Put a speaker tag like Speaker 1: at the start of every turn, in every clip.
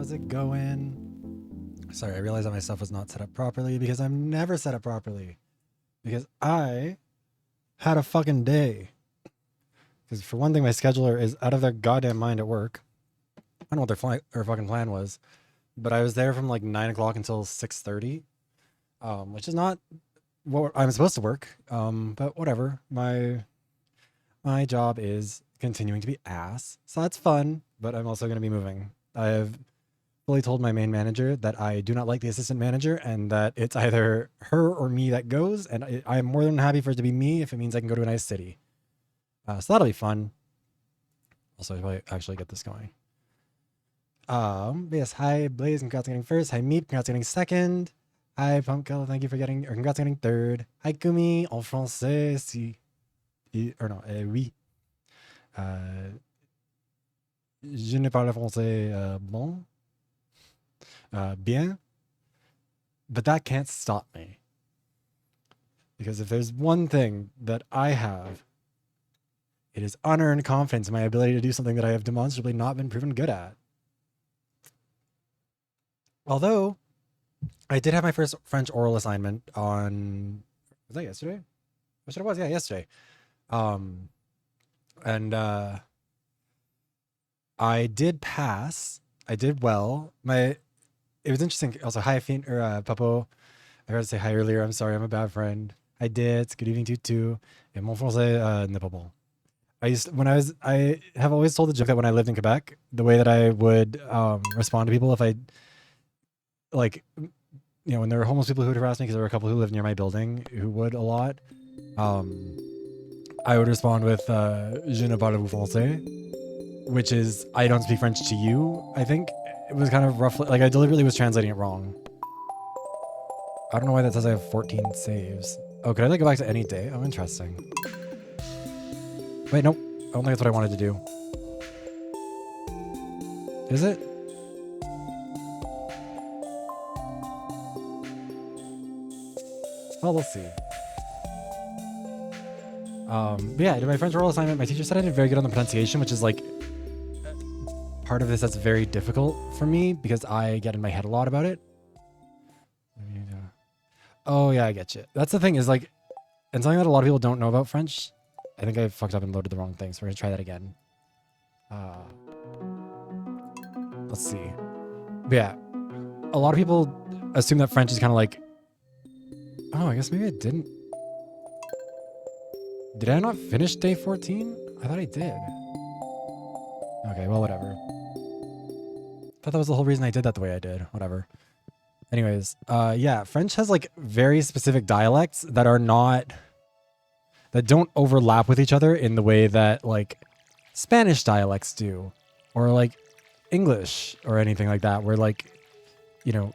Speaker 1: How's it going? Sorry, I realized that my stuff was not set up properly because I'm never set up properly. Because I had a fucking day. Because for one thing, my scheduler is out of their goddamn mind at work. I don't know what their fucking plan was. But I was there from like 9 o'clock until 6:30. Which is not what I'm supposed to work. But whatever. My job is continuing to be ass. So that's fun. But I'm also going to be moving. I have fully told my main manager that I do not like the assistant manager and that it's either her or me that goes. And I'm more than happy for it to be me if it means I can go to a nice city. So that'll be fun. Also, if I actually get this going. But yes, hi Blaze, congrats on getting first. Hi Meep, congrats on getting second. Hi Pumpkill, thank you for getting, or congrats on getting third. Hi Kumi, en français, si, or no, oui. Je ne parle français bon. Bien. But that can't stop me. Because if there's one thing that I have, it is unearned confidence in my ability to do something that I have demonstrably not been proven good at. Although, I did have my first French oral assignment on, was that yesterday? I sure it was, yeah, yesterday. And I did pass. I did well. It was interesting. Also, hi, Papo. I heard to say hi earlier. I'm sorry, I'm a bad friend. I did. Good evening to you too. Et mon français n'est pas bon. I have always told the joke that when I lived in Quebec, the way that I would respond to people if I, like, you know, when there were homeless people who would harass me, because there were a couple who lived near my building who would a lot, I would respond with je ne parle pas français, which is I don't speak French to you. I think it was kind of roughly, like I deliberately was translating it wrong. I don't know why that says I have 14 saves. Oh, could I like go back to any day? Oh, interesting. Wait, nope. I don't think that's what I wanted to do. Is it? Well, we'll see. But yeah, I did my French oral assignment. My teacher said I did very good on the pronunciation, which is like part of this that's very difficult for me because I get in my head a lot about it. Oh yeah, I get you. That's the thing is like, and something that a lot of people don't know about French. I think I fucked up and loaded the wrong thing, so we're gonna try that again. Let's see. But yeah, a lot of people assume that French is kind of like, oh, I guess maybe I didn't. Did I not finish day 14? I thought I did. Okay, well, whatever. I thought that was the whole reason I did that the way I did. Whatever. Anyways, yeah, French has like very specific dialects that are not, that don't overlap with each other in the way that like Spanish dialects do, or like English or anything like that, where like, you know,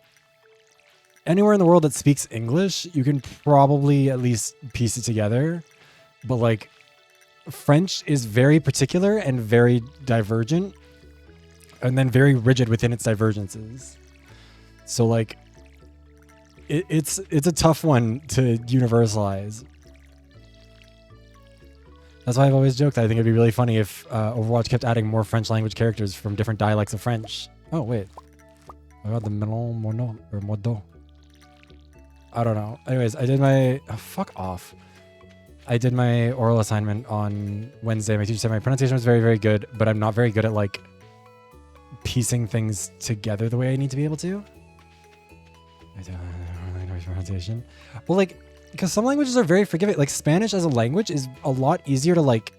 Speaker 1: anywhere in the world that speaks English, you can probably at least piece it together. But like French is very particular and very divergent and then very rigid within its divergences. So like it's a tough one to universalize. That's why I've always joked. I think it'd be really funny if Overwatch kept adding more French language characters from different dialects of French. Oh, wait. I got the melon mono or modo. I don't know. Anyways, I did my... Oh, fuck off. I did my oral assignment on Wednesday. My teacher said my pronunciation was very, very good, but I'm not very good at, like, piecing things together the way I need to be able to. I don't really know pronunciation. Well, like, because some languages are very forgiving. Like, Spanish as a language is a lot easier to, like,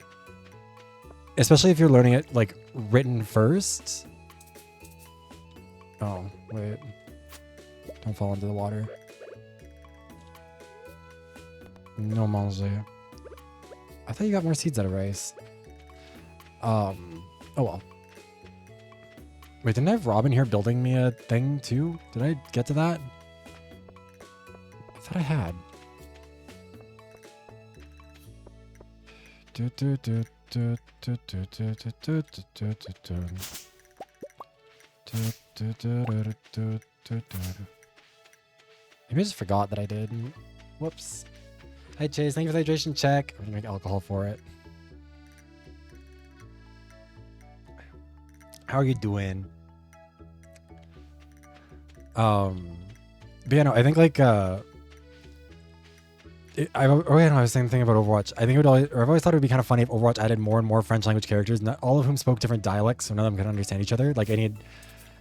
Speaker 1: especially if you're learning it, like, written first. Oh, wait. Don't fall into the water. No manger. I thought you got more seeds out of rice. Oh well. Wait, didn't I have Robin here building me a thing too? Did I get to that? I thought I had. Maybe I just forgot that I did. Whoops. Hi Chase, thank you for the hydration check. I'm gonna make alcohol for it. How are you doing? But yeah, no, I think like I was saying the thing about Overwatch. I think it would always, or I've always thought it would be kind of funny if Overwatch added more and more French language characters, not all of whom spoke different dialects, so none of them could understand each other. Like I need,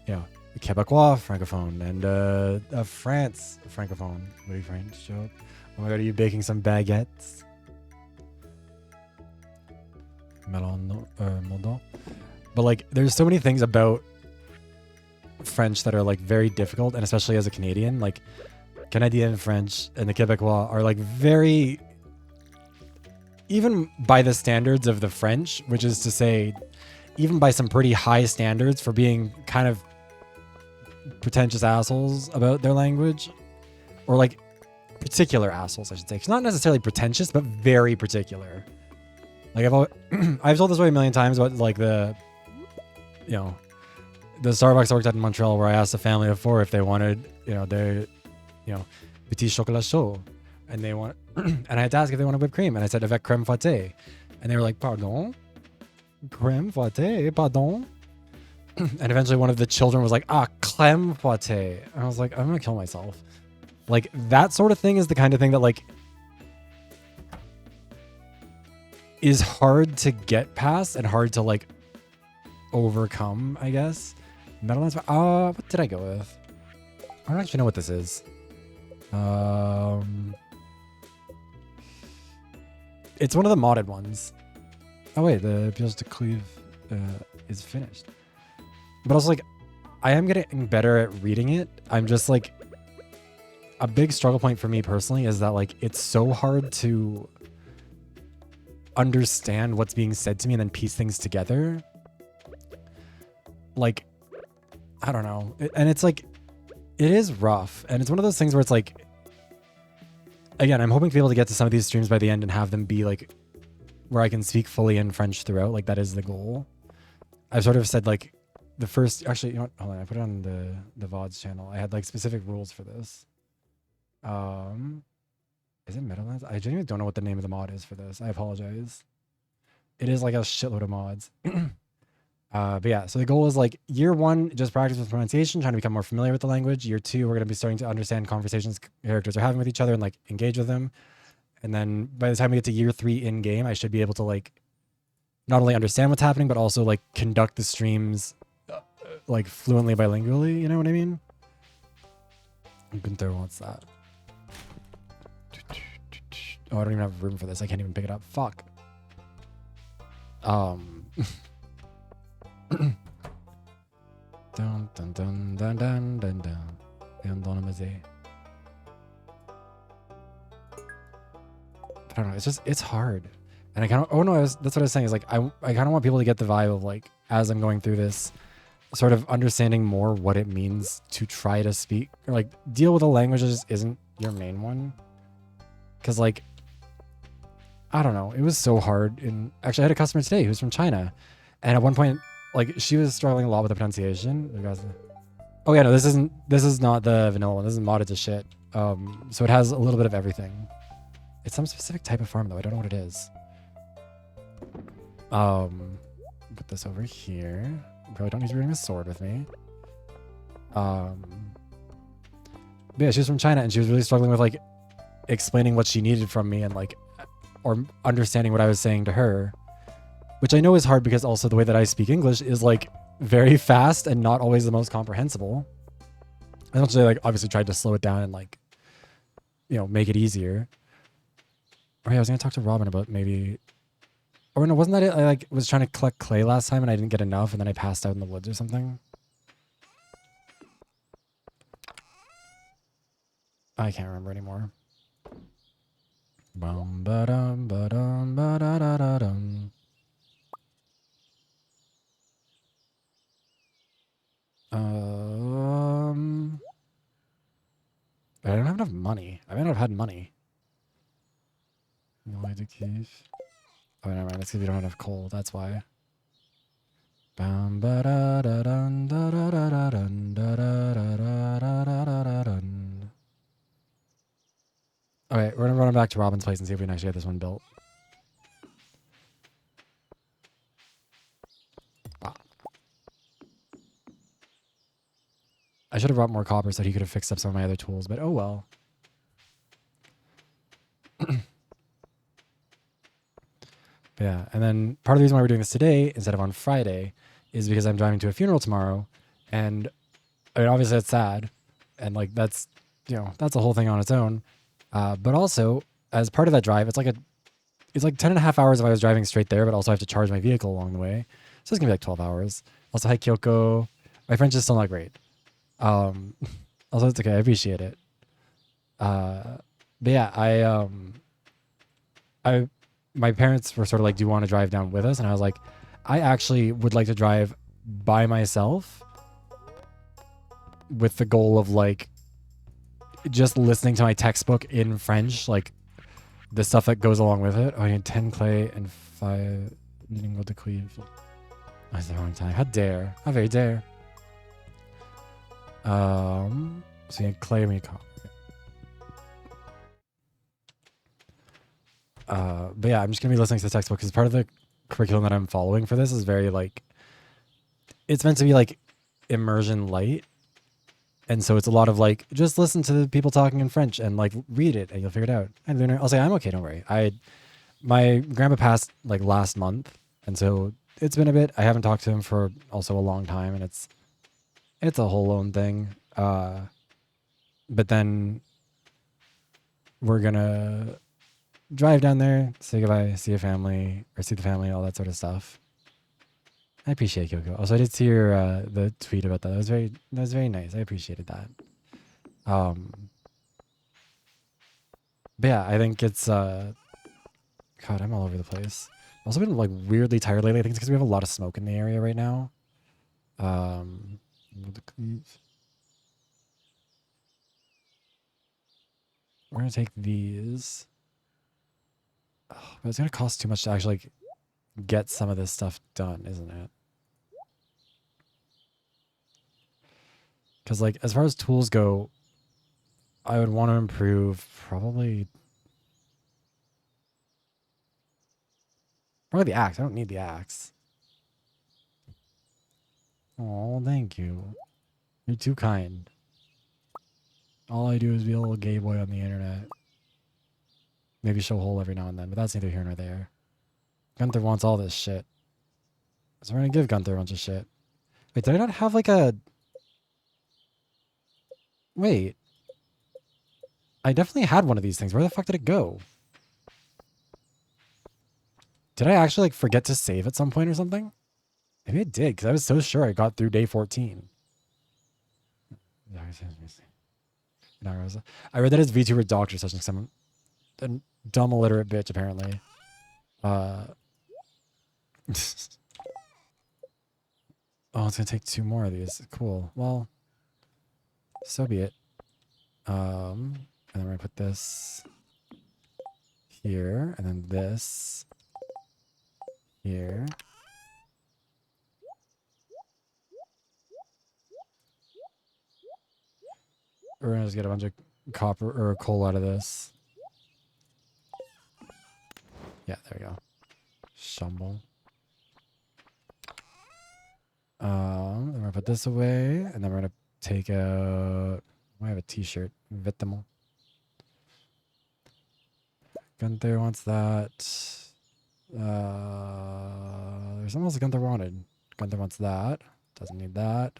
Speaker 1: you know, Quebecois francophone and France francophone. What are you French joke? Oh my god, are you baking some baguettes? Melon. But like, there's so many things about French that are like very difficult, and especially as a Canadian, like Canadian French and the Quebecois are like very, even by the standards of the French, which is to say, even by some pretty high standards for being kind of pretentious assholes about their language, or like particular assholes, I should say. It's not necessarily pretentious, but very particular. Like I've told this story a million times about like the Starbucks I worked at in Montreal, where I asked a family of 4 if they wanted, their, petit chocolat chaud, and they want, and I had to ask if they wanted whipped cream, and I said avec crème fouettée, and they were like, pardon, crème fouettée, pardon, and eventually one of the children was like, crème fouettée, and I was like, I'm gonna kill myself. Like that sort of thing is the kind of thing that like is hard to get past and hard to like overcome, I guess. Meadowlands. What did I go with? I don't actually know what this is. It's one of the modded ones. Oh wait, the Pièce de Cleve is finished. But also like, I am getting better at reading it. I'm just like, a big struggle point for me personally is that like, it's so hard to understand what's being said to me and then piece things together. Like, I don't know. And it's like, it is rough. And it's one of those things where it's like, again, I'm hoping to be able to get to some of these streams by the end and have them be like, where I can speak fully in French throughout. Like that is the goal. I've sort of said like the first, actually, you know what? Hold on. I put it on the VoDs channel. I had like specific rules for this. Is it Meadowlands? I genuinely don't know what the name of the mod is for this. I apologize. It is like a shitload of mods. But yeah, so the goal is like year 1, just practice with pronunciation, trying to become more familiar with the language. Year 2, we're going to be starting to understand conversations characters are having with each other and like engage with them. And then by the time we get to year 3 in game, I should be able to like not only understand what's happening, but also like conduct the streams like fluently bilingually. You know what I mean? Gunther wants that. Oh, I don't even have room for this. I can't even pick it up. Fuck. Dun dun dun dun dun dun dun dun. I don't know. It's hard, and I kind of. Oh no, that's what I was saying. Is like I kind of want people to get the vibe of like as I'm going through this, sort of understanding more what it means to try to speak or like deal with a language that just isn't your main one. Because like, I don't know. It was so hard. Actually, I had a customer today who's from China, and at one point, like she was struggling a lot with the pronunciation. Oh yeah, no, this is not the vanilla one. This is modded to shit. So it has a little bit of everything. It's some specific type of farm though. I don't know what it is. Put this over here. Probably don't need to bring a sword with me. But yeah, she was from China and she was really struggling with like explaining what she needed from me and like, or understanding what I was saying to her, which I know is hard because also the way that I speak English is like very fast and not always the most comprehensible. I don't say like obviously tried to slow it down and like, make it easier. Or yeah, I was gonna talk to Robin about maybe, or no, wasn't that it? I like was trying to collect clay last time and I didn't get enough and then I passed out in the woods or something. I can't remember anymore. Bum ba dum ba dum ba da da da dum. I don't have enough money. I may not have had money. No, I do keys. Oh, never mind. That's because we don't have enough coal. That's why. Bum ba da da dun da da da da dun da da da da da da da dun. Okay, we're gonna run back to Robin's place and see if we can actually get this one built. I should have brought more copper so he could have fixed up some of my other tools, but oh well. Yeah, and then part of the reason why we're doing this today instead of on Friday is because I'm driving to a funeral tomorrow, and I mean, obviously it's sad, and like that's, you know, that's a whole thing on its own. But also as part of that drive, it's like 10 and a half hours if I was driving straight there, but also I have to charge my vehicle along the way, so it's gonna be like 12 hours. Also, hi Kyoko. My French is still not great. Also, it's okay. I appreciate it. But yeah, my parents were sort of like, "Do you want to drive down with us?" And I was like, "I actually would like to drive by myself, with the goal of like just listening to my textbook in French, like the stuff that goes along with it." Oh, I need 10 clay and 5 needing wood to cleave. That's the wrong time. How dare? How very dare? So you need clay and we need copper. But yeah, I'm just gonna be listening to the textbook because part of the curriculum that I'm following for this is very like, it's meant to be like immersion light, and so it's a lot of like, just listen to the people talking in French and like read it and you'll figure it out. And then I'll say I'm okay, don't worry. My grandpa passed like last month, and so it's been a bit. I haven't talked to him for also a long time, and it's a whole own thing. But then we're gonna drive down there, say goodbye, see the family, all that sort of stuff. I appreciate Kyoko. Also, I did see your the tweet about that. That was very nice. I appreciated that. But yeah, I think it's God, I'm all over the place. I've also been like weirdly tired lately. I think it's because we have a lot of smoke in the area right now. We're gonna take these. Oh, but it's gonna cost too much to actually like get some of this stuff done, isn't it? Because like as far as tools go, I would want to improve probably the axe. I don't need the axe. Oh, thank you. You're too kind. All I do is be a little gay boy on the internet. Maybe show hole every now and then, but that's neither here nor there. Gunther wants all this shit. So we're gonna give Gunther a bunch of shit. Wait, did I not have like a... Wait. I definitely had one of these things. Where the fuck did it go? Did I actually like forget to save at some point or something? Maybe I did, because I was so sure I got through day 14. I read that as VTuber doctor session because I'm a dumb illiterate bitch apparently. Oh, it's gonna take 2 more of these. Cool. Well, so be it. And then we're gonna put this here, and then this here. We're gonna just get a bunch of copper or coal out of this. Yeah, there we go. Shumble. Then we're gonna put this away, and then we're gonna take a... I have a t-shirt. Vêtements. Gunther wants that. There's something else Gunther wanted. Gunther wants that. Doesn't need that.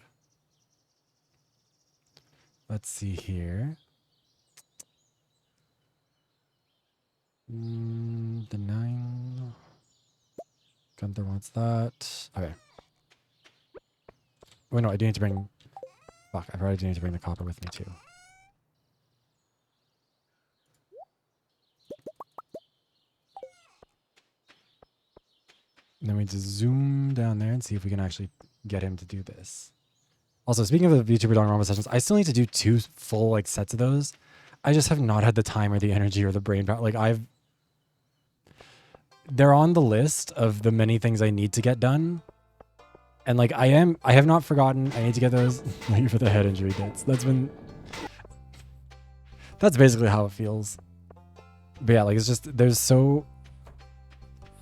Speaker 1: Let's see here. The 9. Gunther wants that. Okay. Wait, no, I do need to bring... Fuck, I probably do need to bring the copper with me too. And then we just zoom down there and see if we can actually get him to do this. Also, speaking of the VTuber Dong Rama sessions, I still need to do 2 full like sets of those. I just have not had the time or the energy or the brain power. Like they're on the list of the many things I need to get done. And like I have not forgotten. I need to get those. Thank you for the head injury bits. That's basically how it feels. But yeah, like it's just,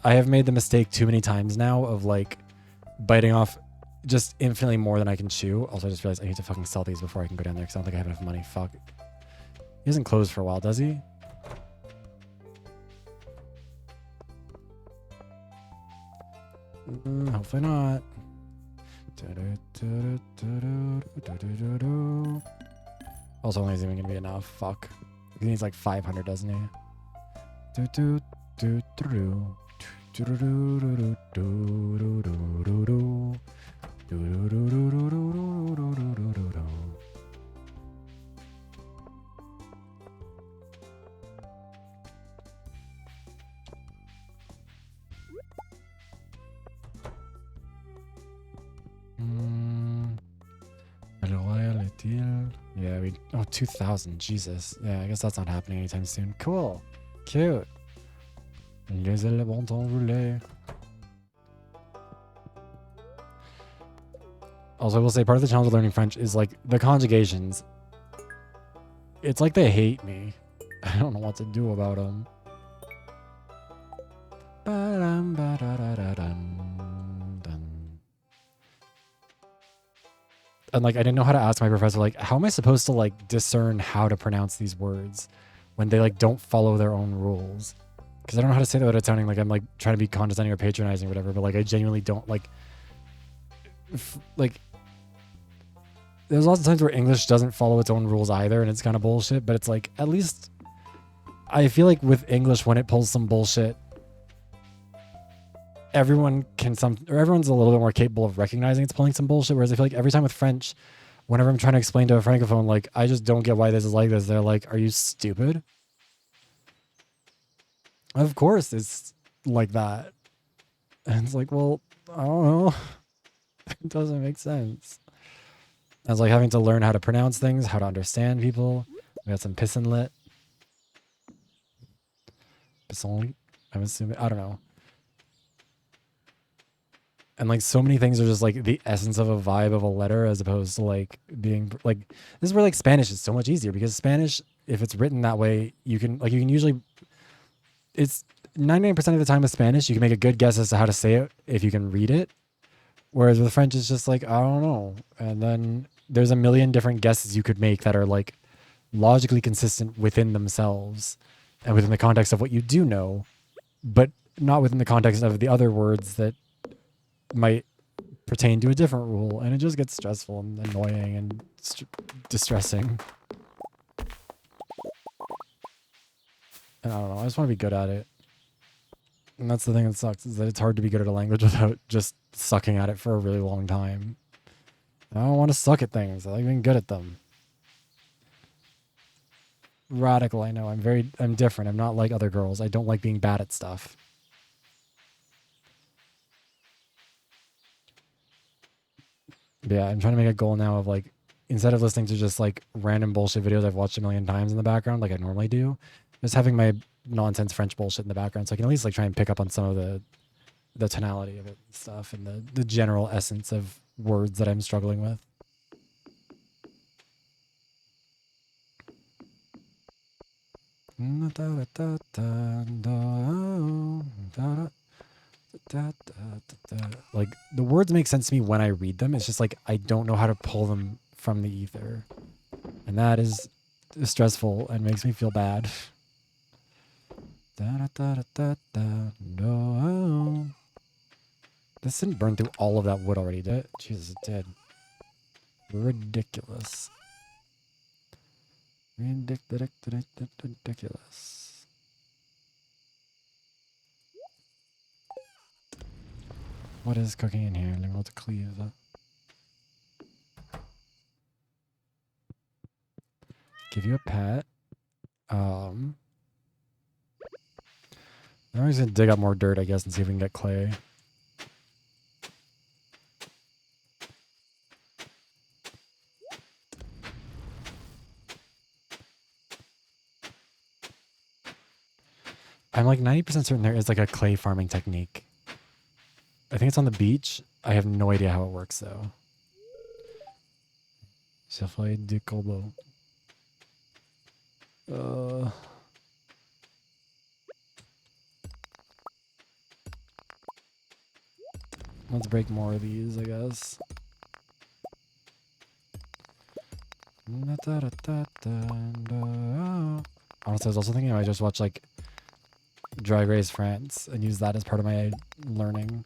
Speaker 1: I have made the mistake too many times now of like biting off just infinitely more than I can chew. Also, I just realized I need to fucking sell these before I can go down there because I don't think I have enough money. Fuck. He doesn't close for a while, does he? Hopefully not. Also, only isn't even gonna be enough. Fuck. He needs like 500, doesn't he? Yeah, we... Oh, 2,000. Jesus. Yeah, I guess that's not happening anytime soon. Cool. Cute. Laissez le bon temps rouler. Also, I will say part of the challenge of learning French is like the conjugations. It's like they hate me. I don't know what to do about them. And like I didn't know how to ask my professor, like, how am I supposed to like discern how to pronounce these words when they like don't follow their own rules? Because I don't know how to say that without sounding like I'm like trying to be condescending or patronizing or whatever, but like I genuinely don't like there's lots of times where English doesn't follow its own rules either, and it's kind of bullshit, but it's like at least I feel like with English when it pulls some bullshit, everyone's a little bit more capable of recognizing it's pulling some bullshit, whereas I feel like every time with French, whenever I'm trying to explain to a francophone, like, I just don't get why this is like this, they're like, are you stupid? Of course it's like that. And it's like, well, I don't know. It doesn't make sense. I was like having to learn how to pronounce things, how to understand people. We got some pissin lit. Pisson, I'm assuming. I don't know. And like so many things are just like the essence of a vibe of a letter as opposed to like being like, this is where like Spanish is so much easier because Spanish, if it's written that way, you can usually, it's 99% of the time with Spanish, you can make a good guess as to how to say it if you can read it. Whereas with French, it's just like, I don't know. And then there's a million different guesses you could make that are like logically consistent within themselves and within the context of what you do know, but not within the context of the other words that might pertain to a different rule. And it just gets stressful and annoying and distressing. And I don't know. I just want to be good at it. And that's the thing that sucks, is that it's hard to be good at a language without just sucking at it for a really long time. I don't want to suck at things. I like being good at them. Radical, I know. I'm different. I'm not like other girls. I don't like being bad at stuff. But yeah, I'm trying to make a goal now of like, instead of listening to just like random bullshit videos I've watched a million times in the background like I normally do, just having my nonsense French bullshit in the background so I can at least like try and pick up on some of the tonality of it and stuff and the general essence of words that I'm struggling with. Like the words make sense to me when I read them. It's just like I don't know how to pull them from the ether, and that is stressful and makes me feel bad. No. This didn't burn through all of that wood already, did it? Jesus, it did. Ridiculous. Ridiculous. What is cooking in here? Learn how to cleave. Give you a pet. I'm just gonna dig up more dirt, I guess, and see if we can get clay. I'm like 90% certain there is like a clay farming technique. I think it's on the beach. I have no idea how it works though. Chaffaille de Colbo. Let's break more of these, I guess. Honestly, I was also thinking I might just watch like Drag Race France and use that as part of my learning.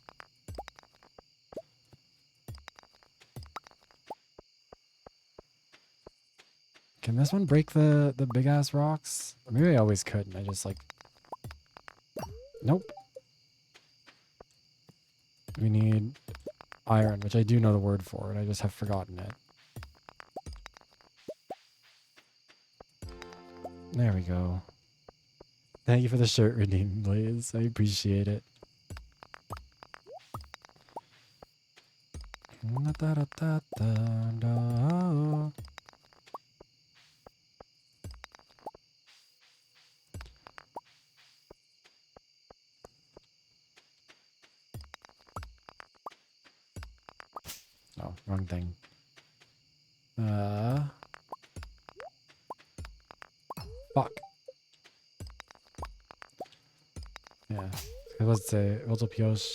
Speaker 1: Can this one break the big ass rocks? Or maybe I always could and I just like... Nope. We need iron, which I do know the word for, and I just have forgotten it. There we go. Thank you for the shirt redeem, Blaze. I appreciate it. Oh, wrong thing. Fuck. Yeah. Votre pioche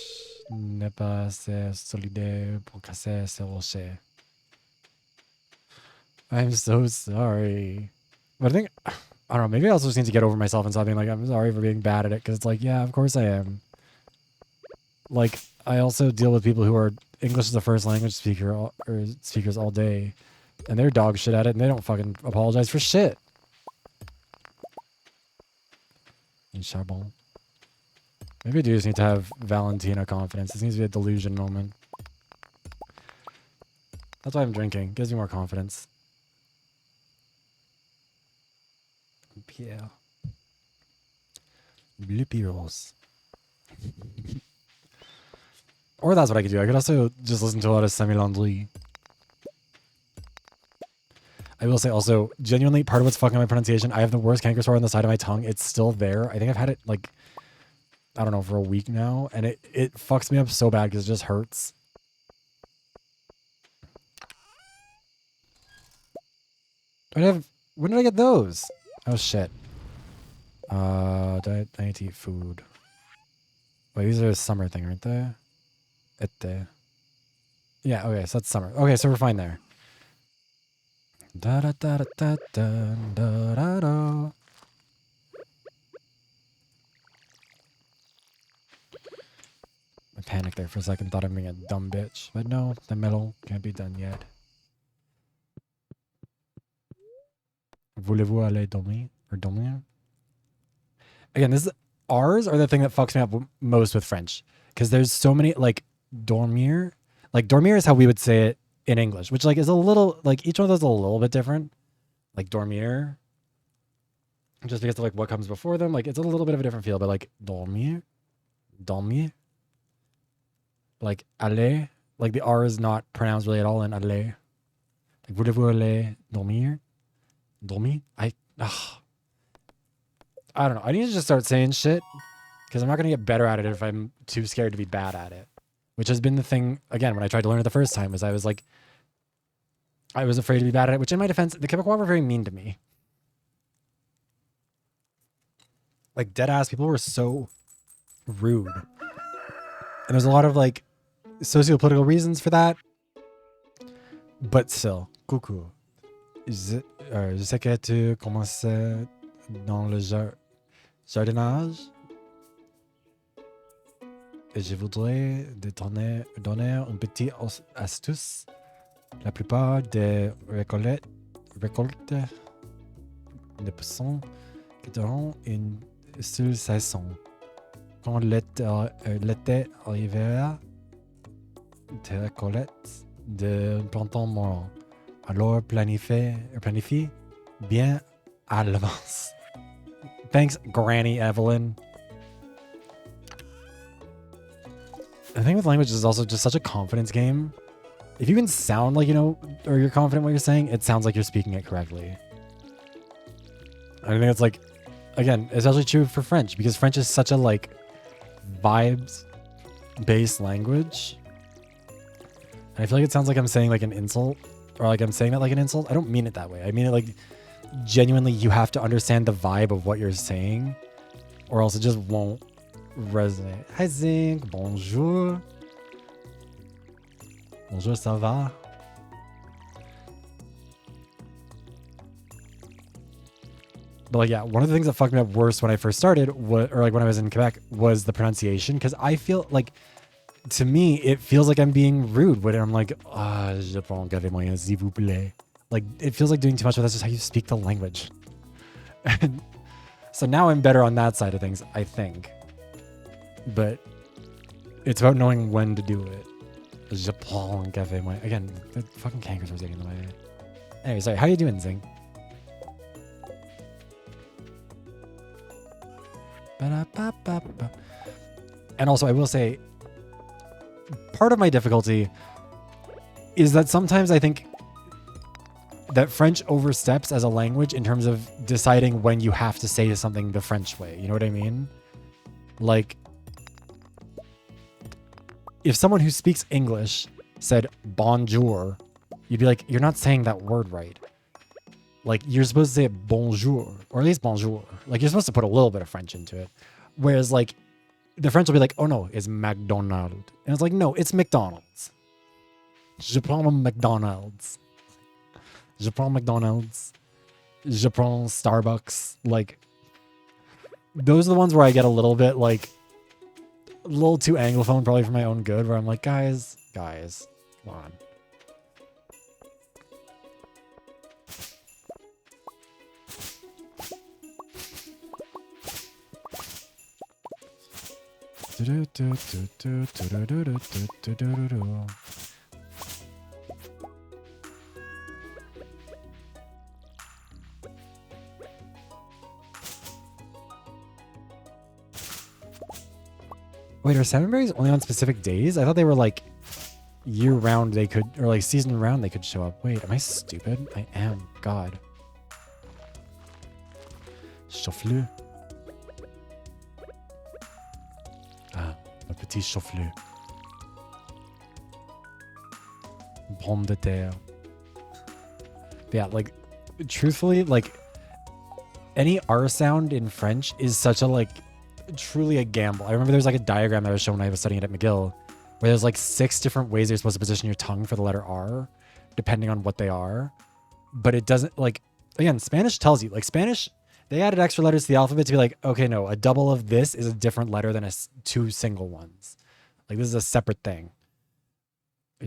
Speaker 1: n'est pas assez solide pour casser ce rocher. I'm so sorry. But I think, I don't know, maybe I also just need to get over myself and stop being like, I'm sorry for being bad at it, because it's like, yeah, of course I am. Like, I also deal with people who are English as a first language speaker or speakers all day, and they're dog shit at it, and they don't fucking apologize for shit. Charbon. Maybe I do just need to have Valentina confidence. This needs to be a delusion moment. That's why I'm drinking. Gives me more confidence. Pierre. Blue pills. Or that's what I could do. I could also just listen to a lot of Semi Landry. I will say also, genuinely, part of what's fucking my pronunciation, I have the worst canker sore on the side of my tongue. It's still there. I think I've had it, like, I don't know, for a week now. And it fucks me up so bad because it just hurts. When did I get those? Oh, shit. I need to eat food. Wait, these are a summer thing, aren't they? Yeah, okay, so that's summer. Okay, so we're fine there. Da da da da da da da da da. I panicked there for a second, thought I'm being a dumb bitch. But no, the metal can't be done yet. Voulez-vous aller dormir? Or dormir? Again, R's are the thing that fucks me up most with French. Because there's so many, like, dormir. Like, dormir is how we would say it in English, which, like, is a little, like, each one of those is a little bit different. Like, dormir. Just because of, like, what comes before them. Like, it's a little bit of a different feel, but, like, dormir. Dormir. Like, aller. Like, the R is not pronounced really at all in aller. Like, voulez-vous aller dormir? Dormir? I don't know. I need to just start saying shit. Because I'm not going to get better at it if I'm too scared to be bad at it. Which has been the thing, again, when I tried to learn it the first time, was I was like, I was afraid to be bad at it, which in my defense, the Quebecois were very mean to me. Like, dead ass, people were so rude. And there's a lot of, like, socio-political reasons for that. But still, coucou. Je sais que tu commences dans le jardinage. Et je voudrais te donner une petite astuce. La plupart des récoltes de poissons quitteront une seule saison. Quand l'été arrivera, tes récoltes de printemps mourront. Alors planifie bien à l'avance. Thanks, Granny Evelyn. The thing with language is also just such a confidence game. If you can sound like you know, or you're confident what you're saying, it sounds like you're speaking it correctly. I think it's like, again, it's actually true for French, because French is such a, like, vibes-based language. And I feel like it sounds like I'm saying, like, an insult, or like I'm saying that like an insult. I don't mean it that way. I mean it like, genuinely, you have to understand the vibe of what you're saying, or else it just won't resonate. Hi Zinc, bonjour. Bonjour, ça va? But like, yeah, one of the things that fucked me up worse when I first started, or like when I was in Quebec, was the pronunciation. Because I feel like, to me, it feels like I'm being rude when I'm like, je prends un café moyen, s'il vous plaît. Like, it feels like doing too much, but that's just how you speak the language. And so now I'm better on that side of things, I think. But it's about knowing when to do it. Je prends un café moyen. Again, the fucking cankers are getting in the way. Anyway, sorry, how you doing, Zing? And also, I will say, part of my difficulty is that sometimes I think that French oversteps as a language in terms of deciding when you have to say something the French way. You know what I mean? Like, if someone who speaks English said bonjour, you'd be like, you're not saying that word right. Like, you're supposed to say bonjour, or at least bonjour. Like, you're supposed to put a little bit of French into it. Whereas, like, the French will be like, oh no, it's McDonald's. And it's like, no, it's McDonald's. Je prends McDonald's. Je prends McDonald's. Je prends Starbucks. Like, those are the ones where I get a little bit, like, a little too Anglophone, probably for my own good, where I'm like, guys, come on. Wait, are salmonberries only on specific days? I thought they were like year-round they could, or like season-round they could show up. Wait, am I stupid? I am. God. Chou-fleur. Ah, le petit chou-fleur. Pomme de terre. But yeah, like, truthfully, like, any R sound in French is such a, like, truly a gamble. I remember there's like a diagram that I was shown when I was studying it at McGill, where there's like 6 different ways you're supposed to position your tongue for the letter R, depending on what they are. But it doesn't, like, again, Spanish tells you, like, Spanish, they added extra letters to the alphabet to be like, okay, no, a double of this is a different letter than 2 single ones. Like, this is a separate thing. I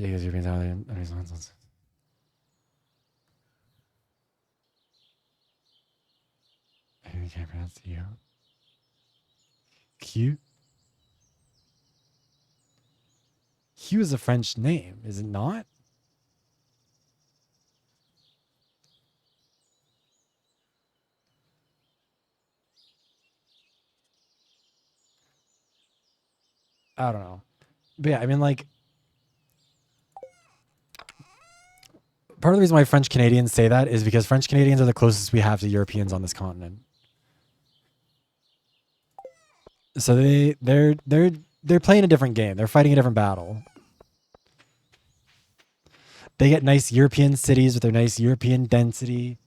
Speaker 1: can't pronounce you. Q? Hugh is a French name, is it not? I don't know. But yeah, I mean, like, part of the reason why French Canadians say that is because French Canadians are the closest we have to Europeans on this continent. So they're playing a different game. They're fighting a different battle. They get nice European cities with their nice European density.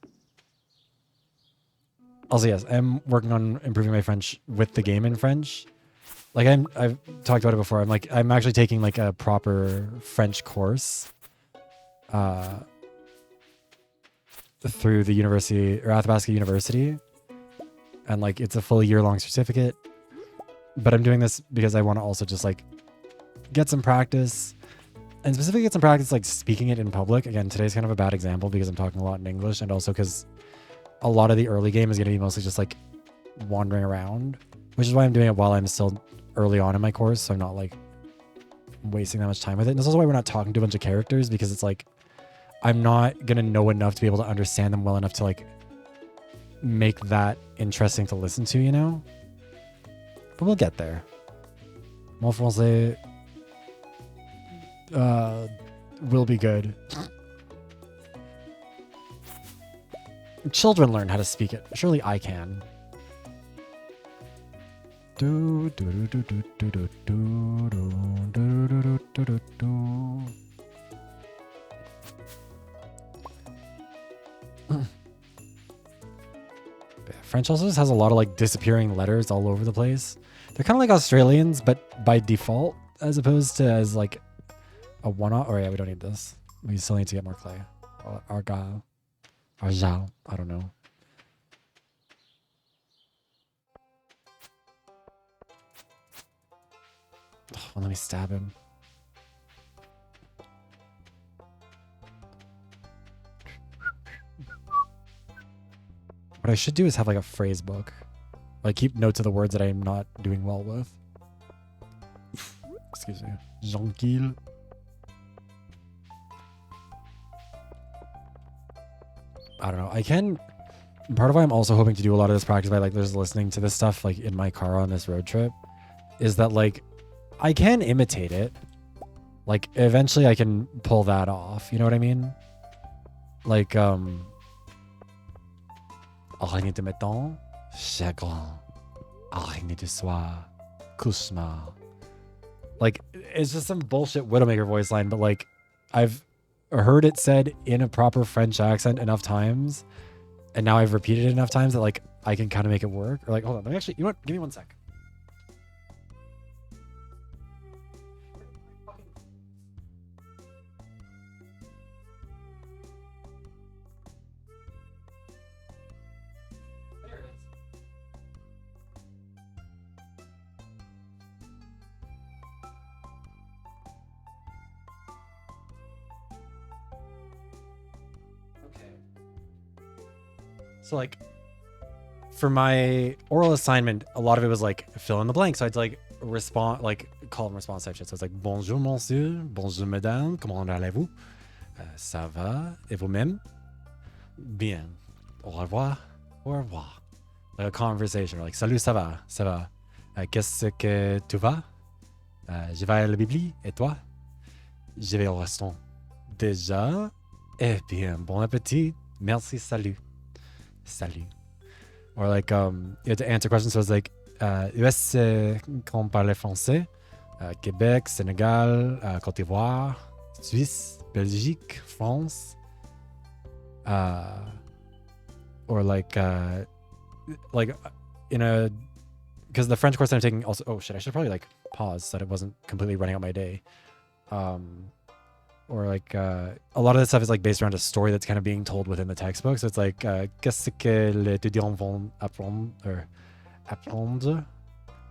Speaker 1: Also, yes, I'm working on improving my French with the game in French. Like, I've talked about it before. I'm actually taking like a proper French course through the university, or Athabasca University. And like, it's a full year-long certificate. But I'm doing this because I want to also just like get some practice, and specifically get some practice like speaking it in public. Again, today's kind of a bad example because I'm talking a lot in English, and also because a lot of the early game is going to be mostly just like wandering around, which is why I'm doing it while I'm still early on in my course, so I'm not like wasting that much time with it. And this is why we're not talking to a bunch of characters, because it's like I'm not going to know enough to be able to understand them well enough to like make that interesting to listen to, you know? But we'll get there. Mon français will be good. Children learn how to speak it. Surely I can. French also just has a lot of like disappearing letters all over the place. They're kind of like Australians, but by default, as opposed to as like a one-off. Oh yeah, we don't need this. We still need to get more clay. Argyle. Argyle. I don't know. Oh, well, let me stab him. What I should do is have like a phrase book. Like keep notes of the words that I'm not doing well with. Excuse me. Jonquille. I don't know. I can... Part of why I'm also hoping to do a lot of this practice by like just listening to this stuff like in my car on this road trip is that like I can imitate it. Like eventually I can pull that off. You know what I mean? Like araignée de mettons, chagrin, araignée de soie, cauchemar. Like it's just some bullshit Widowmaker voice line, but like I've heard it said in a proper French accent enough times, and now I've repeated it enough times that like I can kind of make it work. Or like, hold on, let me actually, you know what? Give me 1 sec. There it is. So like for my oral assignment, a lot of it was like fill in the blank. So I'd like respond, like call and response type shit. So it's like bonjour monsieur, bonjour madame, comment allez-vous? Ça va? Et vous-même? Bien. Au revoir. Au revoir. Like a conversation, or like salut, ça va? Ça va? Qu'est-ce que tu vas? Je vais à la Bibli. Et toi? Je vais au restaurant. Déjà? Eh bien, bon appétit. Merci, salut. Salut. Or like you had to answer questions, so it's like US qu'on parle français, Québec, Sénégal, Côte d'Ivoire, Suisse, Belgique, France, or like in a, because the French course that I'm taking also, oh shit, I should probably like pause so that it wasn't completely running out my day. Or like a lot of this stuff is like based around a story that's kind of being told within the textbook. So it's like qu'est-ce que les étudiants vont apprendre or apprendre.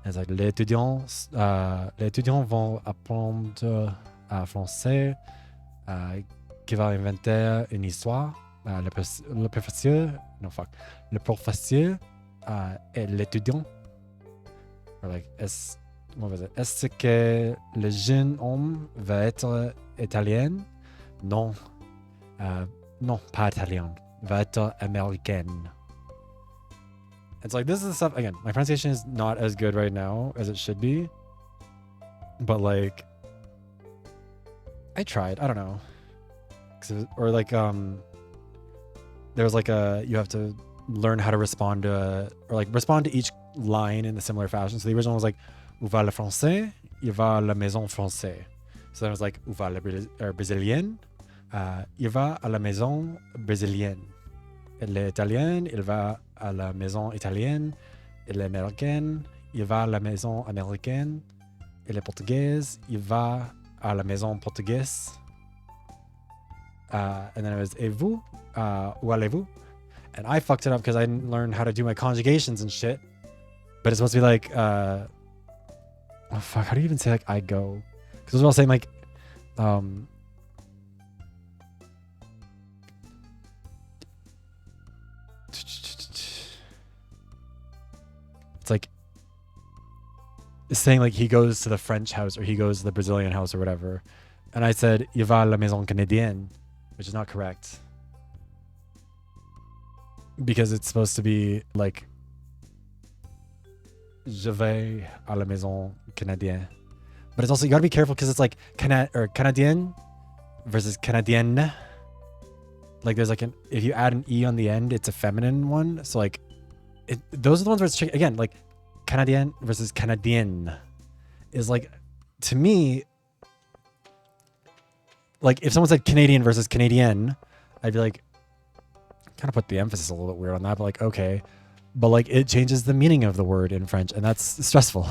Speaker 1: It's like les étudiants vont apprendre français, qui va inventer une histoire. Le professeur et l'étudiant. Or like est-ce que le jeune homme va être italien? Non. Non, pas italien. Va être américaine. It's like, this is the stuff, again, my pronunciation is not as good right now as it should be. But like, I tried, I don't know. Or like, there was like you have to learn how to respond to, or like respond to each line in a similar fashion. So the original was like, où va le français? Il va à la maison français. So then it was like, où va la brésilienne? Il va à la maison brésilienne. L'italien, il va à la maison italienne. Et l'américaine, il va à la maison américaine. Et le portugais, il va à la maison portugaise. And then it was, et vous? Où allez-vous? And I fucked it up because I didn't learn how to do my conjugations and shit. But it's supposed to be like, oh fuck, how do you even say like I go? Because those are all saying like, it's like saying like he goes to the French house or he goes to the Brazilian house or whatever. And I said, il va à la maison canadienne, which is not correct. Because it's supposed to be like, je vais à la maison canadienne. But it's also, you gotta be careful because it's like Canadien versus Canadienne. Like there's like if you add an E on the end, it's a feminine one. So like, those are the ones where it's tricky. Again, like Canadien versus Canadienne is like, to me, like if someone said Canadian versus Canadienne, I'd be like, kind of put the emphasis a little bit weird on that, but like, okay. But like it changes the meaning of the word in French, and that's stressful.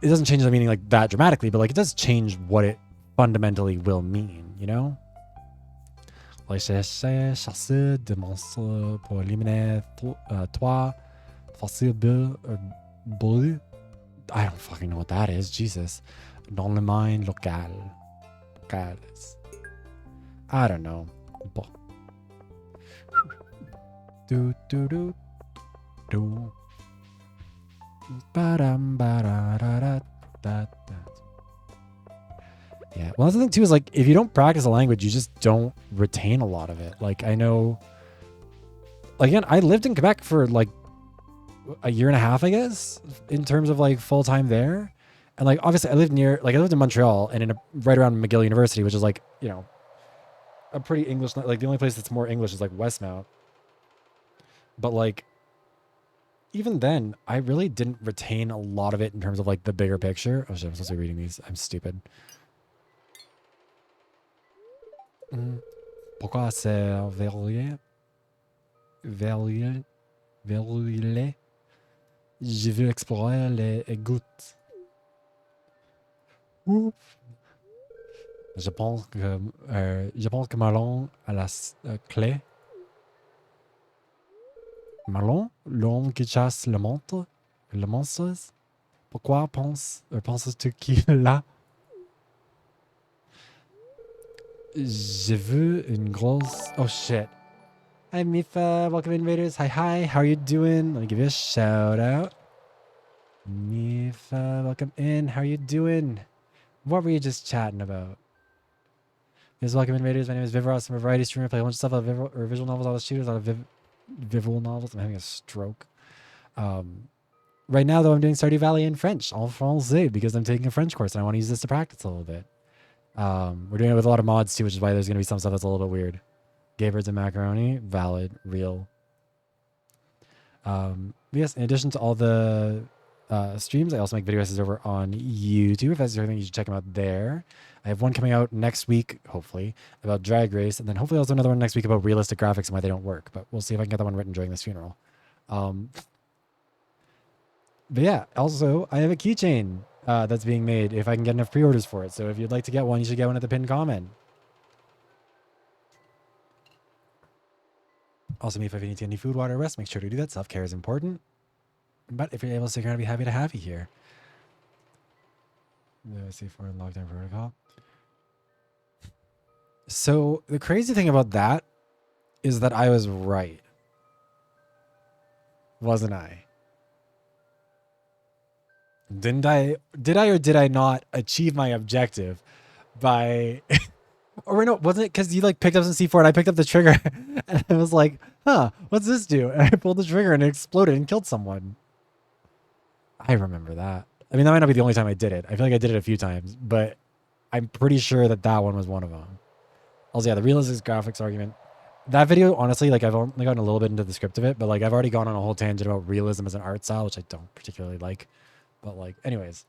Speaker 1: it doesn't change the meaning like that dramatically, but like it does change what it fundamentally will mean, you know? Like chasser de monstres pour éliminer toi, possible bleu. I don't fucking know what that is. Jesus. Dans le mind local. Locales. I don't know. Bon. Do do do do. Ba-dum, ba-da-da-da, da, da. Yeah, well, that's the thing too, is like if you don't practice a language, you just don't retain a lot of it. Like I know, like again, I lived in Quebec for like a year and a half, I guess, in terms of like full time there. And like obviously I lived in Montreal and right around McGill University, which is like, you know, a pretty English, like the only place that's more English is like Westmount. But like even then, I really didn't retain a lot of it in terms of like the bigger picture. Oh shit, I'm supposed to be reading these. I'm stupid. Pourquoi c'est verrouillé? Verrouillé? Verrouillé? J'ai vu explorer les gouttes. Je pense que Malon a la clé. Malon, l'homme qui chasse le monstre? Le monstre? Pourquoi penses-tu qu'il l'a? J'ai vu une grosse... Oh shit. Hi Mifa, welcome invaders. Hi, how are you doing? Let me give you a shout out. Mifa, welcome in. How are you doing? What were you just chatting about? Yes, welcome invaders. My name is Vivaros. I'm a variety streamer. I play a bunch of stuff out of visual novels, out of shooters, out of visual novels. I'm having a stroke. Right now, though, I'm doing Stardew Valley in French, en français, because I'm taking a French course and I want to use this to practice a little bit. We're doing it with a lot of mods too, which is why there's going to be some stuff that's a little bit weird. Gay birds and macaroni, valid, real. Yes, in addition to all the streams, I also make video essays over on YouTube. If that's your thing, you should check them out there. I have one coming out next week, hopefully, about Drag Race, and then hopefully also another one next week about realistic graphics and why they don't work. But we'll see if I can get that one written during this funeral. But yeah, also, I have a keychain that's being made if I can get enough pre-orders for it. So if you'd like to get one, you should get one at the pinned comment. Also, if you need any food, water, rest, make sure to do that. Self-care is important. But if you're able to stick around, I'd be happy to have you here. C4 lockdown protocol. So the crazy thing about that is that I was right. Wasn't I? Did I or did I not achieve my objective by or no, wasn't it because you like picked up some C4 and I picked up the trigger and I was like, huh, what's this do? And I pulled the trigger and it exploded and killed someone. I remember that. I mean, that might not be the only time I did it. I feel like I did it a few times, but I'm pretty sure that one was one of them. Also, yeah, the realistic graphics argument. That video, honestly, like I've only gotten a little bit into the script of it, but like I've already gone on a whole tangent about realism as an art style, which I don't particularly like. But like, anyways.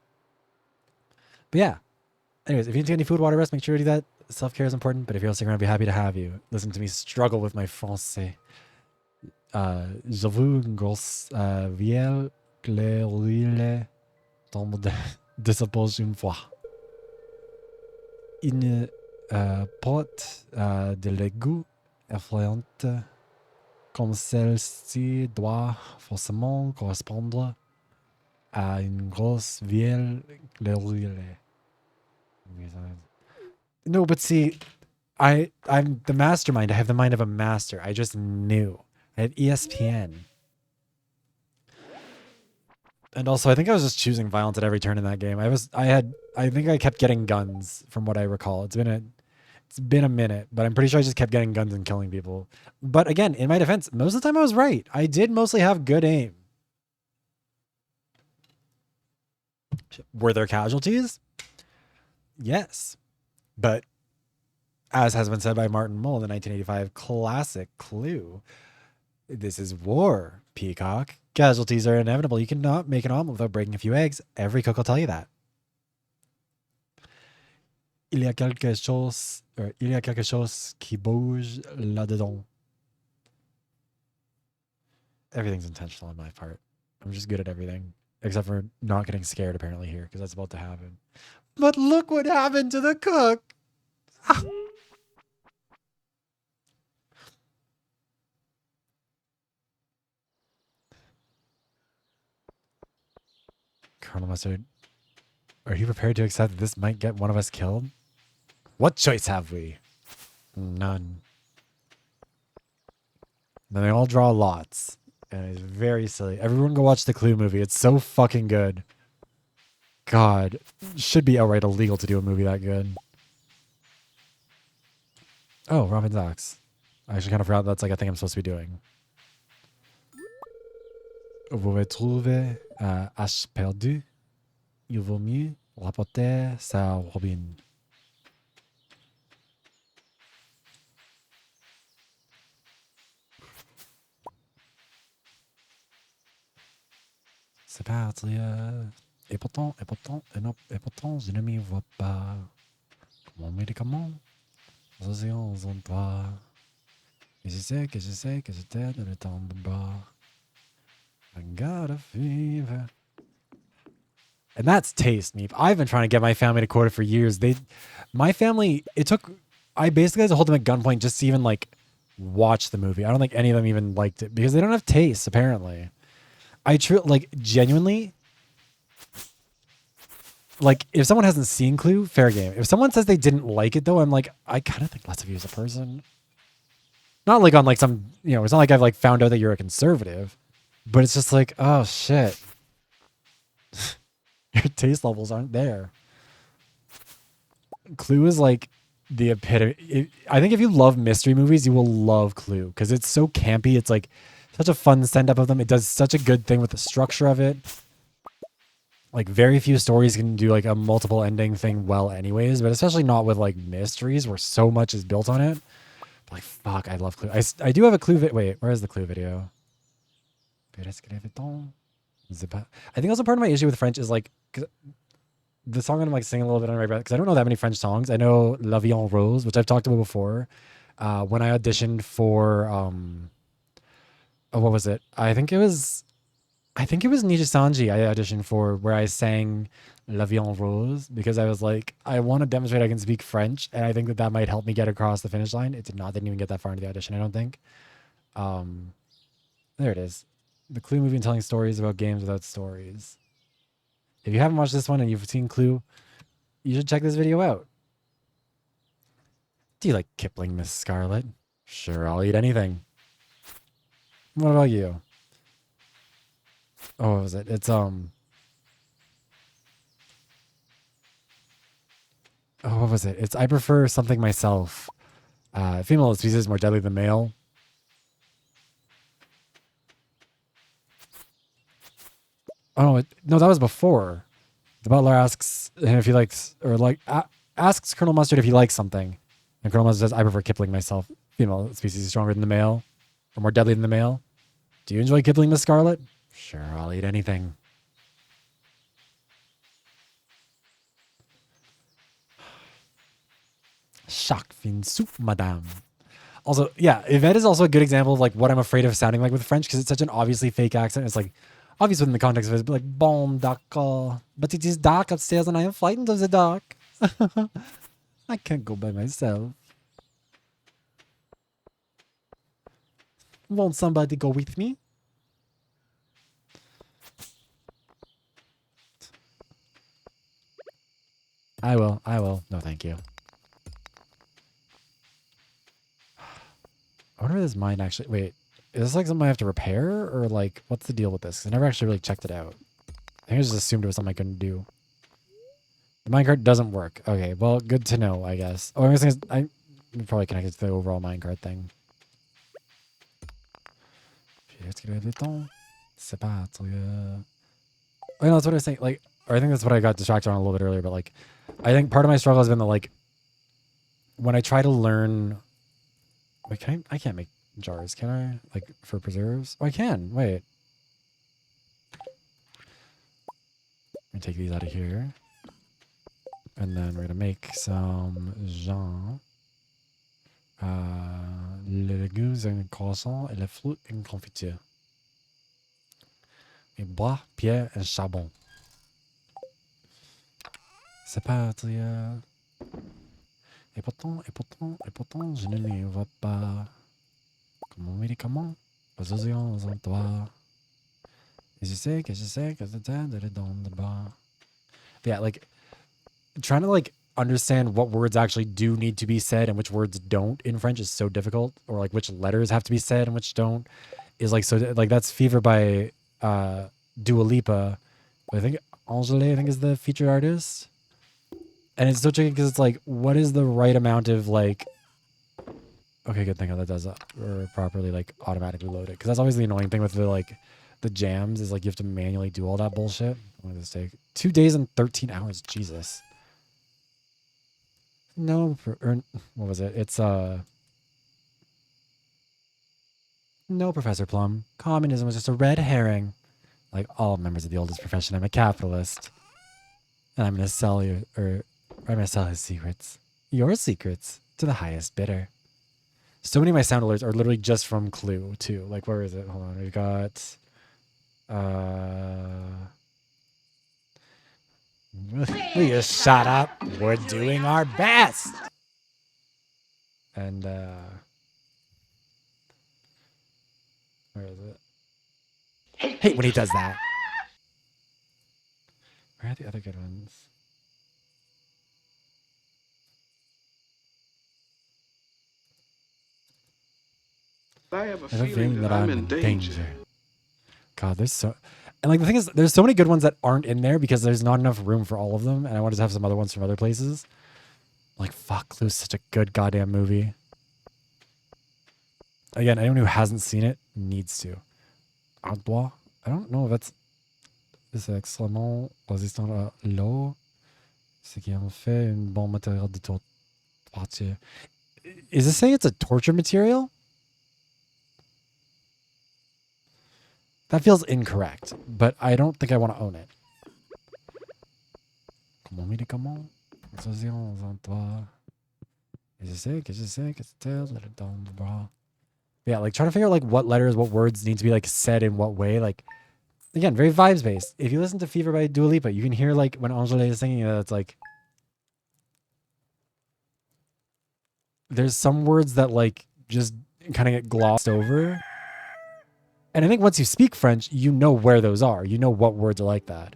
Speaker 1: But yeah. Anyways, if you need to get any food, water, rest, make sure to do that. Self-care is important, but if you're stick around, I'd be happy to have you. Listen to me struggle with my français. Je veux une grosse vielle clairile tombe de sa poche une fois. Une porte de l'égout effrayante comme celle-ci doit forcément correspondre à une grosse vielle clairile. No, but see, I'm the mastermind. I have the mind of a master. I just knew. I have ESPN. And also, I think I was just choosing violence at every turn in that game. I think I kept getting guns from what I recall. It's been a minute, but I'm pretty sure I just kept getting guns and killing people. But again, in my defense, most of the time I was right. I did mostly have good aim. Were there casualties? Yes. But as has been said by Martin Mull in the 1985 classic Clue, this is war, Peacock. Casualties are inevitable. You cannot make an omelet without breaking a few eggs. Every cook will tell you that. Il y a quelque chose qui bouge là-dedans. Everything's intentional on my part. I'm just good at everything. Except for not getting scared apparently here, because that's about to happen. But look what happened to the cook. Colonel Mustard, are you prepared to accept that this might get one of us killed? What choice have we? None. Then they all draw lots. And it's very silly. Everyone go watch the Clue movie. It's so fucking good. God. Should be outright illegal to do a movie that good. Oh, Robin Docks. I actually kind of forgot that's like a thing I'm supposed to be doing. Vous retrouvez H perdu. Il vaut mieux rapporter sa Robin. C'est parti. Et pourtant, je ne m'y vois pas. Mon médicament, océans en toi. Et je sais que j'étais dans le temps de bas. I got a fever. And that's taste, Meep. I've been trying to get my family to quote it for years. My family, I basically had to hold them at gunpoint just to even like watch the movie. I don't think any of them even liked it because they don't have taste, apparently. Genuinely, like if someone hasn't seen Clue, fair game. If someone says they didn't like it though, I'm like, I kind of think less of you as a person. Not like on like some, it's not like I've like found out that you're a conservative, but it's just like, oh shit. Your taste levels aren't there. Clue is like the epitome. I think if you love mystery movies, you will love Clue because it's so campy. It's like such a fun send up of them. It does such a good thing with the structure of it. Like very few stories can do like a multiple ending thing well anyways, but especially not with like mysteries where so much is built on it. Like, fuck, I love Clue. I do have a Clue wait, where is the Clue video? I think also part of my issue with French is like, the song I'm like singing a little bit on my breath because I don't know that many French songs. I know La Vie en Rose, which I've talked about before. When I auditioned for, what was it? I think it was Nija Sanji I auditioned for where I sang La Vie en Rose because I was like, I want to demonstrate I can speak French and I think that might help me get across the finish line. It did not. Didn't even get that far into the audition, I don't think. There it is. The Clue movie and telling stories about games without stories. If you haven't watched this one and you've seen Clue, you should check this video out. Do you like Kipling, Miss Scarlet? Sure, I'll eat anything. What about you? Oh, what was it? It's oh, what was it? It's I prefer something myself. Female species is more deadly than male. Oh no, that was before. The butler asks him if he likes, or like asks Colonel Mustard if he likes something, and Colonel Mustard says, "I prefer Kipling myself. Female species is stronger than the male, or more deadly than the male. Do you enjoy Kipling, Miss Scarlet? Sure, I'll eat anything." Shark fin soup, madame. Also, yeah, Yvette is also a good example of like what I'm afraid of sounding like with French because it's such an obviously fake accent. It's like obvious within the context of it, but like bon d'accord, but it is dark upstairs and I am frightened of the dark. I can't go by myself. Won't somebody go with me? I will. No, thank you. I wonder if this mine actually... Wait, is this like something I have to repair? Or like, what's the deal with this? 'Cause I never actually really checked it out. I think I just assumed it was something I couldn't do. The minecart doesn't work. Okay, well, good to know, I guess. Oh, I'm guessing I'm probably connected to the overall minecart thing. I know, that's what I was saying. Like, or I think that's what I got distracted on a little bit earlier, but like, I think part of my struggle has been that like, when I try to learn... Wait, I can't make jars, can I? Like, for preserves? Oh, I can. Wait. Let me take these out of here. And then we're going to make some jam. Les légumes en croissant et les fruits en confiture. et bois, pierre et charbon. C'est parti. Et pourtant, je ne les vois pas. Comme mon médicament, pas aux en toi. Et je sais que c'est dans le bas. Yeah, like, trying to, like, understand what words actually do need to be said and which words don't in French is so difficult. Or, like, which letters have to be said and which don't is, like, so, like, that's Fever by Dua Lipa. I think Angele, I think, is the featured artist. And it's so tricky because it's like, what is the right amount of, like, okay, good thing that does that, or properly, like, automatically load it. Because that's always the annoying thing with the, like, the jams is, like, you have to manually do all that bullshit. What does this take? 2 days and 13 hours. Jesus. No, what was it? It's, no, Professor Plum. Communism was just a red herring. Like all members of the oldest profession, I'm a capitalist. And I'm going to sell you, or I'm going to sell his secrets. Your secrets to the highest bidder. So many of my sound alerts are literally just from Clue, too. Like, where is it? Hold on. We've got... Will you shut up? We're doing our best! And, where is it? Hate when he does that. Where are the other good ones?
Speaker 2: I have a feeling that I'm in danger.
Speaker 1: God, there's so... And, like, the thing is, there's so many good ones that aren't in there because there's not enough room for all of them, and I wanted to have some other ones from other places. Like, fuck, Clue's such a good goddamn movie. Again, anyone who hasn't seen it needs to. Ardois? I don't know if that's... C'est extrêmement résistant à l'eau. Ce qui en fait un bon matériel de torture. Is this saying it's a torture material? That feels incorrect, but I don't think I want to own it. Comment médicament? Association en toi. Je sais que c'est dans le bras. Yeah, like trying to figure out like what letters, what words need to be like said in what way. Like, again, very vibes based. If you listen to Fever by Dua Lipa, you can hear like when Angele is singing it, it's like there's some words that like just kind of get glossed over. And I think once you speak French, you know where those are. You know what words are like that.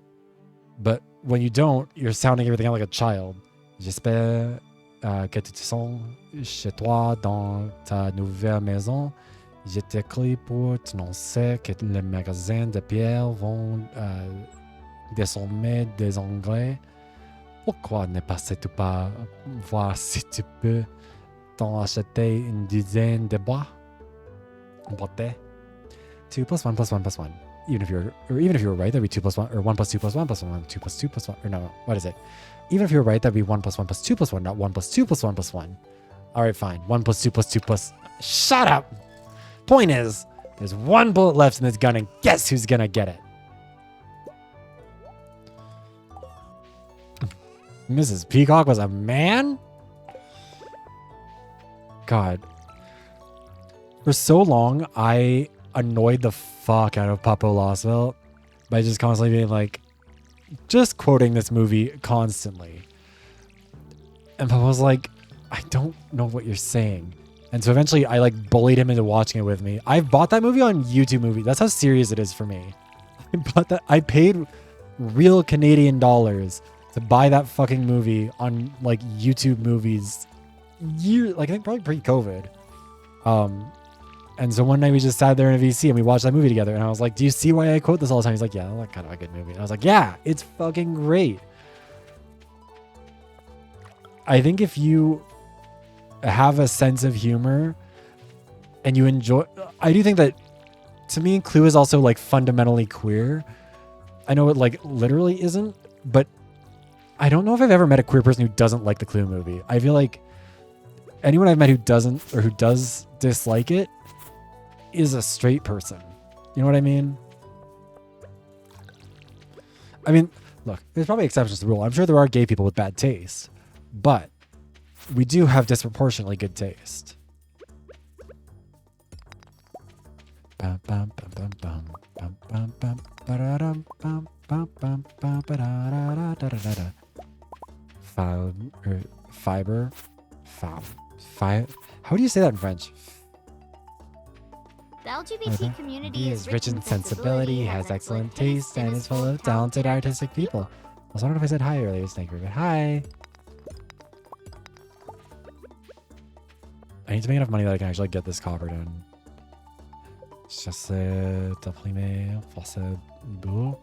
Speaker 1: But when you don't, you're sounding everything out like a child. J'espère que tu te sens chez toi dans ta nouvelle maison. Je t'écris pour t'annoncer que les magasins de pierre vont désormais des Anglais. Pourquoi ne passes-tu pas voir si tu peux t'en acheter une dizaine de bois? Botte. 2 plus 1 plus 1 plus 1. Even if you were right, that'd be 2 plus 1, or 1 plus 2 plus 1 plus 1, 2 plus 2 plus 1, or no, what is it? Even if you were right, that'd be 1 plus 1 plus 2 plus 1, not 1 plus 2 plus 1 plus 1. All right, fine. 1 plus 2 plus 2 plus... Shut up! Point is, there's 1 bullet left in this gun, and guess who's gonna get it? Mrs. Peacock was a man? God. For so long, I annoyed the fuck out of Papo Losville by just constantly being like, just quoting this movie constantly. And Papa was like, I don't know what you're saying. And so eventually I like bullied him into watching it with me. I bought that movie on YouTube Movie. That's how serious it is for me. I paid real Canadian dollars to buy that fucking movie on like YouTube Movies I think probably pre-COVID. And so one night we just sat there in a VC and we watched that movie together. And I was like, do you see why I quote this all the time? He's like, yeah, that's kind of a good movie. And I was like, yeah, it's fucking great. I think if you have a sense of humor and you enjoy... I do think that, to me, Clue is also like fundamentally queer. I know it like literally isn't, but I don't know if I've ever met a queer person who doesn't like the Clue movie. I feel like anyone I've met who doesn't, or who does dislike it, is a straight person. You know what I mean? I mean, look, there's probably exceptions to the rule. I'm sure there are gay people with bad taste, but we do have disproportionately good taste. Bum, bum, bum, bum, bum, bum, bum, bum, fiber. How do you say that in French?
Speaker 3: The LGBT community
Speaker 1: He is rich in sensibility, has excellent taste, and is full of talented artistic people. I was wondering if I said hi earlier. Thank you very much. Hi. I need to make enough money that I can actually get this copper done. J'essaie d'imprimer français beau.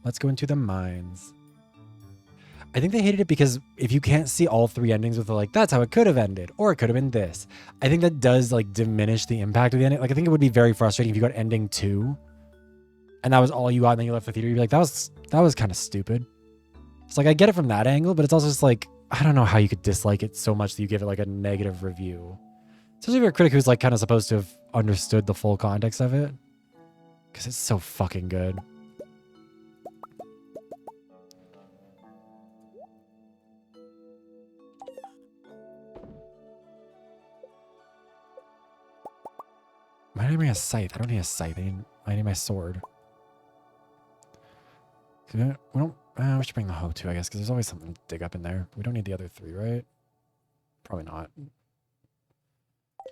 Speaker 1: Let's go into the mines. I think they hated it because if you can't see all three endings with the, like, that's how it could have ended, or it could have been this. I think that does like diminish the impact of the ending. Like I think it would be very frustrating if you got ending 2 and that was all you got and then you left the theater. You'd be like, that was kind of stupid. It's like I get it from that angle, but it's also just like, I don't know how you could dislike it so much that you give it like a negative review. Especially if you're a critic who's like kind of supposed to have understood the full context of it. Because it's so fucking good. Why did I bring a scythe? I don't need a scythe. I need my sword. We should bring the hoe too, I guess, because there's always something to dig up in there. We don't need the other 3, right? Probably not.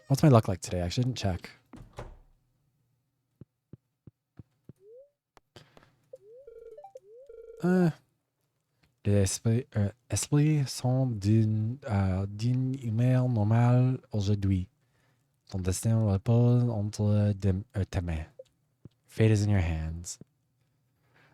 Speaker 1: What's my luck like today? I actually didn't check. Les esprits sont d'une humeur normale aujourd'hui. Ton destin repose entre tes mains. Fate is in your hands.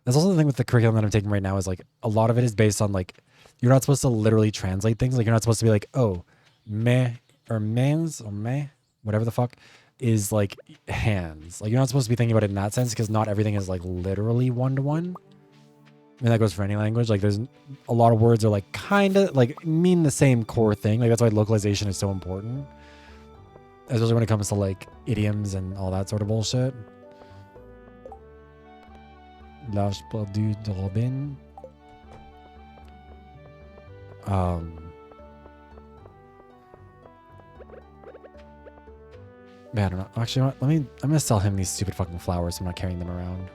Speaker 1: That's also the thing with the curriculum that I'm taking right now is like a lot of it is based on like you're not supposed to literally translate things. Like you're not supposed to be like, oh, me or mans or me, whatever the fuck is like hands. Like you're not supposed to be thinking about it in that sense because not everything is like literally one-to-one. I mean, that goes for any language. Like there's a lot of words are like kind of like mean the same core thing. Like that's why localization is so important. Especially when it comes to like idioms and all that sort of bullshit. L'âge perdu de Robin. Man, I don't know. Actually, I'm gonna sell him these stupid fucking flowers. So I'm not carrying them around.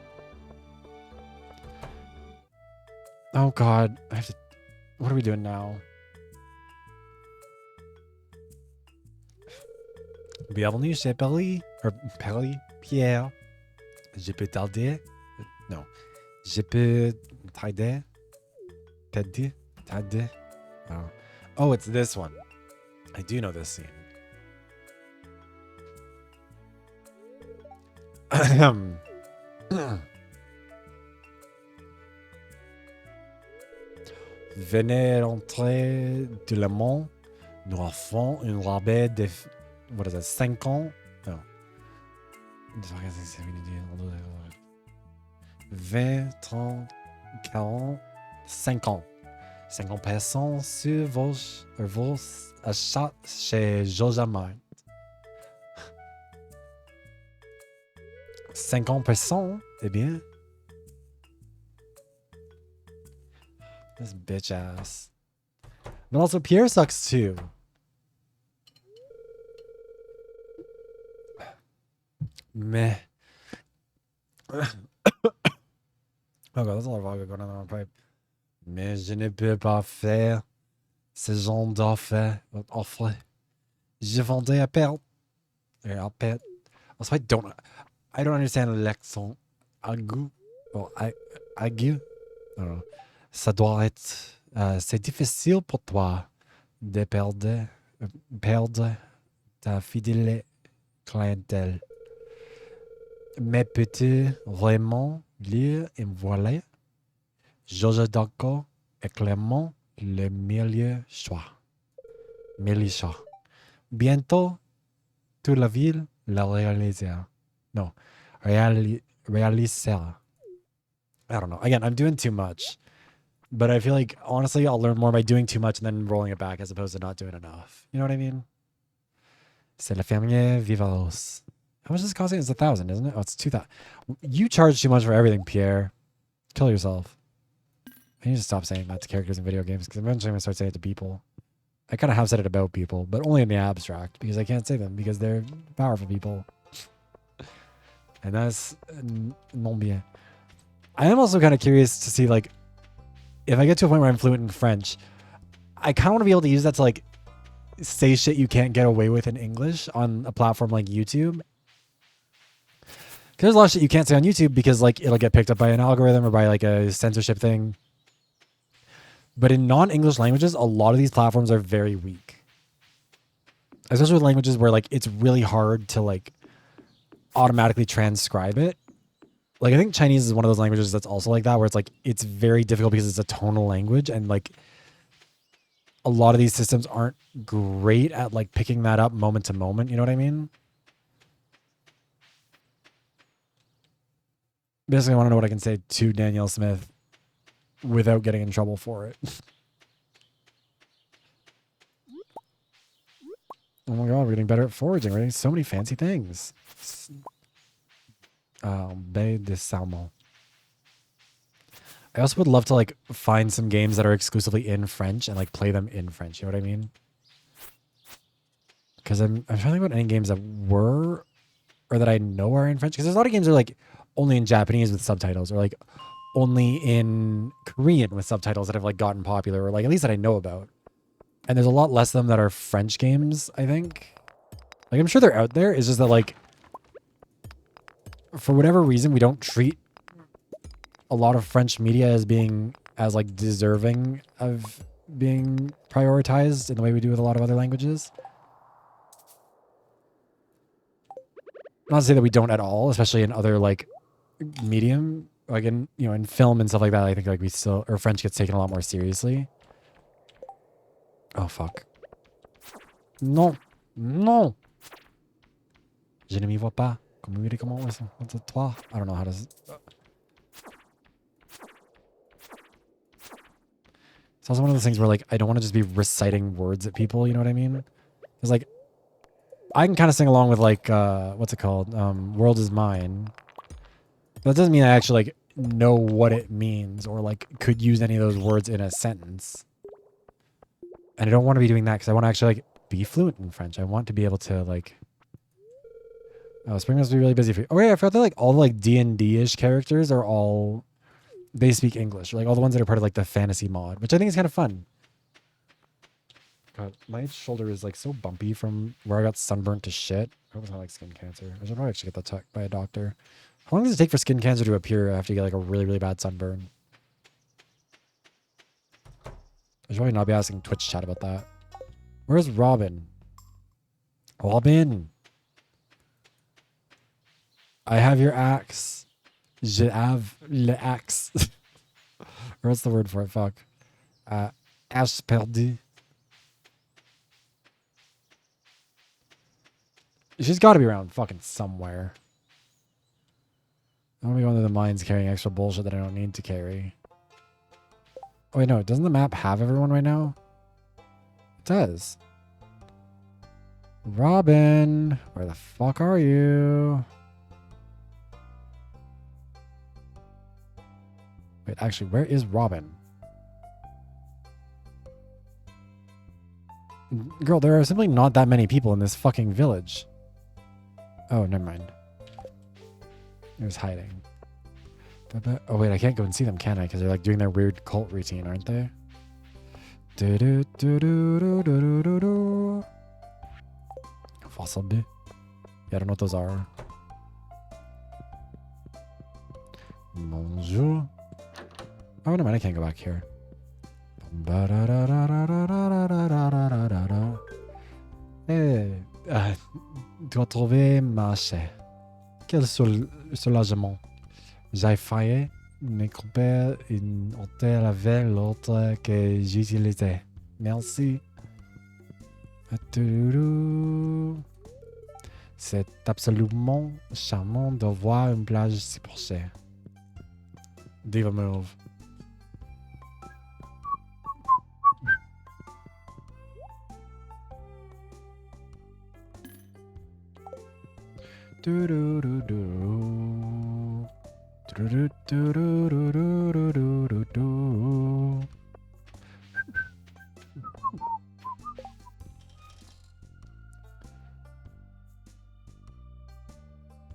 Speaker 1: Oh God, I have to. What are we doing now? Bienvenue chez Perry or Perry Pierre. Je peux t'aider? No. Je peux t'aider? T'aider? Oh, it's this one. I do know this scene. Venez rentrer de le monde. Nous avons une rabais de... What is that? 5 ans? No. 20, 30, 40, 50. 50% sur vos achats chez Jojamart. 50%? Eh bien. This bitch ass. But also Pierre sucks too. Meh. Oh God, there's a lot of vodka going on my pipe. Mais je ne peux pas faire ce genre d'offre. Je vendais à perte. À perte. Also, I don't understand l'accent aigu. Or aigu. I don't know. Ça doit être. C'est difficile pour toi de perdre ta fidèle clientèle. Mais peux-tu vraiment lire et voilà? Georges Darko est clairement le meilleur choix. Bientôt, toute la ville la réalisera. No, réalisera. I don't know. Again, I'm doing too much. But I feel like, honestly, I'll learn more by doing too much and then rolling it back as opposed to not doing enough. You know what I mean? C'est la fermière Vivaros. How much is this costing? It's 1,000, isn't it? Oh, it's 2,000. You charge too much for everything, Pierre. Kill yourself. I need to stop saying that to characters in video games because eventually I'm going to start saying it to people. I kind of have said it about people, but only in the abstract because I can't say them because they're powerful people. And that's non bien. I am also kind of curious to see, like, if I get to a point where I'm fluent in French, I kind of want to be able to use that to, like, say shit you can't get away with in English on a platform like YouTube. Because there's a lot of shit you can't say on YouTube because, like, it'll get picked up by an algorithm or by, like, a censorship thing. But in non-English languages, a lot of these platforms are very weak. Especially with languages where, like, it's really hard to, like, automatically transcribe it. Like, I think Chinese is one of those languages that's also like that, where it's, like, it's very difficult because it's a tonal language. And, like, a lot of these systems aren't great at, like, picking that up moment to moment. You know what I mean? Basically, I want to know what I can say to Danielle Smith without getting in trouble for it. Oh my god, we're getting better at foraging. We're getting so many fancy things. Baie de Salmon. I also would love to, like, find some games that are exclusively in French and, like, play them in French. You know what I mean? Because I'm trying to think about any games that were or that I know are in French. Because there's a lot of games that are, like, only in Japanese with subtitles, or, like, only in Korean with subtitles that have, like, gotten popular, or, like, at least that I know about. And there's a lot less of them that are French games, I think. Like, I'm sure they're out there. It's just that, like, for whatever reason, we don't treat a lot of French media as being as, like, deserving of being prioritized in the way we do with a lot of other languages. Not to say that we don't at all, especially in other, like, medium, like in, you know, in film and stuff like that. I think, like, we still, or French gets taken a lot more seriously. Oh, fuck. Non. Non. Je ne m'y vois pas. What's a toi? I don't know how to... It's also one of those things where, like, I don't want to just be reciting words at people, you know what I mean? It's like, I can kind of sing along with, like, what's it called? World is Mine. But that doesn't mean I actually, like, know what it means or, like, could use any of those words in a sentence. And I don't want to be doing that because I want to actually, like, be fluent in French. I want to be able to, like... Oh, spring must be really busy for you. Oh, yeah, I forgot that, like, all the, like, D&D-ish characters are all... They speak English. Or, like, all the ones that are part of, like, the fantasy mod, which I think is kind of fun. God, my shoulder is, like, so bumpy from where I got sunburnt to shit. I hope it's not, like, skin cancer. I should probably actually get that checked by a doctor. How long does it take for skin cancer to appear after you get, like, a really, really bad sunburn? I should probably not be asking Twitch chat about that. Where's Robin? Robin! I have your axe. Je have l'axe. Or what's the word for it? Fuck. Axe perdu. She's got to be around fucking somewhere. I don't want to go into the mines carrying extra bullshit that I don't need to carry. Oh, wait, no. Doesn't the map have everyone right now? It does. Robin, where the fuck are you? Wait, actually, where is Robin? Girl, there are simply not that many people in this fucking village. Oh, never mind. It was hiding. Oh, wait, I can't go and see them, can I? Because they're, like, doing their weird cult routine, aren't they? Fossil B. Yeah, I don't know what those are. Bonjour. Oh, never mind, I can't go back here. Hey, tu as trouvé ma chair. Quel soulagement. J'ai failli me couper une hôtel avec l'autre que j'utilisais. Merci. C'est absolument charmant de voir une plage si proche. Diva move.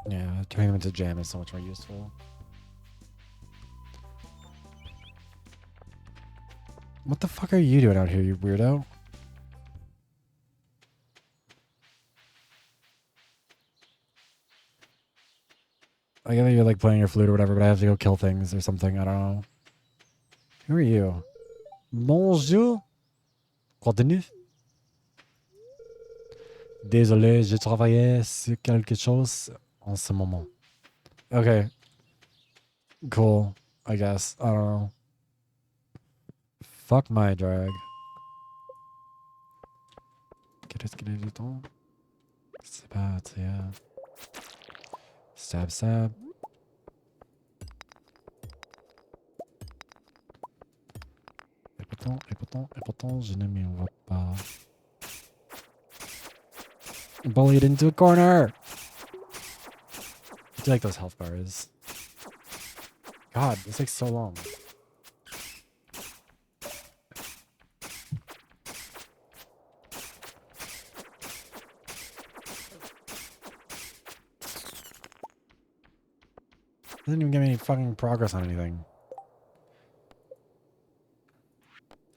Speaker 1: Yeah, turning them into jam is so much more useful. What the fuck are you doing out here, you weirdo? I get that you're like playing your flute or whatever, but I have to go kill things or something. I don't know. Who are you? Bonjour. Continue. Désolé, je travaillais sur quelque chose en ce moment. Okay. Cool. I guess. I don't know. Fuck my drag. Qu'est-ce qu'il est du temps? C'est pas, yeah. Stab, stab. Et pourtant, je ne m'y vois pas. Bullied into a corner! I do like those health bars. God, this takes so long. Doesn't even give me any fucking progress on anything.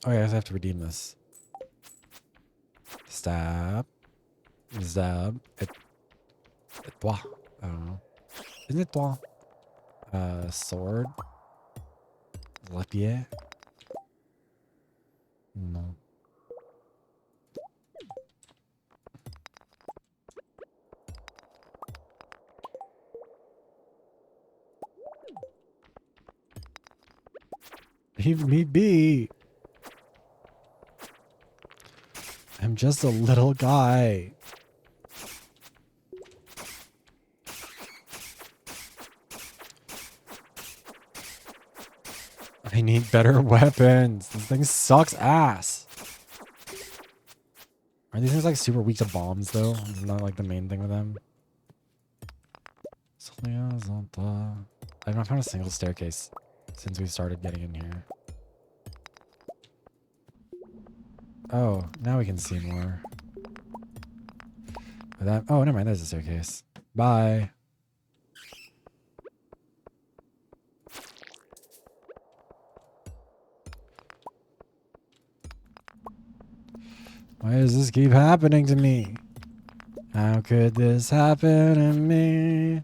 Speaker 1: Oh yeah, I have to redeem this. Stab. Zab. Et toi. I don't know. Isn't it toi? Sword. Rapier. No. Leave me be. I'm just a little guy. I need better weapons. This thing sucks ass. Are these things like super weak to bombs though? Isn't that like the main thing with them? I've not found a single staircase since we started getting in here. Oh, now we can see more. That, oh, never mind. There's a staircase. Bye. Why does this keep happening to me? How could this happen to me?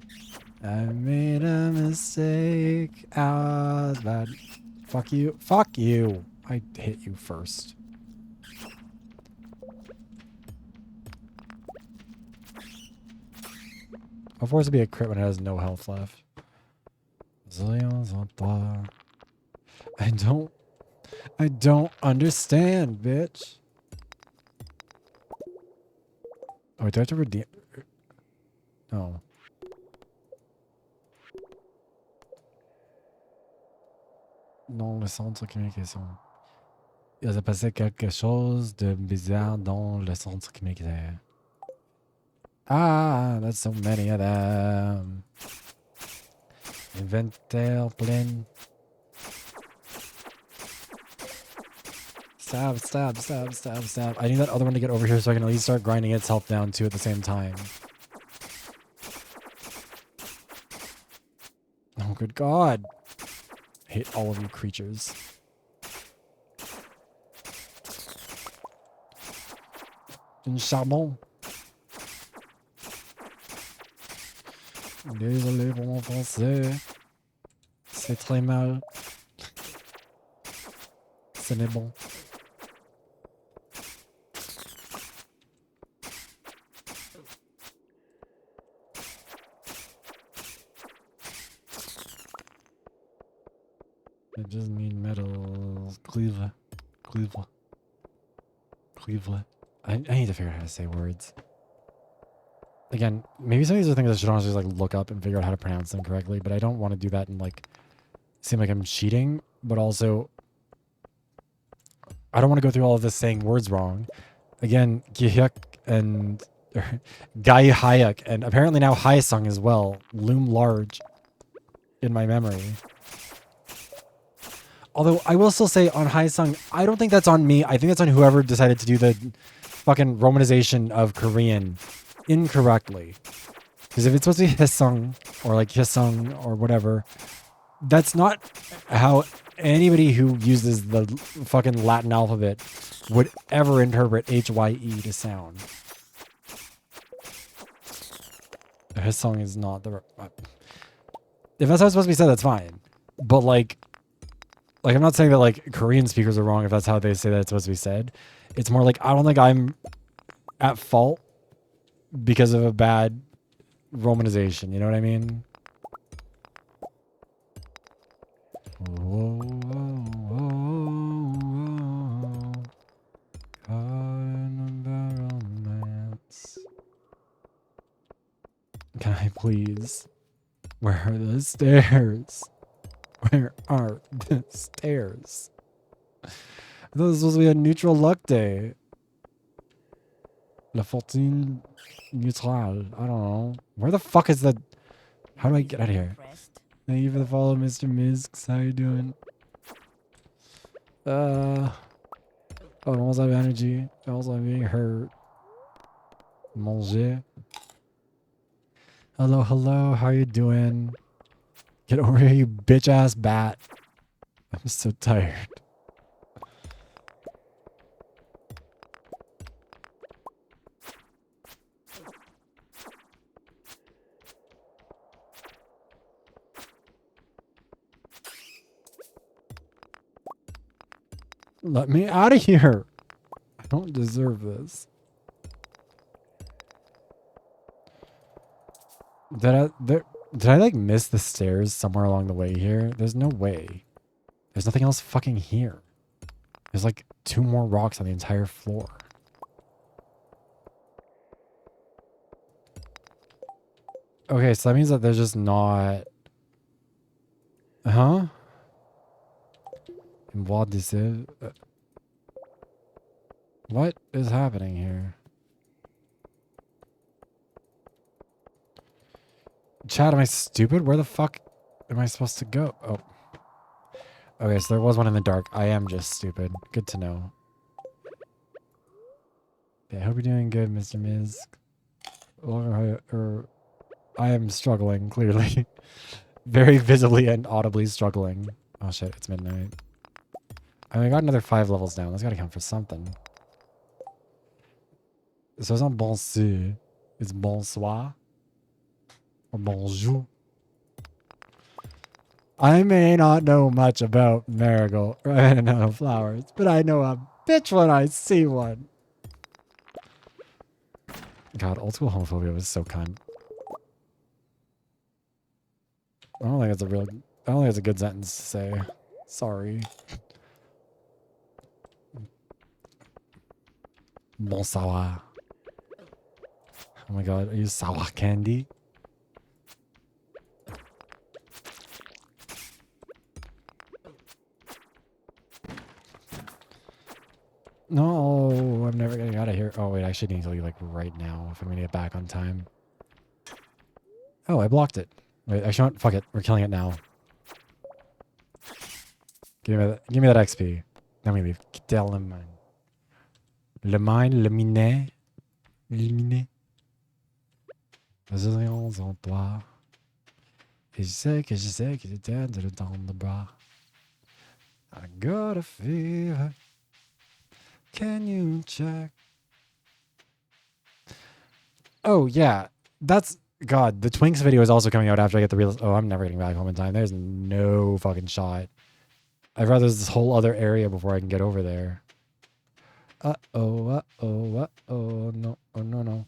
Speaker 1: I made a mistake. Ah, bad. Fuck you. Fuck you. I hit you first. I'll force it to be a crit when it has no health left. I don't understand, bitch. Oh, do I have to redeem? No. Dans le centre communication. Il s'est passé quelque chose de bizarre dans le centre communication. Ah, that's so many of them. Inventaire plein. Stab, stab, stab, stab, stab. I need that other one to get over here so I can at least start grinding its health down too at the same time. Oh, good God. I hate all of you creatures. Une charbon. Désolé pour mon français. C'est très mal. Ce n'est bon. I just need metal. Cuivre. Cuivre. Cuivre. I need to figure out how to say words. Again, maybe some of these are things I should honestly just like look up and figure out how to pronounce them correctly, but I don't want to do that and like seem like I'm cheating, but also I don't want to go through all of this saying words wrong. Again, Gihyuk and Gai Hayek and apparently now Haesung as well loom large in my memory. Although I will still say on Haesung, I don't think that's on me. I think that's on whoever decided to do the fucking romanization of Korean incorrectly. Because if it's supposed to be Hissung or like Hissung or whatever, that's not how anybody who uses the fucking Latin alphabet would ever interpret HYE to sound. Hissung is not the... If that's how it's supposed to be said, that's fine. But like I'm not saying that like Korean speakers are wrong if that's how they say that it's supposed to be said. It's more like I don't think I'm at fault because of a bad romanization. You know what I mean? Whoa, whoa, whoa, whoa. Romance. Can I please? Where are the stairs? Where are the stairs? I thought this was supposed to be a neutral luck day. La fortune neutrale. I don't know. Where the fuck is the... How do I get out of here? Thank you for the follow, Mr. Mizks. How you doing? Oh, I almost have energy. I also am being hurt. Manger. Hello, hello. How you doing? Get over here, you bitch-ass bat. I'm so tired. Let me out of here. I don't deserve this. Did I like miss the stairs somewhere along the way here? There's no way. There's nothing else fucking here. There's like 2 more rocks on the entire floor. Okay, so that means that there's just not... Huh? VoDs. What is happening here? Chat, am I stupid? Where the fuck am I supposed to go? Oh. Okay, so there was one in the dark. I am just stupid. Good to know. Yeah, I hope you're doing good, Mr. Miz. I am struggling, clearly. Very visibly and audibly struggling. Oh shit, it's midnight. I got another 5 levels down. That's gotta count for something. So it's not bonsoir. It's bonsoir. Or bonjour. I may not know much about marigold or flowers, but I know a bitch when I see one. God, old school homophobia was so cunt. I don't think it's a good sentence to say. Sorry. Bonsoir. Oh my god, are you sour candy? No, I'm never getting out of here. Oh wait, I actually need to leave like right now if I'm gonna get back on time. Oh, I blocked it. Wait, actually, what? Fuck it. We're killing it now. Give me that XP. Then we leave. Quitter le mine. Le mine, le minet. Éliminé. Nous en toi. Et je sais que j'étais de le tendre de bras. I got a fever. Can you check? Oh, yeah. That's... God, the Twinks video is also coming out after I get the real... Oh, I'm never getting back home in time. There's no fucking shot. I'd rather there's this whole other area before I can get over there. Uh-oh, uh-oh, uh-oh. No, oh, no.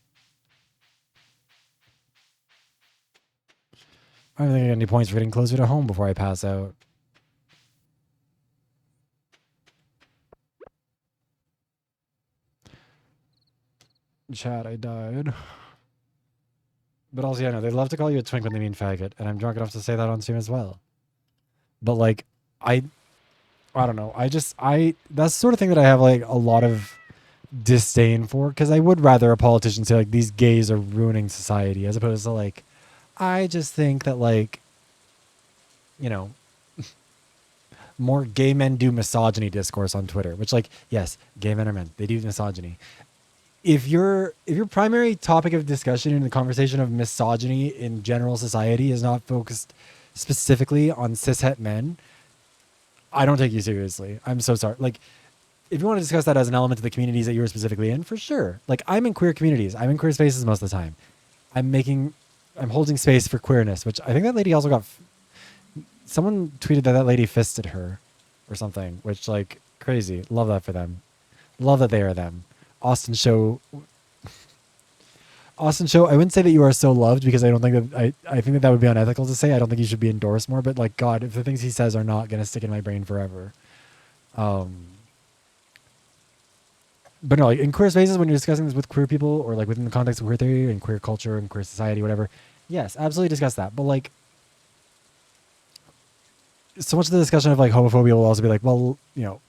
Speaker 1: I don't think I got any points for getting closer to home before I pass out. Chat, I died. But also, yeah, no, they love to call you a twink when they mean faggot, and I'm drunk enough to say that on stream as well. But, like, I don't know. That's the sort of thing that I have, like, a lot of disdain for, because I would rather a politician say, like, these gays are ruining society, as opposed to, like, I just think that, like, you know, more gay men do misogyny discourse on Twitter, which, like, yes, gay men are men. They do misogyny. if your primary topic of discussion in the conversation of misogyny in general society is not focused specifically on cishet men, I don't take you seriously. I'm so sorry. Like, if you want to discuss that as an element of the communities that you were specifically in, for sure. Like, I'm in queer communities. I'm in queer spaces most of the time. I'm holding space for queerness, which I think that lady also got. Someone tweeted that lady fisted her, or something. Which, like, crazy. Love that for them. Love that they are them. Austin Show. Austin Show. I wouldn't say that you are so loved because I don't think that I think that would be unethical to say. I don't think you should be endorsed more. But like, God, if the things he says are not gonna stick in my brain forever. But no, like in queer spaces, when you're discussing this with queer people or like within the context of queer theory and queer culture and queer society, whatever, yes, absolutely discuss that. But like, so much of the discussion of like homophobia will also be like, well, you know,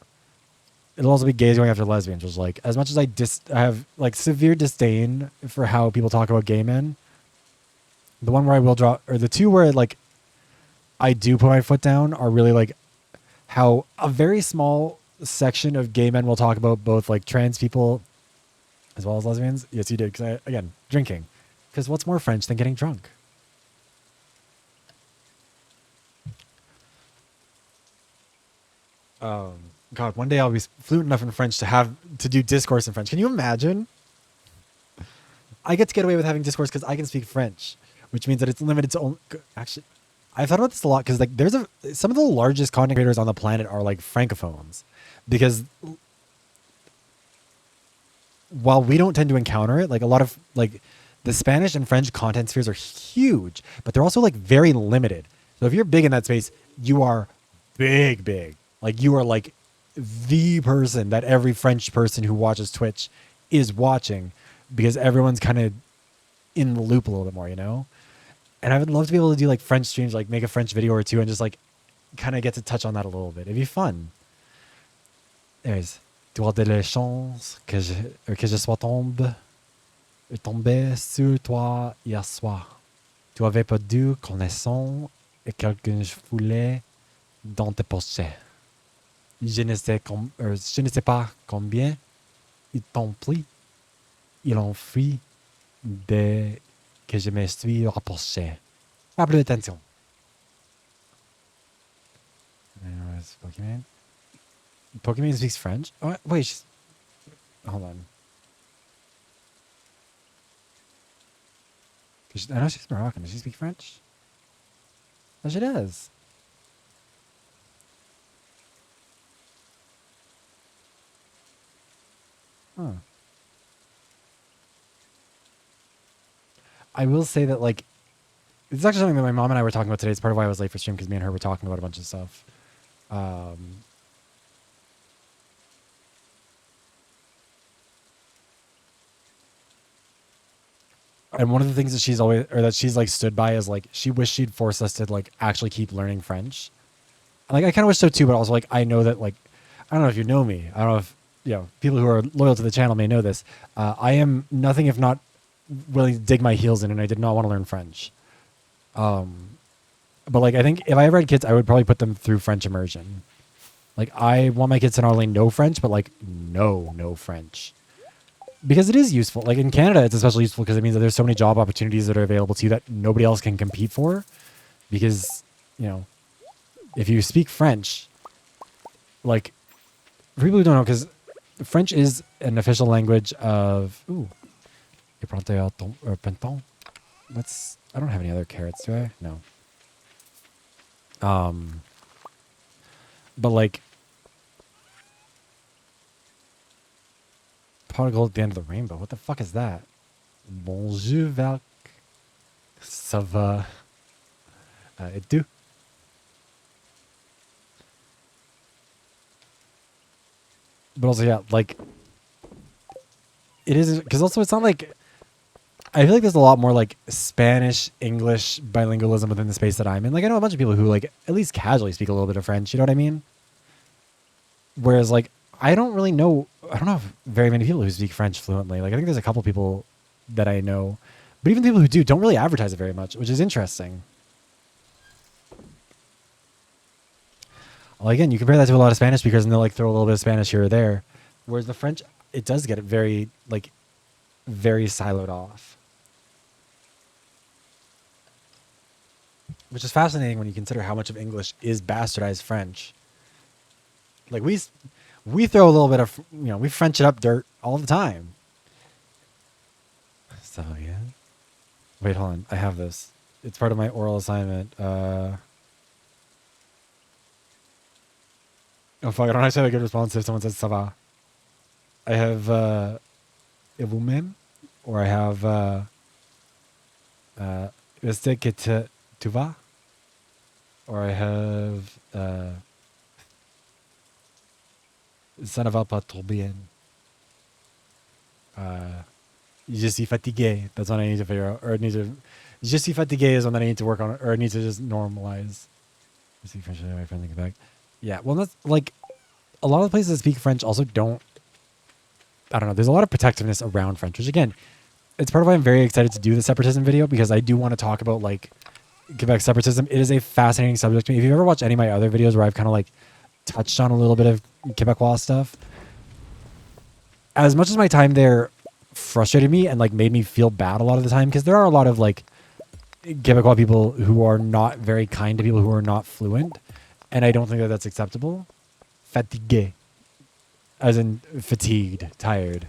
Speaker 1: it'll also be gays going after lesbians, which is like, as much as I have like severe disdain for how people talk about gay men, the one where I will draw, or the two where like I do put my foot down are really like how a very small section of gay men will talk about both like trans people as well as lesbians. Yes, you did. Because again, drinking. Because what's more French than getting drunk? God, one day I'll be fluent enough in French to do discourse in French. Can you imagine? I get to get away with having discourse because I can speak French, which means that it's limited to only. Actually, I've thought about this a lot because like some of the largest content creators on the planet are like francophones, because while we don't tend to encounter it, like a lot of like the Spanish and French content spheres are huge, but they're also like very limited. So if you're big in that space, you are big. Like you are like the person that every French person who watches Twitch is watching, because everyone's kind of in the loop a little bit more, you know? And I would love to be able to do like French streams, like make a French video or two and just like kind of get to touch on that a little bit. It'd be fun. Anyways, tu as de la chance que je sois tombé sur toi hier soir. Tu avais perdu connaissance et quelques foulées dans tes poches. Je ne sais pas combien ils t'ont pris. Ils ont fui dès que je me suis rapproché. Pas plus attention. Anyways, Pokemon. Pokemon speaks French? Oh, wait, hold on. I know she's Moroccan. Does she speak French? Oh, she does. Huh. I will say that, like, it's actually something that my mom and I were talking about today. It's part of why I was late for stream, because me and her were talking about a bunch of stuff. And one of the things that she's like stood by is like, she wished she'd forced us to like actually keep learning French. And, like, I kind of wish so too, but also like, I know that, like, I don't know if you know me. I don't know if, you know, people who are loyal to the channel may know this. I am nothing if not willing to dig my heels in, and I did not want to learn French. But like, I think if I ever had kids, I would probably put them through French immersion. Like, I want my kids to not only know French, but like know French. Because it is useful. Like in Canada, it's especially useful because it means that there's so many job opportunities that are available to you that nobody else can compete for. Because, you know, if you speak French, like, for people who don't know, because French is an official language of... Ooh. Let's... I don't have any other carrots, do I? No. But like... Pot of gold at the end of the rainbow. What the fuck is that? Bonjour, Valk. Ça va? Et tu? But also, yeah, like... It is... Because also, it's not like... I feel like there's a lot more like Spanish, English bilingualism within the space that I'm in. Like, I know a bunch of people who like at least casually speak a little bit of French. You know what I mean? Whereas like, I don't know very many people who speak French fluently. Like, I think there's a couple people that I know, but even people who do don't really advertise it very much, which is interesting. Well, again, you compare that to a lot of Spanish speakers and they'll like throw a little bit of Spanish here or there. Whereas the French, it does get it very like, very siloed off. Which is fascinating when you consider how much of English is bastardized French. Like we throw a little bit of, we French it up dirt all the time. So yeah. Wait, hold on. I have this. It's part of my oral assignment. Oh fuck, I don't actually have a good response if someone says ça va. I have et vous-même, or I have est-ce que tu vas? Or I have ça ne va pas trop bien. Je suis fatigué. That's what I need to figure out. Or I need to. Je suis fatigué is one that I need to work on, or I need to just normalize. You speak French anyway, friendly Quebec. Yeah, well, that's like a lot of the places that speak French also don't. I don't know. There's a lot of protectiveness around French, which again, it's part of why I'm very excited to do the separatism video, because I do want to talk about like Quebec separatism. It is a fascinating subject to me. If you've ever watched any of my other videos where I've kind of like touched on a little bit of Quebecois stuff, as much as my time there frustrated me and like made me feel bad a lot of the time, because there are a lot of like Quebecois people who are not very kind to people who are not fluent, and I don't think that that's acceptable. Fatigué, as in fatigued, tired.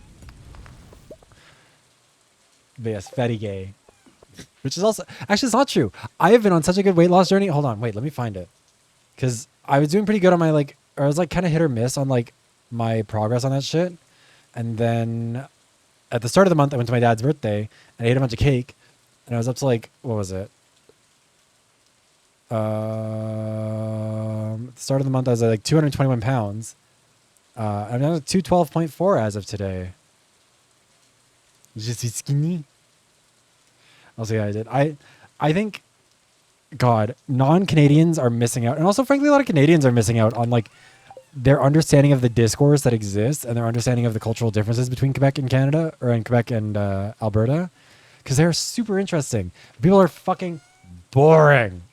Speaker 1: But yes, fatigué, which is also actually it's not true. I have been on such a good weight loss journey. Hold on, wait, let me find it, because I was doing pretty good on my like, or I was like kind of hit or miss on like my progress on that shit, and then at the start of the month I went to my dad's birthday and I ate a bunch of cake, and I was up to like, what was it? At the start of the month I was at like 221 pounds. I'm down to 212.4 as of today. Je suis skinny. Also, yeah, I did. I think, God, non-Canadians are missing out. And also, frankly, a lot of Canadians are missing out on like their understanding of the discourse that exists and their understanding of the cultural differences between Quebec and Canada, or in Quebec and Alberta, because they're super interesting. People are fucking boring.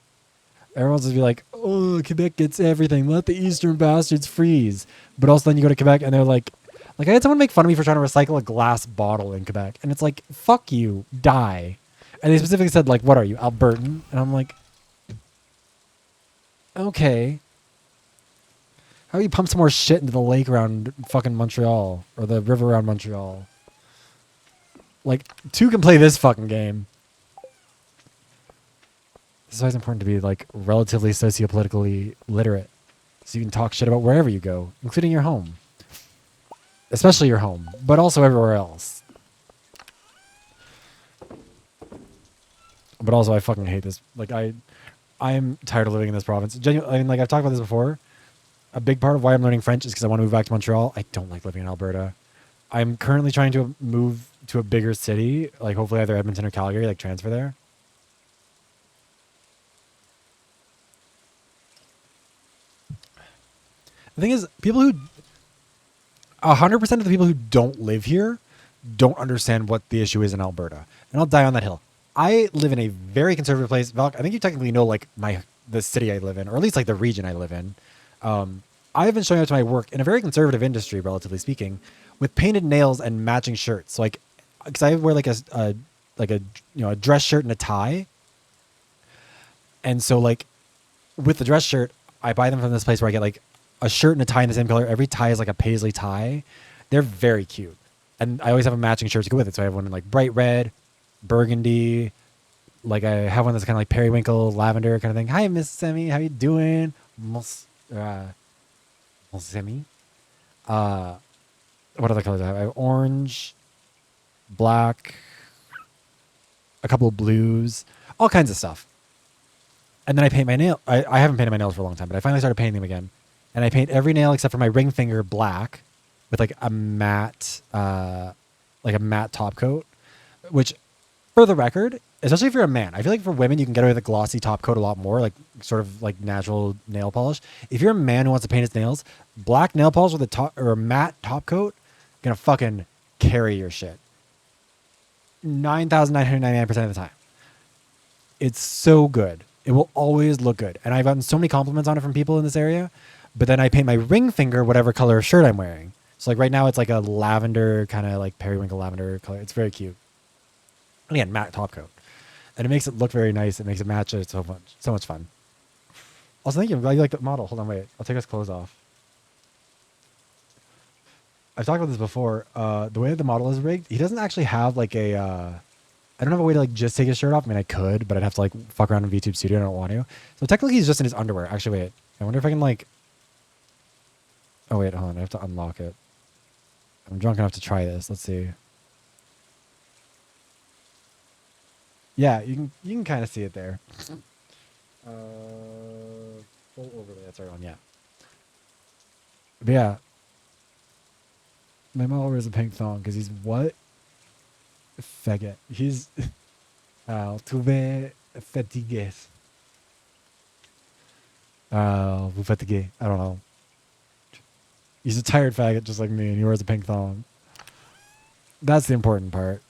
Speaker 1: Everyone's just be like, oh, Quebec gets everything. Let the Eastern bastards freeze. But also then you go to Quebec and they're like I had someone make fun of me for trying to recycle a glass bottle in Quebec. And it's like, fuck you, die. And they specifically said like, what are you, Albertan? And I'm like, okay. How do you pump some more shit into the lake around fucking Montreal, or the river around Montreal? Like, two can play this fucking game. This is why it's important to be like relatively sociopolitically literate, so you can talk shit about wherever you go, including your home, especially your home, but also everywhere else. But also, I fucking hate this. Like, I'm tired of living in this province. Genuinely, I mean, like I've talked about this before. A big part of why I'm learning French is because I want to move back to Montreal. I don't like living in Alberta. I'm currently trying to move to a bigger city, like hopefully either Edmonton or Calgary, like transfer there. The thing is, 100% of the people who don't live here don't understand what the issue is in Alberta. And I'll die on that hill. I live in a very conservative place. Valk, I think you technically know like the city I live in, or at least like the region I live in. I've been showing up to my work in a very conservative industry, relatively speaking, with painted nails and matching shirts. So like, because I wear like a dress shirt and a tie. And so like with the dress shirt, I buy them from this place where I get like a shirt and a tie in the same color. Every tie is like a paisley tie. They're very cute. And I always have a matching shirt to go with it. So I have one in like bright red, burgundy. Like I have one that's kind of like periwinkle, lavender kind of thing. Hi, Miss Semi. How you doing? Semi. What other colors do I have? I have orange, black, a couple of blues, all kinds of stuff. And then I paint my nail. I haven't painted my nails for a long time, but I finally started painting them again. And I paint every nail except for my ring finger black with like a matte top coat, which for the record, especially if you're a man, I feel like for women, you can get away with a glossy top coat a lot more, like sort of like natural nail polish. If you're a man who wants to paint his nails, black nail polish with a top or a matte top coat, gonna fucking carry your shit 9,999% of the time. It's so good. It will always look good. And I've gotten so many compliments on it from people in this area. But then I paint my ring finger whatever color shirt I'm wearing. So like right now it's like a lavender kind of like periwinkle lavender color. It's very cute. And again, matte top coat, and it makes it look very nice. It makes it match it so much fun. Also, thank you. I'm glad you like the model. Hold on, wait. I'll take his clothes off. I've talked about this before. The way that the model is rigged, he doesn't actually have like a. I don't have a way to like just take his shirt off. I mean, I could, but I'd have to like fuck around in VTube Studio. I don't want to. So technically, he's just in his underwear. Actually, wait. I wonder if I can like. Oh wait, hold on. I have to unlock it. I'm drunk enough to try this. Let's see. Yeah, you can kind of see it there. Full overlay. That's our one. Yeah. But yeah. My model wears a pink thong because he's what? Faggot. He's. Trouvé fatigué. Vous fatigué. I don't know. He's a tired faggot just like me, and he wears a pink thong. That's the important part.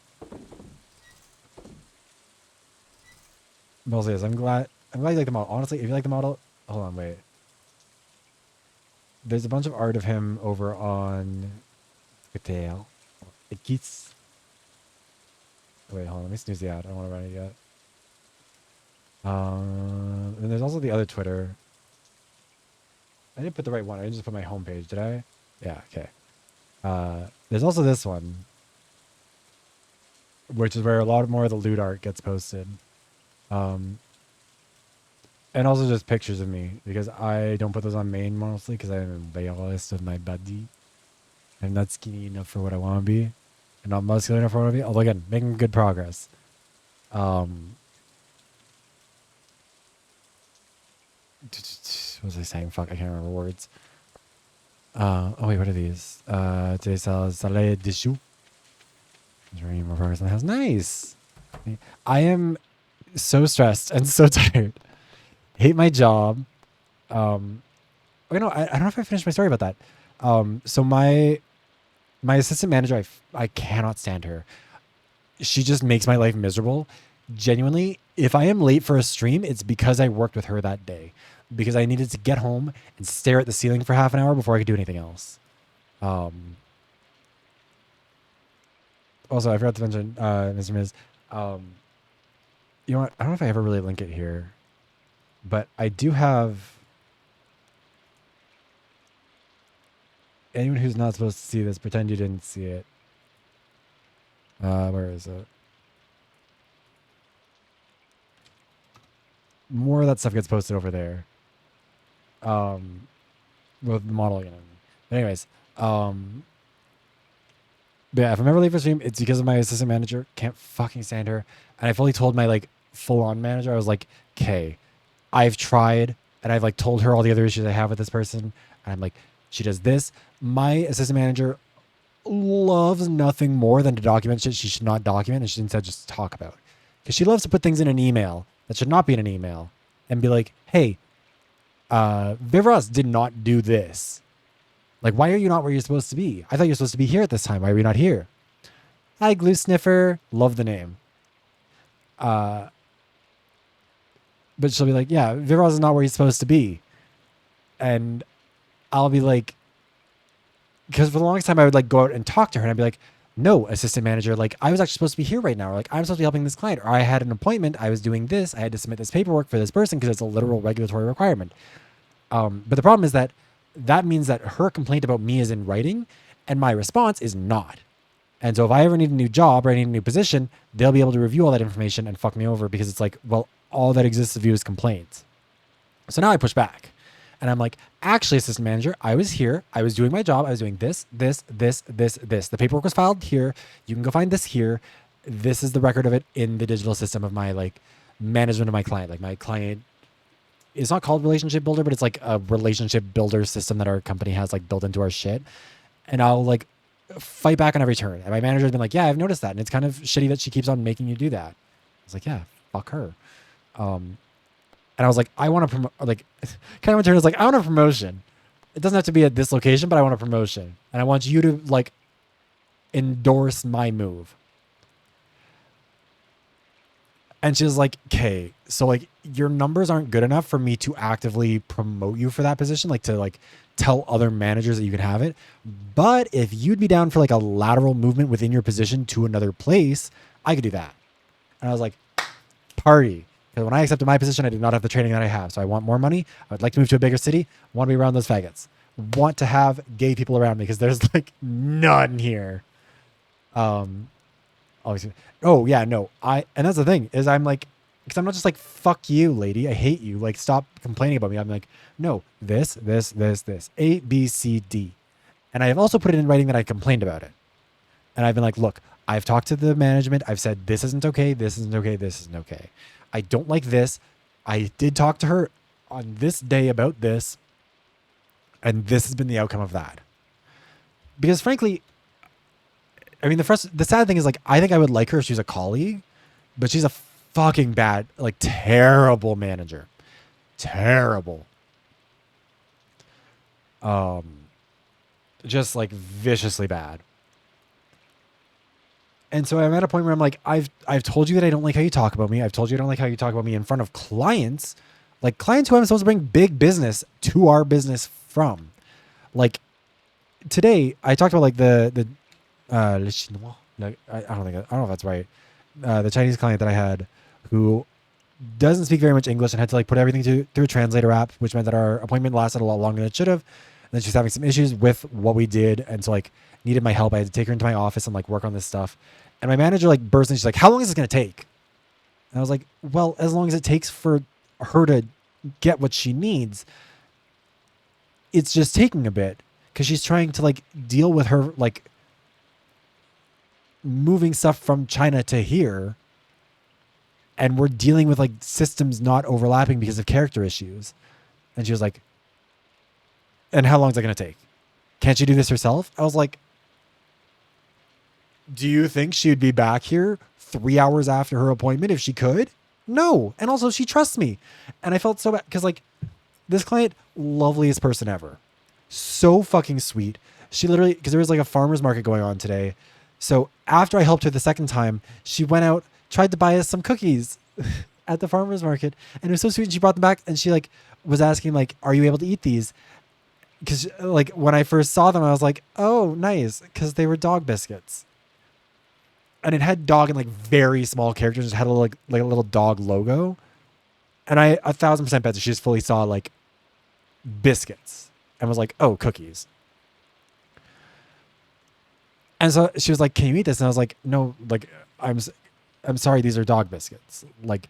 Speaker 1: Mostly is. I'm glad you like the model. Honestly, if you like the model, hold on, wait. There's a bunch of art of him over on Tail. Wait, hold on, let me snooze the ad. I don't want to run it yet. And there's also the other Twitter. I didn't put the right one. I didn't just put my homepage, did I? Yeah, okay. There's also this one, which is where a lot more of the loot art gets posted. And also just pictures of me, because I don't put those on main mostly because I'm embarrassed of my body. I'm not skinny enough for what I want to be, and not muscular enough for what I want to be. Although again, making good progress. What was I saying? Fuck, I can't remember words. Oh wait, what are these? Today sells salad de choux. Making more progress in the house. Nice. I am so stressed and so tired. Hate my job. I don't know if I finished my story about that. So my assistant manager, I cannot stand her. She just makes my life miserable. Genuinely, if I am late for a stream, it's because I worked with her that day. Because I needed to get home and stare at the ceiling for half an hour before I could do anything else. Also, I forgot to mention, Mr. Miz, you know what? I don't know if I ever really link it here, but I do have. Anyone who's not supposed to see this, pretend you didn't see it. Where is it? More of that stuff gets posted over there. With the model, you know. But anyways, but yeah, if I'm ever late for stream, it's because of my assistant manager. Can't fucking stand her. And I fully told my like full-on manager, I was like, "Okay, I've tried, and I've like told her all the other issues I have with this person." And I'm like, "She does this." My assistant manager loves nothing more than to document shit she should not document, and she instead just talk about. Because she loves to put things in an email that should not be in an email, and be like, "Hey, Vivras did not do this. Like, why are you not where you're supposed to be? I thought you were supposed to be here at this time. Why are you not here?" Hi, Glue Sniffer. Love the name. But she'll be like, "Yeah, Vivras is not where he's supposed to be." And I'll be like, because for the longest time I would like go out and talk to her and I'd be like, "No, assistant manager, like I was actually supposed to be here right now. Or like I'm supposed to be helping this client, or I had an appointment. I was doing this. I had to submit this paperwork for this person because it's a literal regulatory requirement." But the problem is that means that her complaint about me is in writing and my response is not. And so if I ever need a new job or I need a new position, they'll be able to review all that information and fuck me over because it's like, well, all that exists of you is complaints. So now I push back. And I'm like, "Actually, assistant manager, I was here. I was doing my job. I was doing this. The paperwork was filed here. You can go find this here. This is the record of it in the digital system of my like management of my client. Like my client, it's not called relationship builder, but it's like a relationship builder system that our company has like built into our shit." And I'll like fight back on every turn. And my manager's been like, "Yeah, I've noticed that. And it's kind of shitty that she keeps on making you do that." I was like, "Yeah, fuck her." And I was like, "I want to promote," like, kind of in turn, is like, "I want a promotion. It doesn't have to be at this location, but I want a promotion. And I want you to, like, endorse my move." And she was like, okay, so like your numbers aren't good enough for me to actively promote you for that position, like to like tell other managers that you can have it. But if you'd be down for like a lateral movement within your position to another place, I could do that. And I was like, party. Because when I accepted my position, I did not have the training that I have. So I want more money. I would like to move to a bigger city. I want to be around those faggots. Want to have gay people around me because there's like none here. Obviously. Oh yeah, no. And that's the thing is I'm like, because I'm not just like, fuck you, lady. I hate you. Like, stop complaining about me. I'm like, no, this, A, B, C, D. And I have also put it in writing that I complained about it. And I've been like, look, I've talked to the management. I've said, this isn't okay. This isn't okay. This isn't okay. I don't like this. I did talk to her on this day about this. And this has been the outcome of that. Because frankly, I mean, the sad thing is like, I think I would like her if she was a colleague, but she's a fucking bad, like terrible manager. Terrible. Just like viciously bad. And so I'm at a point where I'm like, I've told you that I don't like how you talk about me. I've told you I don't like how you talk about me in front of clients, like clients who I'm supposed to bring big business to our business from. Like today, I talked about like the le chinois. Like, I don't know if that's right. The Chinese client that I had who doesn't speak very much English and had to like put everything through a translator app, which meant that our appointment lasted a lot longer than it should have. And then she's having some issues with what we did. And so like needed my help. I had to take her into my office and like work on this stuff. And my manager like burst in. She's like, how long is this going to take? And I was like, well, as long as it takes for her to get what she needs. It's just taking a bit because she's trying to like deal with her like moving stuff from China to here. And we're dealing with like systems not overlapping because of character issues. And she was like, and how long is that going to take? Can't you do this herself? I was like, do you think she'd be back here 3 hours after her appointment if she could? No. And also she trusts me. And I felt so bad because like this client, loveliest person ever. So fucking sweet. She literally, because there was like a farmer's market going on today. So after I helped her the second time, she went out, tried to buy us some cookies at the farmer's market. And it was so sweet. And she brought them back and she like was asking like, are you able to eat these? Because like when I first saw them, I was like, oh, nice. Because they were dog biscuits. And it had dog in like very small characters. It had a little, like a little dog logo. And I 1000% bet that she just fully saw like biscuits and was like, oh, cookies. And so she was like, can you eat this? And I was like, no, like, I'm sorry. These are dog biscuits. Like,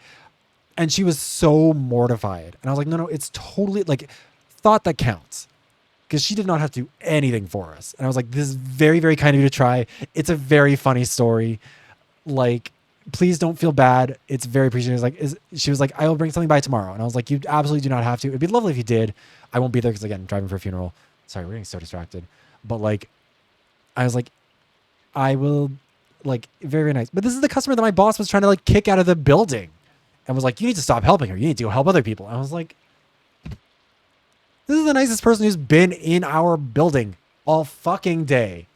Speaker 1: and she was so mortified. And I was like, no, it's totally like thought that counts. Because she did not have to do anything for us. And I was like, this is very, very kind of you to try. It's a very funny story. Like, please don't feel bad. It's very appreciated. She was like, I will bring something by tomorrow. And I was like, you absolutely do not have to. It'd be lovely if you did. I won't be there because, again, I'm driving for a funeral. Sorry, we're getting so distracted. But, like, I was like, I will, like, very, very nice. But this is the customer that my boss was trying to, like, kick out of the building. And was like, you need to stop helping her. You need to go help other people. And I was like, this is the nicest person who's been in our building all fucking day.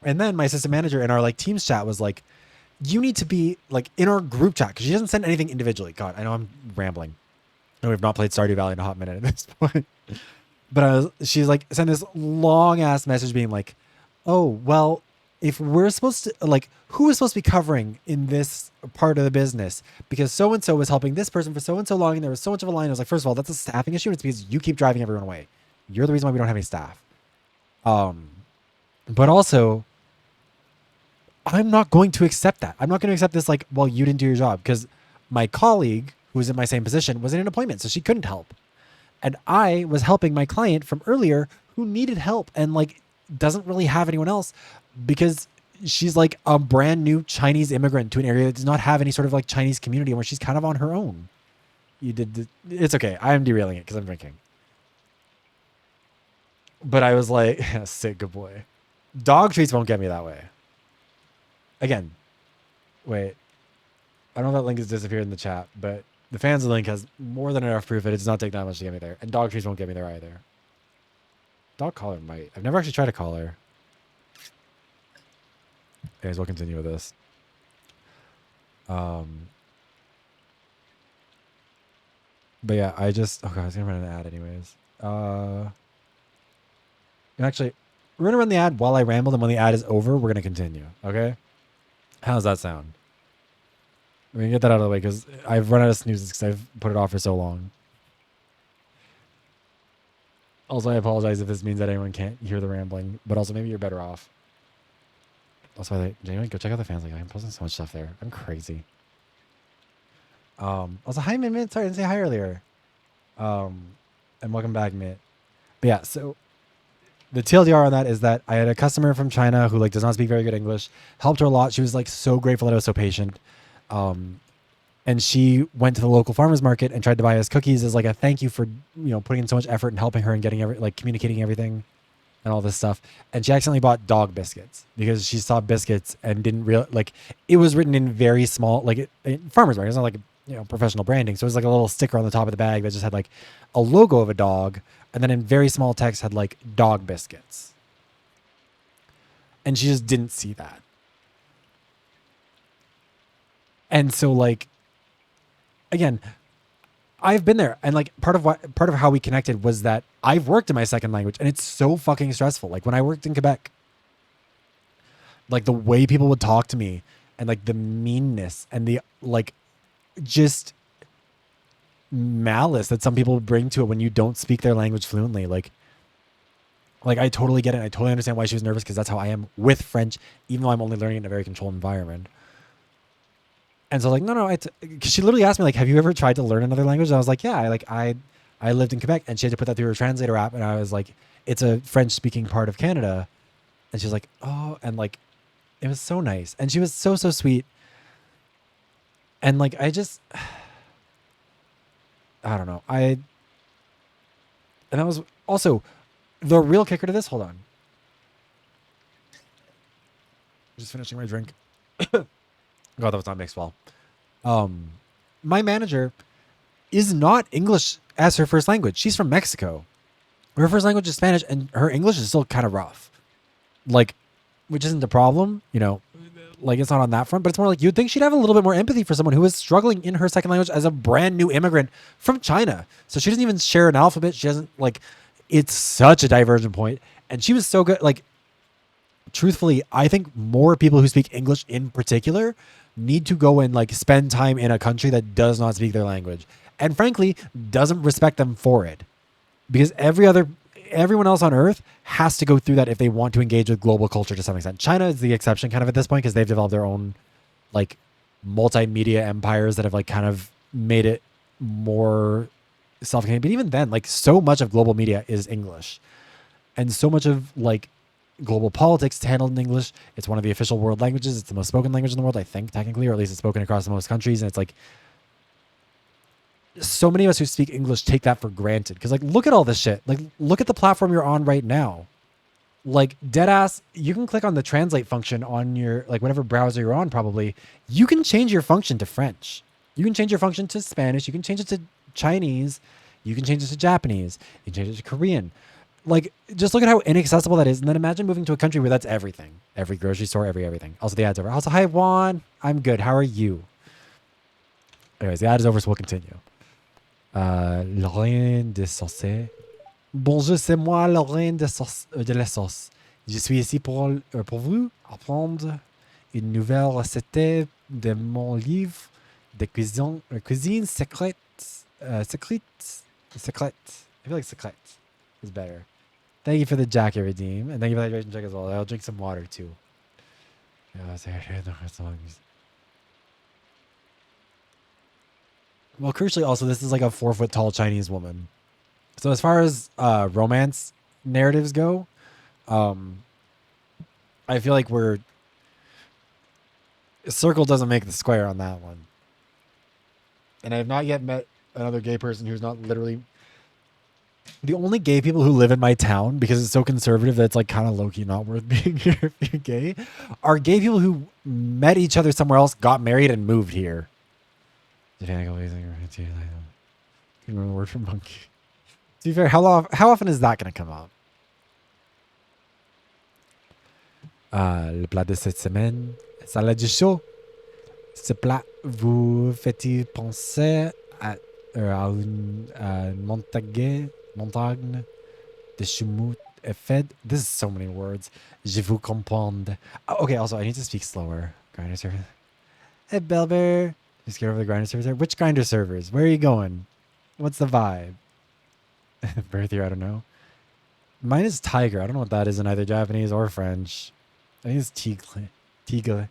Speaker 1: And then my assistant manager in our like Teams chat was like, you need to be like in our group chat because she doesn't send anything individually. God, I know I'm rambling. And we've not played Stardew Valley in a hot minute at this point. But she's like sent this long ass message being like, oh, well, if we're supposed to like, who is supposed to be covering in this part of the business? Because so-and-so was helping this person for so-and-so long. And there was so much of a line. I was like, first of all, that's a staffing issue. It's because you keep driving everyone away. You're the reason why we don't have any staff. But also I'm not going to accept that. I'm not going to accept this. Like, well, you didn't do your job because my colleague who was in my same position was in an appointment. So she couldn't help. And I was helping my client from earlier who needed help and like doesn't really have anyone else because she's like a brand new Chinese immigrant to an area that does not have any sort of like Chinese community where she's kind of on her own. It's okay. I'm derailing it because I'm drinking. But I was like, sick, good boy. Dog treats won't get me that way. Again, wait. I don't know if that link has disappeared in the chat, but the fans link has more than enough proof that it does not take that much to get me there. And dog treats won't get me there either. Dog collar might. I've never actually tried a collar. Anyways, we'll continue with this. But yeah, I was gonna run an ad anyways. Actually, we're gonna run the ad while I rambled, and when the ad is over, we're gonna continue. Okay? How does that sound? We're gonna get that out of the way because I've run out of snoozes because I've put it off for so long. Also, I apologize if this means that anyone can't hear the rambling, but also maybe you're better off. Also, genuinely, go check out the fans. Like, I'm posting so much stuff there. I'm crazy. Also, hi, Min. Sorry, I didn't say hi earlier. And welcome back, Mitt. But yeah, so the TLDR on that is that I had a customer from China who like does not speak very good English. Helped her a lot. She was like so grateful that I was so patient. And she went to the local farmer's market and tried to buy us cookies as like a thank you for putting in so much effort and helping her and getting communicating everything and all this stuff. And she accidentally bought dog biscuits because she saw biscuits and didn't it was written in very small farmer's market. It's not like professional branding. So it was like a little sticker on the top of the bag that just had like a logo of a dog, and then in very small text had like dog biscuits. And she just didn't see that. And so like, again, I've been there, and like part of how we connected was that I've worked in my second language, and it's so fucking stressful. Like when I worked in Quebec, like the way people would talk to me and like the meanness and the like just malice that some people would bring to it when you don't speak their language fluently. Like I totally get it. I totally understand why she was nervous because that's how I am with French, even though I'm only learning it in a very controlled environment. And so like, no, because she literally asked me like, have you ever tried to learn another language? And I was like, yeah, I lived in Quebec, and she had to put that through her translator app. And I was like, it's a French speaking part of Canada. And she was like, oh, and like, it was so nice. And she was so sweet. And like, I don't know. And that was also the real kicker to this. Hold on. Just finishing my drink. God, that was not mixed well. My manager is not English as her first language. She's from Mexico. Her first language is Spanish, and her English is still kind of rough. Like, which isn't a problem, like it's not on that front, but it's more like you'd think she'd have a little bit more empathy for someone who is struggling in her second language as a brand new immigrant from China. So she doesn't even share an alphabet. She doesn't it's such a divergent point. And she was so good. Like, truthfully, I think more people who speak English in particular need to go and like spend time in a country that does not speak their language and frankly doesn't respect them for it, because everyone else on earth has to go through that if they want to engage with global culture to some extent. China is the exception kind of at this point because they've developed their own like multimedia empires that have like kind of made it more self-contained. But even then, like so much of global media is English, and so much of like global politics is handled in English. It's one of the official world languages. It's the most spoken language in the world, I think, technically, or at least it's spoken across the most countries. And it's like so many of us who speak English take that for granted. Because like, look at all this shit. Like, look at the platform you're on right now. Like, deadass, you can click on the translate function on your, like, whatever browser you're on, probably. You can change your function to French. You can change your function to Spanish. You can change it to Chinese. You can change it to Japanese. You can change it to Korean. Like, just look at how inaccessible that is. And then imagine moving to a country where that's everything. Every grocery store, everything. Also, the ad's over. Also, hi, Juan. I'm good. How are you? Anyways, the ad is over, so we'll continue. Lorraine de Sauce. Bonjour, c'est moi, Lorraine de la Sauce. Je suis ici pour vous apprendre une nouvelle recette de mon livre de cuisine secrète. Secrète. I feel like secrète is better. Thank you for the jacket, Redeem. And thank you for the hydration check as well. I'll drink some water too. Well, crucially, also, this is like a 4-foot tall Chinese woman. So as far as romance narratives go, I feel like circle doesn't make the square on that one. And I have not yet met another gay person who's not literally... The only gay people who live in my town, because it's so conservative that it's like kind of low-key not worth being here if you're gay, are gay people who met each other somewhere else, got married, and moved here. Remember the word for monkey. To be fair, how often is that going to come up? Le plat de cette semaine, salade de chaud. Ce plat vous fait-il penser à une montagne de choumout et fait. This is so many words. Je vous comprends. Oh, okay, also, I need to speak slower. Grinder server. Hey, Belber. Just get over the grinder servers there. Which grinder servers? Where are you going? What's the vibe? Birth year, I don't know. Mine is Tiger. I don't know what that is in either Japanese or French. I think it's Tigre. Tigre.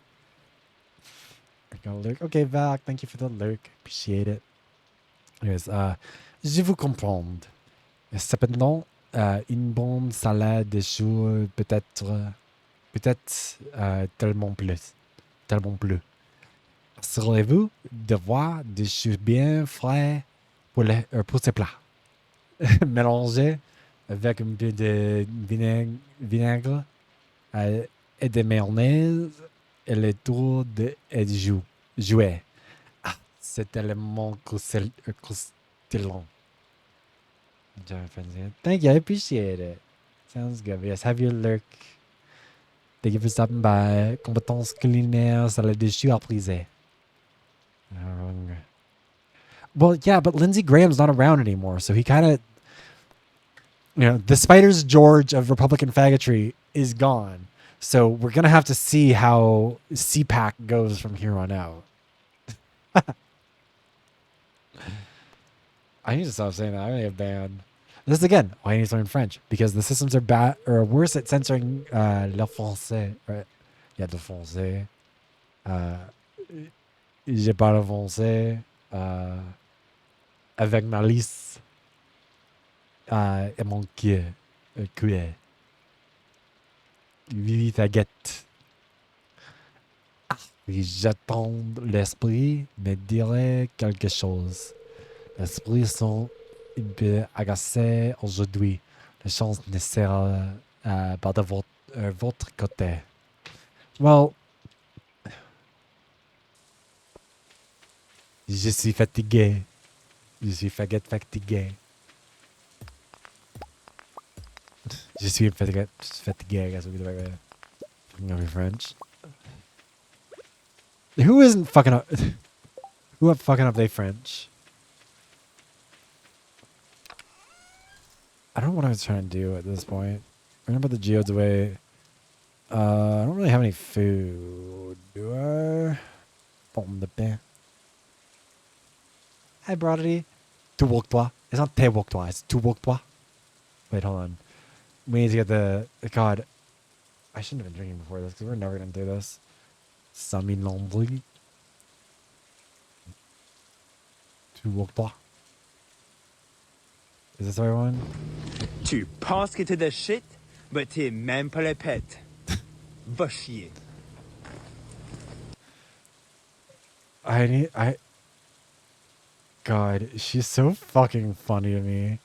Speaker 1: Lurk. Okay, Valk, thank you for the lurk. Appreciate it. Anyways, je vous comprends. Cependant, une bonne salade de choux peut-être tellement plus. Tellement plus. Serez-vous devoir de choux bien frais pour ce plat? Mélangé avec un peu de vinaigre et de mayonnaise et le tour de jouet. Ah, c'est tellement croustillant. Thank you, I appreciate it. Sounds good. Yes, have your lurk. Thank you for stopping by. Compétences culinaires, salade de choux apprisée. Well, yeah, but Lindsey Graham's not around anymore, so he kind of, the Spider's George of Republican faggotry is gone. So we're going to have to see how CPAC goes from here on out. I need to stop saying that. I really have banned. This is again why I need to learn French, because the systems are bad or worse at censoring le français. Right? Yeah, le français. Je parle français avec malice et mon cœur. Vivi ta guette. J'attends l'esprit me dirait quelque chose. L'esprit sont un peu agacés aujourd'hui. La chance ne sera pas de votre côté. Well, je suis fatigué. Je suis fatigué. Je suis fatigué. I guess would be the right way. Fucking over French. Who isn't fucking up? Who up fucking up they French? I don't know what I was trying to do at this point. I remember the geodes away. I don't really have any food, do I? Pomme de pain. Hi, Brody. Tu walk toi. It's not te walk toi. It's tu walk toi. Wait, hold on. We need to get the God. I shouldn't have been drinking before this because we're never gonna do this. Sami Lombly. Tu walk toi. Is this the right one?
Speaker 3: Tu penses que t'es de shit, but t'es même pas le pet. Va chier.
Speaker 1: God, she's so fucking funny to me.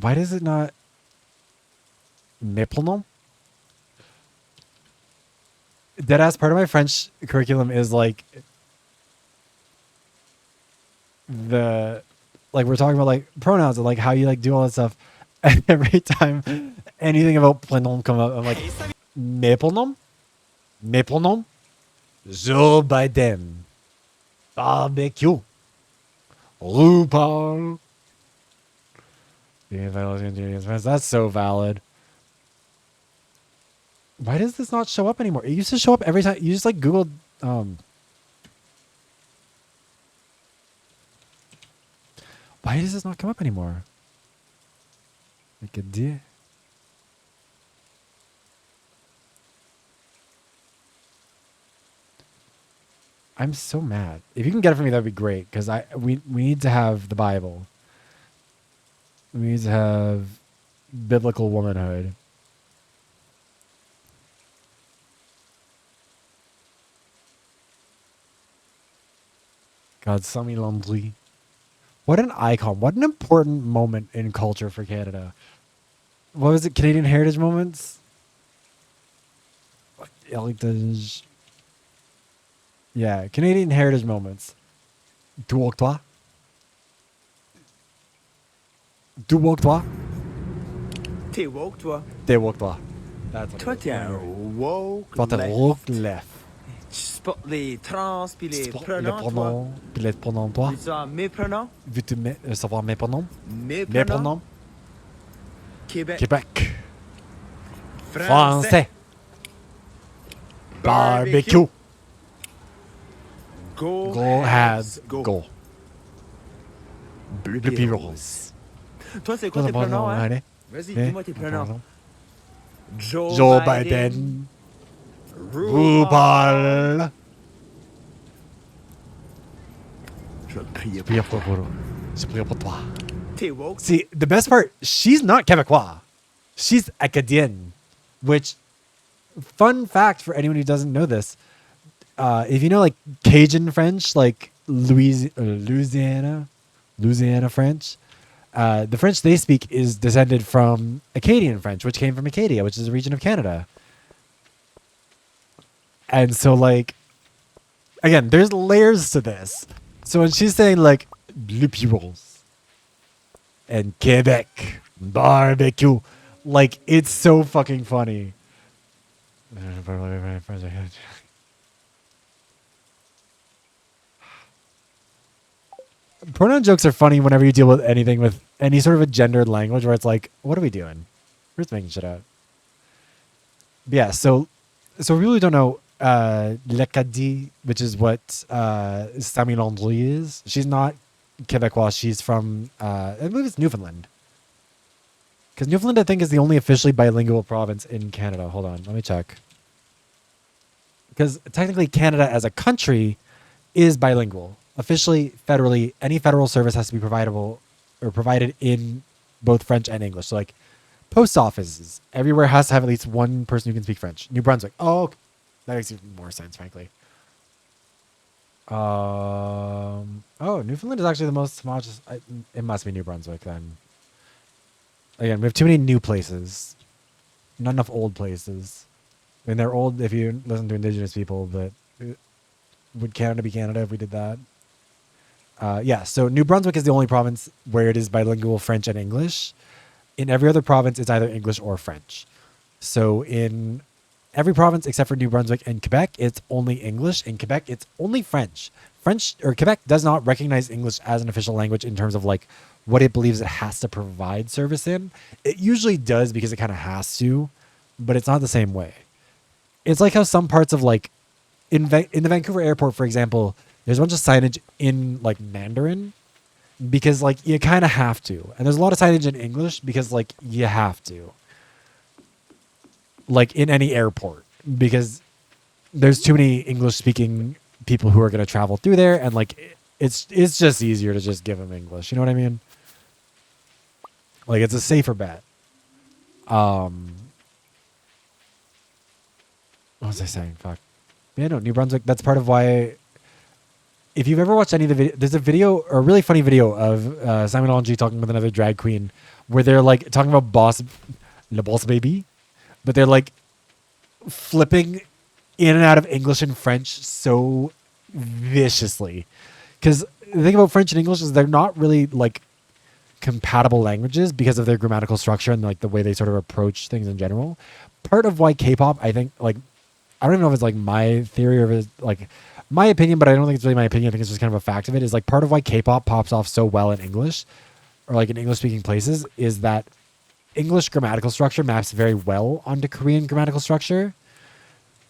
Speaker 1: Why does it not... Maple Deadass, part of my French curriculum is like... we're talking about like pronouns and like how you like do all that stuff. And every time anything about plenom come up, I'm like, Maple nom? Joe Biden. Barbecue. RuPaul. That's so valid. Why does this not show up anymore? It used to show up every time. You just like Googled, why does this not come up anymore? Like a deer. I'm so mad. If you can get it for me, that'd be great. Because we need to have the Bible. We need to have biblical womanhood. God, Sami Landry. What an icon. What an important moment in culture for Canada. What was it? Canadian Heritage Moments? Heritage. Yeah, Canadian Heritage Moments. Tu walk toi? Tu walk toi?
Speaker 3: T'es woke, toi.
Speaker 1: Te walk toi. That's what
Speaker 3: Toi,
Speaker 1: it
Speaker 3: t'es
Speaker 1: is.
Speaker 3: un woke
Speaker 1: Toi, t'es
Speaker 3: left.
Speaker 1: woke left.
Speaker 3: Tu supportes les trans puis les
Speaker 1: Les
Speaker 3: pronoms, toi.
Speaker 1: pronoms, puis les pronoms, toi.
Speaker 3: Veux-tu savoir mes pronoms?
Speaker 1: Veux-tu savoir mes pronoms?
Speaker 3: Mes
Speaker 1: Mes
Speaker 3: pronoms?
Speaker 1: pronoms?
Speaker 3: Québec.
Speaker 1: Québec.
Speaker 3: Français.
Speaker 1: Français. Barbecue.
Speaker 3: Go,
Speaker 1: Go Habs.
Speaker 3: go.
Speaker 1: Go.
Speaker 3: Bleu
Speaker 1: Bleu
Speaker 3: puis
Speaker 1: puis
Speaker 3: rose.
Speaker 1: rose.
Speaker 3: Toi, c'est quoi tes pronoms, hein?
Speaker 1: Allez.
Speaker 3: Vas-y,
Speaker 1: Eh,
Speaker 3: dis-moi tes pronoms.
Speaker 1: Joe Biden.
Speaker 3: RuPaul.
Speaker 1: RuPaul.
Speaker 3: Je vais prier
Speaker 1: Prier
Speaker 3: pour
Speaker 1: pour
Speaker 3: toi.
Speaker 1: Je prie pour toi.
Speaker 3: T'es woke?
Speaker 1: See, the best part, she's not Quebecois. She's Acadienne, which, fun fact for anyone who doesn't know this, if you know like Cajun French, like Louisiana French, the French they speak is descended from Acadian French, which came from Acadia, which is a region of Canada. And so, like, again, there's layers to this. So when she's saying like bleu puis rose and Quebec barbecue, like it's so fucking funny. Pronoun jokes are funny whenever you deal with anything with any sort of a gendered language where it's like, what are we doing? We're just making shit up. But yeah, so we really don't know L'Acadie, which is what Sami Landry is. She's not Quebecois. She's from, I believe it's Newfoundland. Because Newfoundland, I think, is the only officially bilingual province in Canada. Hold on, let me check. Because technically Canada as a country is bilingual. Officially, federally, any federal service has to be provided in both French and English. So like post offices, everywhere has to have at least one person who can speak French. New Brunswick. Oh, okay. That makes even more sense, frankly. Oh, Newfoundland is actually the most homogeneous. It must be New Brunswick then. Again, we have too many new places. Not enough old places. I mean, they're old if you listen to Indigenous people, but would Canada be Canada if we did that? Yeah, so New Brunswick is the only province where it is bilingual French and English. In every other province, it's either English or French. So in every province except for New Brunswick and Quebec, it's only English. In Quebec, it's only French. Quebec does not recognize English as an official language in terms of like what it believes it has to provide service in. It usually does because it kind of has to, but it's not the same way. It's like how some parts of like in the Vancouver airport, for example, there's a bunch of signage in like Mandarin because like you kind of have to. And there's a lot of signage in English because like you have to. Like in any airport because there's too many English speaking people who are going to travel through there. And like, it's just easier to just give them English. You know what I mean? Like it's a safer bet. What was I saying? Fuck. Yeah, no, New Brunswick. That's part of why. If you've ever watched any of the video, there's a video, or a really funny video of Simon Allengy talking with another drag queen, where they're like talking about Le Boss Baby, but they're like flipping in and out of English and French so viciously. Because the thing about French and English is they're not really like compatible languages because of their grammatical structure and like the way they sort of approach things in general. Part of why K-pop, I think, like, I don't even know if it's like my theory or if it's like my opinion, but I don't think it's really my opinion. I think it's just kind of a fact of it. Is like part of why K-pop pops off so well in English or like in English speaking places is that English grammatical structure maps very well onto Korean grammatical structure.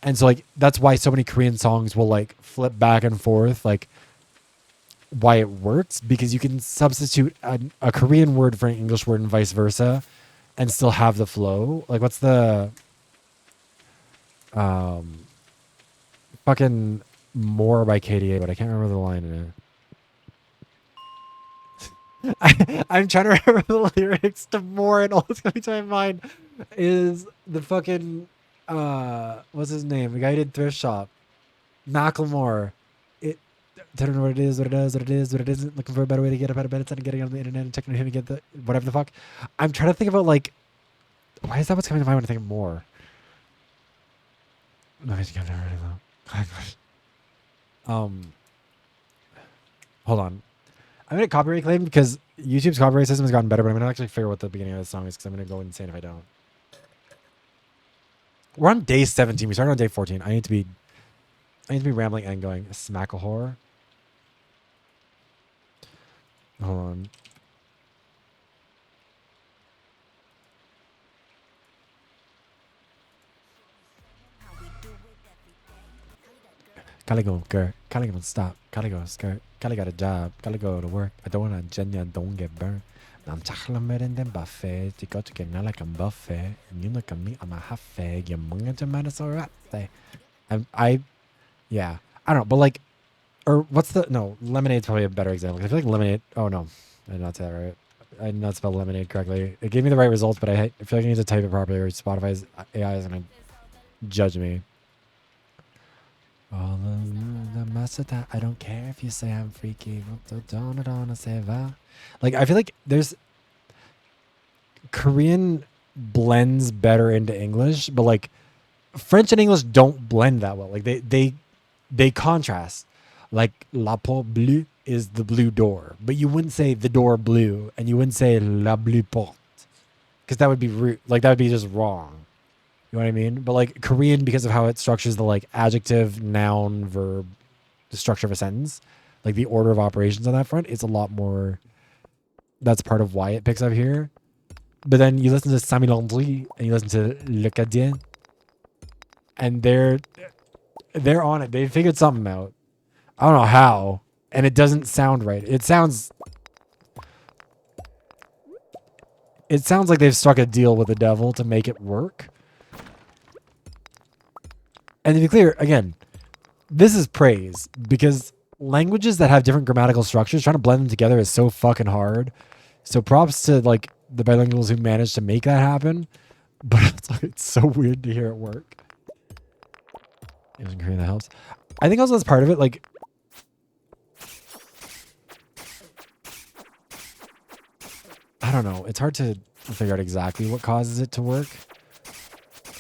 Speaker 1: And so like that's why so many Korean songs will like flip back and forth, like why it works, because you can substitute a Korean word for an English word and vice versa and still have the flow. Like what's the fucking More by KDA, but I can't remember the line in it. I'm trying to remember the lyrics to More, and all that's coming to my mind is the fucking what's his name? The guy who did Thrift Shop. Macklemore. I don't know what it is, what it does, what it is, what it isn't. Looking for a better way to get a better benefit and getting on the internet and checking him and get the whatever the fuck. I'm trying to think about like why is that what's coming to mind when I think of More? No, I can't remember though. Hold on. I'm gonna copyright claim because YouTube's copyright system has gotten better, but I'm gonna actually figure out what the beginning of this song is because I'm gonna go insane if I don't. We're on day 17. We started on day 14. I need to be rambling and going smack a whore. Hold on. Gotta go, girl. Gotta go, stop. Gotta go, skirt. Gotta got a job. Gotta go to work. I don't wanna Jenya, don't get burned. I'm chaklamid in the buffet. You got to get now like a buffet. And you look at me, I'm a half fag. You're munga to manasaurate. Yeah. I don't know, but like, or what's the, no, lemonade's probably a better example. I feel like lemonade, oh no, I did not say that right. I did not spell lemonade correctly. It gave me the right results, but I feel like I need to type it properly or Spotify's AI is going to judge me. All the mess of that. I don't care if you say I'm freaky. Like, I feel like there's Korean blends better into English, but like French and English don't blend that well. Like they contrast. Like la porte bleue is the blue door, but you wouldn't say the door blue, and you wouldn't say la bleue porte, because that would be rude. Like that would be just wrong. You know what I mean? But like Korean, because of how it structures the like adjective, noun, verb, the structure of a sentence, like the order of operations on that front, it's a lot more. That's part of why it picks up here. But then you listen to Samy Landry and you listen to Le Cadien, and they're on it. They figured something out. I don't know how, and it doesn't sound right. It sounds like they've struck a deal with the devil to make it work. And to be clear, again, this is praise, because languages that have different grammatical structures, trying to blend them together is so fucking hard. So props to like the bilinguals who managed to make that happen. But it's so weird to hear it work. In Korean, that helps. I think also that's part of it. Like, I don't know. It's hard to figure out exactly what causes it to work.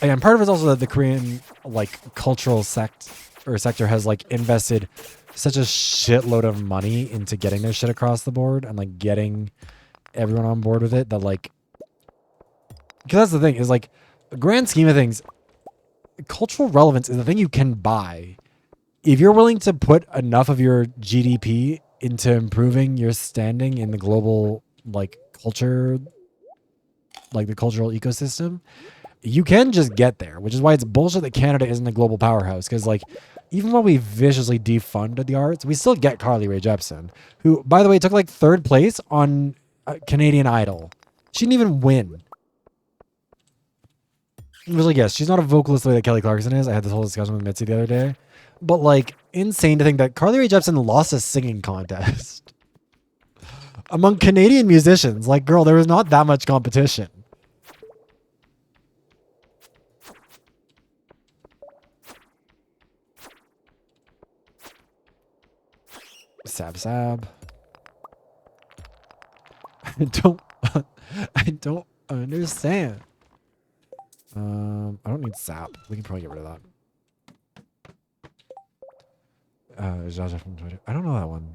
Speaker 1: Again, part of it is also that the Korean like cultural sector has like invested such a shitload of money into getting their shit across the board and like getting everyone on board with it, that like, because that's the thing, is like, grand scheme of things, cultural relevance is the thing you can buy. If you're willing to put enough of your GDP into improving your standing in the global like culture, like the cultural ecosystem, you can just get there, which is why it's bullshit that Canada isn't a global powerhouse. Because like, even while we viciously defunded the arts, we still get Carly Rae Jepsen, who, by the way, took like 3rd place on Canadian Idol. She didn't even win. Which, like, yes, she's not a vocalist the way that Kelly Clarkson is. I had this whole discussion with Mitzi the other day. But like, insane to think that Carly Rae Jepsen lost a singing contest among Canadian musicians. Like, girl, there was not that much competition. Sab. I don't understand. I don't need sap. We can probably get rid of that. I don't know that one.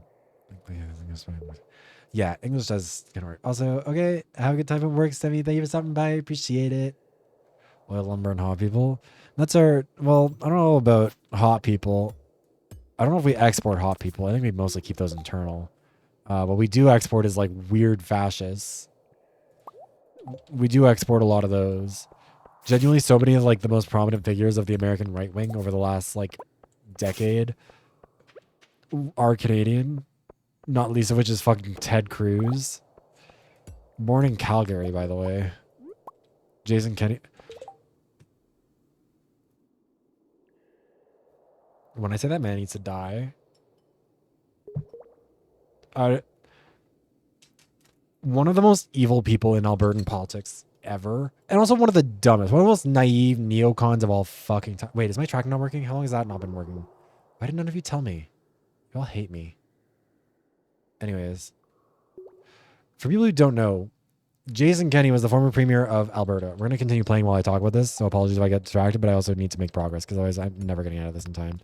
Speaker 1: Yeah, English does kind of work. Also, okay, have a good time at work, Stevie. Thank you for stopping by. Appreciate it. Oil, lumber, and hot people. That's our, well, I don't know about hot people. I don't know if we export hot people. I think we mostly keep those internal. What we do export is like weird fascists. We do export a lot of those. Genuinely, so many of like the most prominent figures of the American right wing over the last like decade are Canadian. Not least of which is fucking Ted Cruz. Born in Calgary, by the way. Jason Kenney. When I say that man needs to die, one of the most evil people in Albertan politics ever, and also one of the dumbest, one of the most naive neocons of all fucking time. Wait, is my tracking not working? How long has that not been working? Why did none of you tell me? You all hate me. Anyways, for people who don't know, Jason Kenney was the former premier of Alberta. We're going to continue playing while I talk about this, so apologies if I get distracted, but I also need to make progress because otherwise I'm never getting out of this in time.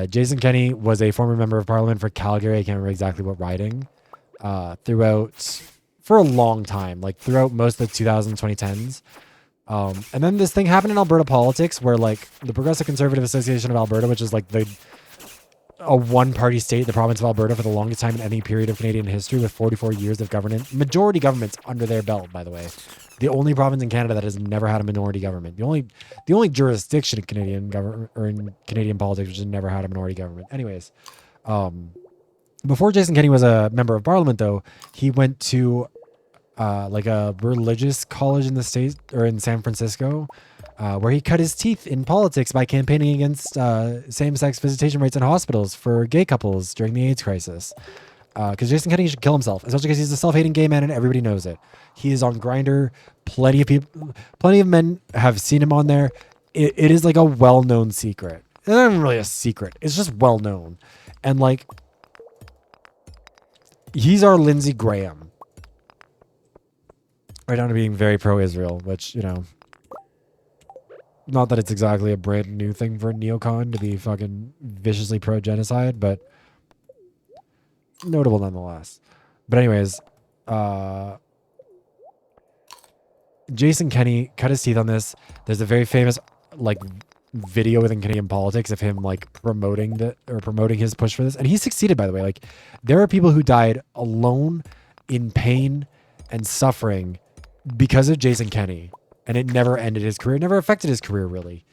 Speaker 1: Jason Kenney was a former member of parliament for Calgary. I can't remember exactly what riding. For a long time, like throughout most of the 2010s. And then this thing happened in Alberta politics where like the Progressive Conservative Association of Alberta, which is like a one-party state, the province of Alberta, for the longest time in any period of Canadian history, with 44 years of majority governments under their belt, by the way. The only province in Canada that has never had a minority government. The only jurisdiction in Canadian government or in Canadian politics which has never had a minority government. Anyways, before Jason Kenney was a member of parliament, though, he went to like a religious college in the States or in San Francisco, where he cut his teeth in politics by campaigning against same-sex visitation rights in hospitals for gay couples during the AIDS crisis. Because Jason Kenney should kill himself, especially because he's a self-hating gay man and everybody knows it. He is on Grindr. Plenty of men have seen him on there. It is like a well-known secret. It's not even really a secret. It's just well-known. And like, he's our Lindsey Graham. Right down to being very pro-Israel, which, you know, not that it's exactly a brand new thing for a neocon to be fucking viciously pro-genocide, but notable nonetheless. But anyways, Jason Kenney cut his teeth on this. There's a very famous like video within Canadian politics of him like promoting his push for this, and he succeeded, by the way. Like, there are people who died alone in pain and suffering because of Jason Kenney, and it never ended his career. It never affected his career, really.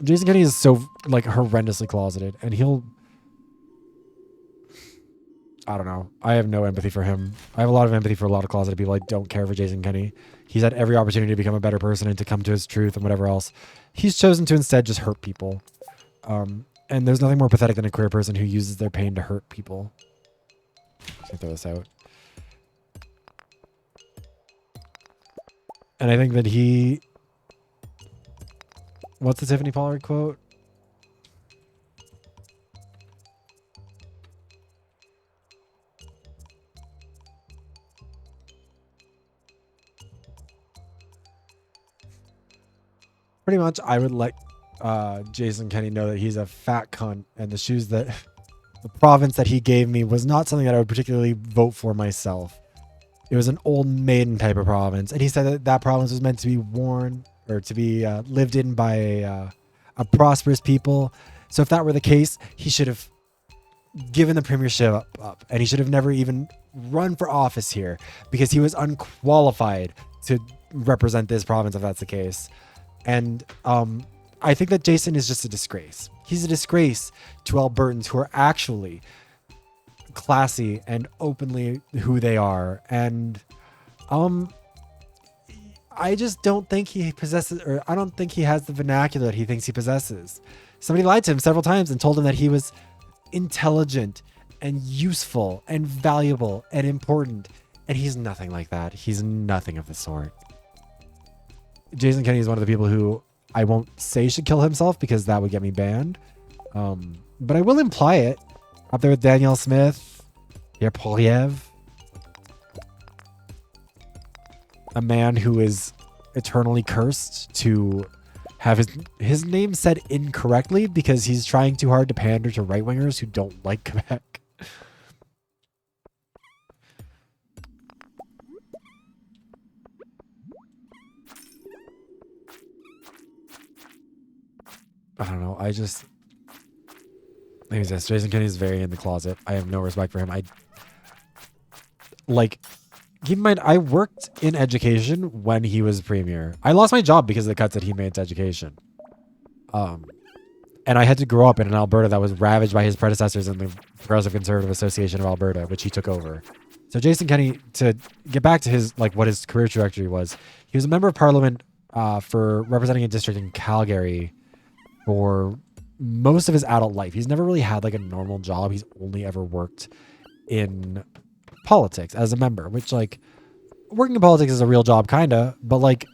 Speaker 1: Jason Kenney is so like horrendously closeted, and I don't know. I have no empathy for him. I have a lot of empathy for a lot of closeted people. I don't care for Jason Kenney. He's had every opportunity to become a better person and to come to his truth and whatever else. He's chosen to instead just hurt people. And there's nothing more pathetic than a queer person who uses their pain to hurt people. Let me throw this out. And I think that what's the Tiffany Pollard quote? Pretty much, I would let Jason Kenney know that he's a fat cunt, and the province that he gave me was not something that I would particularly vote for myself. It was an old maiden type of province, and he said that province was meant to be worn or to be lived in by a prosperous people. So if that were the case, he should have given the premiership up, and he should have never even run for office here because he was unqualified to represent this province if that's the case. And I think that Jason is just a disgrace. He's a disgrace to Albertans who are actually classy and openly who they are. And I just don't think he possesses, or I don't think he has the vernacular that he thinks he possesses. Somebody lied to him several times and told him that he was intelligent and useful and valuable and important. And he's nothing like that. He's nothing of the sort. Jason Kenney is one of the people who I won't say should kill himself because that would get me banned. But I will imply it. Up there with Danielle Smith, Pierre Poilievre, a man who is eternally cursed to have his name said incorrectly because he's trying too hard to pander to right-wingers who don't like Quebec. I don't know. Like Jason Kenney is very in the closet. I have no respect for him. Keep in mind, I worked in education when he was premier. I lost my job because of the cuts that he made to education. And I had to grow up in an Alberta that was ravaged by his predecessors in the Progressive Conservative Association of Alberta, which he took over. So Jason Kenney, to get back to his what his career trajectory was, he was a member of parliament for representing a district in Calgary for most of his adult life. He's never really had like a normal job. He's only ever worked in politics as a member, which like working in politics is a real job kinda, but like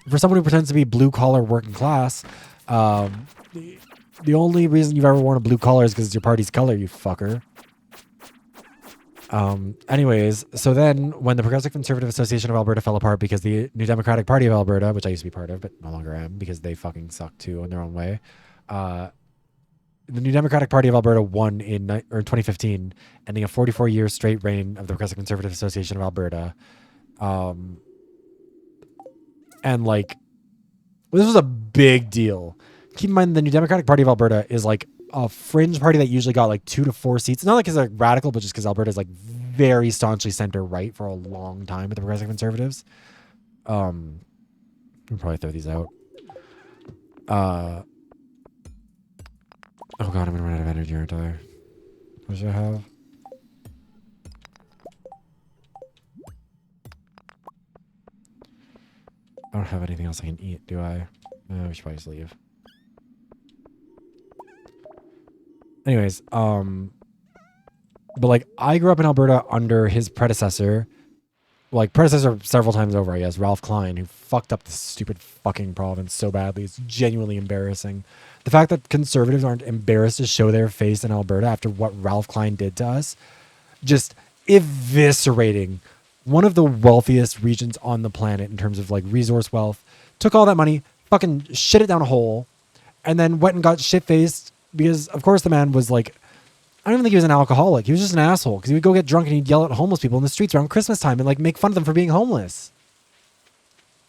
Speaker 1: for someone who pretends to be blue collar working class, the only reason you've ever worn a blue collar is because it's your party's color, you fucker. Anyways, so then when the Progressive Conservative Association of Alberta fell apart because the New Democratic Party of Alberta, which I used to be part of, but no longer am because they fucking suck too in their own way, the New Democratic Party of Alberta won in 2015, ending a 44-year straight reign of the Progressive Conservative Association of Alberta. And like, this was a big deal. Keep in mind, the New Democratic Party of Alberta is like a fringe party that usually got like 2 to 4 seats. Not like it's like radical, but just because Alberta is like very staunchly center right for a long time with the Progressive Conservatives. I'll probably throw these out. Oh god, I'm gonna run out of energy, aren't I? What should I have? I don't have anything else I can eat, do I? We should probably just leave. Anyways, but like I grew up in Alberta under his predecessor, several times over, I guess, Ralph Klein, who fucked up this stupid fucking province so badly. It's genuinely embarrassing. The fact that conservatives aren't embarrassed to show their face in Alberta after what Ralph Klein did to us, just eviscerating one of the wealthiest regions on the planet in terms of like resource wealth, took all that money, fucking shit it down a hole, and then went and got shit-faced because, of course, the man was like, I don't even think he was an alcoholic. He was just an asshole because he would go get drunk and he'd yell at homeless people in the streets around Christmas time and like make fun of them for being homeless.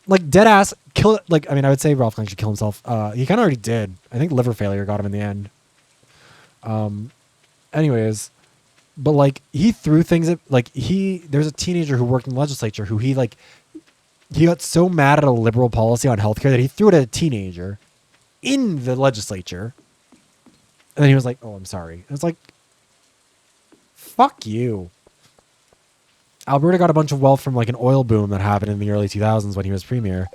Speaker 1: Like dead ass kill. Like, I mean, I would say Ralph Klein should kill himself. He kind of already did. I think liver failure got him in the end. Anyways, but like he threw things at like there's a teenager who worked in the legislature who he got so mad at a liberal policy on healthcare that he threw it at a teenager in the legislature. And then he was like, "Oh, I'm sorry." And it's like, fuck you. Alberta got a bunch of wealth from like an oil boom that happened in the early 2000s when he was premier.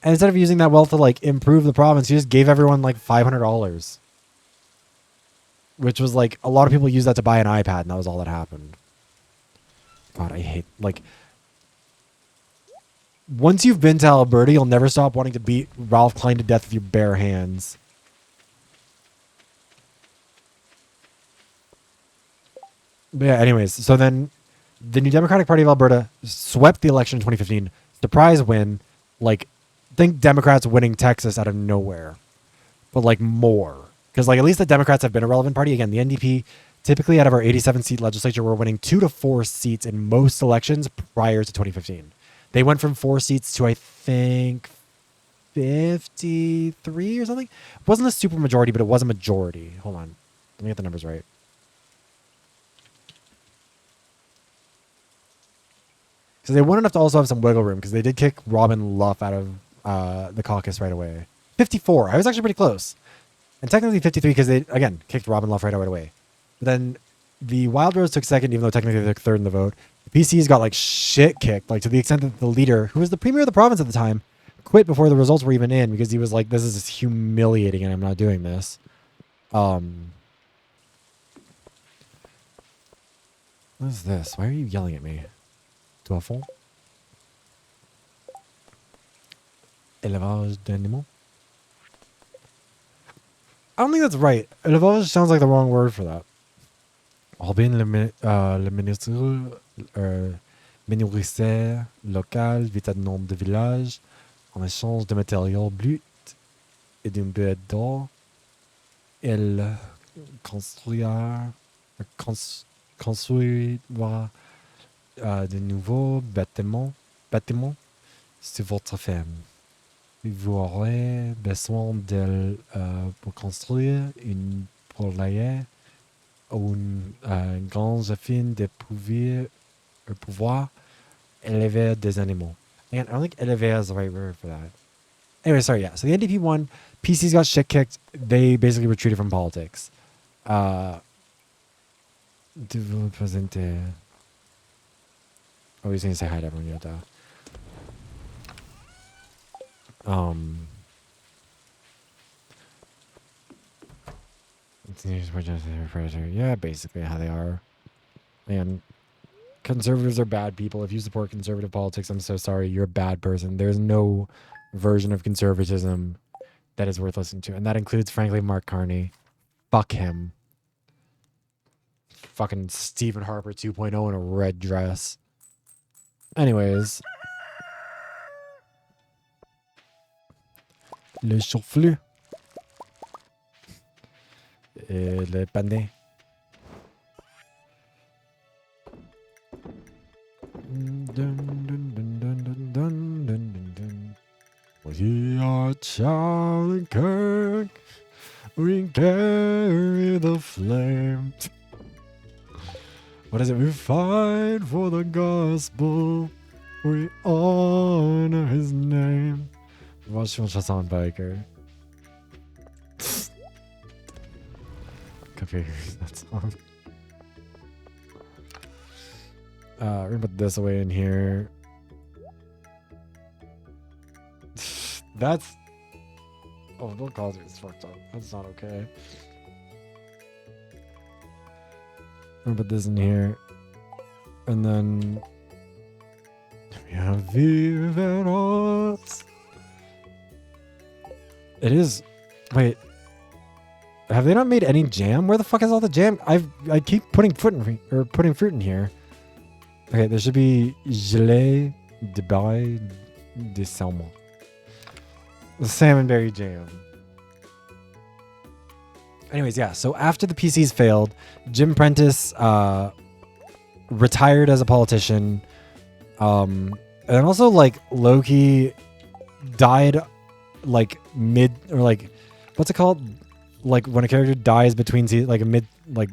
Speaker 1: And instead of using that wealth to like improve the province, he just gave everyone like $500. Which was like, a lot of people use that to buy an iPad and that was all that happened. God, I hate, like, once you've been to Alberta, you'll never stop wanting to beat Ralph Klein to death with your bare hands. But yeah, anyways, so then the New Democratic Party of Alberta swept the election in 2015. Surprise win. Like, think Democrats winning Texas out of nowhere. But like more. Because like at least the Democrats have been a relevant party. Again, the NDP, typically out of our 87-seat legislature, were winning 2 to 4 seats in most elections prior to 2015. They went from 4 seats to, I think, 53 or something. It wasn't a super majority, but it was a majority. Hold on. Let me get the numbers right. So they won enough to also have some wiggle room because they did kick Robin Luff out of the caucus right away. 54. I was actually pretty close. And technically 53 because they, again, kicked Robin Luff right away. But then the Wild Rose took second, even though technically they took third in the vote. The PCs got like shit kicked, like to the extent that the leader, who was the premier of the province at the time, quit before the results were even in because he was like, this is humiliating and I'm not doing this. What is this? Why are you yelling at me? Fond. Élevage d'animaux. I don't think that's right. Élevage sounds like the wrong word for that. Robin le ministre nourrissait local vit à nom de village en échange de matériaux bruts et d'une bête d'or. Elle construira de nouveaux bâtiments sur votre ferme. Vous aurez besoin d'elle pour construire une poulailler ou une grange afin de pouvoir élever des animaux. And I don't think élever is the right word for that. Anyway, sorry, yeah. So the NDP won. PCs got shit kicked. They basically retreated from politics. De vous présenter. Oh, he's going to say hi to everyone. Yeah, yeah, basically how they are. And conservatives are bad people. If you support conservative politics, I'm so sorry. You're a bad person. There's no version of conservatism that is worth listening to. And that includes, frankly, Mark Carney. Fuck him. Fucking Stephen Harper 2.0 in a red dress. Anyways. Le chauffeur. Et le pané. Charlie Kirk, we carry the flame. What is it? We fight for the gospel. We honor his name. Watch on Biker. Copy that song. We're gonna put this away in here. That's... Oh, don't call me. It's fucked up. That's not okay. I'm gonna put this in here. And then... Yeah, viveros. It is... Wait. Have they not made any jam? Where the fuck is all the jam? I keep putting fruit in here. Okay, there should be gelée de baie de salmon. The salmonberry jam. Anyways, yeah. So after the PCs failed, Jim Prentice retired as a politician. And also like Loki died like mid or like what's it called? Like when a character dies between like a mid like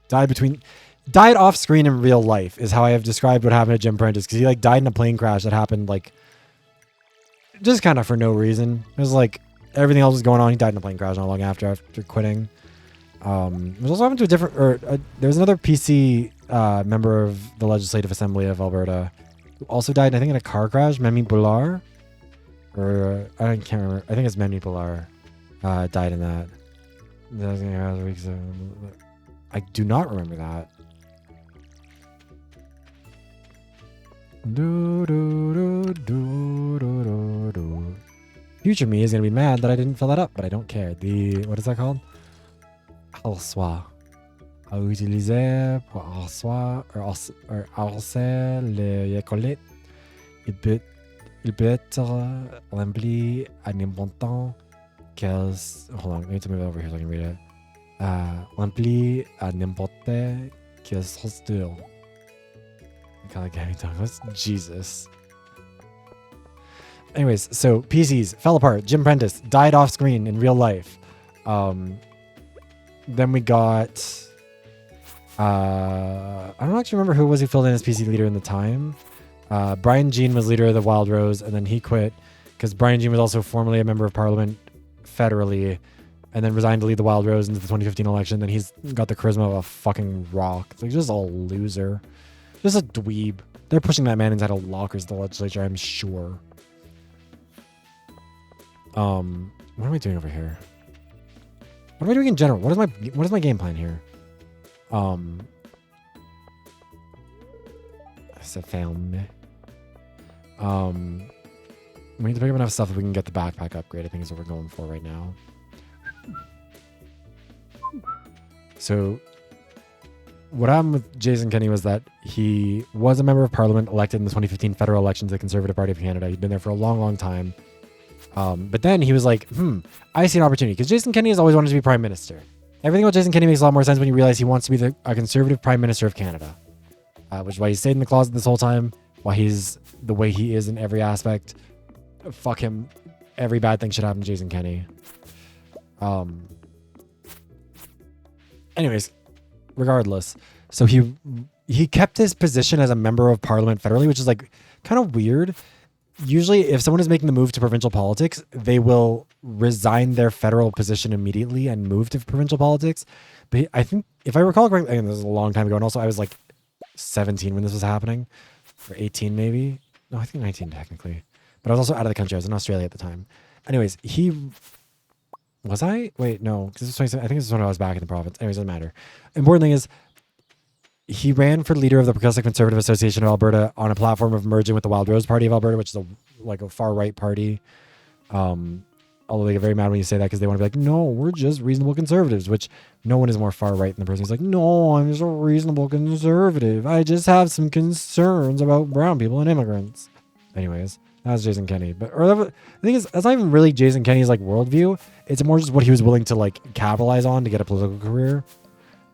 Speaker 1: died off screen in real life is how I have described what happened to Jim Prentice, because he like died in a plane crash that happened like just kind of for no reason. It was like everything else was going on. He died in a plane crash not long after quitting. It was also happened to a different there's another PC member of the Legislative Assembly of Alberta who also died, I think, in a car crash. Memi Boulard, or I can't remember. I think it's Memi Boulard died in that. I do not remember that. Future me is gonna be mad that I didn't fill that up, but I don't care. What is that called? Alsoir. À utiliser pour alsoir or alcer les écolettes. Il peut être rempli à n'importe quel... Hold on, I need to move over here so I can read it. Rempli à n'importe quel style. Kind of getting tongue. Jesus. Anyways, so PCs fell apart. Jim Prentice died off screen in real life. Then we got... I don't actually remember who was he filled in as PC leader in the time. Brian Jean was leader of the Wild Rose, and then he quit because Brian Jean was also formerly a member of parliament federally, and then resigned to lead the Wild Rose into the 2015 election. Then he's got the charisma of a fucking rock. It's like just a loser. Just a dweeb. They're pushing that man inside of lockers in the legislature, I'm sure. What am I doing over here? What am I doing in general? What is my game plan here? It's a film. We need to pick up enough stuff that we can get the backpack upgrade. I think is what we're going for right now. So what happened with Jason Kenney was that he was a member of parliament elected in the 2015 federal election to the Conservative Party of Canada. He'd been there for a long, long time. But then he was like, I see an opportunity, because Jason Kenney has always wanted to be prime minister. Everything about Jason Kenney makes a lot more sense when you realize he wants to be a conservative prime minister of Canada, which is why he stayed in the closet this whole time, why he's the way he is in every aspect. Fuck him. Every bad thing should happen to Jason Kenney. Anyways, regardless, so he kept his position as a member of parliament federally, which is like kind of weird. Usually if someone is making the move to provincial politics, they will resign their federal position immediately and move to provincial politics. But I think, if I recall correctly, and this is a long time ago, and also I was like 17 when this was happening, or 18 maybe. No, I think 19 technically. But I was also out of the country. I was in Australia at the time. Anyways, was I? Wait, no. This was 27, I think this is when I was back in the province. Anyways, it doesn't matter. Important thing is, he ran for leader of the Progressive Conservative Association of Alberta on a platform of merging with the Wild Rose Party of Alberta, which is a far right party. Although they get very mad when you say that, because they want to be like, no, we're just reasonable conservatives, which no one is more far right than the person who's like, no, I'm just a reasonable conservative. I just have some concerns about brown people and immigrants. Anyways, that's Jason Kenney. The thing is, that's not even really Jason Kenney's like worldview. It's more just what he was willing to like capitalize on to get a political career.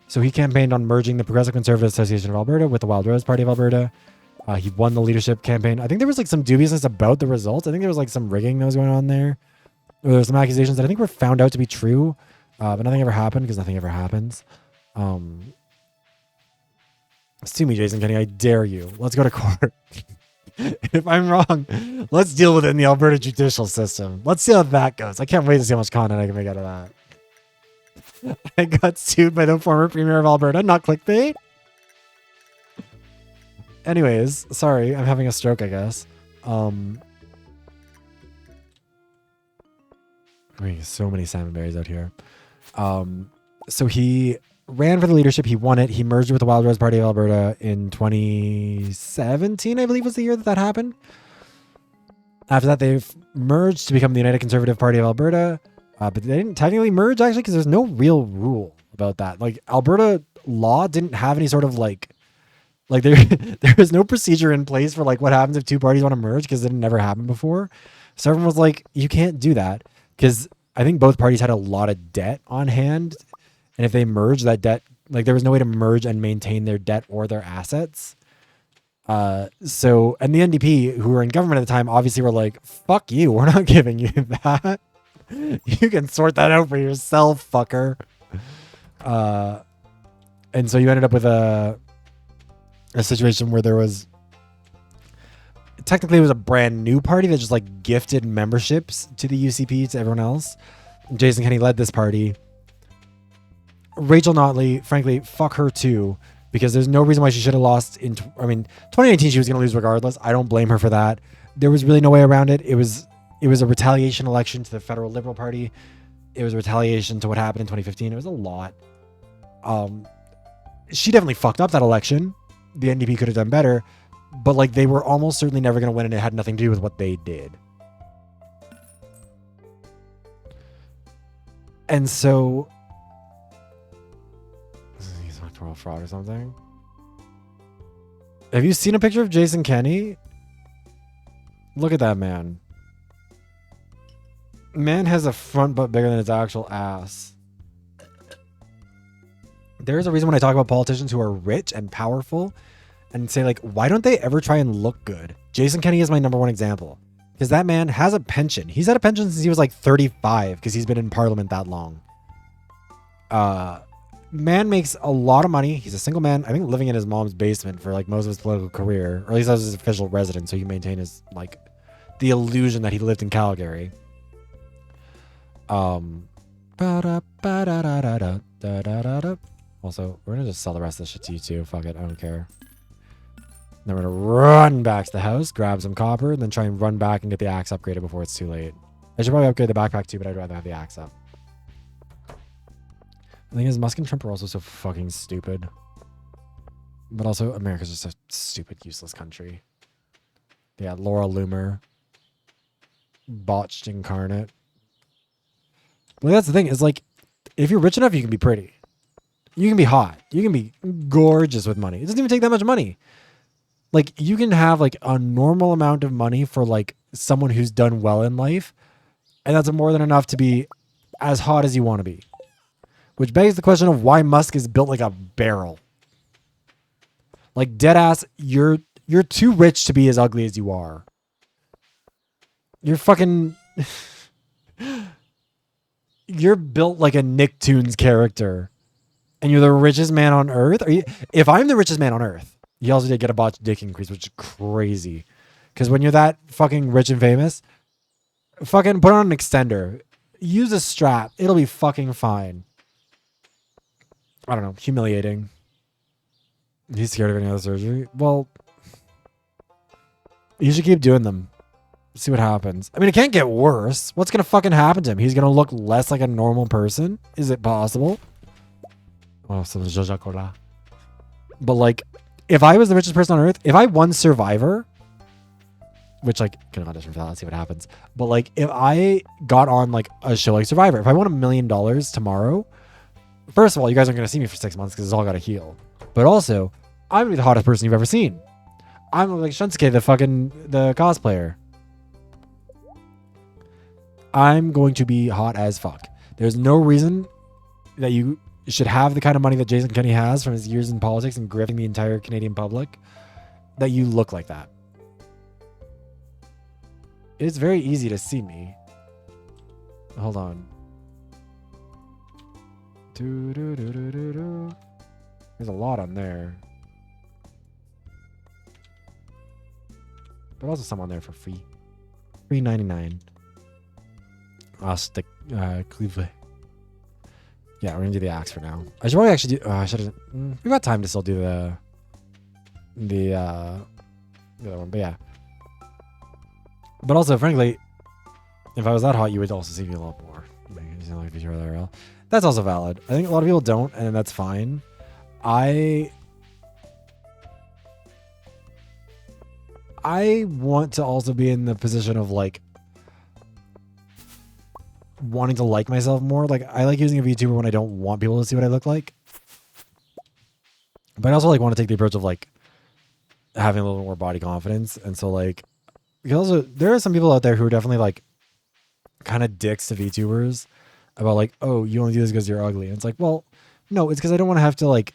Speaker 1: So he campaigned on merging the Progressive Conservative Association of Alberta with the Wild Rose Party of Alberta. He won the leadership campaign. I think there was like some dubiousness about the results. I think there was like some rigging that was going on there. There were some accusations that I think were found out to be true, but nothing ever happened because nothing ever happens. Sue me, Jason Kenney. I dare you. Let's go to court. If I'm wrong, let's deal with it in the Alberta judicial system. Let's see how that goes. I can't wait to see how much content I can make out of that. I got sued by the former premier of Alberta. Not clickbait. Anyways, sorry. I'm having a stroke, I guess. So many salmon berries out here. So he ran for the leadership. He won it. He merged with the Wild Rose Party of Alberta in 2017, I believe was the year that happened. After that, they've merged to become the United Conservative Party of Alberta. But they didn't technically merge, actually, because there's no real rule about that. Like, Alberta law didn't have any sort of, like there was no procedure in place for, like, what happens if two parties want to merge, because it had never happened before. So everyone was like, you can't do that, because I think both parties had a lot of debt on hand. And if they merge that debt, like there was no way to merge and maintain their debt or their assets. And the NDP, who were in government at the time, obviously were like, fuck you. We're not giving you that. You can sort that out for yourself, fucker. And so you ended up with a situation where there was, technically it was a brand new party that just like gifted memberships to the UCP to everyone else. Jason Kenney led this party. Rachel Notley, frankly, fuck her too, because there's no reason why she should have lost 2019 she was going to lose regardless. I don't blame her for that. There was really no way around it. It was a retaliation election to the federal Liberal Party. It was a retaliation to what happened in 2015. It was a lot. She definitely fucked up that election. The NDP could have done better, but like they were almost certainly never going to win, and it had nothing to do with what they did. And so he's an electoral fraud or something. Have you seen a picture of Jason Kenney? Look at that man. Man has a front butt bigger than his actual ass. There's a reason when I talk about politicians who are rich and powerful and say, like, why don't they ever try and look good? Jason Kenney is my number one example. Because that man has a pension. He's had a pension since he was like 35 because he's been in parliament that long. Man makes a lot of money. He's a single man, I think, living in his mom's basement for like most of his political career. Or at least that was his official residence, so he can maintain his, like, the illusion that he lived in Calgary. Also, we're gonna just sell the rest of this shit to you too. Fuck it, I don't care. Then we're gonna run back to the house, grab some copper, and then try and run back and get the axe upgraded before it's too late. I should probably upgrade the backpack too, but I'd rather have the axe up. The thing is, Musk and Trump are also so fucking stupid. But also, America's just a stupid, useless country. Yeah, Laura Loomer. Botched incarnate. Well, that's the thing, is like, if you're rich enough, you can be pretty. You can be hot. You can be gorgeous with money. It doesn't even take that much money. Like, you can have like a normal amount of money for like someone who's done well in life, and that's more than enough to be as hot as you want to be. Which begs the question of why Musk is built like a barrel. Like, dead ass, you're too rich to be as ugly as you are. You're fucking you're built like a Nicktoons character. And you're the richest man on earth? If I'm the richest man on earth, you also did get a botched dick increase, which is crazy. Because when you're that fucking rich and famous, fucking put on an extender. Use a strap. It'll be fucking fine. I don't know. Humiliating. He's scared of any other surgery. Well, you should keep doing them. See what happens. I mean, it can't get worse. What's going to fucking happen to him? He's going to look less like a normal person? Is it possible? Oh, so Joja. But like, if I was the richest person on earth, if I won Survivor, which like, can audition for that, let's see what happens. But like, if I got on like a show like Survivor, if I won $1 million tomorrow, first of all, you guys aren't going to see me for 6 months because it's all got to heal. But also, I'm going to be the hottest person you've ever seen. I'm like Shunsuke, the cosplayer. I'm going to be hot as fuck. There's no reason that you should have the kind of money that Jason Kenney has from his years in politics and grifting the entire Canadian public, that you look like that. It's very easy to see me. Hold on. There's a lot on there. But also some on there for free. $3.99. I'll stick Cleveland. Yeah, we're gonna do the axe for now. I should probably actually do. I should have. We've got time to still do the other one, but yeah. But also, frankly, if I was that hot, you would also see me a lot more. That's also valid. I think a lot of people don't, and that's fine. I want to also be in the position of like wanting to like myself more. Like I like using a VTuber when I don't want people to see what I look like. But I also like want to take the approach of like having a little more body confidence. And so like, because also there are some people out there who are definitely like kind of dicks to VTubers about like, oh, you only do this because you're ugly. And it's like, well, no, it's because I don't want to have to like,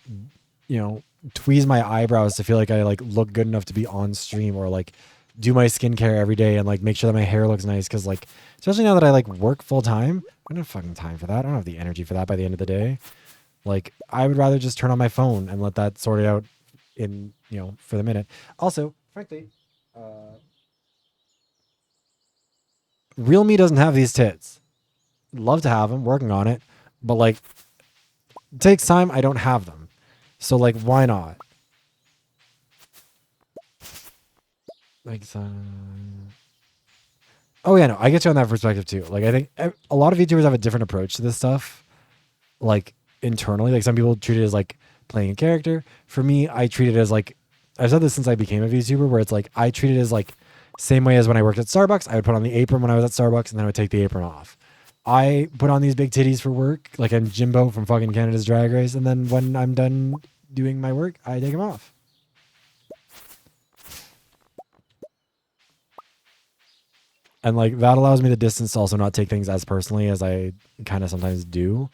Speaker 1: you know, tweeze my eyebrows to feel like I like look good enough to be on stream, or like do my skincare every day and like make sure that my hair looks nice. Cause like, especially now that I like work full time, I don't have fucking time for that. I don't have the energy for that by the end of the day. Like I would rather just turn on my phone and let that sort it out in, you know, for the minute. Also, frankly, real me doesn't have these tits. Love to have them, working on it, but like it takes time. I don't have them. So like, why not? Like, oh yeah, no, I get you on that perspective too. Like, I think a lot of VTubers have a different approach to this stuff. Like internally, like some people treat it as like playing a character. For me, I treat it as like, I've said this since I became a VTuber, where it's like I treat it as like same way as when I worked at Starbucks. I would put on the apron when I was at Starbucks, and then I would take the apron off. I put on these big titties for work, like I'm Jimbo from fucking Canada's Drag Race, and then when I'm done doing my work, I take them off. And like that allows me the distance to also not take things as personally as I kind of sometimes do,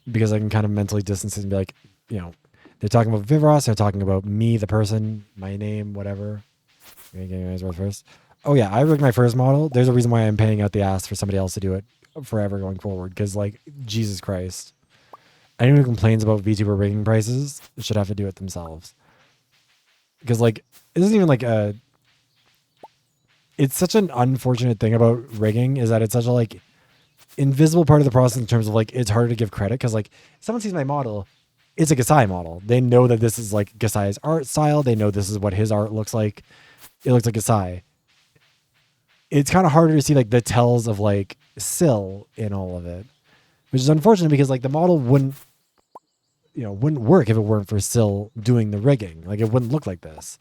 Speaker 1: because I can kind of mentally distance it and be like, you know, they're talking about Vivros, they're talking about me, the person, my name, whatever. First. Oh yeah, I rigged my first model. There's a reason why I'm paying out the ass for somebody else to do it forever going forward, because like Jesus Christ, anyone who complains about VTuber rigging prices should have to do it themselves, because like it isn't even like a, it's such an unfortunate thing about rigging, is that it's such a like invisible part of the process in terms of like it's harder to give credit, because like if someone sees my model, it's a Gasai model, they know that this is like Gasai's art style, they know this is what his art looks like, it looks like Gasai. It's kind of harder to see like the tells of like Syl in all of it, which is unfortunate, because like the model wouldn't work if it weren't for Syl doing the rigging. Like it wouldn't look like this.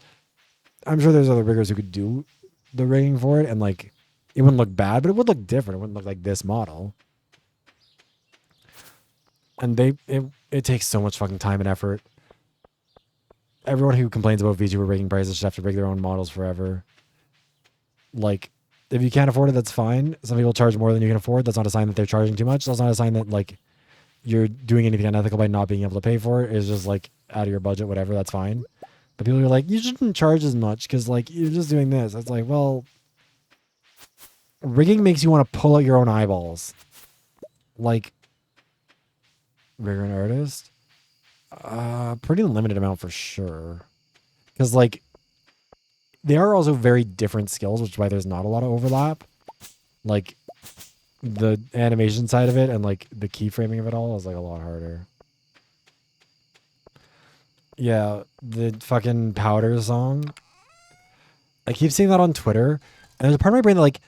Speaker 1: I'm sure there's other riggers who could do the rigging for it, and like it wouldn't look bad, but it would look different. It wouldn't look like this model. And it takes so much fucking time and effort. Everyone who complains about VTuber rigging prices should have to rig their own models forever. Like, if you can't afford it, that's fine. Some people charge more than you can afford. That's not a sign that they're charging too much. That's not a sign that like you're doing anything unethical by not being able to pay for it. It's just like out of your budget, whatever, that's fine. But people are like, you shouldn't charge as much because like you're just doing this. It's like, well, rigging makes you want to pull out your own eyeballs. Like, rigger an artist? Pretty limited amount for sure. Because like they are also very different skills, which is why there's not a lot of overlap. Like the animation side of it and like the keyframing of it all is like a lot harder. Yeah, the fucking Powder song. I keep seeing that on Twitter, and there's a part of my brain that like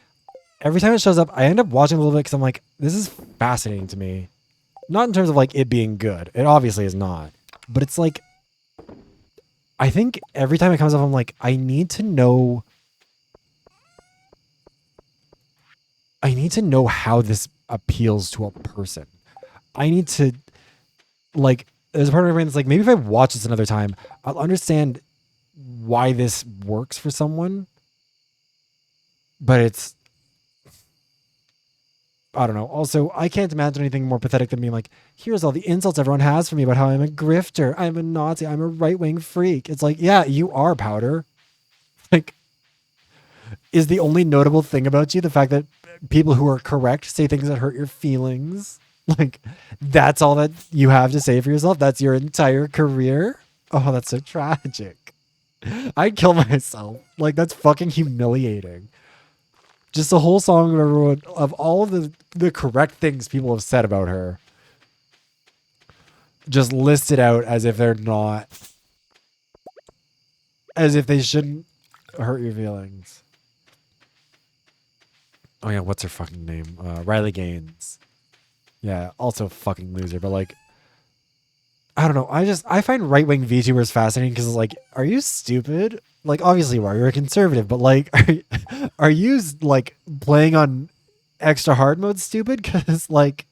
Speaker 1: every time it shows up, I end up watching a little bit because I'm like, this is fascinating to me. Not in terms of like it being good. It obviously is not. But it's like, I think every time it comes up, I'm like, I need to know how this appeals to a person. I need to, like, there's a part of my brain that's like, maybe if I watch this another time, I'll understand why this works for someone. But it's, I don't know. Also, I can't imagine anything more pathetic than being like, here's all the insults everyone has for me about how I'm a grifter, I'm a Nazi, I'm a right-wing freak. It's like, yeah, you are, Powder. Like, is the only notable thing about you the fact that people who are correct say things that hurt your feelings? Like, that's all that you have to say for yourself? That's your entire career? Oh, that's so tragic. I'd kill myself. Like, that's fucking humiliating. Just a whole song of everyone, of all of the correct things people have said about her, just listed out as if they're not, as if they shouldn't hurt your feelings. Oh yeah, what's her fucking name? Riley Gaines. Yeah, also a fucking loser, but like, I don't know. I find right-wing VTubers fascinating because like, are you stupid? Like, obviously you are. You're a conservative, but like, are you like playing on extra hard mode stupid? Because like,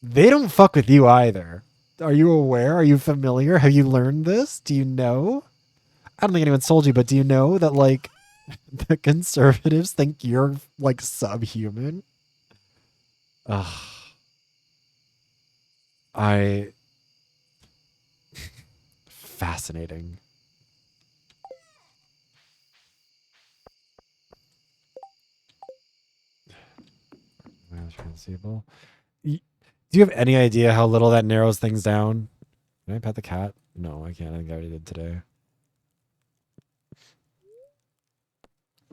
Speaker 1: they don't fuck with you either. Are you aware? Are you familiar? Have you learned this? Do you know? I don't think anyone's told you, but do you know that like the conservatives think you're like subhuman? Ugh. Fascinating. Transceivable. Do you have any idea how little that narrows things down? Can I pet the cat? No, I can't. I think I already did today.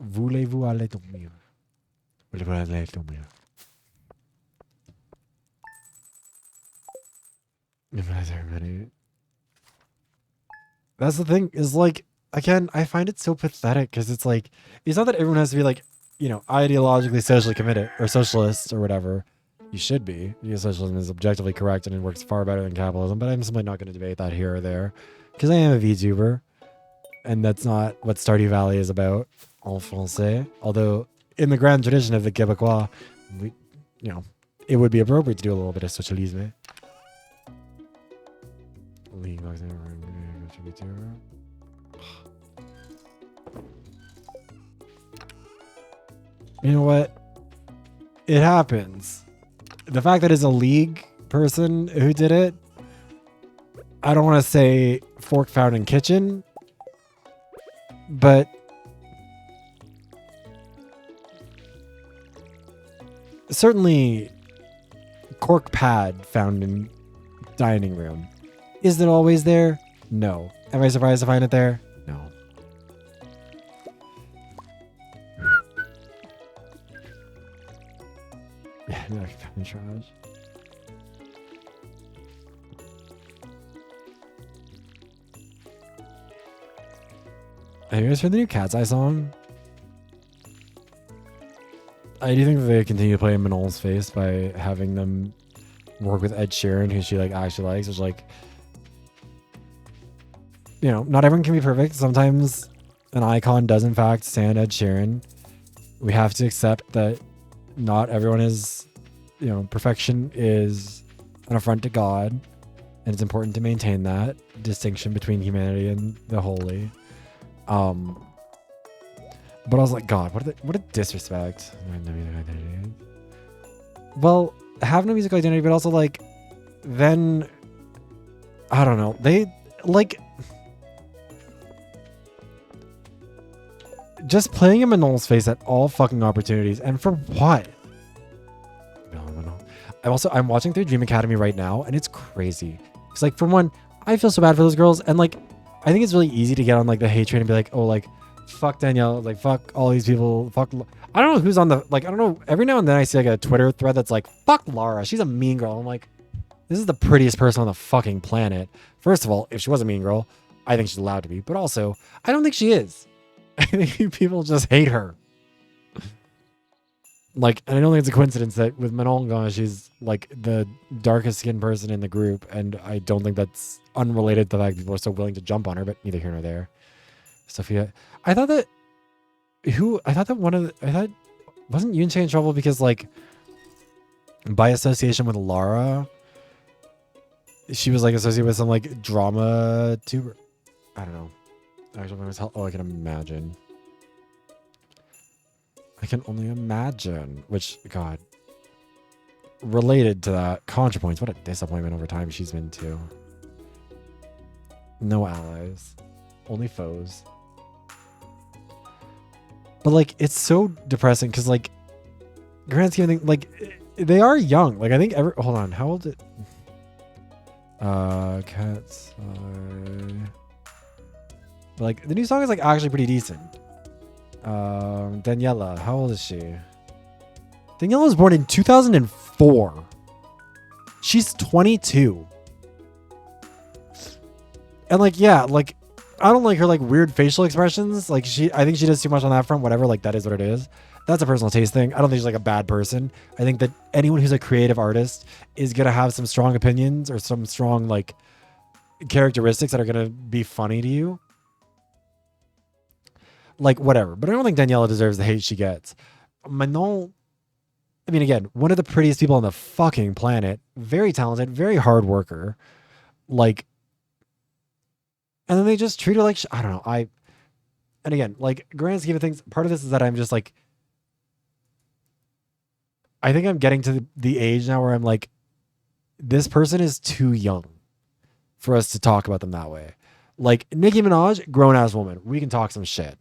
Speaker 1: Voulez-vous aller dormir? Voulez-vous aller dormir? That's the thing, is like, again, I find it so pathetic because it's like, it's not that everyone has to be like, you know, ideologically socially committed or socialist or whatever. You should be, because socialism is objectively correct and it works far better than capitalism, but I'm simply not going to debate that here or there because I am a VTuber and that's not what Stardew Valley is about en français. Although in the grand tradition of the Québécois, we, you know, it would be appropriate to do a little bit of socialisme. You know what? It happens. The fact that it's a League person who did it, I don't want to say fork found in kitchen, but certainly cork pad found in dining room. Is it always there? No. Am I surprised to find it there? No. Yeah, like trash. Have you guys heard the new Cat's Eye song? I do think that they continue to play in Manol's face by having them work with Ed Sheeran, who she like actually likes. Which like, you know, not everyone can be perfect. Sometimes an icon does in fact stand Ed Sheeran. We have to accept that not everyone is, you know, perfection is an affront to God, and it's important to maintain that distinction between humanity and the holy. But I was like, God, what a disrespect. Well, have no musical identity, but also like, then I don't know. They like just playing in Manol's face at all fucking opportunities, and for what? No. I'm watching through Dream Academy right now, and it's crazy. It's like, for one, I feel so bad for those girls, and like, I think it's really easy to get on like the hate train and be like, oh, like, fuck Danielle, like, fuck all these people, fuck. I don't know who's on the, like, I don't know. Every now and then I see like a Twitter thread that's like, fuck Lara, she's a mean girl. I'm like, this is the prettiest person on the fucking planet. First of all, if she was a mean girl, I think she's allowed to be. But also, I don't think she is. I think people just hate her. Like, and I don't think it's a coincidence that with Manon gone, she's like the darkest skinned person in the group, and I don't think that's unrelated to the fact people are so willing to jump on her, but neither here nor there. Sophia, I thought wasn't Yunche in trouble because like by association with Lara, she was like associated with some like drama tuber. I don't know. Actually, I can imagine. I can only imagine. Which, God. Related to that, ContraPoints. What a disappointment over time she's been too. No allies. Only foes. But like, it's so depressing because like, grand scheme of things, like they are young. Like I think hold on, how old it? Cats. Like the new song is like actually pretty decent. Daniela, how old is she? Daniela was born in 2004. She's 22. And like, yeah, like I don't like her like weird facial expressions. Like I think she does too much on that front. Whatever, like that is what it is. That's a personal taste thing. I don't think she's like a bad person. I think that anyone who's a creative artist is gonna have some strong opinions or some strong like characteristics that are gonna be funny to you. Like whatever. But I don't think Daniela deserves the hate she gets. Manon, I mean, again, one of the prettiest people on the fucking planet. Very talented, very hard worker. Like, and then they just treat her like I don't know. And again, like grand scheme of things, part of this is that I'm just like, I think I'm getting to the age now where I'm like, this person is too young for us to talk about them that way. Like Nicki Minaj, grown ass woman, we can talk some shit.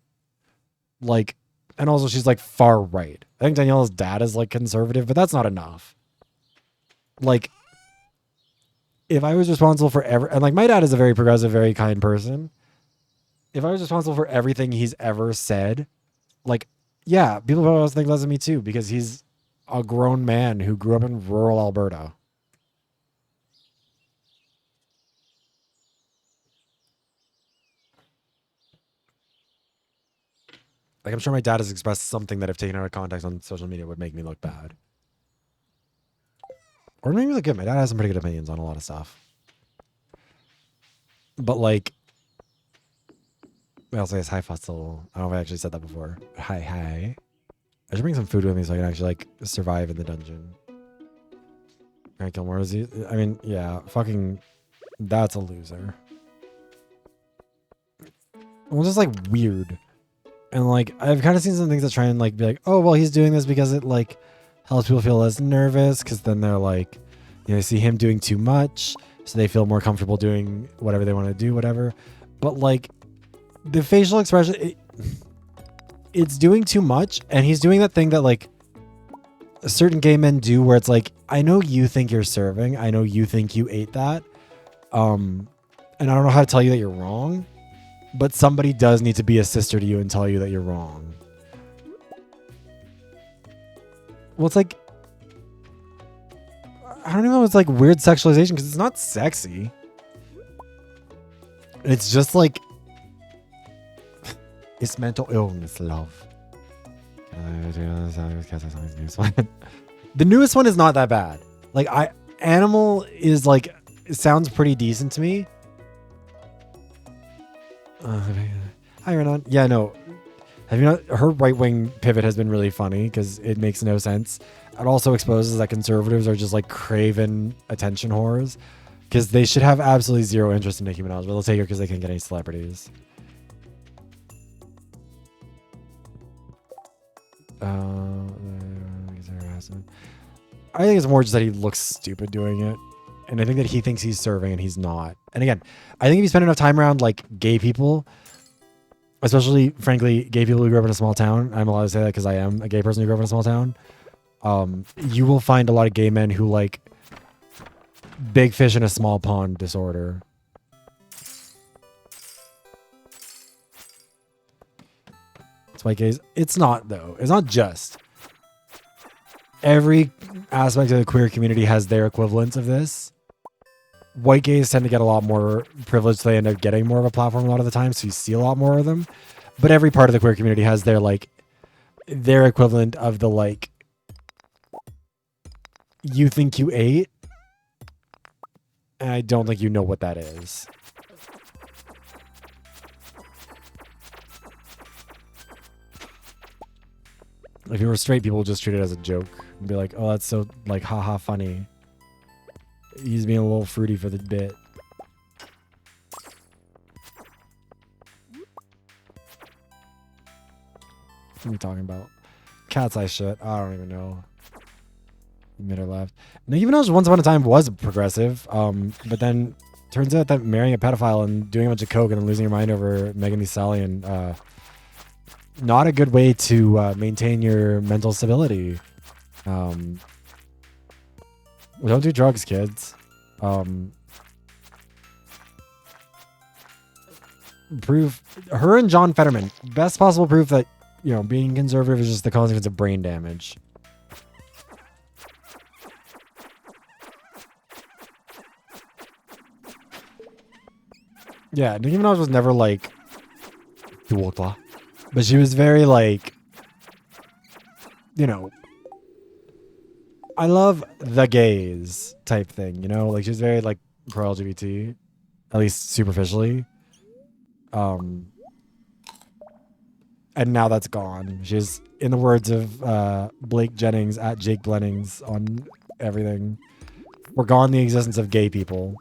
Speaker 1: Like, and also she's like far right. I think Daniela's dad is like conservative, but that's not enough. Like, if I was responsible for and like my dad is a very progressive, very kind person. If I was responsible for everything he's ever said, like, yeah, people probably also think less of me too, because he's a grown man who grew up in rural Alberta. Like, I'm sure my dad has expressed something that if taken out of context on social media would make me look bad. Or maybe look good. My dad has some pretty good opinions on a lot of stuff. But like, I also guess hi Fossil. I don't know if I actually said that before. Hi. I should bring some food with me so I can actually like survive in the dungeon. Alright, Gilmore, I mean, yeah, fucking, that's a loser. Well, just like weird. And like, I've kind of seen some things that try and like be like, oh, well, he's doing this because it like helps people feel less nervous. Cause then they're like, you know, they see him doing too much. So they feel more comfortable doing whatever they want to do, whatever. But like the facial expression, it's doing too much. And he's doing that thing that like certain gay men do where it's like, I know you think you're serving. I know you think you ate that. And I don't know how to tell you that you're wrong. But somebody does need to be a sister to you and tell you that you're wrong. Well, it's like, I don't even know if it's like weird sexualization because it's not sexy. It's just like, it's mental illness, love. The newest one is not that bad. Like, Animal is like, it sounds pretty decent to me. Hi Renan. Yeah, no. Have you not? Her right-wing pivot has been really funny because it makes no sense. It also exposes that conservatives are just like craven attention whores because they should have absolutely zero interest in Nicki Minaj, but they'll take her because they can't get any celebrities. I think it's more just that he looks stupid doing it. And I think that he thinks he's serving and he's not. And again, I think if you spend enough time around like gay people, especially frankly, gay people who grew up in a small town, I'm allowed to say that because I am a gay person who grew up in a small town. You will find a lot of gay men who like big fish in a small pond disorder. It's white gays. It's not though. It's not just. Every aspect of the queer community has their equivalents of this. White gays tend to get a lot more privilege. So they end up getting more of a platform a lot of the time. So you see a lot more of them. But every part of the queer community has their like their equivalent of the like you think you ate. And I don't think you know what that is. If you were straight, people would just treat it as a joke and be like, oh, that's so like haha funny. He's being a little fruity for the bit. What are we talking about? Cat's eye shit. I don't even know. Mid or left. Nicki Minaj once upon a time was progressive, but then turns out that marrying a pedophile and doing a bunch of coke and then losing your mind over Megan Thee Stallion not a good way to maintain your mental stability. Don't do drugs, kids. Proof. Her and John Fetterman. Best possible proof that, you know, being conservative is just the consequence of brain damage. Yeah, Nicki Minaj was never like, but she was very like, you know, I love the gays type thing, you know, like she's very like pro LGBT, at least superficially. And now that's gone. She's, in the words of Blake Jennings at Jake Blennings on everything, we're gone the existence of gay people.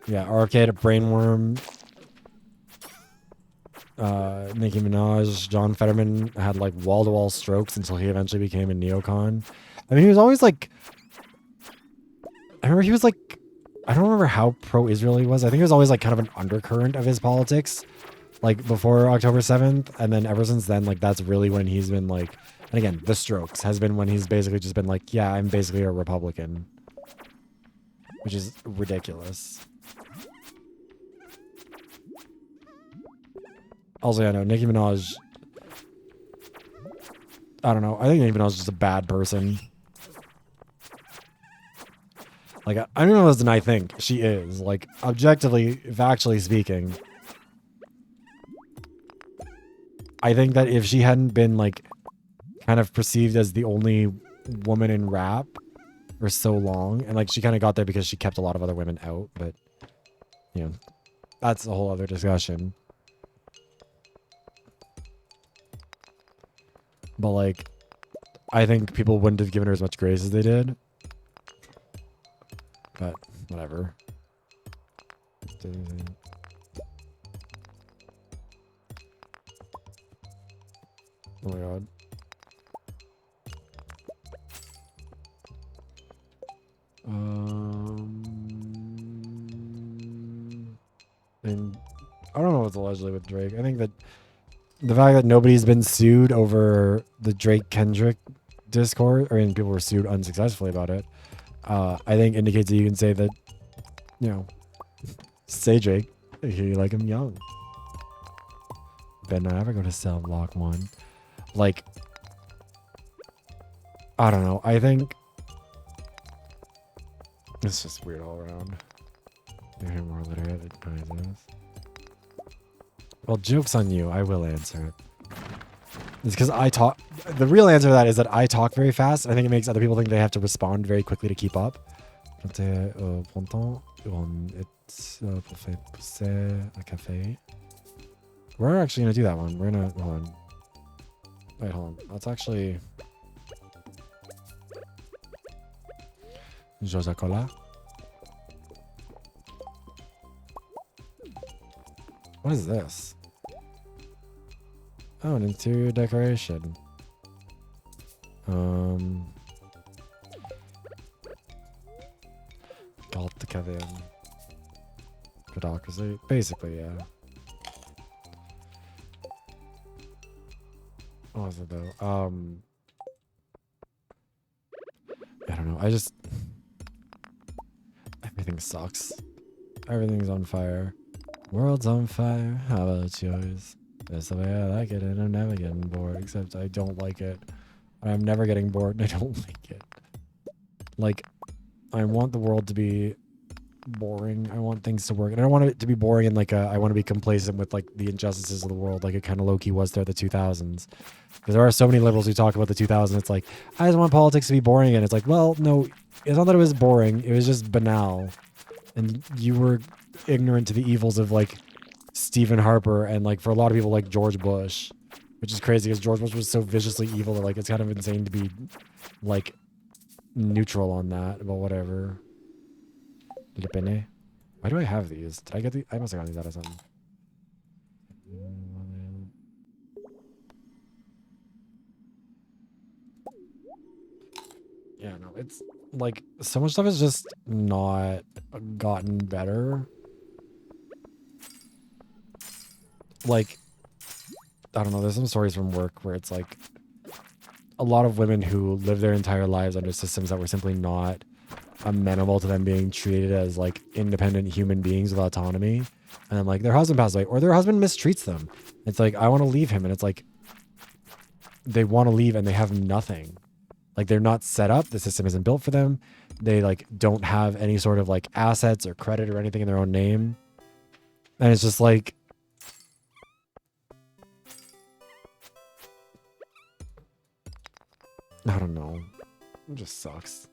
Speaker 1: Yeah, Arcade, Brainworm, Nicki Minaj, John Fetterman had like wall-to-wall strokes until he eventually became a neocon. I mean, he was always like, I remember he was like, I don't remember how pro-Israel he was. I think it was always like kind of an undercurrent of his politics, like before October 7th. And then ever since then, like that's really when he's been like, and again, the strokes has been when he's basically just been like, yeah, I'm basically a Republican, which is ridiculous. Also, I know Nicki Minaj, I don't know. I think Nicki Minaj is just a bad person. Like, I don't know as than I think she is. Like, objectively, factually speaking, I think that if she hadn't been, like, kind of perceived as the only woman in rap for so long, and, like, she kind of got there because she kept a lot of other women out, but, you know, that's a whole other discussion. But, like, I think people wouldn't have given her as much grace as they did. But, whatever. Oh my god. And I don't know what's allegedly with Drake. I think that the fact that nobody's been sued over the Drake Kendrick discourse, or people were sued unsuccessfully about it, I think indicates that you can say that, you know, say Drake, you like him young. Better not ever go to cell block 1. Like, I don't know. I think it's just weird all around. You're more literate. Well, joke's on you. I will answer it. It's because I talk. The real answer to that is that I talk very fast. I think it makes other people think they have to respond very quickly to keep up. We're actually going to do that one. We're going to... Hold on. Wait, hold on. Let's actually... Josacola. What is this? Oh, an interior decoration. Galt Kevin. Bureaucracy. Basically, yeah. What was it though? I don't know. I just... Everything sucks. Everything's on fire. World's on fire. How about yours? That's the way I like it, and I'm never getting bored. Except I don't like it. I'm never getting bored, and I don't like it. Like, I want the world to be boring. I want things to work, and I don't want it to be boring and like I want to be complacent with like the injustices of the world, like it kind of low-key was throughout the 2000s. Because there are so many liberals who talk about the 2000s. It's like, I just want politics to be boring, and it's like, well, no, it's not that it was boring. It was just banal, and you were ignorant to the evils of like Stephen Harper and like for a lot of people like George Bush, which is crazy because George Bush was so viciously evil that like it's kind of insane to be like neutral on that, but whatever. Why do I have these? Did I get these? I must have gotten these out of something. Yeah, no, it's like so much stuff has just not gotten better. Like, I don't know, there's some stories from work where it's like a lot of women who live their entire lives under systems that were simply not amenable to them being treated as like independent human beings with autonomy. And then like their husband passes away or their husband mistreats them. It's like, I want to leave him. And it's like, they want to leave and they have nothing. Like they're not set up. The system isn't built for them. They like don't have any sort of like assets or credit or anything in their own name. And it's just like, I don't know. It just sucks.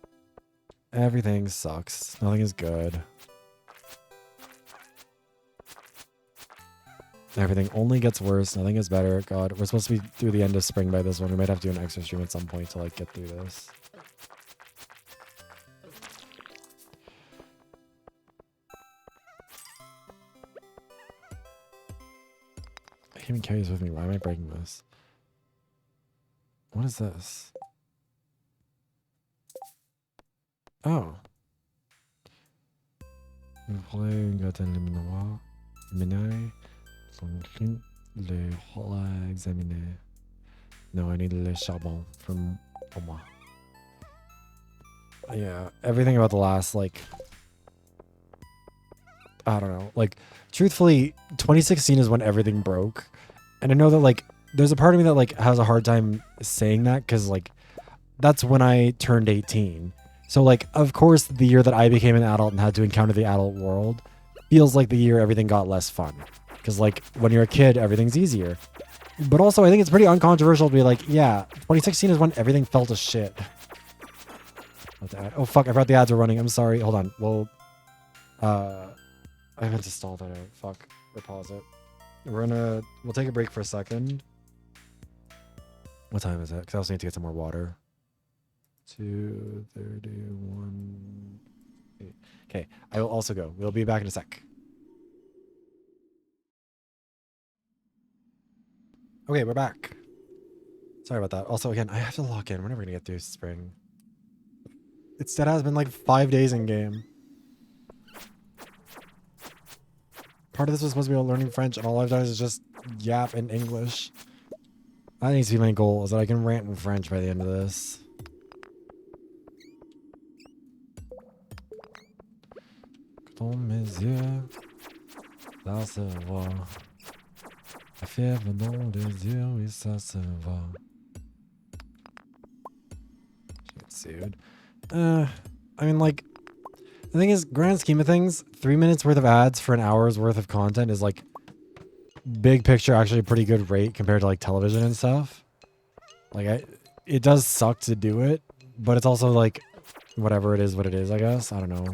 Speaker 1: Everything sucks. Nothing is good. Everything only gets worse. Nothing is better. God, we're supposed to be through the end of spring by this one. We might have to do an extra stream at some point to like get through this. I can't even carry this with me. Why am I breaking this? What is this? Oh. No, I need le charbon from Oma. Yeah, everything about the last, like, I don't know. Like, truthfully, 2016 is when everything broke. And I know that, like, there's a part of me that, like, has a hard time saying that because, like, that's when I turned 18. So, like, of course, the year that I became an adult and had to encounter the adult world feels like the year everything got less fun. Because, like, when you're a kid, everything's easier. But also, I think it's pretty uncontroversial to be like, yeah, 2016 is when everything felt as shit. Oh, fuck, I forgot the ads were running. I'm sorry. Hold on. Well, I meant to stall that out. Fuck. We'll pause it. We'll take a break for a second. What time is it? Because I also need to get some more water. 2:31. Okay, I will also go. We'll be back in a sec. Okay, we're back. Sorry about that. Also, again, I have to lock in. We're never going to get through spring. Instead, has been like 5 days in game. Part of this was supposed to be about learning French, and all I've done is just yap in English. That needs to be my goal, is that I can rant in French by the end of this. Dans mes yeux, ça se voit. La fièvre dans les yeux, oui, ça se voit. Get sued. I mean, like, the thing is, grand scheme of things, 3 minutes worth of ads for an hour's worth of content is like, big picture, actually a pretty good rate compared to like television and stuff. Like, it does suck to do it, but it's also like, whatever it is, what it is, I guess. I don't know.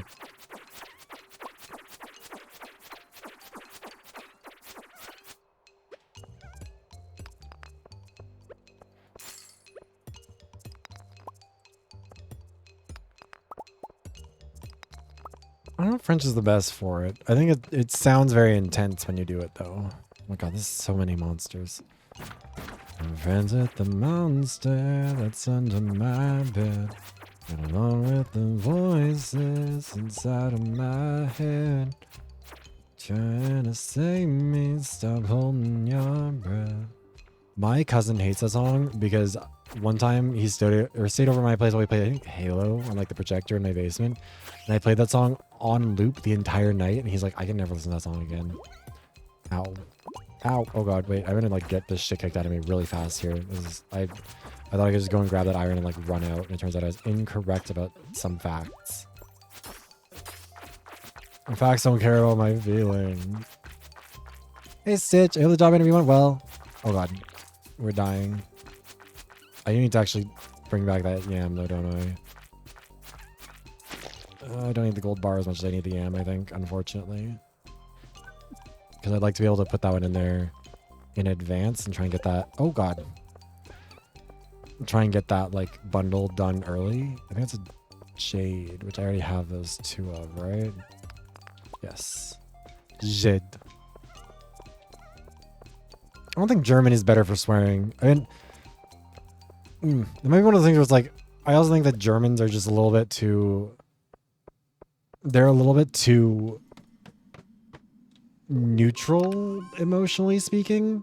Speaker 1: I don't know if French is the best for it. I think it sounds very intense when you do it, though. Oh my god, there's so many monsters. Friends with the monster that's under my bed. And along with the voices inside of my head. Trying to save me, stop holding your breath. My cousin hates that song because one time he stayed over my place while we played, I think, Halo on like the projector in my basement. And I played that song on loop the entire night, and he's like, I can never listen to that song again. Ow. Ow. Oh god, wait, I'm gonna like get this shit kicked out of me really fast here. I thought I could just go and grab that iron and like run out, and it turns out I was incorrect about some facts. And facts don't care about my feelings. Hey Stitch, I hope the job interview went well. Oh god, we're dying. I need to actually bring back that yam though, don't I? I don't need the gold bar as much as I need the yam, I think, unfortunately. Because I'd like to be able to put that one in there in advance and try and get that... Oh, God. Try and get that, like, bundle done early. I think it's a jade, which I already have those 2 of, right? Yes. Jade. I don't think German is better for swearing. I mean... it might be one of the things where it's like, I also think that Germans are just a little bit too. They're a little bit too neutral, emotionally speaking,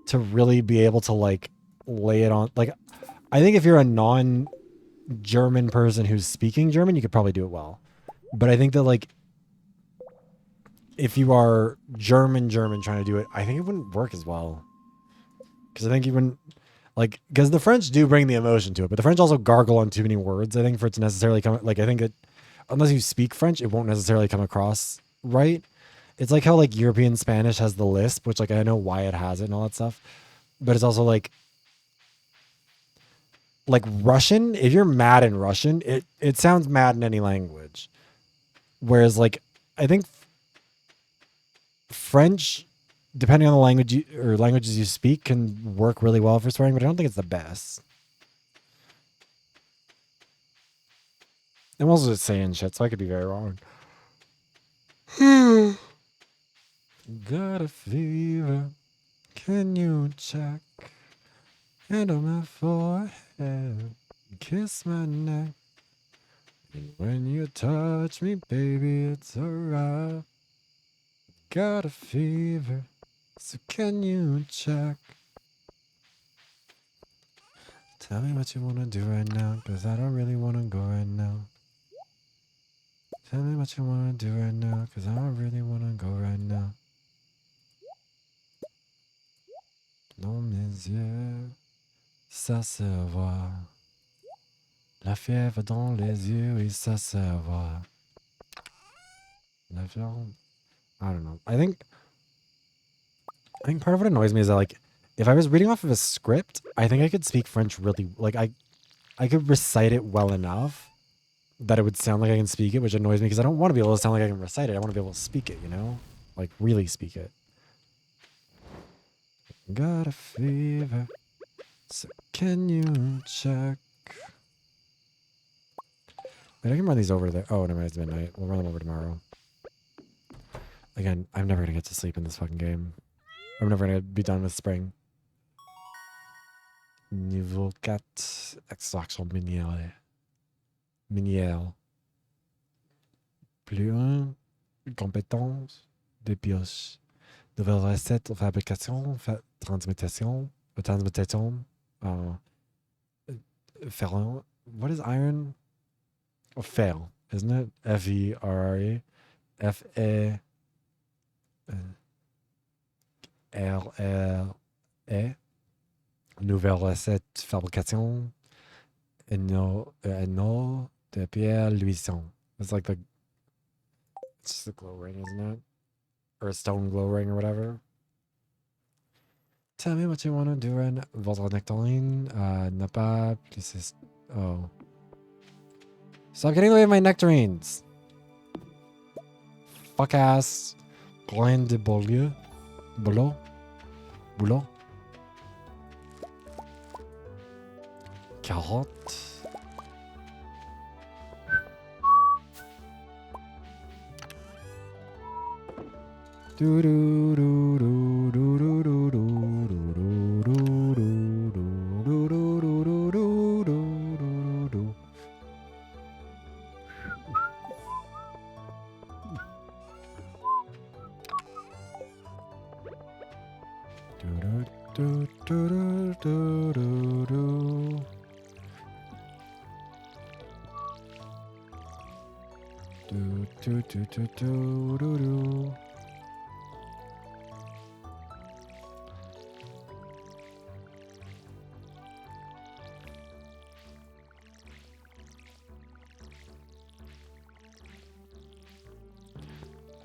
Speaker 1: to really be able to like lay it on. Like, I think if you're a non-German person who's speaking German, you could probably do it well. But I think that like if you are German trying to do it, I think it wouldn't work as well. Because I think you wouldn't like because the French do bring the emotion to it, but the French also gargle on too many words. I think for it to necessarily come like I think that unless you speak French, it won't necessarily come across right. It's like how like European Spanish has the lisp, which like I know why it has it and all that stuff, but it's also like Russian. If you're mad in Russian, it sounds mad in any language. Whereas like I think French, depending on the language or languages you speak, can work really well for swearing, but I don't think it's the best. I'm also just saying shit, so I could be very wrong. Got a fever. Can you check? Hand on my forehead. Kiss my neck. And when you touch me, baby, it's alright. Got a fever. So can you check? Tell me what you wanna do right now, cause I don't really wanna go right now. Tell me what you wanna do right now, cause I don't really wanna go right now. Dans mes yeux, ça se voit. La fièvre dans les yeux, oui, ça se voit. La fièvre. I don't know. I think part of what annoys me is that like if I was reading off of a script, I think I could speak French really like I could recite it well enough that it would sound like I can speak it, which annoys me because I don't want to be able to sound like I can recite it. I want to be able to speak it, you know? Like really speak it. Got a fever. So can you check? Wait, I can run these over there. Oh, never mind, it's midnight. We'll run them over tomorrow. Again, I'm never gonna get to sleep in this fucking game. I'm never gonna be done with spring. Niveau 4, extraction minière. Minière. Plus 1, compétence de pioche. Nouvelle recette, fabrication, transmutation, ferrant. What is iron? Oh, fer, isn't it? F-E-R-R-E. F-E-R-R-E. Nouvelle recette, fabrication. Anneau de pierre luisson. It's like it's just a glow ring, isn't it? Or a stone glow ring or whatever. Tell me what you want to do right now. Votre nectarine. N'a pas plus. Oh. Stop getting away with my nectarines. Fuck ass. Grain de Beaulieu. Boulot. Carotte. Do do do do do do do do do do do do.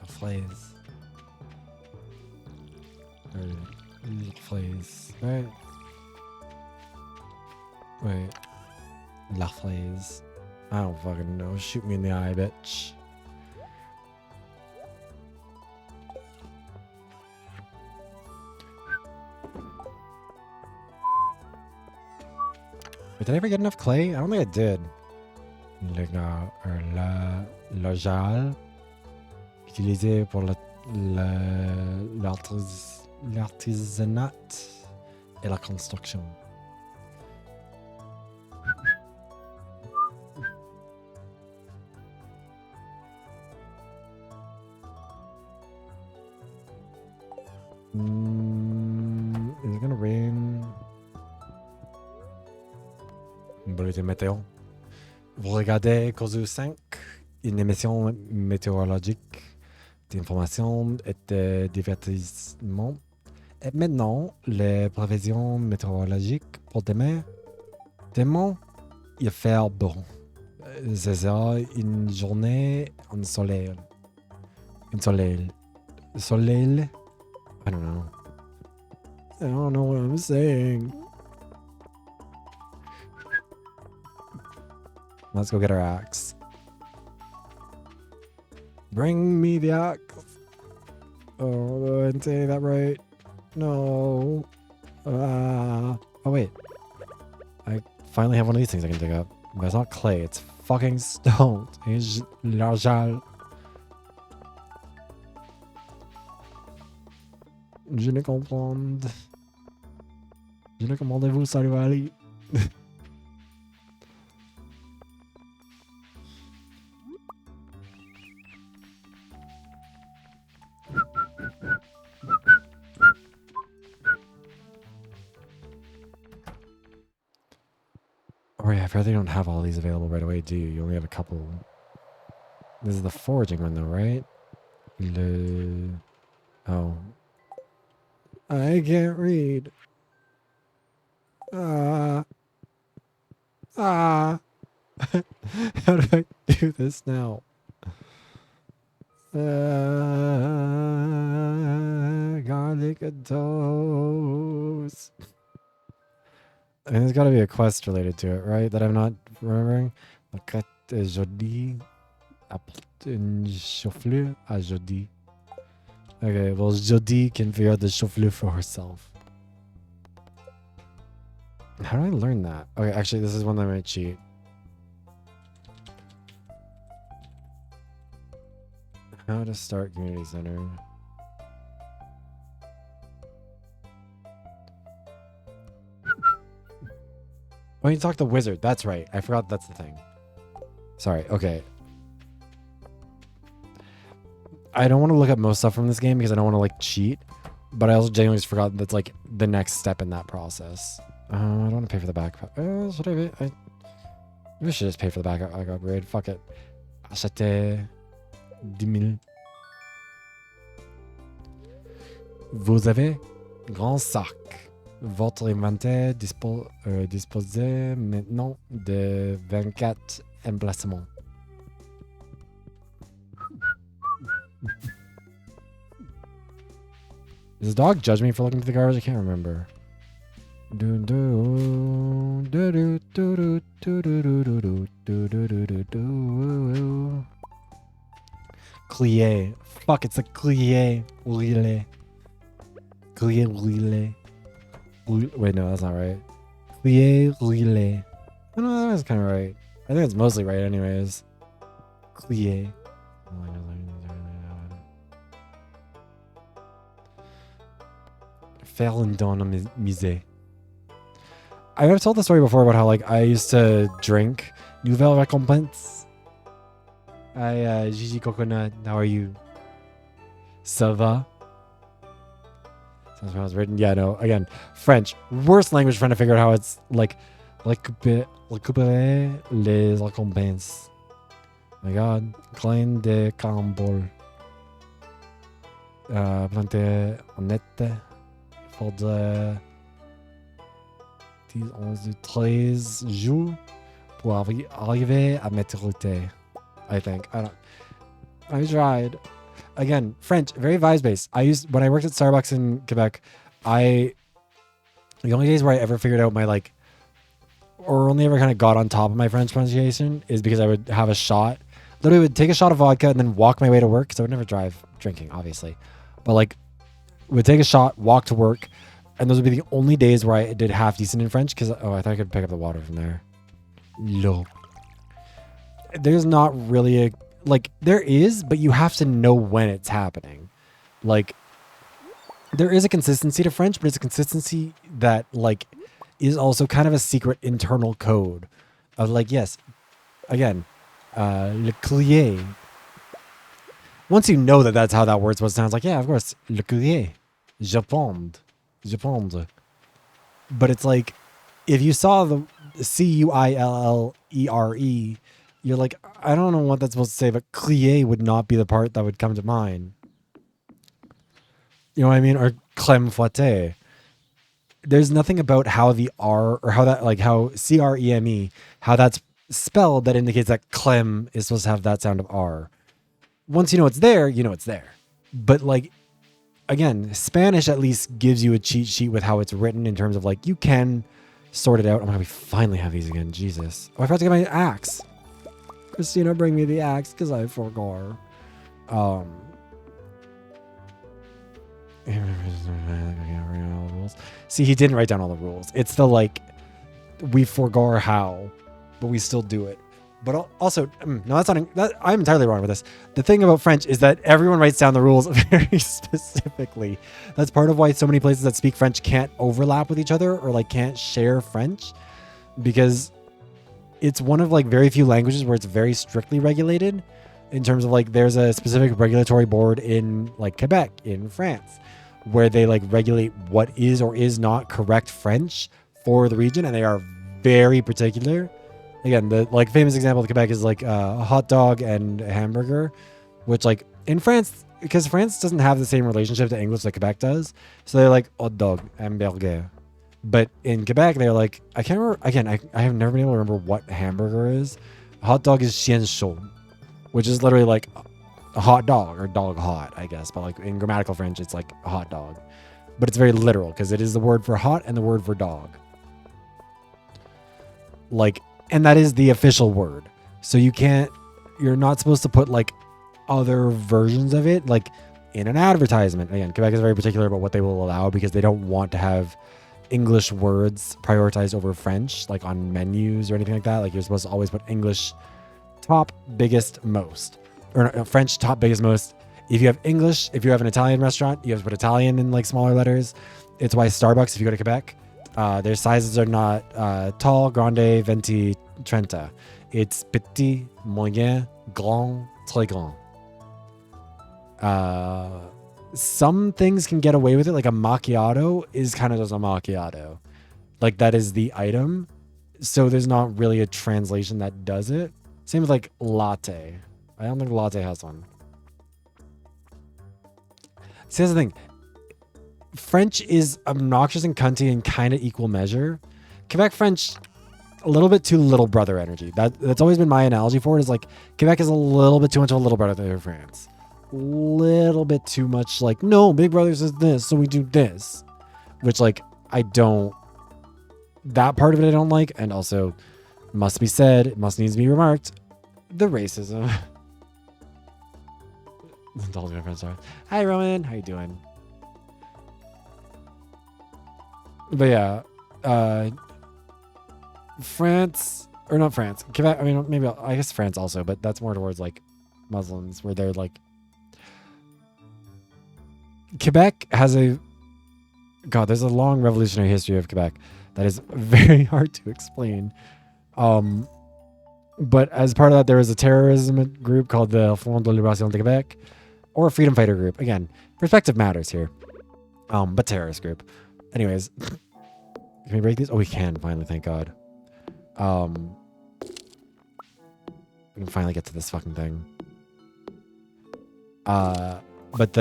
Speaker 1: Flays. Flays. Right? Wait. La flays. I don't fucking know. Shoot me in the eye, bitch. Wait, did I ever get enough clay? I don't think I did. Le gel utilisé pour l'artisanat et la construction. Is it gonna rain? Bulletin météo. Vous regardez Cause 5, une émission météorologique d'information et de divertissement. Et maintenant, les prévisions météorologiques pour demain. Demain, il va faire bon. Ce sera une journée en soleil. Un soleil. Soleil? I don't know. I don't know what I'm saying. Let's go get our axe. Bring me the axe. Oh, I didn't say that right. No. Oh, wait. I finally have one of these things I can dig up. But it's not clay, it's fucking stone. It's l'argent. Je ne comprends. Je ne commandez-vous, Stardew Valley? Oh yeah, I feel they don't have all these available right away, do you? You only have a couple. This is the foraging one though, right? Oh. I can't read. How do I do this now? Garlic and toast. I mean, there's got to be a quest related to it, right? That I'm not remembering. La quête jeudi. Apporte une chou-fleur à jeudi. Okay, well, Jodie can figure out the chou-fleur for herself. How do I learn that? Okay, actually, this is one that I might cheat. How to start community center. Oh, you talk to wizard. That's right. I forgot that's the thing. Sorry. Okay. I don't want to look up most stuff from this game because I don't want to like cheat, but I also genuinely just forgot that's like the next step in that process. I don't want to pay for the back. Should I pay? Maybe I should just pay for the back upgrade. Fuck it. Acheter 10 000. Vous avez grand sac. Votre inventaire disposé maintenant de 24 emplacements. Does the dog judge me for looking to the garbage? I can't remember. Clier. Fuck, it's a clier. Relay. Clier relay. Wait, no, that's not right. Clier relay. I don't know, that's kind of right. I think it's mostly right anyways. Clier. Faire une musée. I've told the story before about how like I used to drink Nouvelle Récompense. Gigi Coconut, how are you? Ça va? That's how it's written. Yeah, no. Again, French, worst language trying to figure out how it's like récupérer les récompenses. My God, grain de carambole. Planter honnête. Faudrait 10, 11, 13 jours pour arriver à maturité. I think. I tried. Again, French, very vibes based. When I worked at Starbucks in Quebec, the only days where I ever figured out my like, or only ever kind of got on top of my French pronunciation is because I would have a shot. Literally would take a shot of vodka and then walk my way to work because I would never drive drinking, obviously. But like, would take a shot, walk to work, and those would be the only days where I did half decent in French because, I thought I could pick up the water from there. No. There's not really there is, but you have to know when it's happening. Like, there is a consistency to French, but it's a consistency that, like, is also kind of a secret internal code of, like, yes, again, le courrier. Once you know that that's how that word's supposed to sound, it's like, yeah, of course, le courrier. Je pense. But it's like, if you saw the Cuillere, you're like, I don't know what that's supposed to say, but crier would not be the part that would come to mind. You know what I mean? Or crème fouettée. There's nothing about how the R, or how that, like how CREME, how that's spelled that indicates that clem is supposed to have that sound of R. Once you know it's there, you know it's there. But like, again, Spanish at least gives you a cheat sheet with how it's written in terms of like, you can sort it out. Oh my God, we finally have these again. Jesus. Oh, I forgot to get my axe. Christina, bring me the axe because I forgot. See, he didn't write down all the rules. It's the like, we forgot how, but we still do it. But also, no, that's not. I'm entirely wrong with this. The thing about French is that everyone writes down the rules very specifically. That's part of why so many places that speak French can't overlap with each other or like can't share French, because it's one of like very few languages where it's very strictly regulated in terms of like there's a specific regulatory board in like Quebec in France where they like regulate what is or is not correct French for the region, and they are very particular. Again, the like famous example of Quebec is like a hot dog and a hamburger, which like in France, because France doesn't have the same relationship to English that Quebec does, so they're like hot dog, hamburger. But in Quebec, they're like, I can't remember, again, I have never been able to remember what hamburger is. Hot dog is chien chaud, which is literally like a hot dog or dog hot, I guess. But like in grammatical French, it's like a hot dog. But it's very literal because it is the word for hot and the word for dog. Like, and that is the official word. So you're not supposed to put like other versions of it, like in an advertisement. Again, Quebec is very particular about what they will allow because they don't want to have English words prioritized over French, like on menus or anything like that. Like you're supposed to always put English top, biggest, most, or no, French top, biggest, most. If you have English, if you have an Italian restaurant, you have to put Italian in like smaller letters. It's why Starbucks, if you go to Quebec, their sizes are not tall, grande, venti, trenta. It's petit, moyen, grand, très grand. Some things can get away with it, like a macchiato is kind of just a macchiato. Like that is the item. So there's not really a translation that does it. Same with like latte. I don't think latte has one. See, that's the thing. French is obnoxious and cunty in kind of equal measure. Quebec French, a little bit too little brother energy. That's always been my analogy for it, is like Quebec is a little bit too much of a little brother than France. Little bit too much like, no, Big Brother says this, so we do this. Which like, that part of it I don't like. And also, must be said, it must needs to be remarked, the racism. Hi Roman, how you doing? But yeah, France, or not France, Quebec, I mean, maybe, I guess France also, but that's more towards like Muslims, where they're like, Quebec has there's a long revolutionary history of Quebec that is very hard to explain. But as part of that, there was a terrorism group called the Front de Libération de Québec, or a freedom fighter group. Again, perspective matters here. But terrorist group. Anyways, can we break these? Oh, we can finally, thank God. We can finally get to this fucking thing. But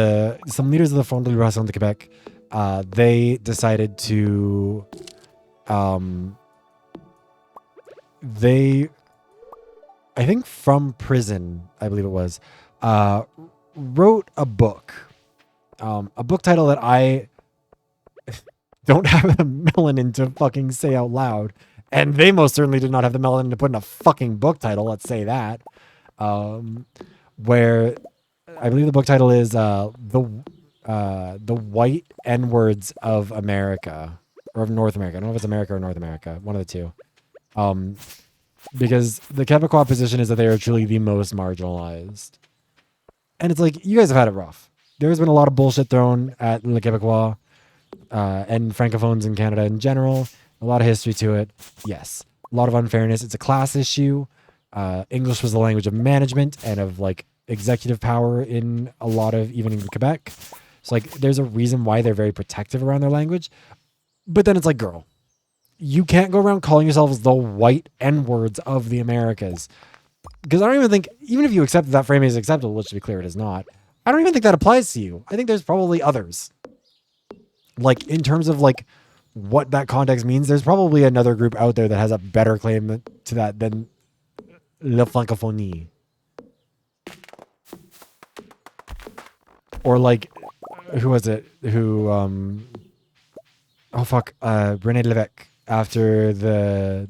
Speaker 1: some leaders of the Front de Libération de Québec, they decided to, I think from prison, I believe it was, wrote a book title that I don't have the melanin to fucking say out loud. And they most certainly did not have the melanin to put in a fucking book title, let's say that. Where I believe the book title is the White N-Words of America, or of North America. I don't know if it's America or North America, one of the two. Because the Quebecois position is that they are truly the most marginalized. And it's like, you guys have had it rough. There's been a lot of bullshit thrown at Le Québécois and Francophones in Canada in general. A lot of history to it. Yes. A lot of unfairness. It's a class issue. English was the language of management and of like executive power in a lot of, even in Quebec. So like there's a reason why they're very protective around their language. But then it's like, girl, you can't go around calling yourselves the white N-words of the Americas. Because I don't even think, even if you accept that framing is acceptable, which to be clear, it is not, I don't even think that applies to you. I think there's probably others. Like, in terms of, like, what that context means, there's probably another group out there that has a better claim to that than La Francophonie. Or, like, who was it? Who, René Lévesque, after the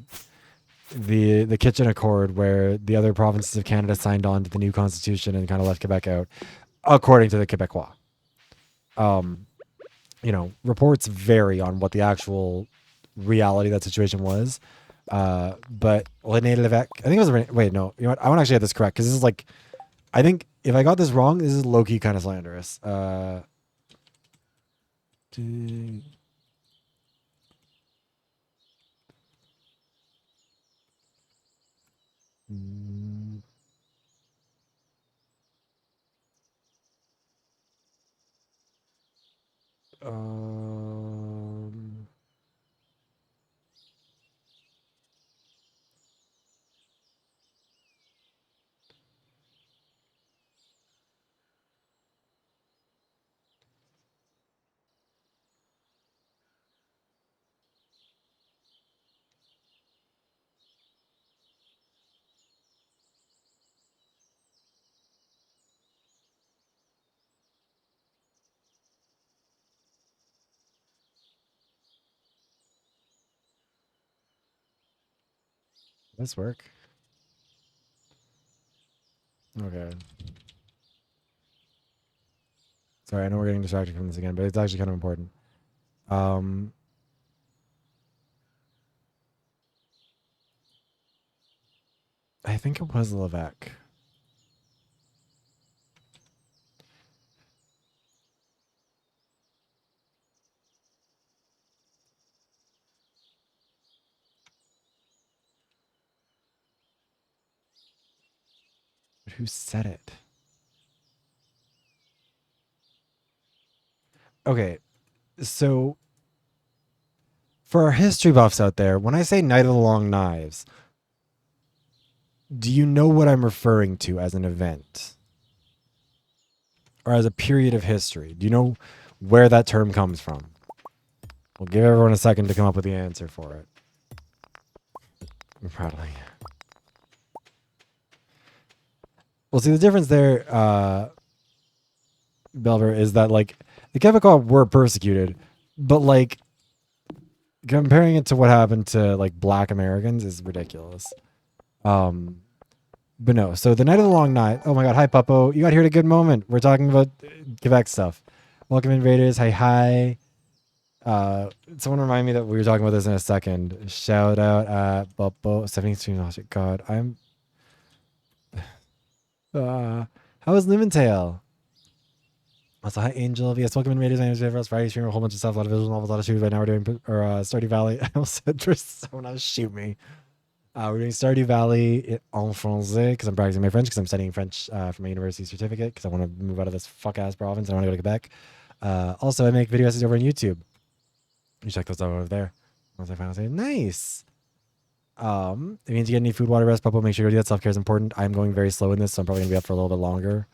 Speaker 1: Kitchen Accord, where the other provinces of Canada signed on to the new constitution and kind of left Quebec out, according to the Quebecois. You know, reports vary on what the actual reality of that situation was. But René Lévesque, I think it was René, wait, no, you know what? I want to actually get this correct, because this is like, I think if I got this wrong, this is low-key kind of slanderous. This work? Okay. Sorry, I know we're getting distracted from this again, but it's actually kind of important. I think it was Lévesque. But who said it? Okay, so for our history buffs out there, when I say Night of the Long Knives, do you know what I'm referring to as an event? Or as a period of history? Do you know where that term comes from? We'll give everyone a second to come up with the answer for it. Probably. Well, see, the difference there, Belver, is that, like, the Quebecois were persecuted, but, like, comparing it to what happened to, like, black Americans is ridiculous. But no, so the Night of the Long Night. Oh my god, hi, Puppo. You got here at a good moment. We're talking about Quebec stuff. Welcome, invaders. Hi. Someone remind me that we were talking about this in a second. Shout out Puppo. 17 stream. God, I'm... how is Limentail? Also, hi, Angel. Yes, welcome, invaders. My name is Jeffrey. Friday stream a whole bunch of stuff, a lot of visual novels, a lot of shoes. Right now we're doing Stardew Valley. I almost said Persona. Shoot me. We're doing Stardew Valley en français because I'm practicing my French, because I'm studying French for my university certificate, because I want to move out of this fuck-ass province. I want to go to Quebec. Also, I make video essays over on YouTube. You check those out over there. Once I finally say, nice. If you need to get any food, water, rest, Puppo, make sure you do that. Self-care is important. I'm going very slow in this, so I'm probably going to be up for a little bit longer.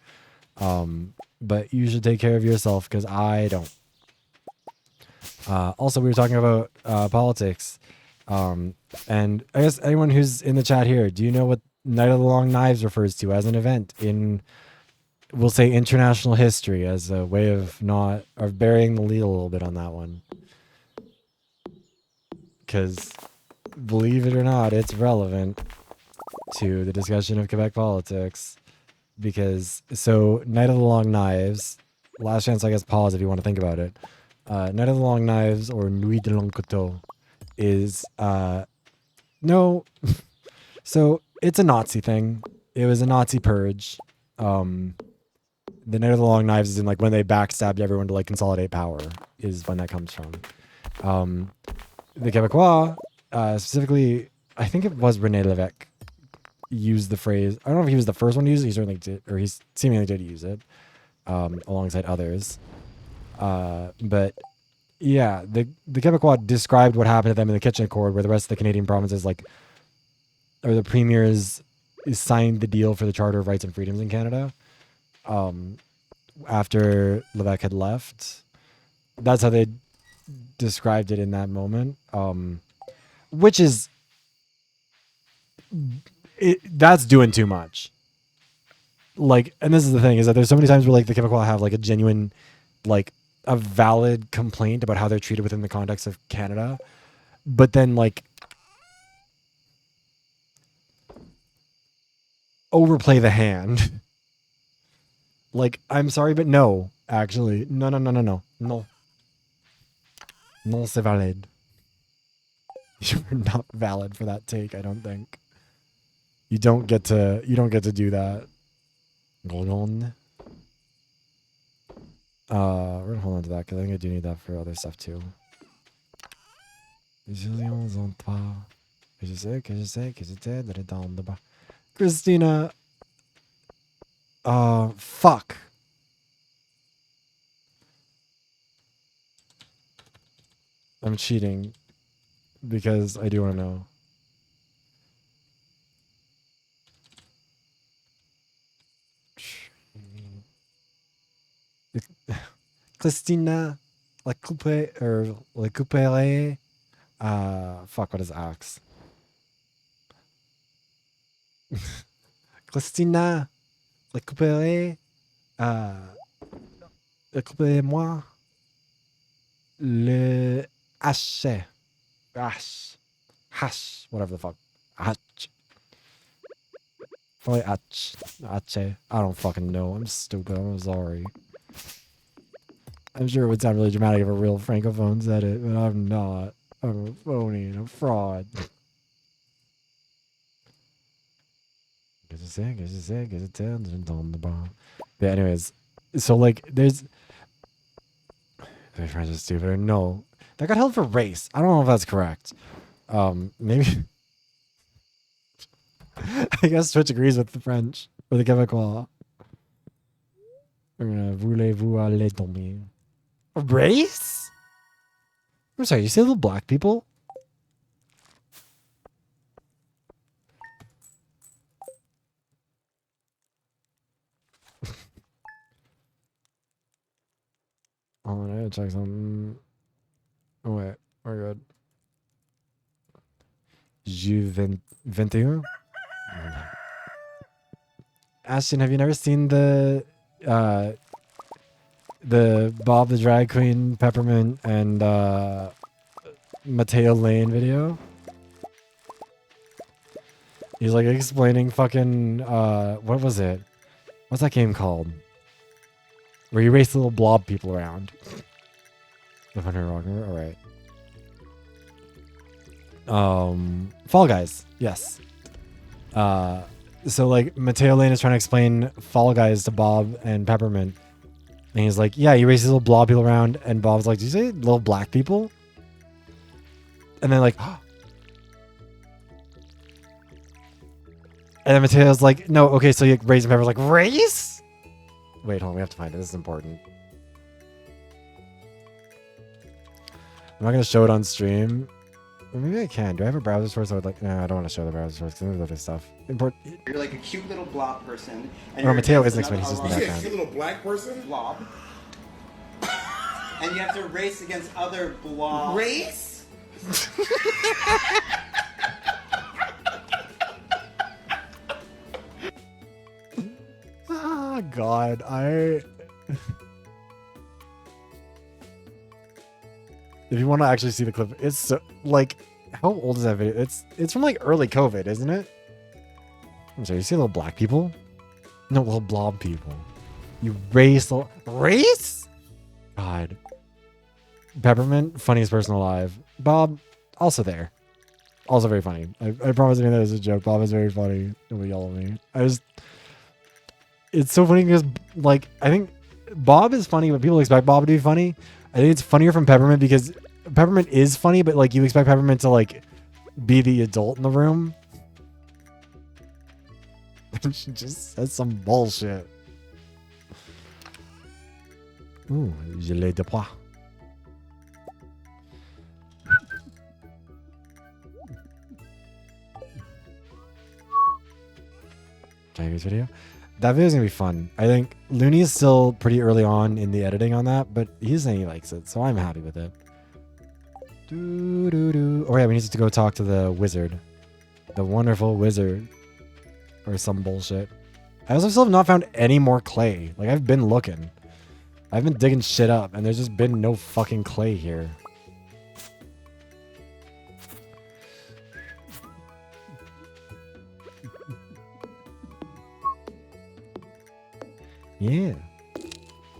Speaker 1: But you should take care of yourself, because I don't. Also, we were talking about politics. And I guess anyone who's in the chat here, do you know what Night of the Long Knives refers to as an event in, we'll say, international history, as a way of burying the lead a little bit on that one? Because, believe it or not, it's relevant to the discussion of Quebec politics. Because, so, Night of the Long Knives, last chance, I guess, pause if you want to think about it. Night of the Long Knives, or Nuit de Long Couteau, is, no, so it's a Nazi thing. It was a Nazi purge. The Night of the Long Knives is in, like, when they backstabbed everyone to, like, consolidate power, is when that comes from. The Quebecois, specifically, I think it was René Lévesque, used the phrase. I don't know if he was the first one to use it. He certainly did, or he seemingly did use it, alongside others. But yeah, the Quebecois described what happened to them in the Kitchen Accord, where the rest of the Canadian provinces, like, or the premiers, signed the deal for the Charter of Rights and Freedoms in Canada. After Levesque had left, that's how they described it in that moment. Which is, that's doing too much. Like, and this is the thing, is that there's so many times where like the Quebecois have like a genuine, like a valid complaint about how they're treated within the context of Canada, but then like overplay the hand. Like, I'm sorry, but no, actually, no, non c'est valide. You're not valid for that take, I don't think. You don't get to do that. Hold on. We're gonna hold on to that because I think I do need that for other stuff too. Christina. Fuck. I'm cheating because I do want to know. Christina, la coupe or la coupere. Fuck. What is axe? Christina, la coupere. Coupez-moi le hache. Hash. Whatever the fuck. Hatch. Probably hatch. Hache. I don't fucking know. I'm stupid. I'm sorry. I'm sure it would sound really dramatic if a real francophone said it, but I'm not. I'm a phony and a fraud. Yeah, anyways. So, like, there's... My friends are stupid. Or no. That got held for race. I don't know if that's correct. Maybe... I guess Twitch agrees with the French. Or the Quebecois. Voulez-vous aller dormir? Race? I'm sorry, you say little black people? Oh, I gotta check something. Oh, wait. We're good. Jus 21? Ashton, have you never seen the Bob the Drag Queen, Peppermint, and Mateo Lane video? He's like explaining fucking what was it? What's that game called? Where you race little blob people around. If I'm not wrong, all right. Fall Guys, yes. So like Mateo Lane is trying to explain Fall Guys to Bob and Peppermint. And he's like, yeah, you race these little blob people around. And Bob's like, did you say little black people? And then like, and then Mateo's like, no, okay, so you raise and Pepper's like, race? Wait, hold on, we have to find it. This is important. I'm not going to show it on stream. Or maybe I can. Do I have a browser source? I would like, no, I don't want to show the browser source because there's other stuff.
Speaker 4: You're like a cute little blob person. And
Speaker 1: no, Mateo is next one. He's just in the background.
Speaker 5: A cute little black person?
Speaker 4: Blob. And you have to race against other blobs.
Speaker 5: Race?
Speaker 1: Ah, God, If you want to actually see the clip, it's so, like, how old is that video? It's from like early COVID, isn't it? I'm sorry, you see little black people? No, little blob people. You race race? God. Peppermint, funniest person alive. Bob, also there. Also very funny. I promise you that is a joke. Bob is very funny. Don't yell at me. It's so funny because, like, I think Bob is funny, but people expect Bob to be funny. I think it's funnier from Peppermint because Peppermint is funny, but like you expect Peppermint to like be the adult in the room. She just says some bullshit. Ooh, gelée de pois. Chinese video. That video is gonna be fun. I think Looney is still pretty early on in the editing on that, but he's saying he likes it, so I'm happy with it. Oh yeah, we need to go talk to the wizard. The wonderful wizard. Or some bullshit. I also still have not found any more clay. Like, I've been looking. I've been digging shit up, and there's just been no fucking clay here. Yeah.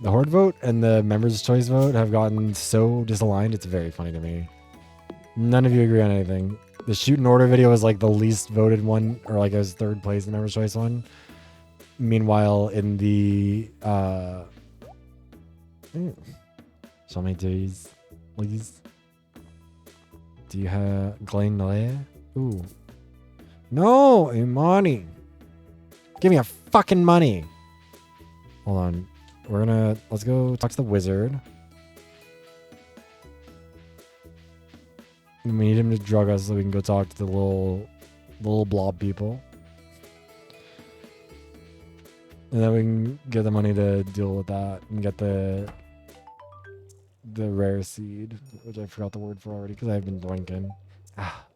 Speaker 1: The Horde vote and the Members' Choice vote have gotten so disaligned, it's very funny to me. None of you agree on anything. The Shoot in Order video was like the least voted one, or like it was third place in the Members' Choice one. Meanwhile, in the show me these, please. Do you have Glen Lair? Ooh. No, money. Give me a fucking money. Hold on. Let's go talk to the wizard. We need him to drug us so we can go talk to the little blob people. And then we can get the money to deal with that and get the rare seed, which I forgot the word for already because I've been drinking.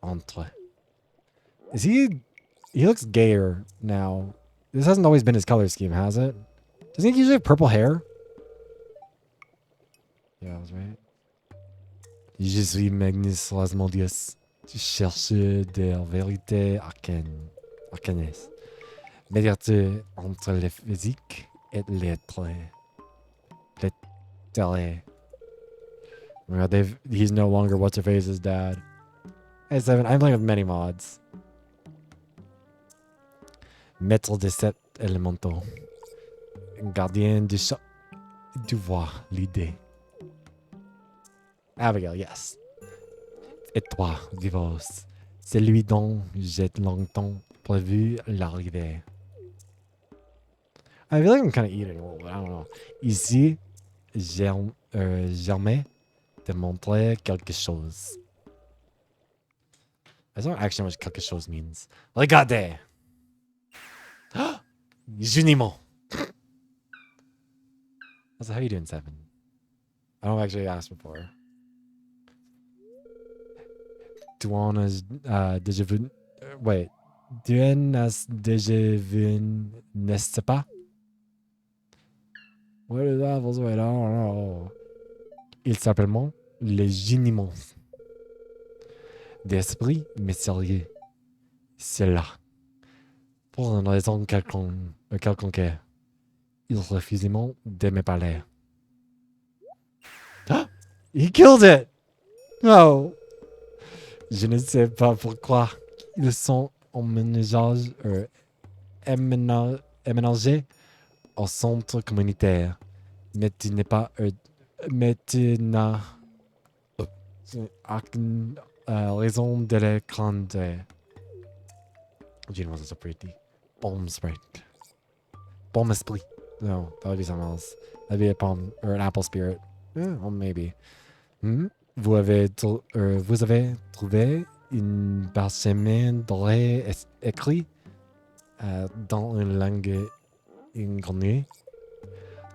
Speaker 1: Entre. He looks gayer now. This hasn't always been his color scheme, has it? Doesn't he usually have purple hair? Yeah, I was right. Je suis Magnus Rasmodius. Je cherche des vérités arcanes. Médiateur entre le physique et l'être. He's no longer what's-her-face's dad. Hey, Seven, I'm playing with many mods. Maître des 7 élémentaux. Gardien du chat. Du voir l'idée. Abigail, yes. Et toi, Vivos, celui dont j'ai longtemps prévu l'arrivée. I feel like I'm kind of eating a little bit. I don't know. Ici, jamais te montrer quelque chose. I don't actually know what quelque chose means. Regardez. Junimo. That's how you doing, Seven? I don't actually ask before. Tu en as déjà vu... Wait. Tu en as déjà vu, n'est-ce pas? What are the levels? Wait, I don't know. Il s'appelle les Junimons. D'esprit mystérieux. C'est là. Pour une raison quelconque. Ils refusent de me parler. He killed it! No! Je ne sais pas pourquoi ils sont emménagés au centre communautaire. Mais tu n'es pas... mais tu n'as aucune raison de les craindre. Gene wasn't so pretty. Bomb spirit. Bomb esprit. No, that would be something else. That'd be a palm or an apple spirit. Yeah, well, maybe. Vous avez trouvé une parchemin doré écrit dans une langue inconnue.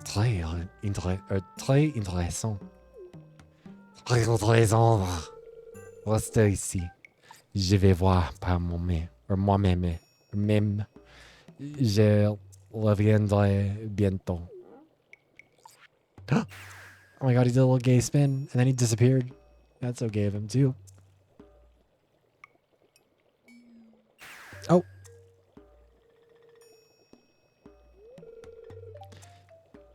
Speaker 1: Très intéressant. Très intéressant. Restez ici. Je vais voir par moi-même. Je reviendrai bientôt. Oh my god, he did a little gay spin, and then he disappeared. That's so gay of him, too. Oh.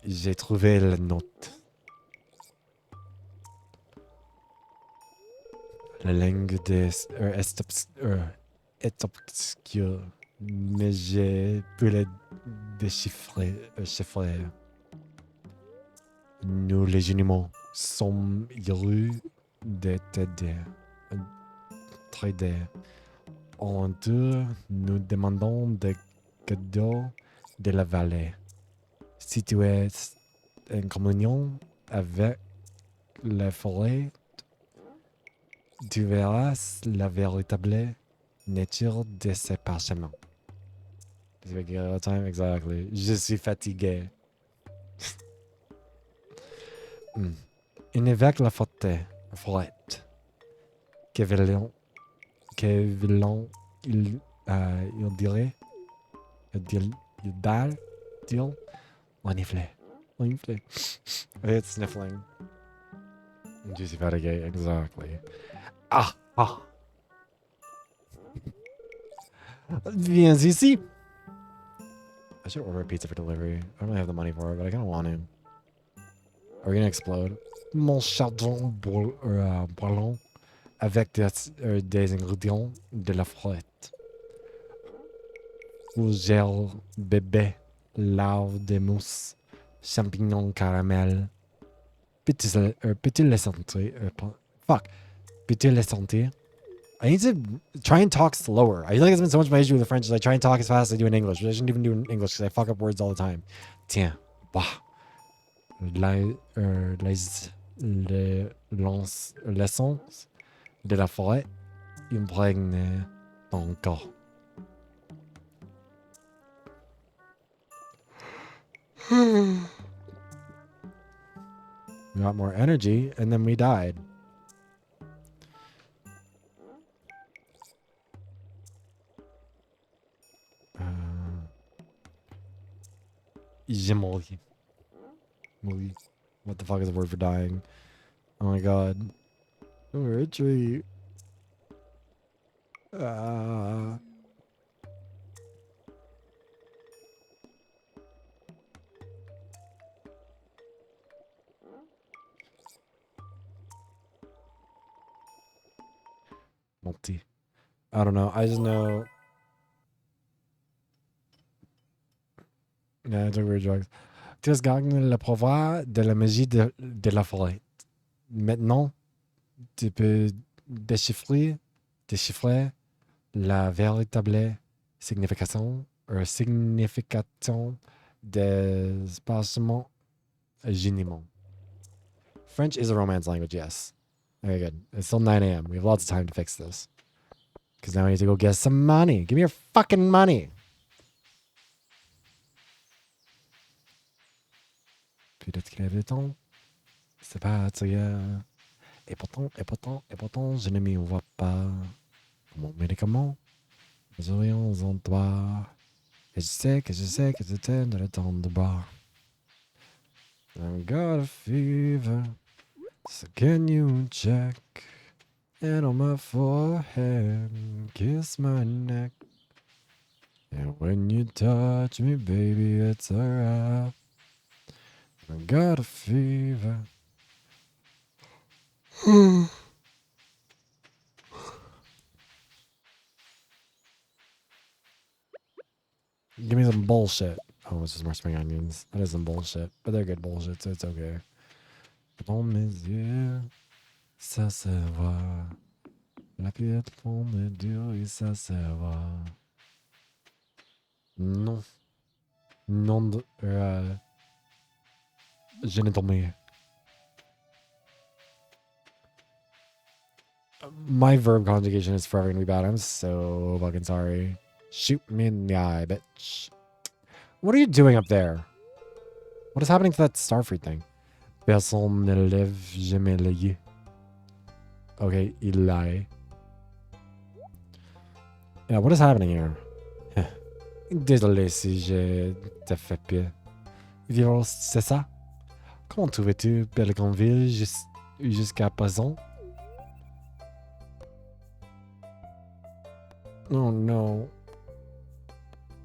Speaker 1: J'ai trouvé la note. La langue est obscure, mais j'ai pu la déchiffrer. Nous, les animaux, sommes heureux de t'aider. En retour, nous demandons des cadeaux de la vallée. Si tu es en communion avec la forêt, tu verras la véritable nature de ces parchemins. Exactly. Je suis fatigué. Une avec la forêt. Que violent, il dirait, il dalle, renifler. It's sniffling. Je suis fatigué, exactly. Ah! Viens ici! I should order a pizza for delivery. I don't really have the money for it, but I kind of want to. Are we gonna explode? Mon chardon ballon avec des ingrédients de la forêt. Gel bébé, lave de mousse, champignons caramel. Petit le sentir. Fuck. Petit le sentir. I need to try and talk slower. I feel like it's been so much my issue with the French is I try and talk as fast as I do in English. But I shouldn't even do in English because I fuck up words all the time. Tiens. Bah. L'essence de la forêt imprègne ton corps. We got more energy, and then we died. Jimoli. What the fuck is the word for dying? Oh my god. We're a tree. Multi. I don't know. I just know. Yeah, I took weird drugs. Tu as gagné le pouvoir de la magie de la forêt. Maintenant, tu peux déchiffrer la véritable signification des passements géniements. French is a Romance language, yes. Very good. It's still 9 a.m. We have lots of time to fix this. Because now we need to go get some money. Give me your fucking money. Peut-être qu'il avait le temps. C'est pas attirant. Et pourtant, je ne m'y vois pas. Mon médicament. Nous aurions en toi. Et je sais que c'était de le temps de boire. I've got a fever. So can you check? And on my forehead, kiss my neck. And when you touch me, baby, it's alright. I got a fever. Give me some bullshit. Oh, it's just more spring onions. That is some bullshit. But they're good bullshit, so it's okay. Dans mes yeux, ça se voit. La pièce pour me dire et ça se voit. Non. Non de... je n'ai dormi. My verb conjugation is forever gonna be bad. I'm so fucking sorry. Shoot me in the eye, bitch. What are you doing up there? What is happening to that Starfruit thing? Personne ne lève jamais l'œil. Okay, il lie. Yeah, what is happening here? Désolé si je te fais peur. Vivre, c'est ça? Comment trouvais-tu belle grande ville jusqu'à présent? Oh non.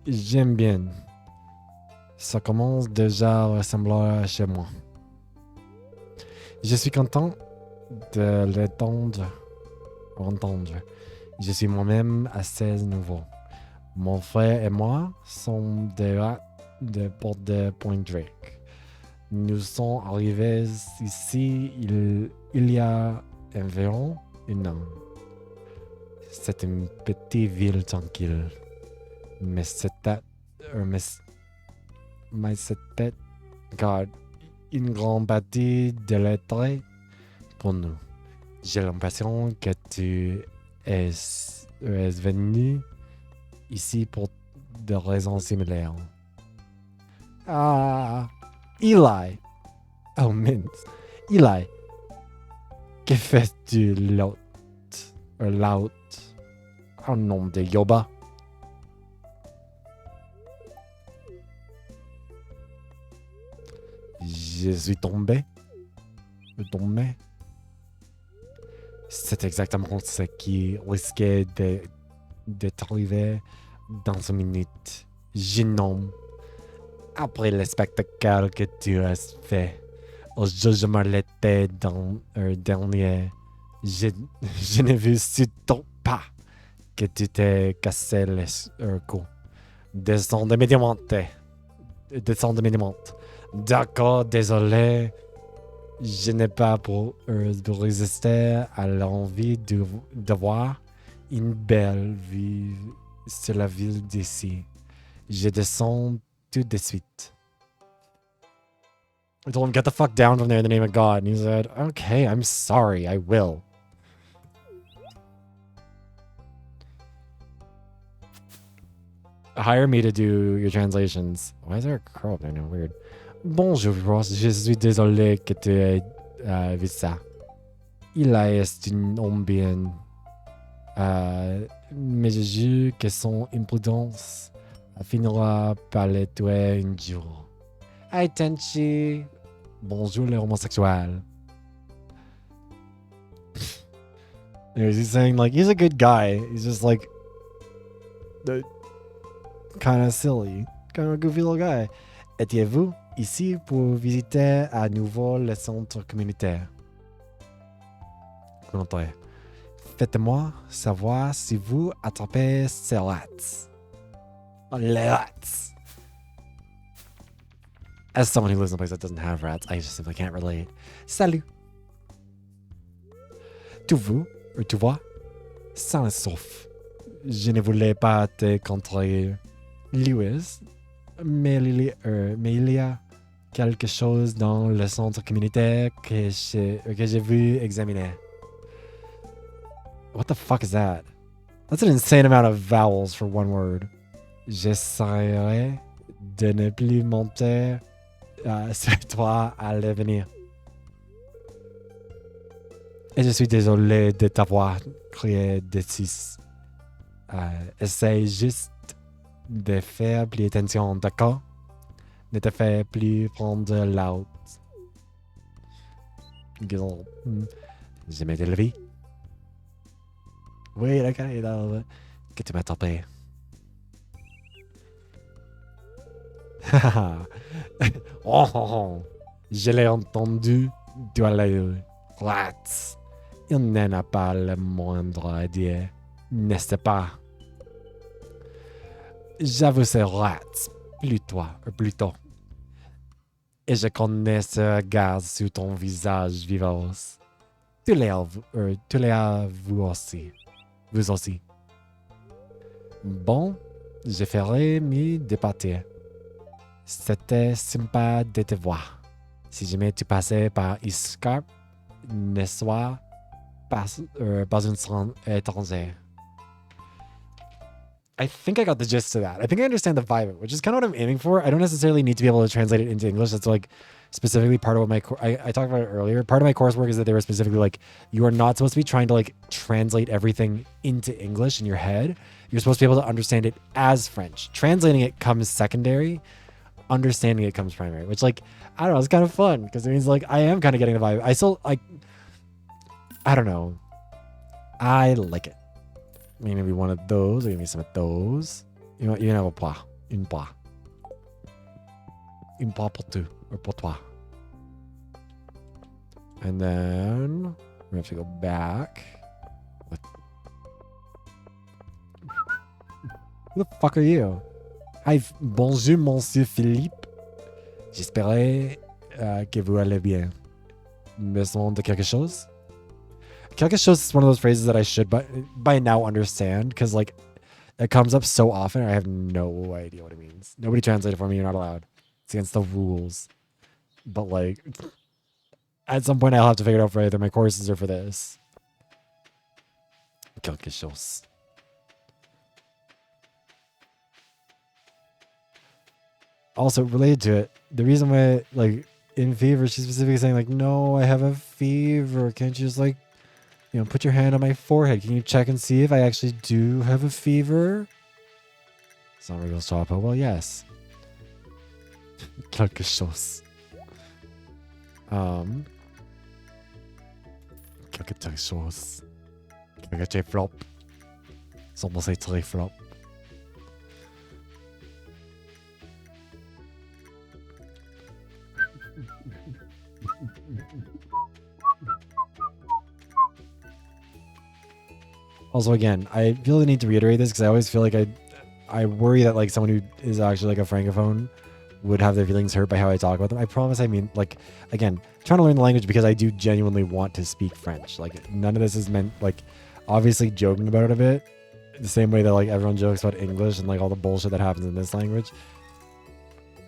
Speaker 1: J'aime bien. Ça commence déjà à ressembler à chez moi. Je suis content de l'entendre. Je suis moi-même assez nouveau. Mon frère et moi sommes des rats de Porte de Point Drake. Nous sommes arrivés ici il y a environ 1 an. C'est une petite ville tranquille. Mais c'était... God, une grande partie de l'être pour nous. J'ai l'impression que tu es venu ici pour de raisons similaires. Ah, Eli. Oh, mince. Eli, que fais-tu l'autre? En nom de Yoba. Je suis tombé. C'est exactement ce qui risquait de t'arriver dans une minute. Je nomme. Après le spectacle que tu as fait au jugement l'été dans un dernier, je n'ai vu surtout pas que tu t'es cassé le cou. Descends de mes diamantes. D'accord, désolé. Je n'ai pas pour résister à l'envie de voir une belle vue sur la ville d'ici. Je descends tout de suite. I told him, get the fuck down from there in the name of God. And he said, okay, I'm sorry, I will. Hire me to do your translations. Why is there a crow up there now? Weird. Bonjour, Ross. Je suis désolé que tu aies vu ça. Il est un homme bien. Mais je jure que son imprudence finira par le tuer un jour. Hi, Tenchi. Bonjour, les homosexuels. Anyways, he's saying, like, he's a good guy. He's just, like, kind of silly. Kind of a goofy little guy. Étiez-vous ici pour visiter à nouveau le centre communautaire? Faites-moi savoir si vous attrapez ces rats. Les rats. As someone who lives in a place that doesn't have rats, I just simply can't relate. Salut. Tu vois, sans le sauf. Je ne voulais pas te contrer, Lewis, mais il y a quelque chose dans le centre communautaire que j'ai vu examiner. What the fuck is that? That's an insane amount of vowels for one word. J'essaierai de ne plus monter sur toi à l'avenir. Et je suis désolé de t'avoir crié dessus. Essaye juste de faire plus attention, d'accord? Ne te fais plus prendre l'out. Je m'étais levé. Oui, ok, que tu m'as tapé. Je l'ai entendu de l'œil. Rats. Il n'en a pas le moindre à dire, n'est-ce pas? J'avoue ces rats, plutôt. Et je connais ce regard sur ton visage vivace. Tu l'as vous aussi. Vous aussi. Bon, je ferai mes départir. C'était sympa de te voir. Si jamais tu passais par Iscarp, ne sois pas une étrangère. I think I got the gist of that. I think I understand the vibe of it, which is kind of what I'm aiming for. I don't necessarily need to be able to translate it into English. That's like specifically part of what my I talked about it earlier. Part of my coursework is that they were specifically like, you are not supposed to be trying to like translate everything into English in your head. You're supposed to be able to understand it as French. Translating it comes secondary. Understanding it comes primary, which like, I don't know, it's kind of fun because it means like I am kind of getting the vibe. I still like, I don't know. I like it. Maybe one of those, or maybe some of those. You can have a plat. Une plat. Une plat pour tu, or pour toi. And then we have to go back. What? Who the fuck are you? Hi, bonjour, monsieur Philippe. J'espérais que vous allez bien. Besoin de quelque chose? Quelque chose is one of those phrases that I should by now understand, because like it comes up so often. I have no idea what it means. Nobody translate it for me. You're not allowed. It's against the rules. But like, at some point I'll have to figure it out for either my courses or for this. Quelque chose. Also related to it, the reason why like in fever, she's specifically saying like, no, I have a fever. Can't you just like, you know, put your hand on my forehead? Can you check and see if I actually do have a fever? Summer goes to well, yes. Quelque chose. Quelque chose. Quelque flop. Someone say très flop. Also, again, I feel the need to reiterate this because I always feel like I worry that like someone who is actually like a francophone would have their feelings hurt by how I talk about them. I promise. I mean, like, again, trying to learn the language because I do genuinely want to speak French. Like, none of this is meant like obviously joking about it a bit, the same way that like everyone jokes about English and like all the bullshit that happens in this language.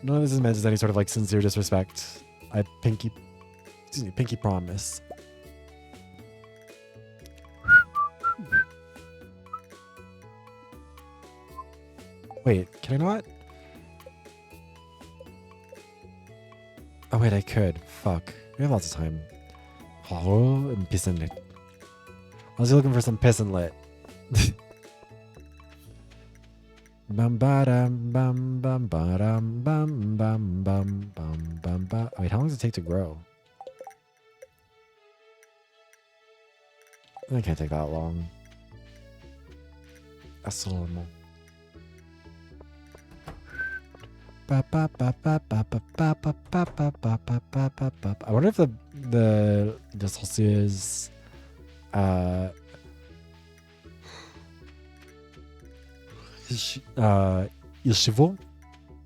Speaker 1: None of this is meant as any sort of like sincere disrespect. I pinky promise. Wait, can I not? Oh wait, I could. Fuck. We have lots of time. Oh, and piss and lit. I was looking for some piss and lit. Bum ba dum bum bum ba dum bum bum bum bum bum ba. Wait, how long does it take to grow? It can't take that long. That's a little more. I wonder if the sauces il chevaux,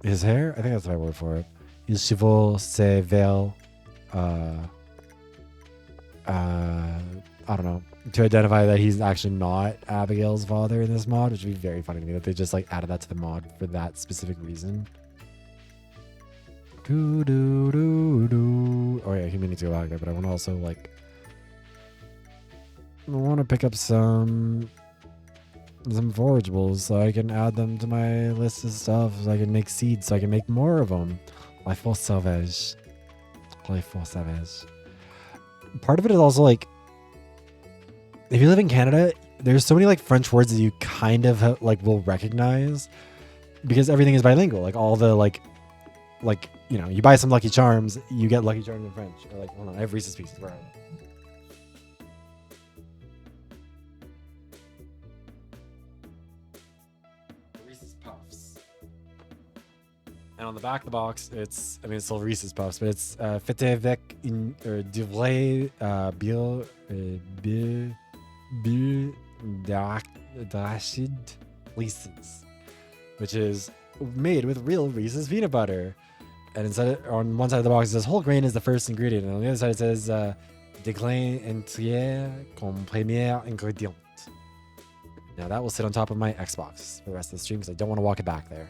Speaker 1: his hair, I think that's the right word for it. Il chevaux ses vers I don't know, to identify that he's actually not Abigail's father in this mod, which would be very funny to me that they just like added that to the mod for that specific reason. Oh yeah, I keep meaning to go back there, but I want to also like I want to pick up some forageables so I can add them to my list of stuff, so I can make seeds, so I can make more of them. Life force sauvage. Life force sauvage. Part of it is also like, if you live in Canada, there's so many like French words that you kind of like will recognize because everything is bilingual. Like all the like you know, you buy some Lucky Charms, you get Lucky Charms in French. Or like, hold on, I have Reese's Pieces. Where are they? Reese's Puffs. And on the back of the box, it's, I mean, it's still Reese's Puffs, but it's fait avec une du vrai d'arachide Reese's, which is made with real Reese's peanut butter. And inside, on one side of the box, it says whole grain is the first ingredient. And on the other side, it says de grain entier comme premier ingrédient. Now that will sit on top of my Xbox for the rest of the stream because I don't want to walk it back there.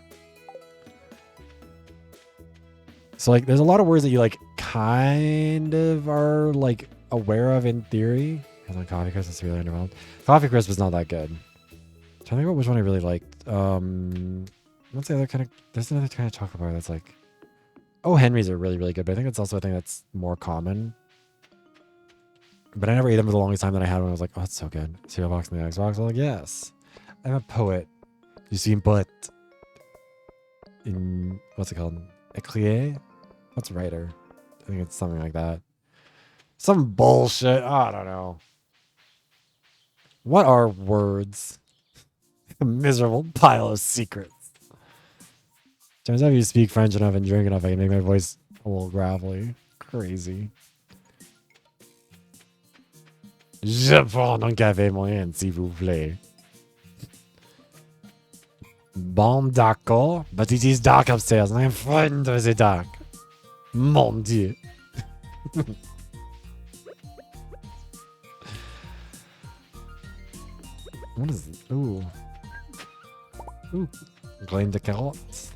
Speaker 1: So like, there's a lot of words that you like kind of are like aware of in theory. And on Coffee Crisp, it's really underwhelmed. Coffee Crisp is not that good. I'm trying to think about which one I really liked. What's the other kind of? There's another kind of chocolate bar that's like. Oh, Henry's are really, really good, but I think that's also a thing that's more common. But I never ate them for the longest time that I had one. I was like, oh, that's so good. Cereal box in the Xbox. I'm like, yes. I'm a poet. You see, poet. In, what's it called? Écrier? What's writer? I think it's something like that. Some bullshit. I don't know. What are words? A miserable pile of secrets. Turns out if you speak French enough and drink enough, I can make my voice a little gravelly. Crazy. Je prends un café moyen, s'il vous plaît. Bon, d'accord. But it is dark upstairs, and I'm frightened of the dark. Mon Dieu. What is it? Ooh. Ooh. Grain de carottes.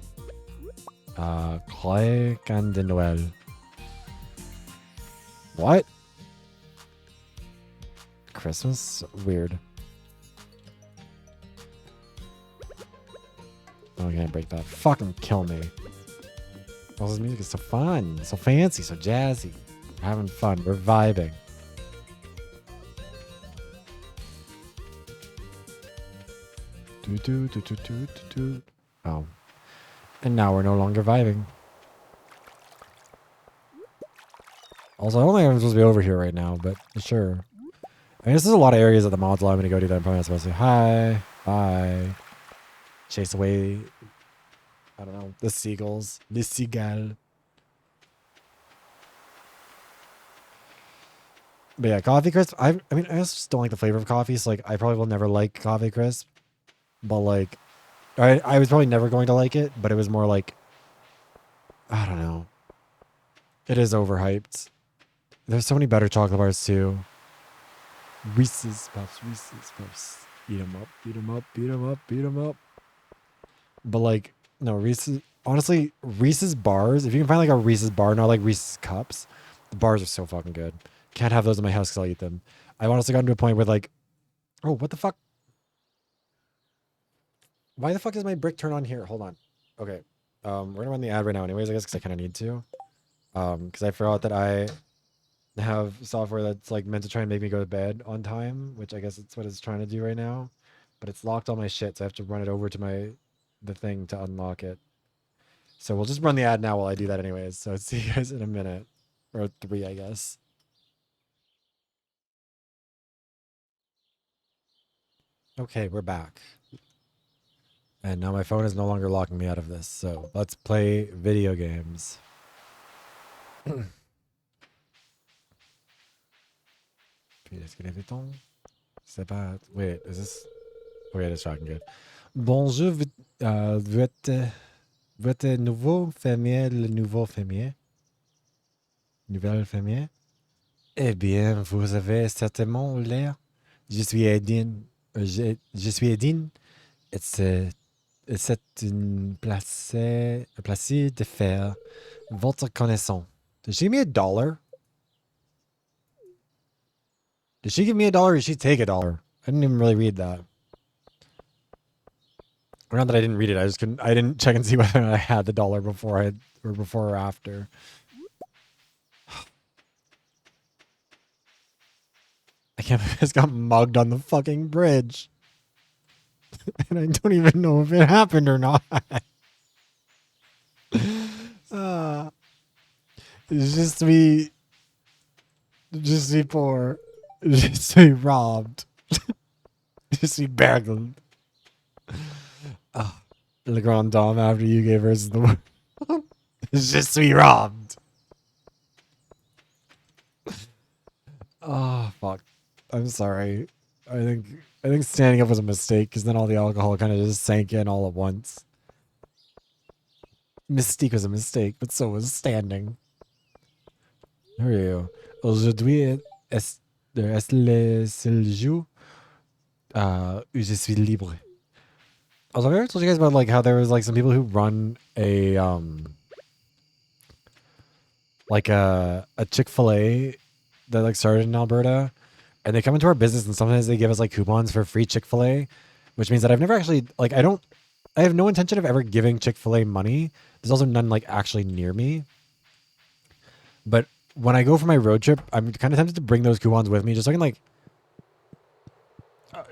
Speaker 1: Craig and de Noël. What? Christmas? Weird. Oh, I can't break that. Fucking kill me. All this music is so fun, so fancy, so jazzy. We're having fun. We're vibing. Do, do, do, do, do, do, do. Oh. And now we're no longer vibing. Also, I don't think I'm supposed to be over here right now, but sure. I mean, this is a lot of areas that the mods allow me to go to that I'm probably not supposed to. Hi. Bye. Chase away, I don't know, the seagulls. The seagull. But yeah, coffee crisp. I mean, I just don't like the flavor of coffee, so like I probably will never like coffee crisp. But like, I was probably never going to like it, but it was more like, I don't know. It is overhyped. There's so many better chocolate bars too. Reese's Puffs, Reese's Puffs. Eat 'em up, beat 'em up, beat 'em up, beat 'em up. But like, no, Reese's, honestly, Reese's bars, if you can find like a Reese's bar, not like Reese's cups, the bars are so fucking good. Can't have those in my house because I'll eat them. I've honestly gotten to a point where like, oh, what the fuck? Why the fuck does my brick turn on here? Hold on. Okay. We're gonna run the ad right now anyways, I guess, because I kind of need to. Because I forgot that I have software that's like meant to try and make me go to bed on time, which I guess it's what it's trying to do right now. But it's locked all my shit, so I have to run it over to the thing to unlock it. So we'll just run the ad now while I do that anyways. So see you guys in a minute. Or 3, I guess. Okay, we're back. And now my phone is no longer locking me out of this. So let's play video games. Wait, is this? Wait, it's talking good. Bonjour, votre nouveau fermier, le nouveau fermier. Nouvelle fermier. Eh bien, vous avez certainement l'air. Je suis Edine. Je suis Edine. C'est une place de faire votre connaissance. Did she give me $1? Did she give me $1 or did she take $1? I didn't even really read that. Not that I didn't read it. I just couldn't. I didn't check and see whether I had the $1 before or after. I can't believe I just got mugged on the fucking bridge. And I don't even know if it happened or not. It's just me poor. Just me robbed. Just me burgled. Le Grand Dame after you gave her the word. It's just me robbed. Oh, fuck. I'm sorry. I think standing up was a mistake because then all the alcohol kind of just sank in all at once. Mystique was a mistake, but so was standing. How are you? Aujourd'hui est le jour où je suis libre. Also, have I ever told you guys about like how there was like some people who run a Chick-fil-A that like started in Alberta, and they come into our business and sometimes they give us like coupons for free Chick-fil-A, which means that I've never actually like I have no intention of ever giving Chick-fil-A money. There's also none like actually near me. But when I go for my road trip, I'm kind of tempted to bring those coupons with me just so I can like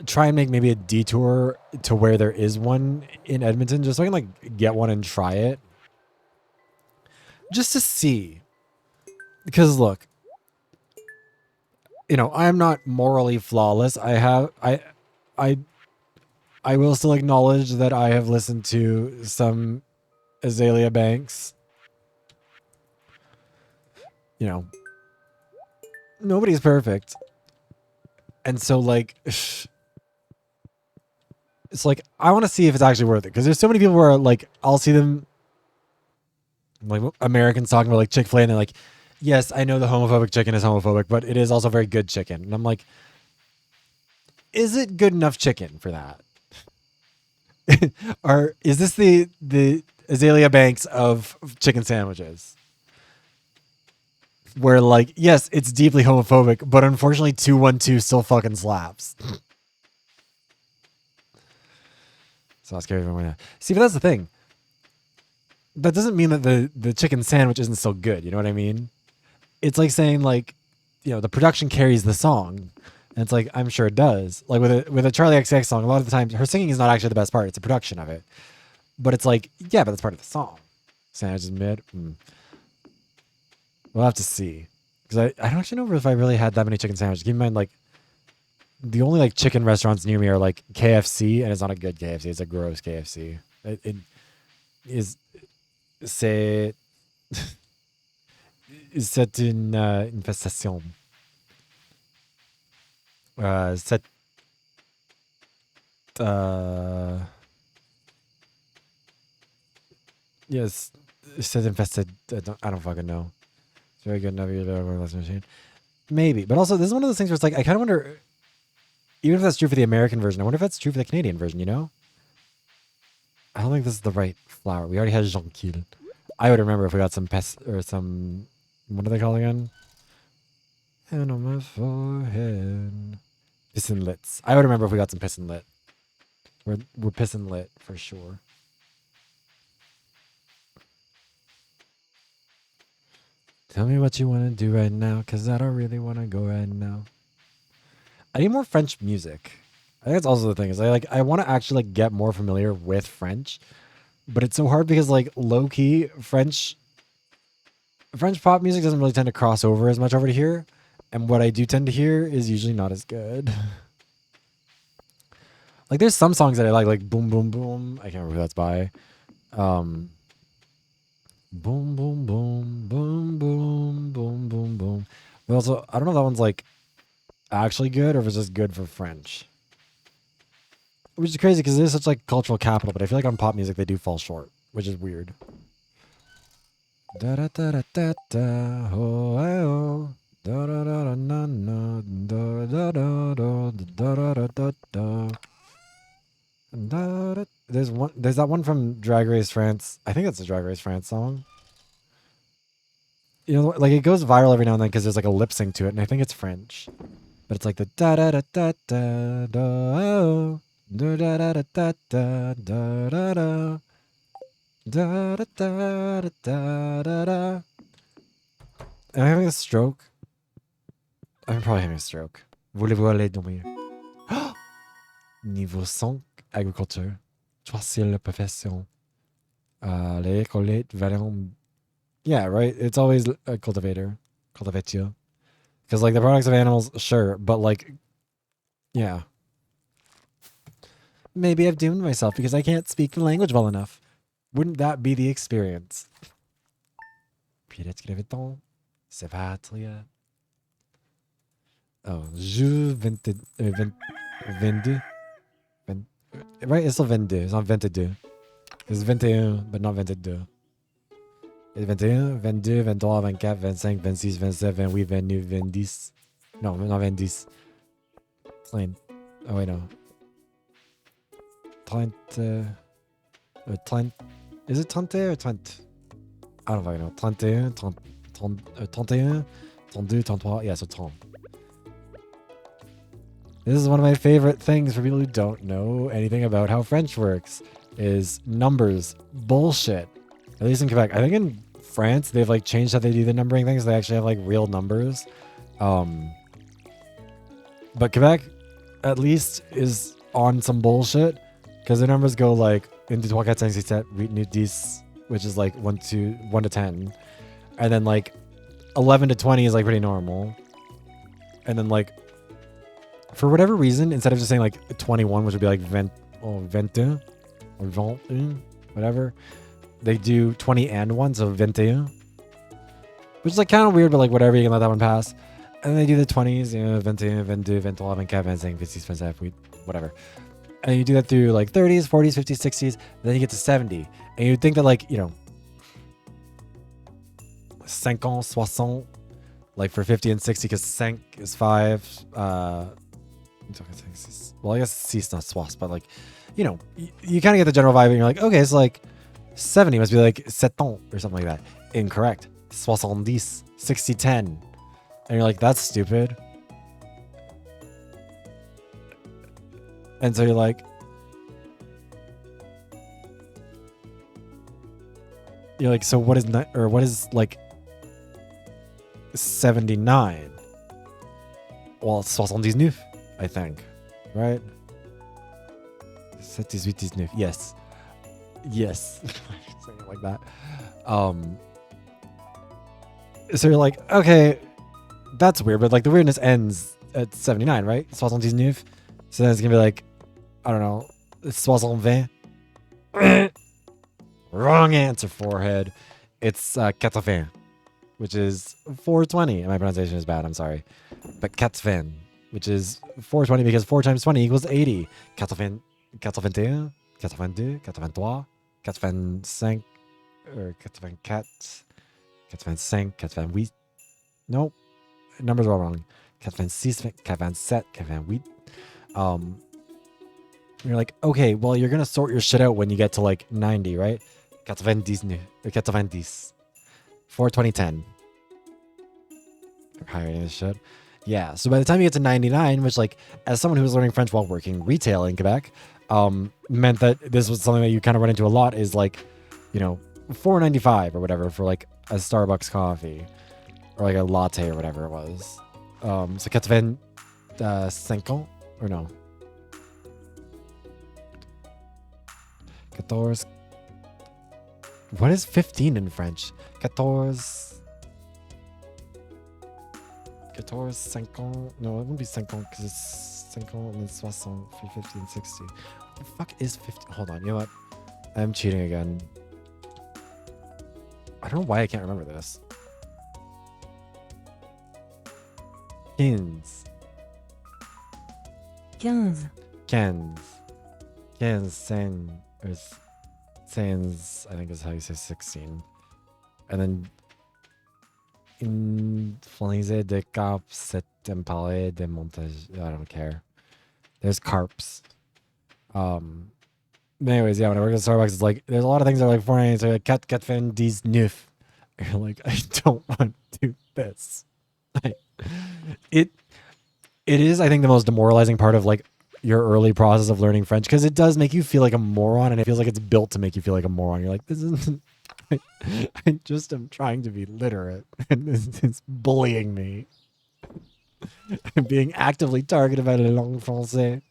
Speaker 1: try and make maybe a detour to where there is one in Edmonton just so I can like get one and try it. Just to see. Because look, you know, I'm not morally flawless. I will still acknowledge that I have listened to some Azalea Banks. You know, nobody's perfect. And so like, it's like, I want to see if it's actually worth it. Because there's so many people where like, I'll see them, like Americans talking about like Chick-fil-A and they're like, yes, I know the homophobic chicken is homophobic, but it is also very good chicken. And I'm like, is it good enough chicken for that? Or is this the Azalea Banks of chicken sandwiches? where like, yes, it's deeply homophobic, but unfortunately 212 still fucking slaps. So see, but that's the thing. That doesn't mean that the chicken sandwich isn't still good. You know what I mean? It's like saying like, you know, the production carries the song. And it's like, I'm sure it does. Like with a Charlie XX song, a lot of the times her singing is not actually the best part. It's the production of it. But it's like, yeah, but that's part of the song. Sandwich is mid. We'll have to see. Because I don't actually know if I really had that many chicken sandwiches. Keep in mind, like, the only like chicken restaurants near me are like KFC, and it's not a good KFC. It's a gross KFC. It is c'est c'est une infestation. C'est yes, c'est infested. I don't fucking know. It's very good. Never used a machine. Maybe, but also this is one of those things where it's like I kind of wonder. Even if that's true for the American version, I wonder if that's true for the Canadian version, you know? I don't think this is the right flower. We already had jonquille. I would remember if we got some what are they called again? And on my forehead. Pissin lits. I would remember if we got some pissin lit. We're pissin lit for sure. Tell me what you want to do right now, because I don't really want to go right now. I need more French music. I think that's also the thing is I want to actually like get more familiar with French, but it's so hard because like low key French pop music doesn't really tend to cross over as much over to here, and what I do tend to hear is usually not as good. Like there's some songs that I like Boom Boom Boom. I can't remember who that's by. Boom Boom Boom Boom Boom Boom Boom Boom. But also I don't know if that one's like actually good or if it's just good for French, which is crazy because it is such like cultural capital, but I feel like on pop music they do fall short, which is weird. Da da da da da da oh oh da da da da na na da da da da da da da da da. There's that one from Drag Race France. I think that's a Drag Race France song. You know, like it goes viral every now and then because there's like a lip sync to it, and I think it's French. But it's like the da da da da da da oh da da da da da da da da da da da da da da da. Am I having a stroke? I'm probably having a stroke. Voulez-vous aller dormir? Niveau 5, agriculture. Choisir la profession. Les collettes valent. Yeah, right? It's always a cultivator. Cultivateur. Because, like, the products of animals, sure, but, like, yeah. Maybe I've doomed myself because I can't speak the language well enough. Wouldn't that be the experience? C'est pas très... Oh, je 22. Right, it's still 22. It's not 22. It's 21, but not 22. It's 21, 22, 23, 24, 25, 26, 27, 28, 29, 20. No, not 20. 30. Oh, wait, no. 30. 30. Is it 30 or 20? I don't fucking know. 31, 31, 32, 33. Yeah, so 30. This is one of my favorite things for people who don't know anything about how French works, is numbers. Bullshit. At least in Quebec. I think in France, they've like changed how they do the numbering things. They actually have like real numbers. But Quebec, at least, is on some bullshit because their numbers go like into 3, 4, 5, 6, 7, 8, 9, 10, which is like 1 to 10. And then like 11 to 20 is like pretty normal. And then like, for whatever reason, instead of just saying like 21, which would be like 20 or 21 or 21, whatever, they do 20 and 1, so 21. Which is like kind of weird, but like whatever, you can let that one pass. And then they do the 20s, you know, 21, 22, 23, 24, 25, 26, 27, whatever. And you do that through like 30s, 40s, 50s, 60s, then you get to 70. And you'd think that like, you know, 50, 60, like for 50 and 60, because 5 is 5, well, I guess 6 not swas, but like, you know, you kind of get the general vibe and you're like, okay, so like 70 must be like 7 or something like that. Incorrect. 70, 60, 10. And you're like, that's stupid. And so you're like, so what is like 79? Well, it's 79, I think, right? 78, 19. Yes. Saying it like that. So you're like, okay, that's weird, but like the weirdness ends at 79, right? 79. So then it's gonna be like, I don't know, 20. Wrong answer, forehead. It's 80, which is 420. And my pronunciation is bad, I'm sorry. But 80, which is 420 because 4 times 20 equals 80. 80, 81, 82, 83, 85, or 84, 85, 88. Nope. Numbers are all wrong. 86, 87, 88. You're like, okay, well, you're going to sort your shit out when you get to like 90, right? 99, or 90. 420, 10. Higher than this shit. Yeah, so by the time you get to 99, which like, as someone who was learning French while working retail in Quebec, meant that this was something that you kind of run into a lot is like, $4.95 or whatever for like a Starbucks coffee or like a latte or whatever it was. So 85, or no. 14. What is 15 in French? 14. 14, 50. No, it wouldn't be 50 because it's 50 and then 60, 50 and 60. What the fuck is 50? Hold on, you know what? I'm cheating again. I don't know why I can't remember this. 15.
Speaker 5: 15.
Speaker 1: 15. Or sans, I think is how you say 16. And then in français de carp, c'est un palais de montage. I don't care. There's carps. Anyways, yeah, when I work at Starbucks, it's like there's a lot of things that are like 4 so like 99. You're like, I don't want to do this. It is, I think, the most demoralizing part of like your early process of learning French, because it does make you feel like a moron, and it feels like it's built to make you feel like a moron. You're like, this isn't. I just am trying to be literate, and this is bullying me. I'm being actively targeted by le langue français.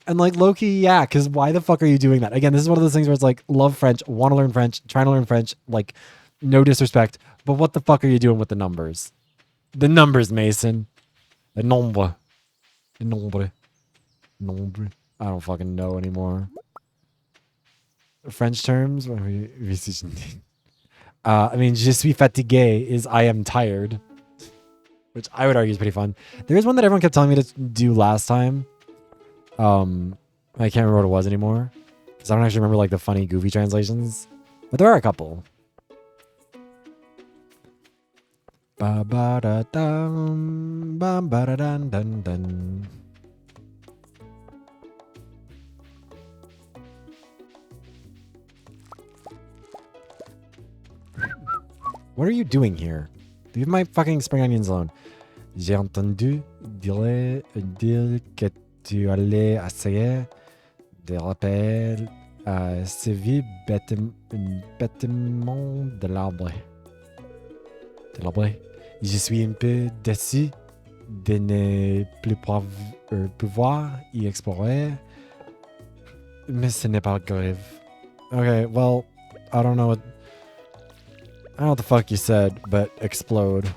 Speaker 1: And like low-key, yeah, because why the fuck are you doing that? Again, this is one of those things where it's like, love French, want to learn French, trying to learn French, like, no disrespect, but what the fuck are you doing with the numbers? The numbers, Mason. The nombre. The nombre. Nombre. I don't fucking know anymore. French terms? I mean, je suis fatigué is I am tired, which I would argue is pretty fun. There is one that everyone kept telling me to do last time. I can't remember what it was anymore, because I don't actually remember like the funny, goofy translations, but there are a couple. Ba ba da dum, ba ba da dun dun dun. What are you doing here? Leave my fucking spring onions alone. J'ai entendu dire que tu allais essayer de rappeler ce vieux bâtiment de l'arbre. Je suis un peu déçu de ne plus pouvoir y explorer, mais ce n'est pas grave. Okay, well, I don't know what the fuck you said, but explode.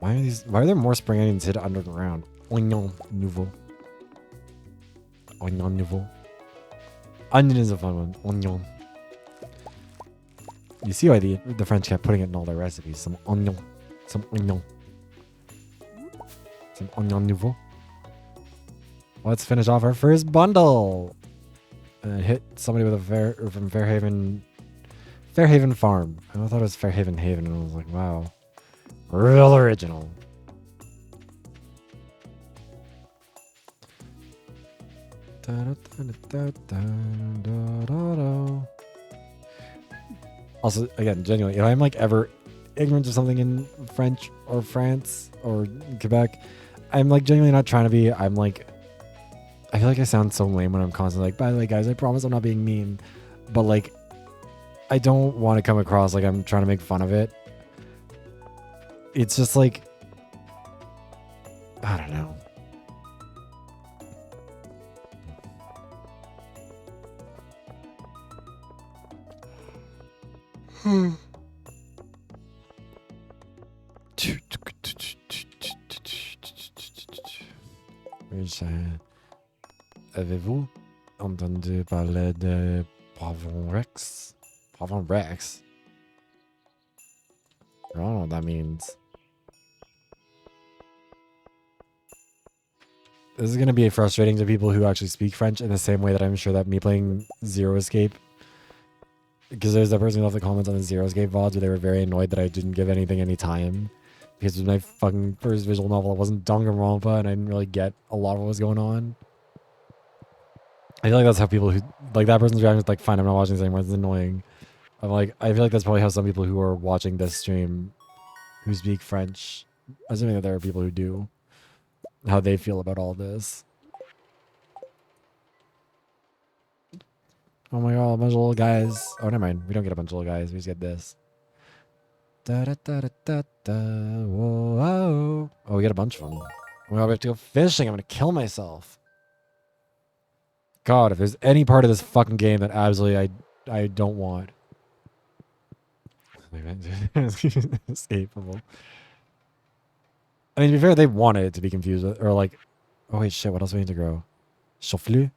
Speaker 1: Why are there more spring onions hidden underground? Oignon nouveau. Oignon nouveau. Onion is a fun one. Oignon. You see why the French kept putting it in all their recipes. Some oignon. Some oignon. Some oignon nouveau. Let's finish off our first bundle. And hit somebody with a from Fairhaven Farm. I thought it was Fairhaven Haven, and I was like, wow. Real original. Also, again, genuinely, if I'm like ever ignorant of something in French or France or Quebec, I'm like genuinely not trying to be. I'm like, I feel like I sound so lame when I'm constantly like, by the way, guys, I promise I'm not being mean. But like, I don't want to come across like I'm trying to make fun of it. It's just like, I don't know. Avez-vous entendu parler de Pavon Rex? Pavon Rex? I don't know what that means. This is going to be frustrating to people who actually speak French in the same way that I'm sure that me playing Zero Escape, because there's that person who left the comments on the Zero Escape VoDs where they were very annoyed that I didn't give anything any time because it was my fucking first visual novel. It wasn't Danganronpa and I didn't really get a lot of what was going on. I feel like that's how people who, like that person's reaction is like, fine, I'm not watching this anymore, it's annoying. I'm like, I feel like that's probably how some people who are watching this stream who speak French, assuming that there are people who do, how they feel about all this. Oh my god, a bunch of little guys. Oh, never mind. We don't get a bunch of little guys. We just get this. Da da da da da da. Whoa, whoa. Oh, we get a bunch of them. Oh my god, we have to go fishing. I'm gonna kill myself. God, if there's any part of this fucking game that absolutely I don't want. Escapable. I mean, to be fair, they wanted it to be confused with, or like, oh wait, shit, what else do we need to grow? Chou-fleur,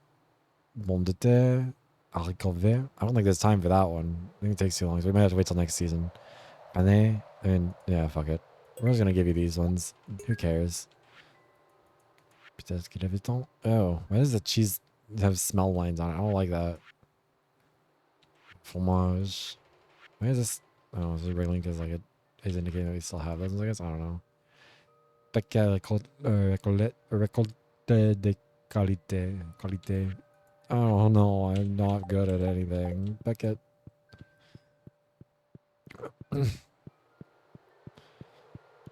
Speaker 1: pomme de terre, haricots verts. I don't think there's time for that one. I think it takes too long, so we might have to wait till next season. Pané, I mean, yeah, fuck it. We're just gonna give you these ones. Who cares? Peut-être qu'il avait tant. Oh, why does the cheese have smell lines on it? I don't like that. Fromage. Why is this? Oh, this is regular because like it is indicating that we still have those. I guess I don't know. Récolte de qualité. Qualité. Oh no, I'm not good at anything. Paquet.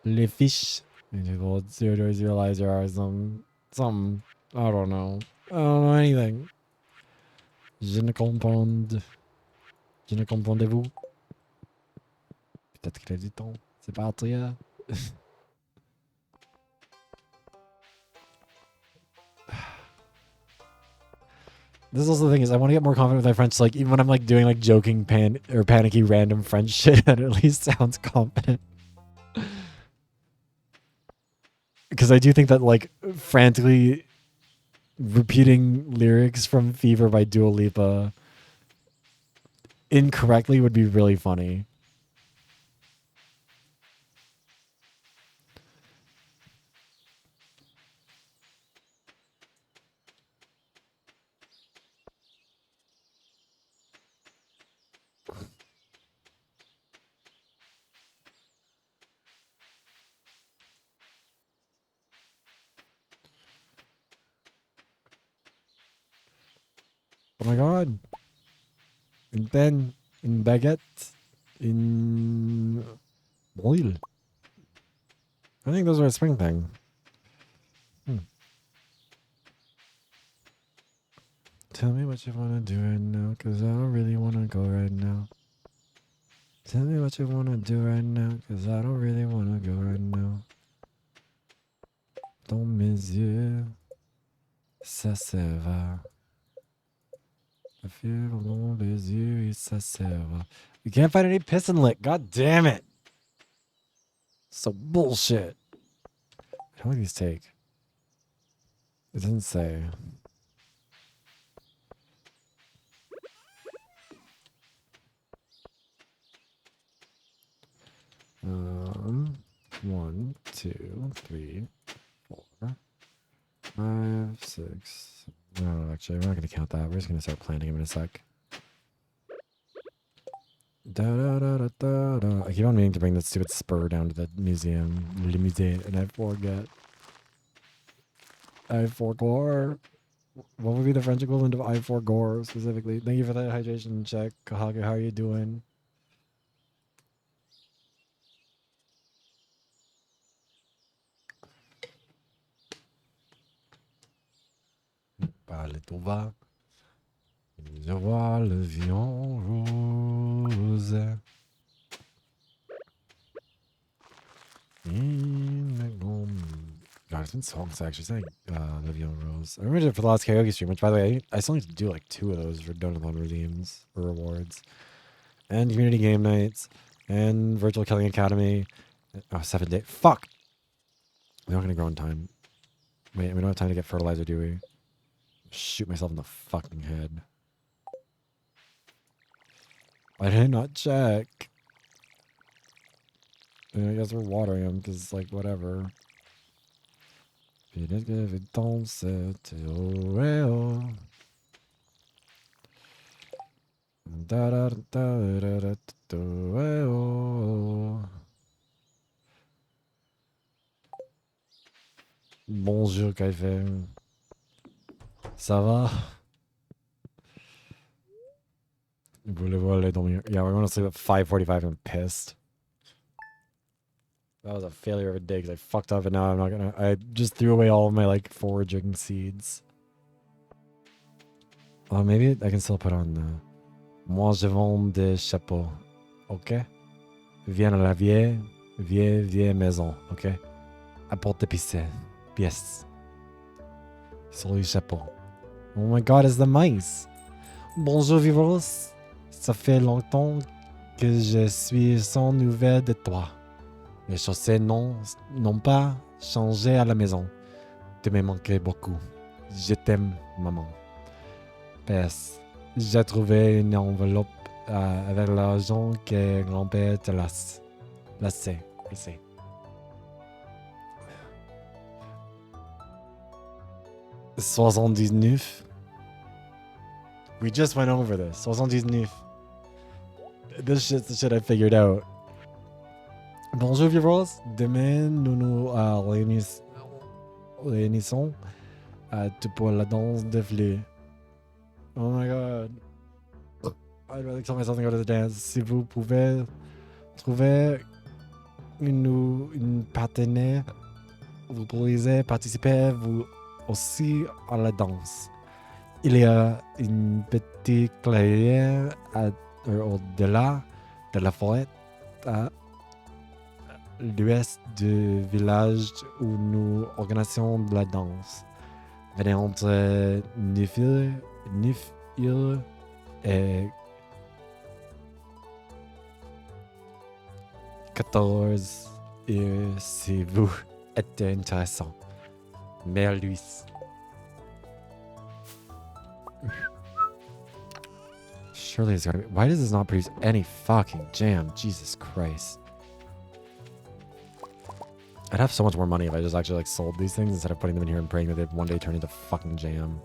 Speaker 1: Les fiches. Realize there are some. I don't know. I don't know anything. Je ne comprends. Je ne comprendez-vous? Peut-être qu'il a du temps. C'est parti. This is also the thing is I want to get more confident with my French. Like even when I'm like doing like joking panicky random French shit, that at least sounds confident. Because I do think that like frantically repeating lyrics from Fever by Dua Lipa incorrectly would be really funny. Oh my god. And then in baguette in boil. I think those are a spring thing. Tell me what you want to do right now, cause I don't really want to go right now. Tell me what you want to do right now, cause I don't really want to go right now. Dans mes yeux, ça se va. I feel dans les yeux, et ça se va. You can't find any piston lick, god damn it. So bullshit. How long do these take? It doesn't say. One, two, three, 4, 5, 6. No, actually, we're not going to count that. We're just going to start planning them in a sec. Da, da, da, da, da, da. I keep on meaning to bring that stupid spur down to the museum, Le Musée, and I forget. I forgot. What would be the French equivalent of I forgot specifically? Thank you for that hydration check. Kahage, how are you doing? Allez, tout va. Je vois le vion rose. God, it's been so long since I actually sang Le Vion Rose. I remember it for the last karaoke stream, which, by the way, I still need to do like 2 of those for Donathon redeems or rewards. And community game nights. And Virtual Killing Academy. Oh, 7 days. Fuck! We're not going to grow in time. Wait, we don't have time to get fertilizer, do we? Shoot myself in the fucking head. Why did I not check? I guess we're watering them, because, like, whatever. Bonjour, Kaifen. Ça va? Voulez-vous aller dormir? Yeah, we're going to sleep at 5:45. I'm pissed. That was a failure of a day because I fucked up and now I'm not gonna. I just threw away all of my like foraging seeds. Maybe I can still put on the. Moi je vends des chapeaux. Ok? Viens à la vieille maison. Ok? Apporte des pièces. Sur les chapeaux. Oh my god, it's the mice! Bonjour vivros! Ça fait longtemps que je suis sans nouvelles de toi. Les chaussées n'ont pas changé à la maison. Tu me manquais beaucoup. Je t'aime, maman. PS. J'ai trouvé une enveloppe avec l'argent que grand-père te laisse. Laissé. 79. We just went over this. 79. This shit's the shit I figured out. Bonjour viewers. Demain, nous réunissons pour la danse de fleurs. Oh my god. I'd rather kill myself than go to the dance. Si vous pouvez trouver une partenaire, vous pourriez participer vous aussi à la danse. Il y a une petite clairière au-delà de la forêt à l'ouest du village où nous organisons de la danse. Venez entre 9h et 14 heures si vous êtes intéressant. Mère Louise. Surely it's gotta be. Why does this not produce any fucking jam? Jesus Christ. I'd have so much more money if I just actually like sold these things instead of putting them in here and praying that they'd one day turn into fucking jam.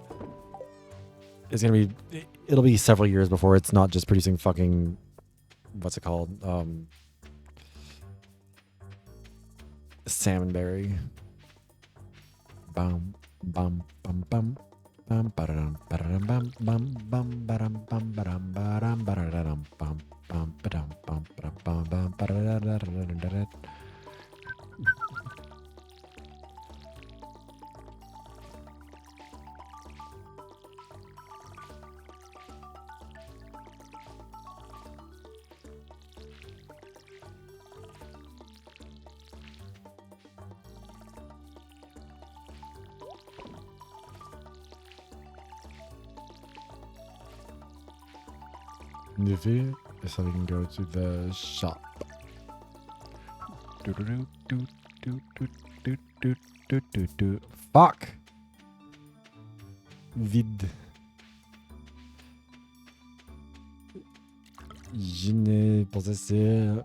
Speaker 1: It's gonna be. It'll be several years before it's not just producing fucking. What's it called? Salmonberry. Bum bum bum bum. Bum ba-da-dum ba-da-dum bum bum bum ba-dum bum ba-dum ba-dum ba-da-dum bum bum ba-dum bum ba-dum bum ba-da-da-da-da-da-da-da. Nivea, so we can go to the shop. Fuck! Vide. Je n'ai possessé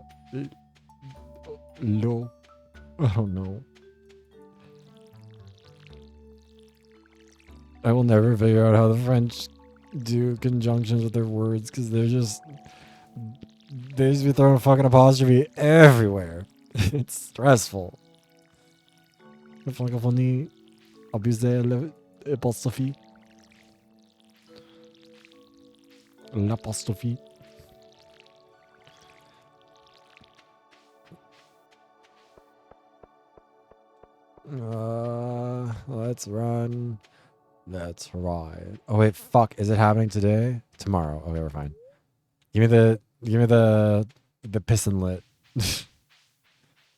Speaker 1: l'eau. Oh no. I will never figure out how the French do conjunctions with their words because they just be throwing a fucking apostrophe everywhere. It's stressful. La francophonie abusait l'apostrophe. L'apostrophe. Let's run. That's right. Oh wait, fuck. Is it happening today? Tomorrow. Okay, we're fine. Give me the pissin lit.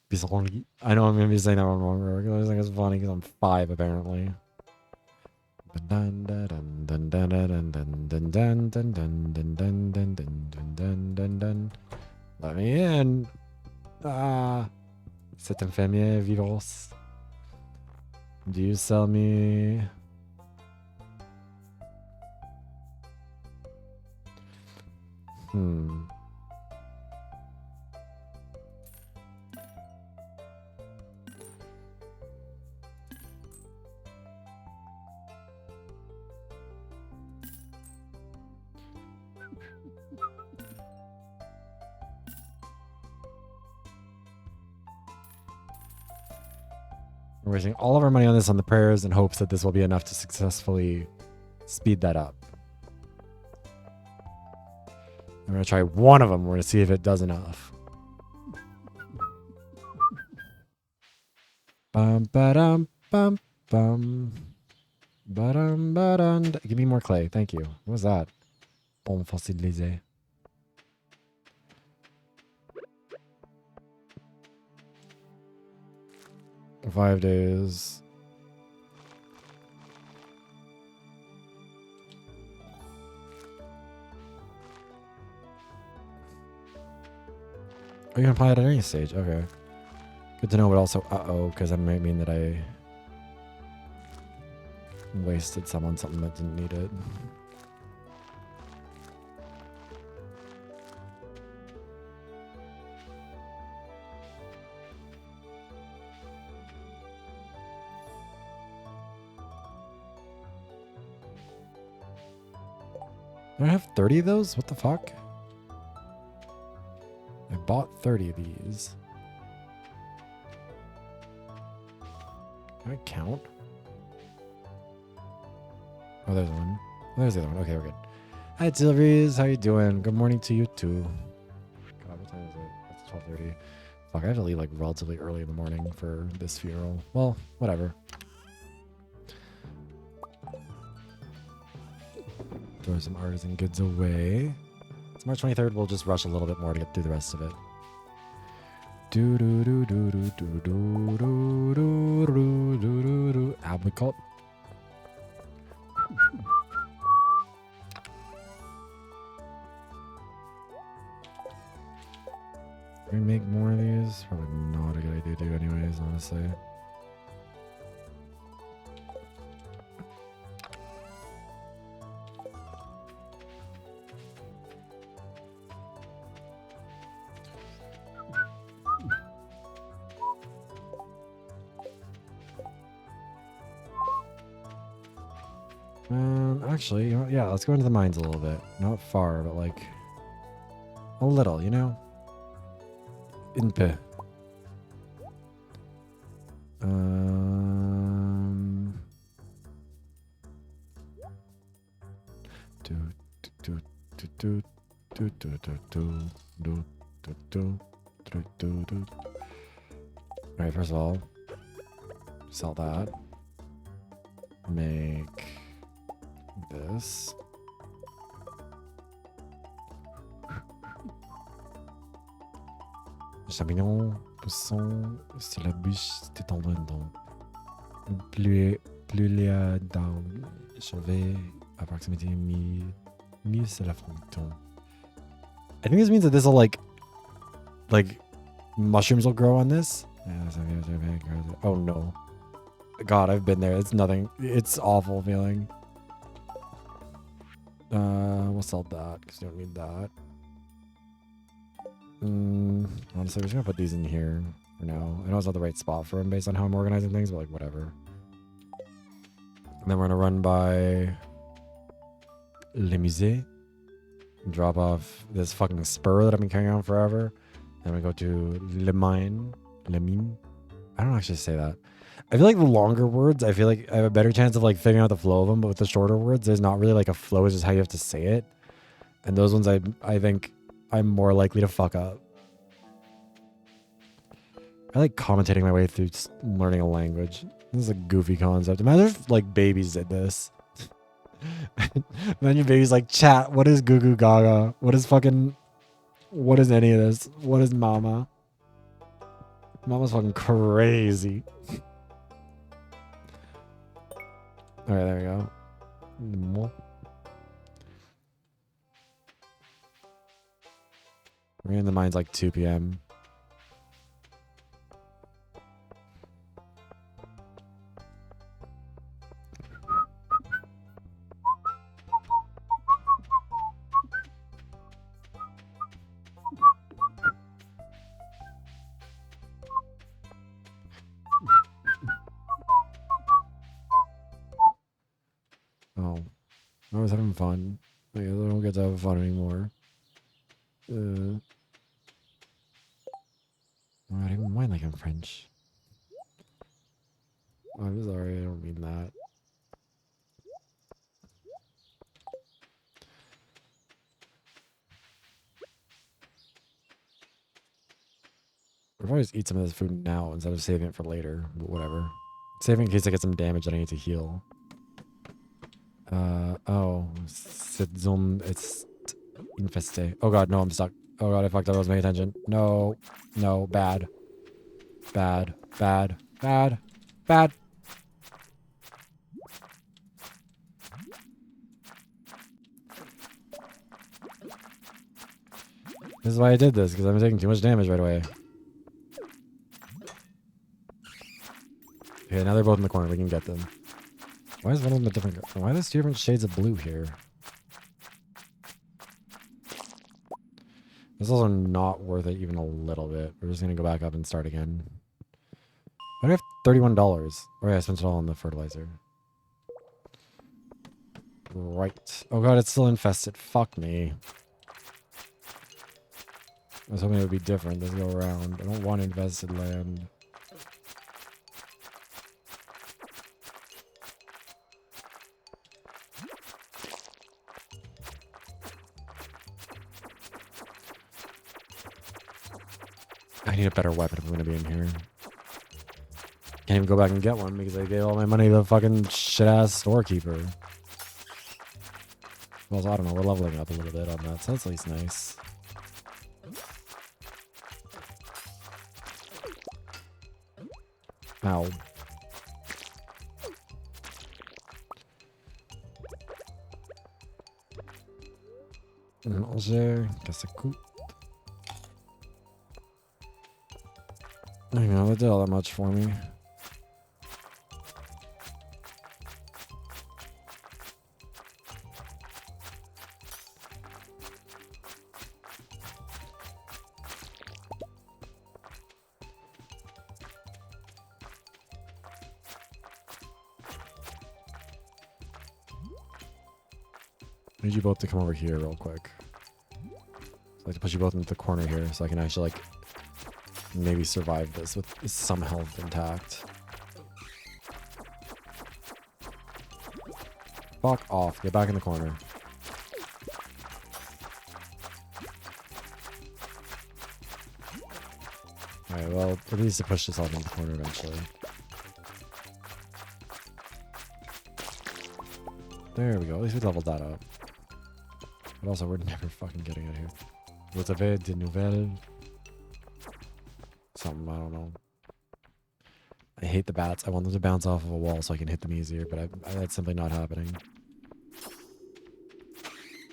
Speaker 1: Pissin. I know I'm gonna be saying that one wrong. I think it's funny because I'm 5 apparently. Let me in. Ah, c'est un fermier vivos. Do you sell me? We're wasting all of our money on this on the prayers in hopes that this will be enough to successfully speed that up. I'm going to try one of them. We're going to see if it does enough. Bum, ba-dum, bum, bum. Ba-dum, ba-dum. Give me more clay. Thank you. What was that? Bon fossilisé. For 5 days. Oh, you can apply it at any stage. Okay. Good to know, but also, because that might mean that I wasted some on something that didn't need it. Do I have 30 of those? What the fuck? I bought 30 of these. Can I count? Oh, there's one. There's the other one. Okay, we're good. Hi, Silveries. How you doing? Good morning to you, too. God, what time is it? It's 12:30. Fuck, I have to leave, like, relatively early in the morning for this funeral. Well, whatever. Throw some artisan goods away. It's March 23rd. We'll just rush a little bit more to get through the rest of it. Do do do do do do do do do do do do. Albicot. Can we make more of these? Probably not a good idea to do anyways, honestly. Actually, you know, yeah, let's go into the mines a little bit. Not far, but like a little, you know? In peu. Alright, first of all, sell that. Make this. Champignon, poisson, c'est la bûche, c'était en don. Plus les down. Je vais approximately mieux c'est la fronton. I think this means that this will like mushrooms will grow on this. Oh no. God, I've been there. It's nothing. It's awful feeling. We'll sell that because you don't need that. Honestly, we're just gonna put these in here for now. I know it's not the right spot for them based on how I'm organizing things, but like whatever. And then we're gonna run by Le Musée, drop off this fucking spur that I've been carrying on forever. Then we go to Le Mine. Le Mine. I don't actually say that. I feel like the longer words, I feel like I have a better chance of like figuring out the flow of them, but with the shorter words, there's not really like a flow, it's just how you have to say it. And those ones I think I'm more likely to fuck up. I like commentating my way through learning a language. This is a goofy concept. Imagine if like babies did this. Then your baby's like, chat, what is goo goo gaga? What is any of this? What is mama? Mama's fucking crazy. Alright, there we go. We're in the mines like 2 p.m. Oh, I was having fun. I don't get to have fun anymore. I don't even mind like I'm French. I'm sorry, I don't mean that. I'd always eat some of this food now instead of saving it for later, but whatever. Saving in case I get some damage that I need to heal. Oh, it's infesté. Oh god, no, I'm stuck. Oh god, I fucked up. I was paying attention. No, no, bad. Bad, bad, bad, bad. This is why I did this, because I'm taking too much damage right away. Okay, now they're both in the corner. We can get them. Why is one of them a different... Why are there 2 different shades of blue here? This is also not worth it even a little bit. We're just going to go back up and start again. I have $31. Oh yeah, I spent it all on the fertilizer. Right. Oh god, it's still infested. Fuck me. I was hoping it would be different this go around. I don't want infested land. I need a better weapon if I'm gonna be in here. Can't even go back and get one because I gave all my money to the fucking shit-ass storekeeper. Well, I don't know, we're leveling up a little bit on that, so that's at least nice. Ow. Manger, que ça coûte. I know, it did all that much for me. I need you both to come over here real quick. I'd like to put you both into the corner here so I can actually like maybe survive this with some health intact. Fuck off. Get back in the corner. Alright, well, it needs to push this off into the corner eventually. There we go. At least we leveled that up. But also, we're never fucking getting out of here. Vous avez des nouvelles? Something, I don't know. I hate the bats. I want them to bounce off of a wall so I can hit them easier, but that's simply not happening.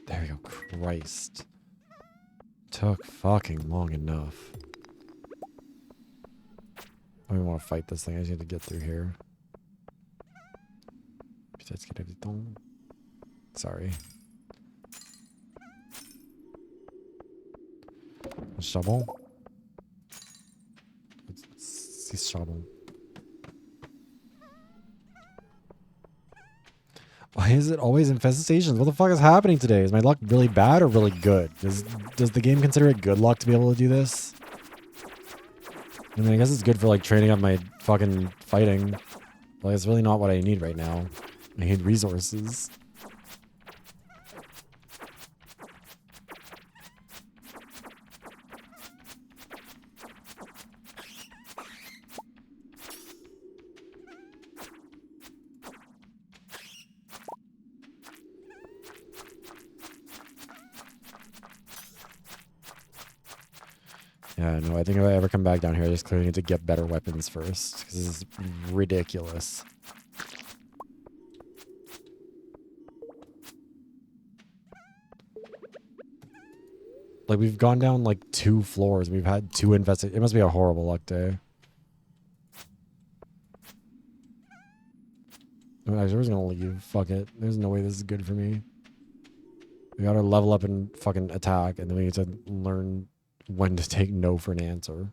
Speaker 1: There we go. Christ. Took fucking long enough. I don't even want to fight this thing. I just need to get through here. Sorry. A shovel? It's shovel. Why is it always infestations? What the fuck is happening today? Is my luck really bad or really good? Does the game consider it good luck to be able to do this? I mean, I guess it's good for like training up my fucking fighting. Like, it's really not what I need right now. I need resources. Yeah, no, I think if I ever come back down here, I just clearly need to get better weapons first. Because this is ridiculous. Like, we've gone down, like, 2 floors. We've had 2 It must be a horrible luck day. Actually, we're just gonna leave. Fuck it. There's no way this is good for me. We gotta level up and fucking attack, and then we need to learn when to take no for an answer.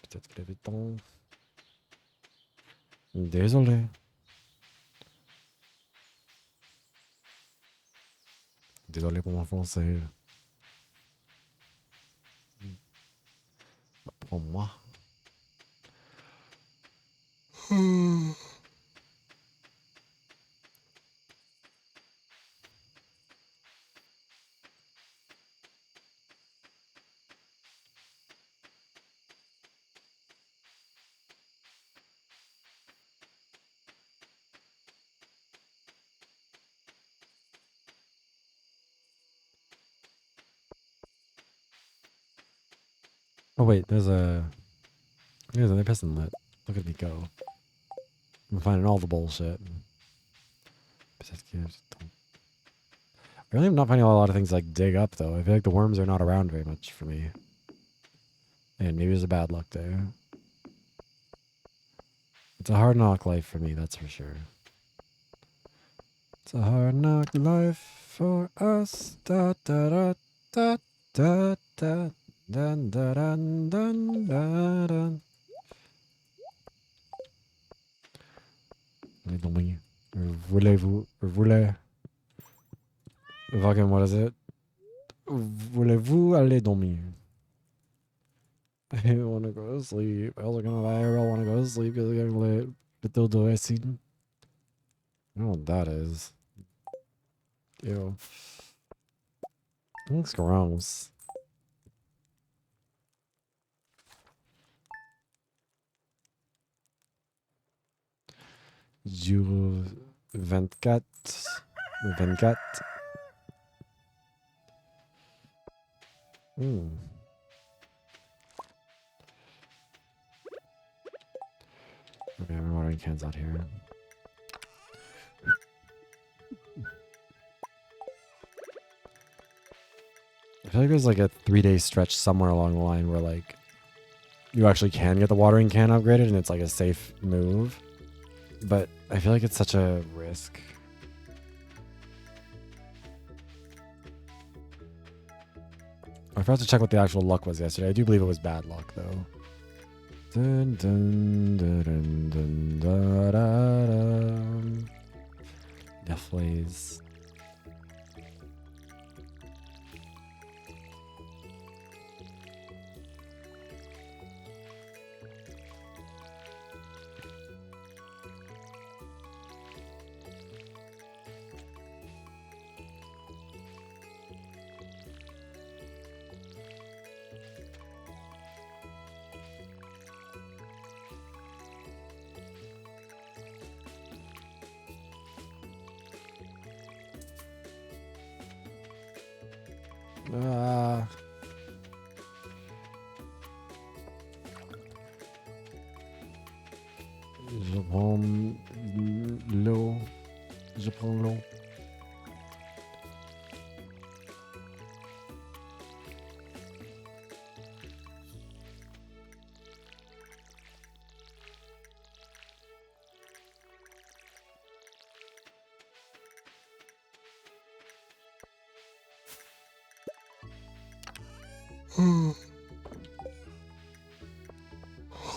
Speaker 1: Peut-être qu'il avait temps. Désolé. Désolé pour mon français. Pour moi. Oh wait, there's another person lit. Look at me go. I'm finding all the bullshit. Really, I'm not finding a lot of things like dig up though. I feel like the worms are not around very much for me. And maybe there's a bad luck there. It's a hard knock life for me, that's for sure. It's a hard knock life for us. Da da da da da da. Dun, dun, dun, dun, dun, dun. Voulez-vous, fucking, what is it? Voulez-vous aller dormir? I want to go to sleep. I also gonna lie, I want to go to sleep because it's getting late. But they'll do it. I don't know what that is. Ew. It looks gross. Jour 24. 24. Hmm. Okay, I'm watering cans out here. I feel like there's like a 3-day stretch somewhere along the line where like you actually can get the watering can upgraded and it's like a safe move. But I feel like it's such a risk. I forgot to check what the actual luck was yesterday. I do believe it was bad luck though. Dun, dun, dun, dun, dun, dun, dun, dun. Deathways. Je prends l'eau. Je prends l'eau.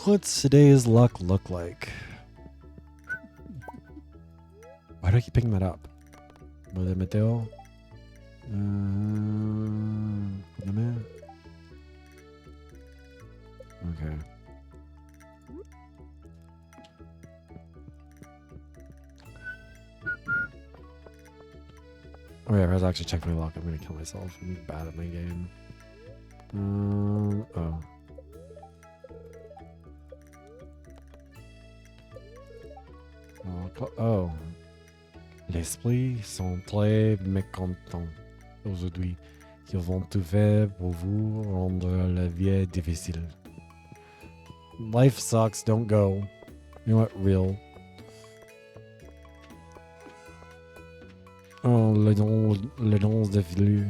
Speaker 1: What's today's luck look like? Why do I keep picking that up? Mode météo. Okay. Oh yeah, I was actually checking my luck. I'm gonna kill myself. I'm bad at my game. Oh. Oh. L'esprit sont très mécontents aujourd'hui. qui vont tout faire pour vous rendre la vie difficile. Life sucks, don't go. You know what, real. Oh, le dons de fleur.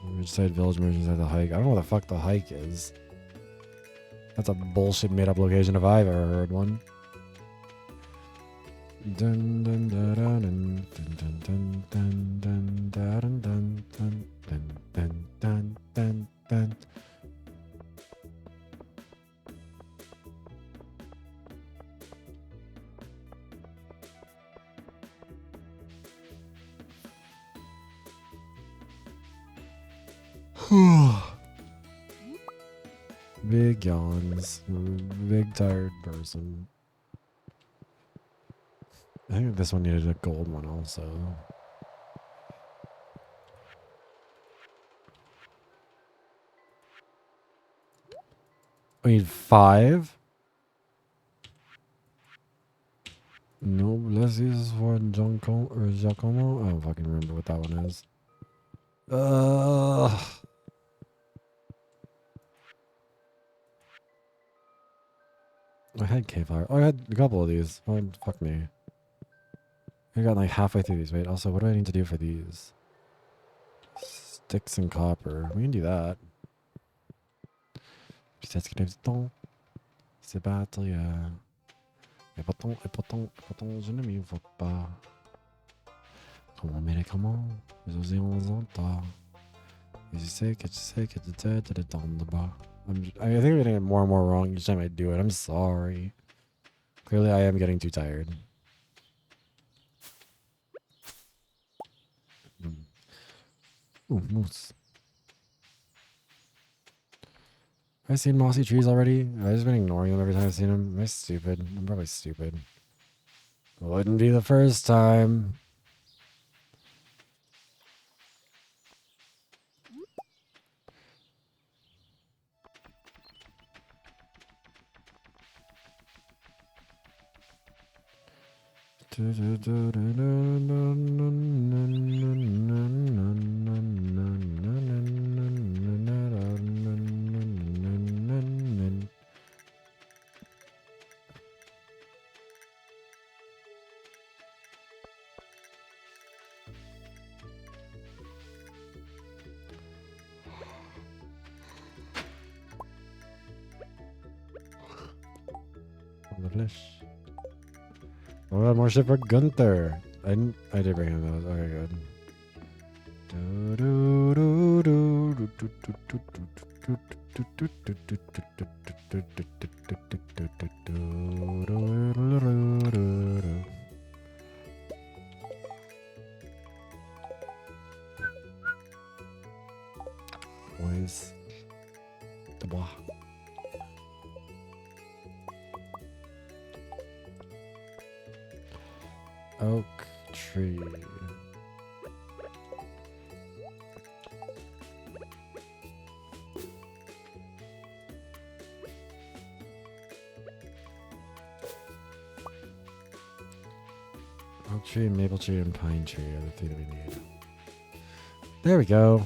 Speaker 1: Ridgeside Village merchants at the hike. I don't know what the fuck the hike is. That's a bullshit made up location if I've ever heard one. Dun dun dun dun dun dun dun dun dun dun dun dun dun dun dun. Big yawns. Big tired person. I think this one needed a gold one also. We need 5. No blessings for Giacomo. I don't fucking remember what that one is. I had campfire. Oh, I had a couple of these. Oh, fuck me. I got like halfway through these. Wait, also, what do I need to do for these? Sticks and copper. We can do that. Peut-être qu'il y a du temps. Se battre, et pourtant, je ne m'y vois pas. Comment médicament, les océans entendent. Et je sais que tu t'es de temps de bas. I think I'm getting it more and more wrong each time I do it. I'm sorry. Clearly, I am getting too tired. Ooh, moose. Have I seen mossy trees already? I've just been ignoring them every time I've seen them. Am I stupid? I'm probably stupid. Wouldn't be the first time. Oh, we got more shit for Gunther. I did bring him those. Okay, good. Boys. The bois. Oak tree. Oak tree, maple tree, and pine tree are the 3 that we need. There we go.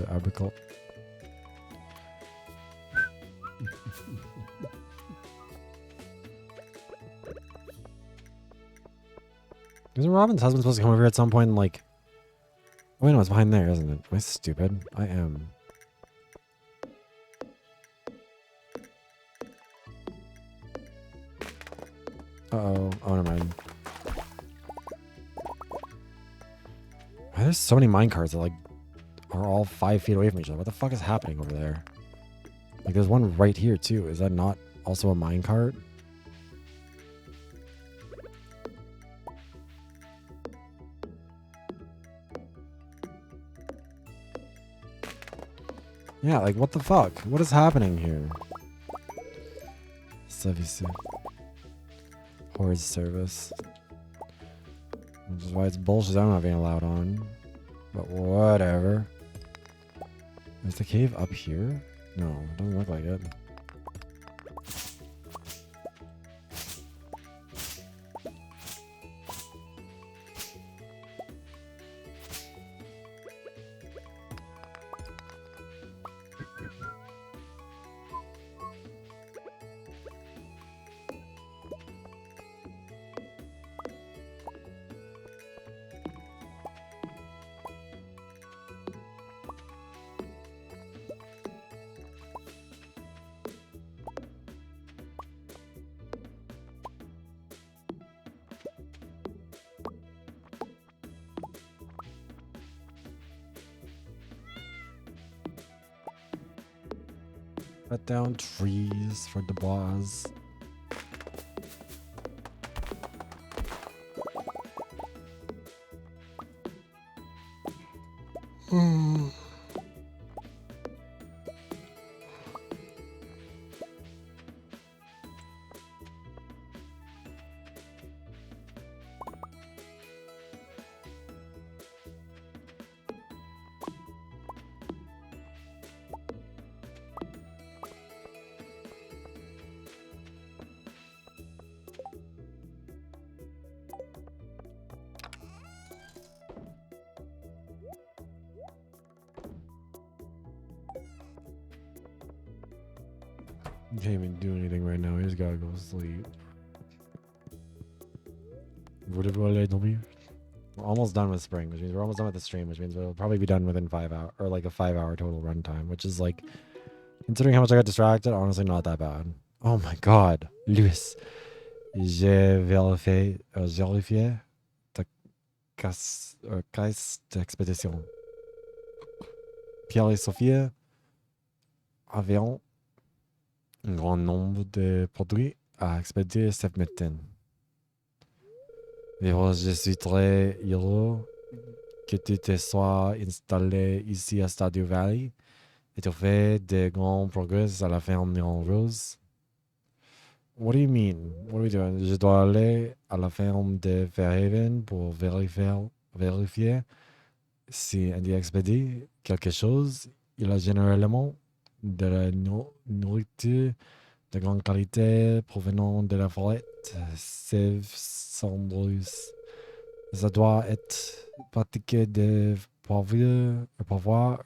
Speaker 1: Abricot. Isn't Robin's husband supposed to come over here at some point and like... Oh, wait, no, it's behind there, isn't it? Am I stupid? I am. Uh-oh. Oh, never mind. Why there's so many minecarts that like are all 5 feet away from each other? What the fuck is happening over there? Like there's one right here too. Is that not also a minecart? Yeah, like what the fuck? What is happening here? Service. Horse service. Which is why it's bullshit I'm not being allowed on. But whatever. Is the cave up here? No, it doesn't look like it. Cut down trees for the boss. Can't even do anything right now. He just gotta go to sleep. We're almost done with spring, which means we're almost done with the stream, which means we'll probably be done within 5 hours, or like a 5-hour total runtime, which is like, considering how much I got distracted, honestly not that bad. Oh my god, Luis. J'ai vérifié ta caisse d'expédition. Pierre et Sophie avaient un grand nombre de produits à expédier ce matin. Je suis très heureux que tu te sois installé ici à Stardew Valley et tu fais de grands progrès à la ferme en rose. What do you mean? What are we doing? Je dois aller à la ferme de Fairhaven pour vérifier si Andy expédie quelque chose. Il a généralement de la nourriture de grande qualité provenant de la forêt sève cendreuse. Ça doit être pratiqué de pouvoir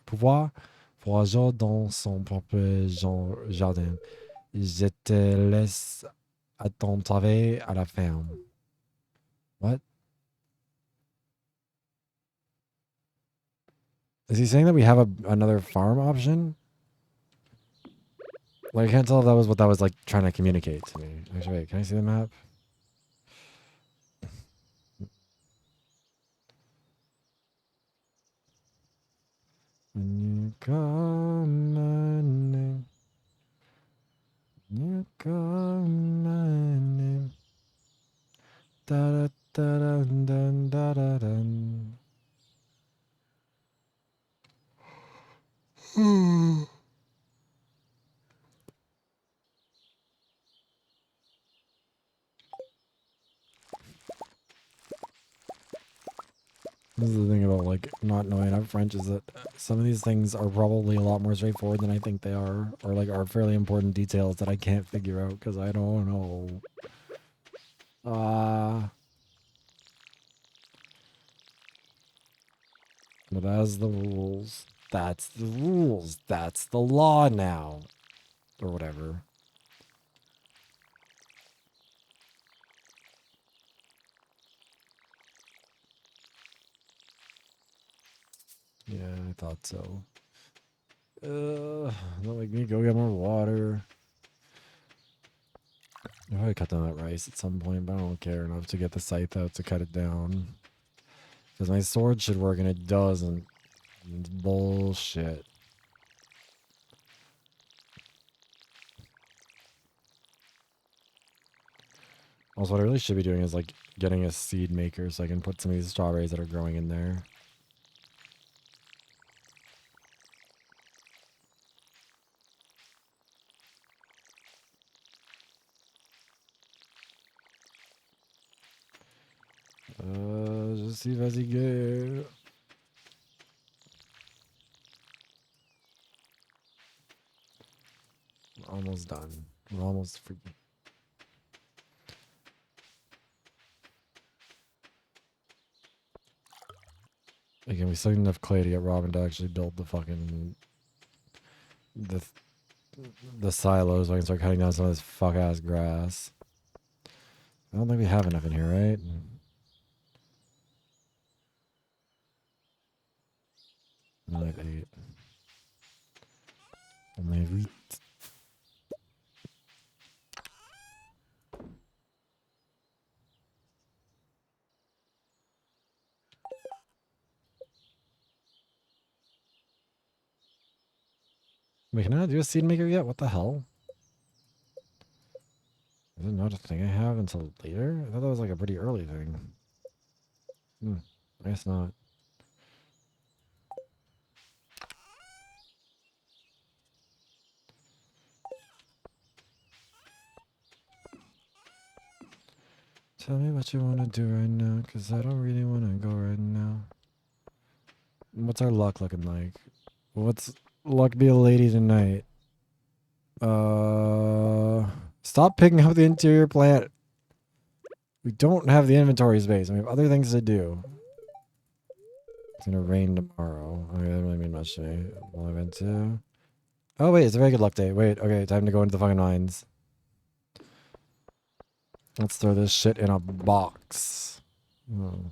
Speaker 1: forager dans son propre jardin. Je te laisse à ton travail à la ferme. What? Is he saying that we have another farm option? Like, I can't tell if that was what that was like trying to communicate to me. Actually, wait, can I see the map? When you call my name, you call my name. Da da da da da da da. This is the thing about like not knowing enough French, is that some of these things are probably a lot more straightforward than I think they are, or like are fairly important details that I can't figure out because I don't know. But as the rules, that's the rules. That's the law now, or whatever. Yeah, I thought so. Don't make me go get more water. I'll probably cut down that rice at some point, but I don't care enough to get the scythe out to cut it down. Because my sword should work and it doesn't. It's bullshit. Also, what I really should be doing is like getting a seed maker so I can put some of these strawberries that are growing in there. Je suis fatigué. We're almost done. We're almost free. Again, we still need enough clay to get Robin to actually build the fucking the silos so I can start cutting down some of this fuck ass grass. I don't think we have enough in here, right? Only 8. Only 8. We can I not do a seed maker yet? What the hell? Is it not a thing I have until later? I thought that was like a pretty early thing. I guess not. Tell me what you want to do right now, because I don't really want to go right now. What's our luck looking like? What's luck be a lady tonight? Stop picking up the interior plant. We don't have the inventory space. We have other things to do. It's gonna rain tomorrow. Okay, that doesn't really mean much to me. 11, 2. Oh wait, it's a very good luck day. Wait, okay, time to go into the fucking mines. Let's throw this shit in a box. Oh.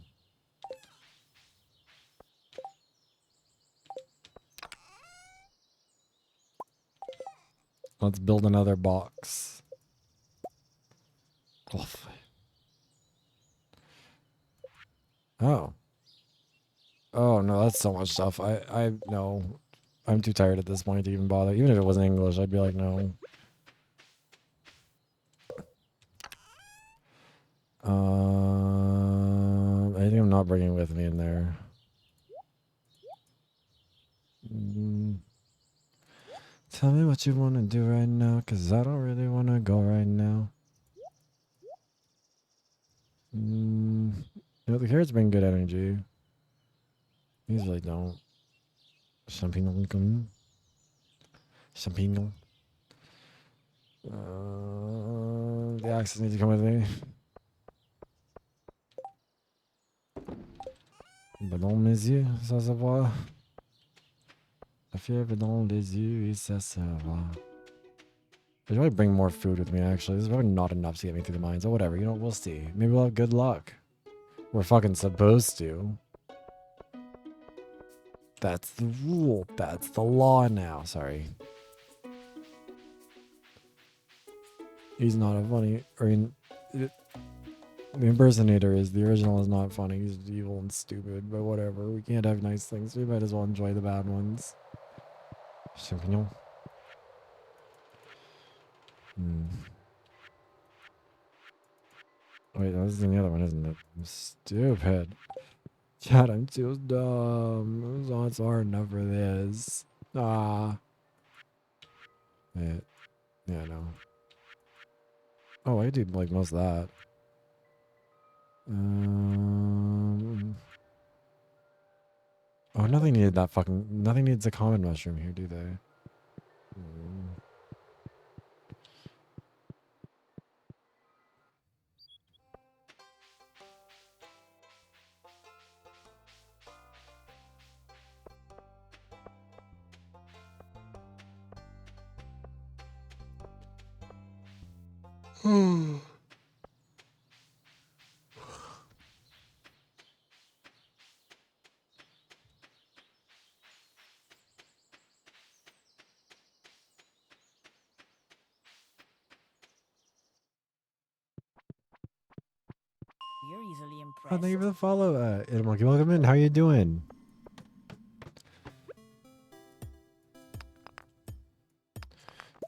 Speaker 1: Let's build another box. Oh. Oh no, that's so much stuff. I no. I'm too tired at this point to even bother. Even if it wasn't English, I'd be like, no. I think I'm not bringing with me in there. Tell me what you want to do right now, because I don't really want to go right now. You know, the carrots bring good energy. These really don't. Champignon. Champignon. The axes need to come with me. Ben dans mes yeux, ça se voit. La fièvre dans les yeux, et ça se voit. I should probably bring more food with me, actually. This is probably not enough to get me through the mines. Oh, whatever. You know, we'll see. Maybe we'll have good luck. We're fucking supposed to. That's the rule. That's the law now. Sorry. He's not a funny... the impersonator is. The original is not funny. He's evil and stupid, but whatever. We can't have nice things. We might as well enjoy the bad ones. Champignon. Wait, this is the other one, isn't it? I'm stupid. Chad, I'm too dumb. It's not hard enough for this. Ah. Wait. Yeah, no. Oh, I do like most of that. Oh, nothing needed that fucking... Nothing needs a common mushroom here, do they?
Speaker 5: You're easily impressed.
Speaker 1: Oh, thank you for the follow, Monkey. Welcome in. How are you doing?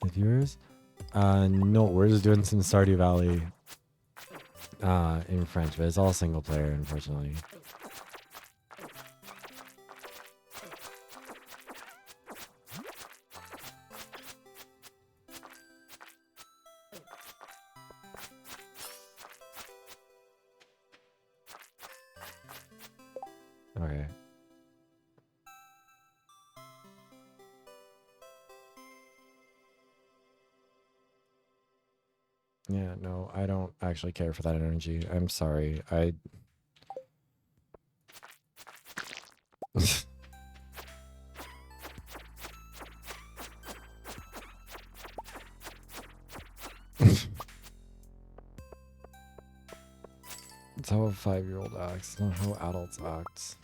Speaker 1: With yours? No, we're just doing some Stardew Valley in French, but it's all single player, unfortunately. Okay. Yeah, no, I don't actually care for that energy. I'm sorry. It's how a 5-year-old acts, not how adults act.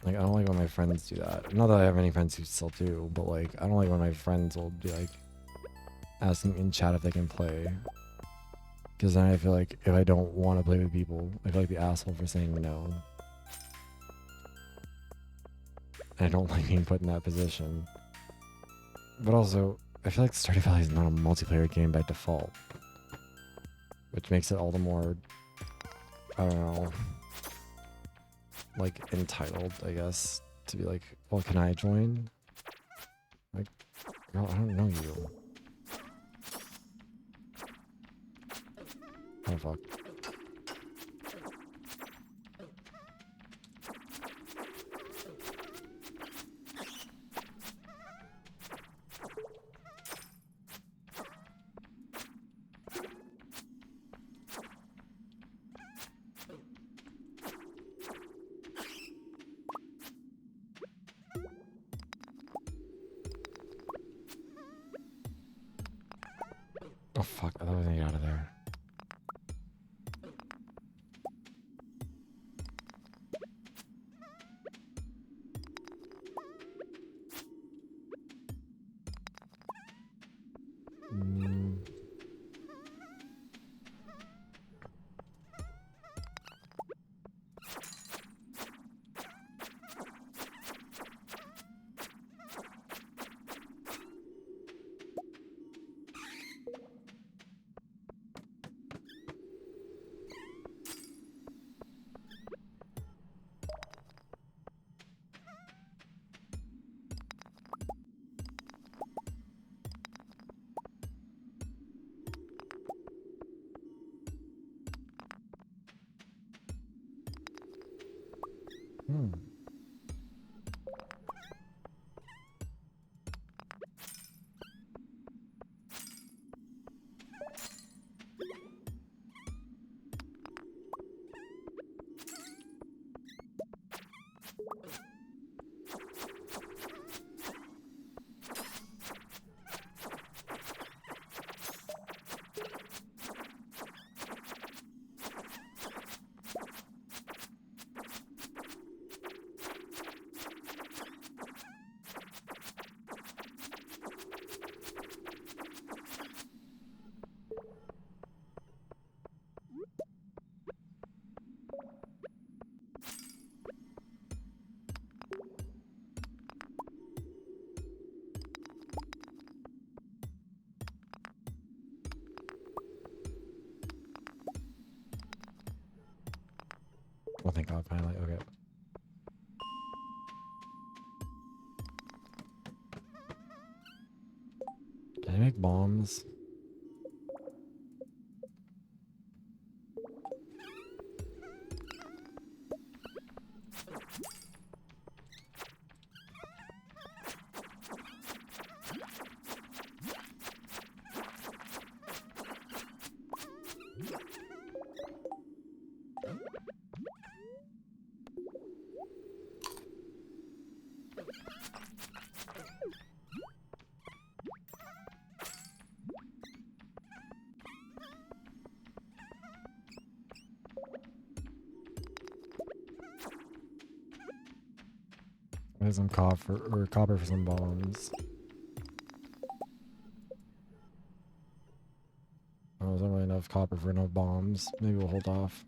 Speaker 1: Like, I don't like when my friends do that. Not that I have any friends who still do, but like, I don't like when my friends will be like asking in chat if they can play. Because then I feel like if I don't want to play with people, I feel like the asshole for saying no. I don't like being put in that position. But also, I feel like Stardew Valley is not a multiplayer game by default. Which makes it all the more, I don't know, like entitled, I guess, to be like, well, can I join? Like, girl, I don't know you. Oh, fuck. Oh, fuck. I thought I was gonna get out of there. Oh, thank God, finally. Okay. Can I make bombs? There's some copper for some bombs. Oh, there's not really enough copper for no bombs. Maybe we'll hold off.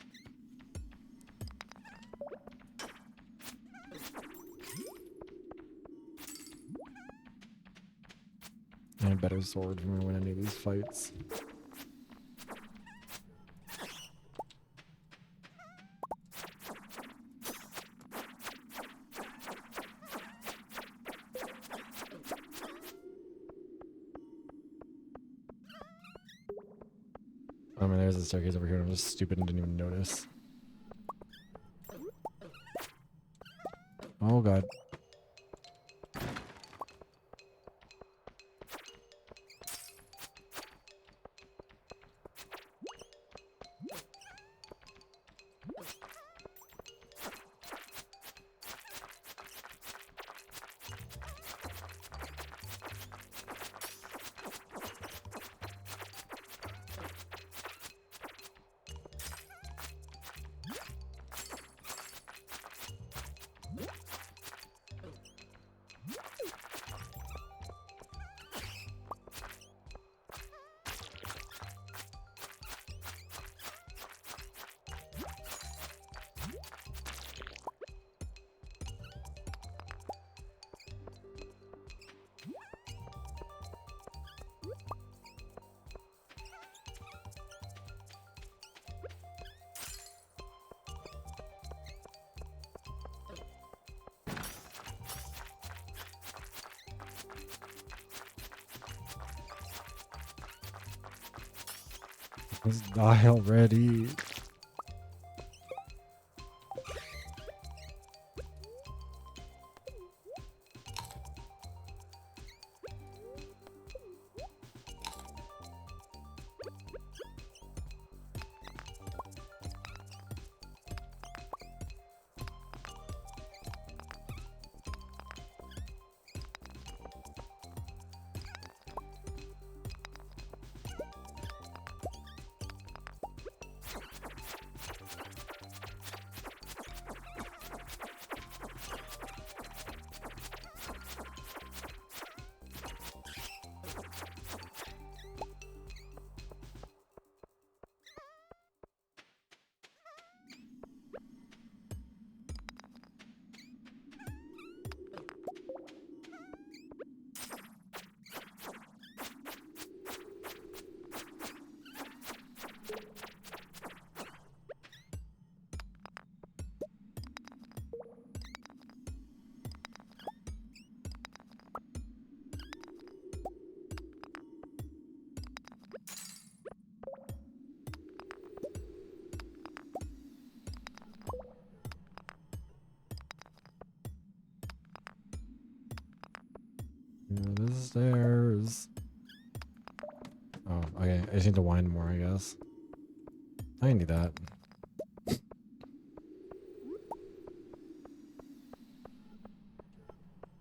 Speaker 1: And a better sword for me to win any of these fights. I mean, there's a staircase over here, and I'm just stupid and didn't even notice. Oh, God. Let's die already. The stairs. Oh, okay. I just need to wind more, I guess. I need that.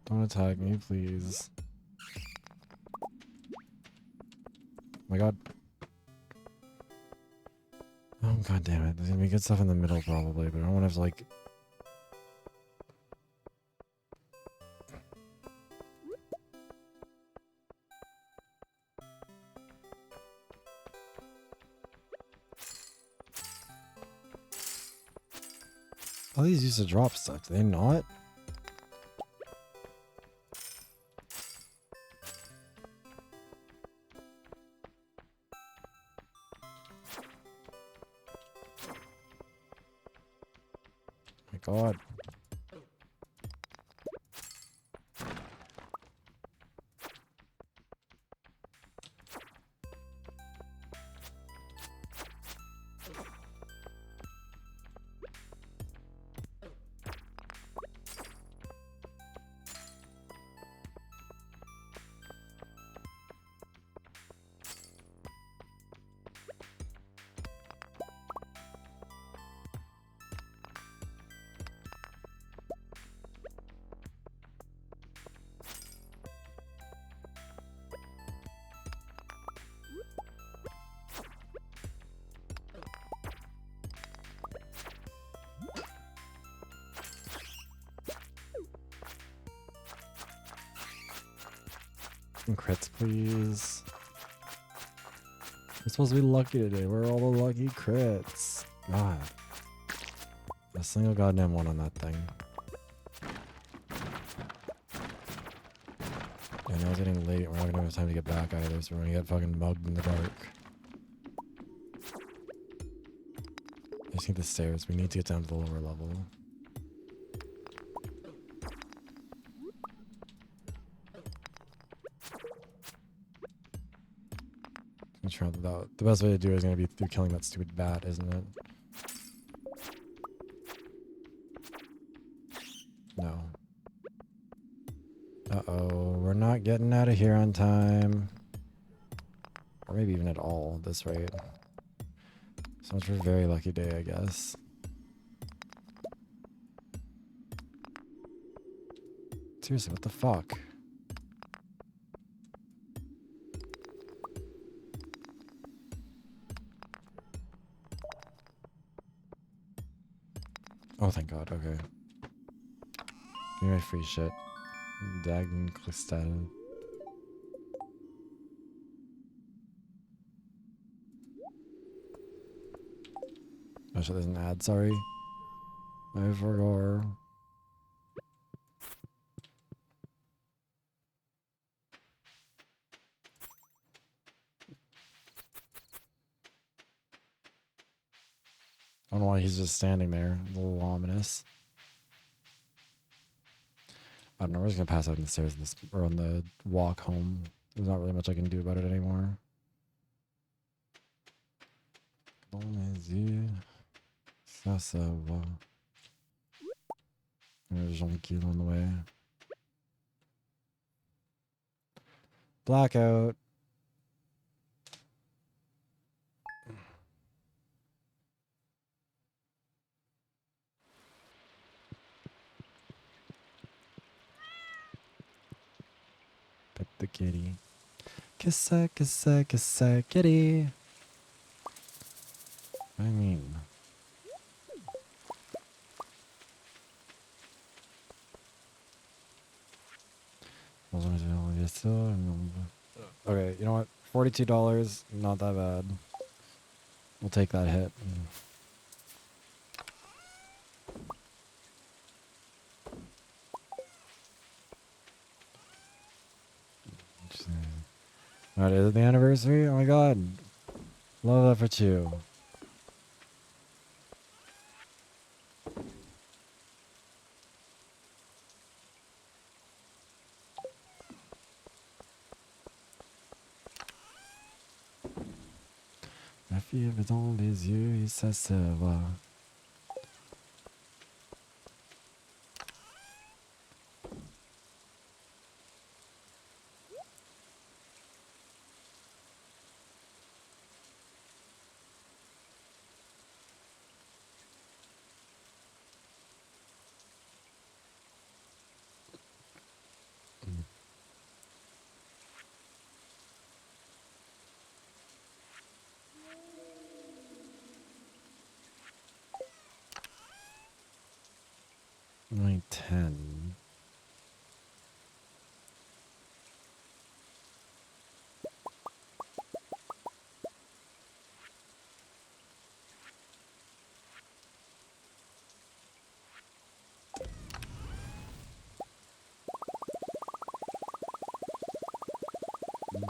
Speaker 1: Don't attack me, please. Oh my god. Oh god damn it. There's gonna be good stuff in the middle probably, but I don't want to have to like... All these used to drop stuff, do they not? My god. Crits, please. We're supposed to be lucky today. Where are all the lucky crits? God. A single goddamn one on that thing. And now it's getting late. We're not gonna have time to get back either, so we're gonna get fucking mugged in the dark. I just need the stairs. We need to get down to the lower level. I'm sure that the best way to do it is going to be through killing that stupid bat, isn't it? No. Uh-oh, we're not getting out of here on time. Or maybe even at all at this rate. So much for a very lucky day, I guess. Seriously, what the fuck? Oh, thank God, okay. Give me my free shit. Dagen Kristal. Oh shit, there's an ad, sorry. I forgot. I don't know why he's just standing there. A little ominous. I don't know. We're just gonna pass out on the stairs or on the walk home. There's not really much I can do about it anymore. Dans les yeux, ça va. Un jonquille en noir. Blackout. Pet the kitty. Kissa, kissa, kissa, kitty. I mean. Okay, you know what? $42, not that bad. We'll take that hit. Alright, is it the anniversary? Oh my god. Love that for you. La fièvre dans les yeux et ça se voit. Only 10.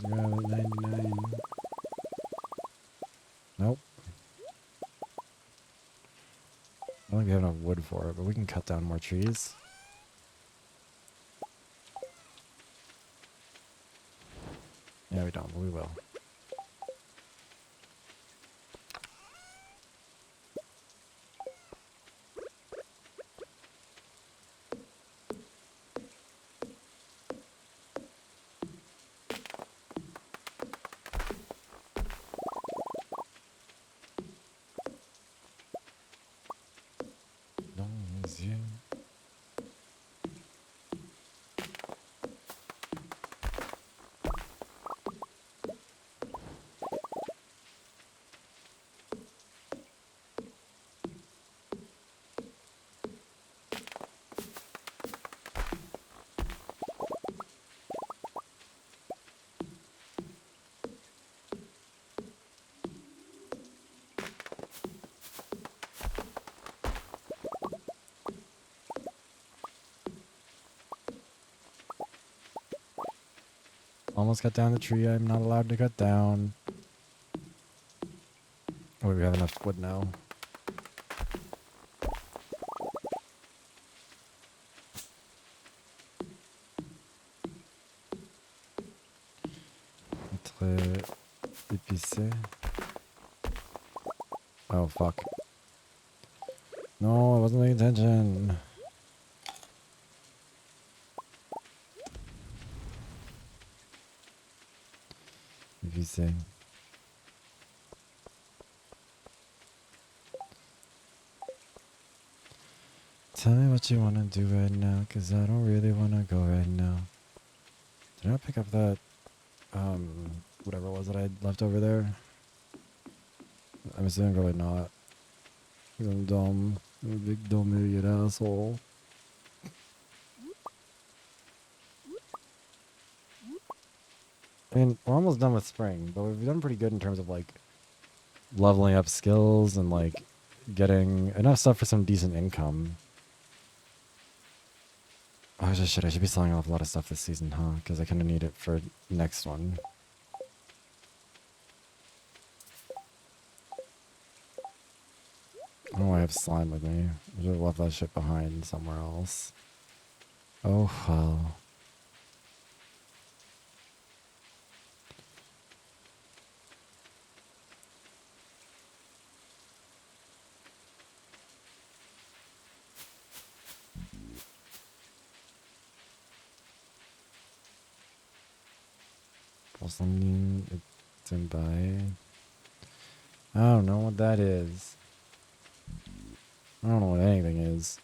Speaker 1: Grab it, 99. Nope. I don't think we have enough wood for it, but we can cut down more trees. Yeah, we don't, but we will. Dans les yeux. Almost cut down the tree I'm not allowed to cut down. Oh, we have enough wood now. Très épicé. Oh, fuck. No, I wasn't paying attention. Épicé. Tell me what you want to do right now, cause I don't really want to go right now. Did I pick up that, whatever it was that I had left over there? I'm assuming probably not. Cause I'm dumb. I'm a big dumb idiot asshole. I mean, we're almost done with spring, but we've done pretty good in terms of, like, leveling up skills and, like, getting enough stuff for some decent income. Oh, I should be selling off a lot of stuff this season, huh? Because I kind of need it for next one. I don't know why I have slime with me. I should have left that shit behind somewhere else. Oh, well. something to buy. I don't know what that is. I don't know what anything is.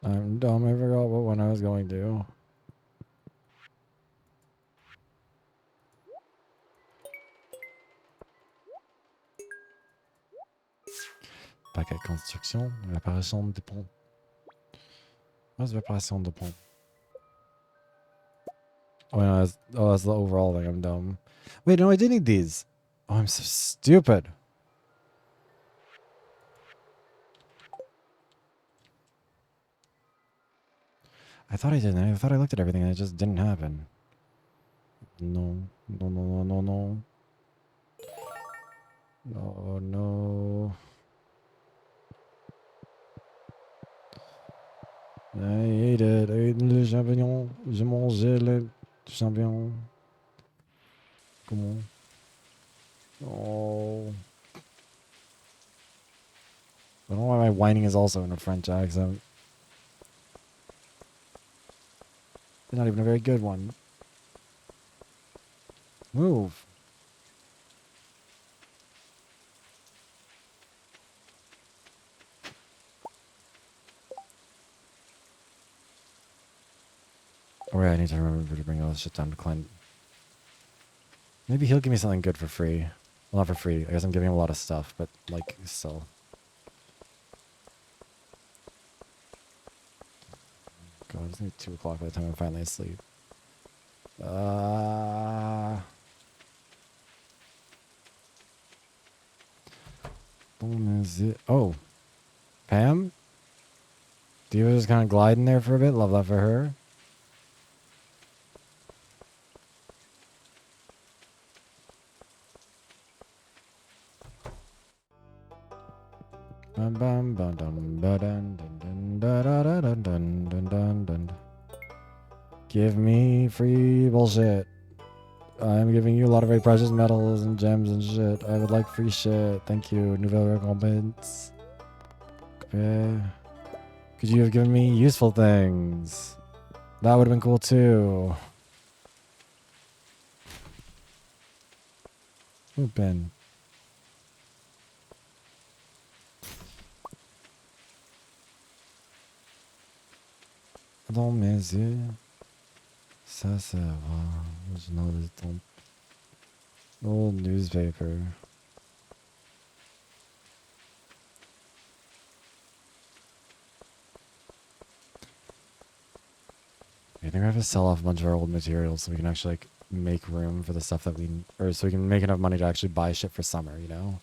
Speaker 1: I'm dumb. I forgot what one I was going to. Paquet construction, réparation de pont. What's réparation de pont? Oh, no, that's the overall thing. I'm dumb. Wait, no, I did need these. Oh, I'm so stupid. I thought I did. I thought I looked at everything and it just didn't happen. No. No, no, no, no, no. No, no. I ate it. I ate le champignon. J'ai mangé le champignon. Comment? Oh. I don't know why my whining is also in a French accent. Not even a very good one. Move. Oh, yeah, I need to remember to bring all this shit down to Clint. Maybe he'll give me something good for free. Well, not for free. I guess I'm giving him a lot of stuff, but, like, still. God, it's gonna be 2 o'clock by the time I'm finally asleep. Oh. Pam? Diva just kind of gliding there for a bit. Love that for her. Bum bum bum dum ba dun dun dun da da da dun dun dun dun dun. Give me free bullshit. I'm giving you a lot of very precious metals and gems and shit. I would like free shit. Thank you. Nouvelle récompense. Okay. Could you have given me useful things? That would have been cool too. Open. Dans mes yeux, ça va. Je noticed ton old newspaper. I think we have to sell off a bunch of our old materials so we can actually like make room for the stuff that or so we can make enough money to actually buy shit for summer, you know?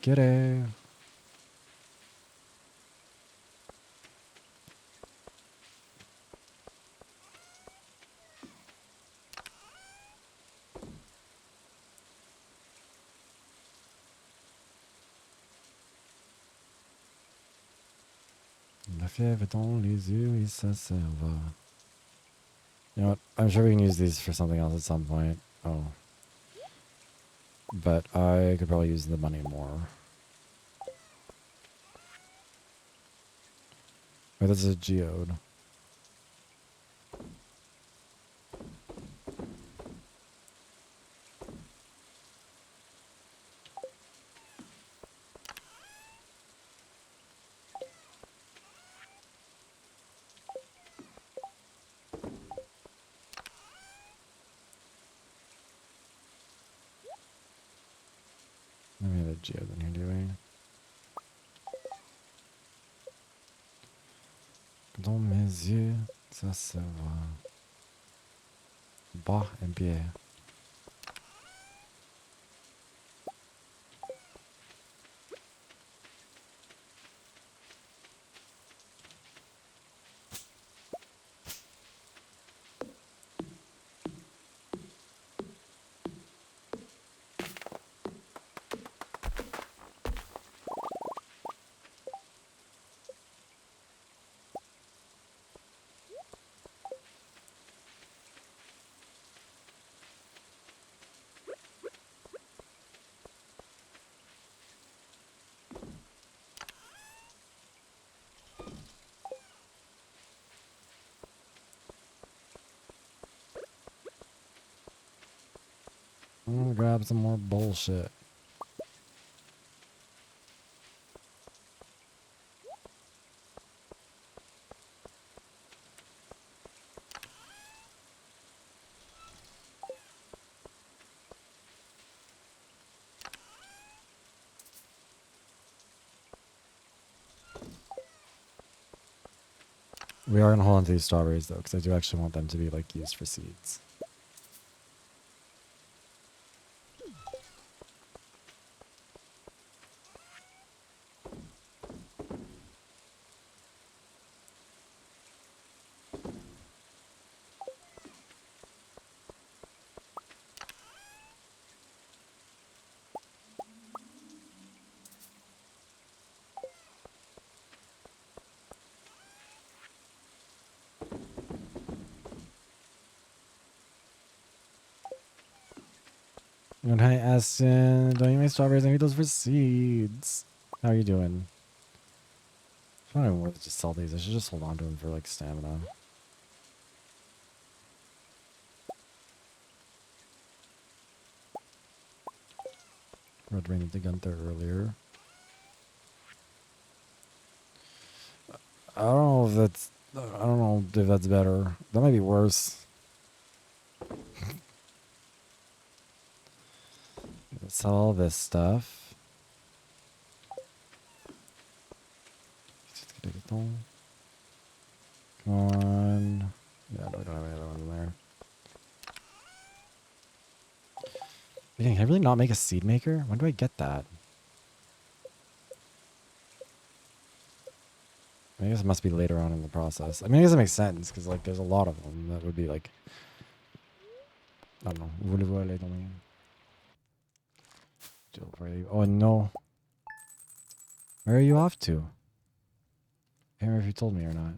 Speaker 1: Get it. La fièvre dans les yeux et ça va. You know what? I'm sure we can use these for something else at some point. Oh. But I could probably use the money more. Wait, this is a geode. Let me have a geode in here, do we? Dans mes yeux, ça se voit. Bas et bien. I'm gonna grab some more bullshit. We are gonna hold on to these strawberries though, because I do actually want them to be like used for seeds. And hi, Aston. Don't eat my strawberries. I need those for seeds. How are you doing? I don't know where to just sell these. I should just hold on to them for like stamina. Red Rain the Gunther earlier. I don't know if that's. I don't know if that's better. That might be worse. Let's sell all this stuff. Come on. Yeah, no, we don't have any other ones in there. Can I really not make a seed maker? When do I get that? I guess it must be later on in the process. I mean, I guess it makes sense because like there's a lot of them that would be like, I don't know. Oh no. Where are you off to? I can't remember if you told me or not.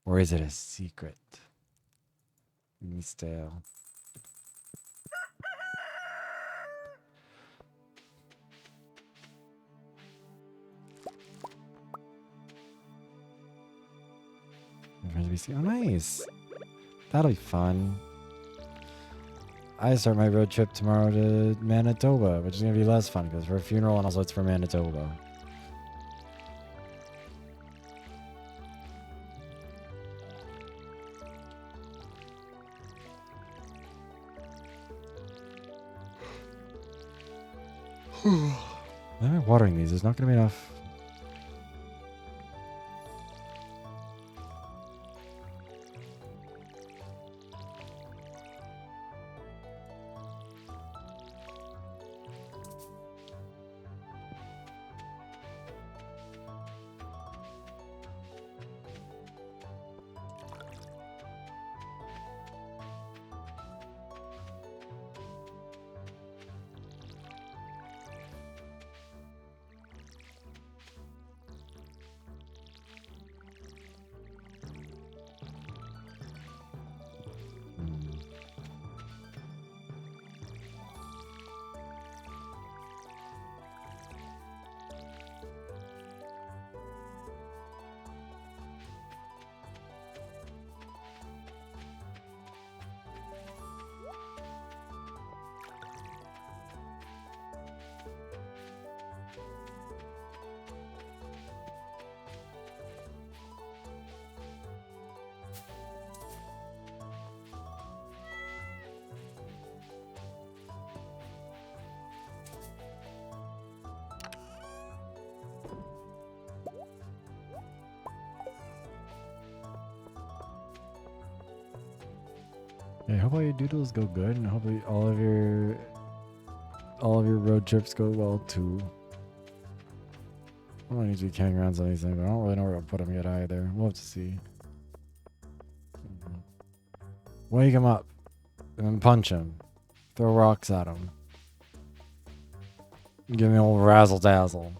Speaker 1: Or is it a secret? Mystère. Oh, nice. That'll be fun. I start my road trip tomorrow to Manitoba, which is going to be less fun because for a funeral and also it's for Manitoba. Why am I watering these? There's not going to be enough. I hope all your doodles go good, and hopefully all of your road trips go well too. I don't need to be carrying around anything, but I don't really know where to put them yet either. We'll have to see. Wake him up, and then punch him. Throw rocks at him. Give me a old razzle dazzle.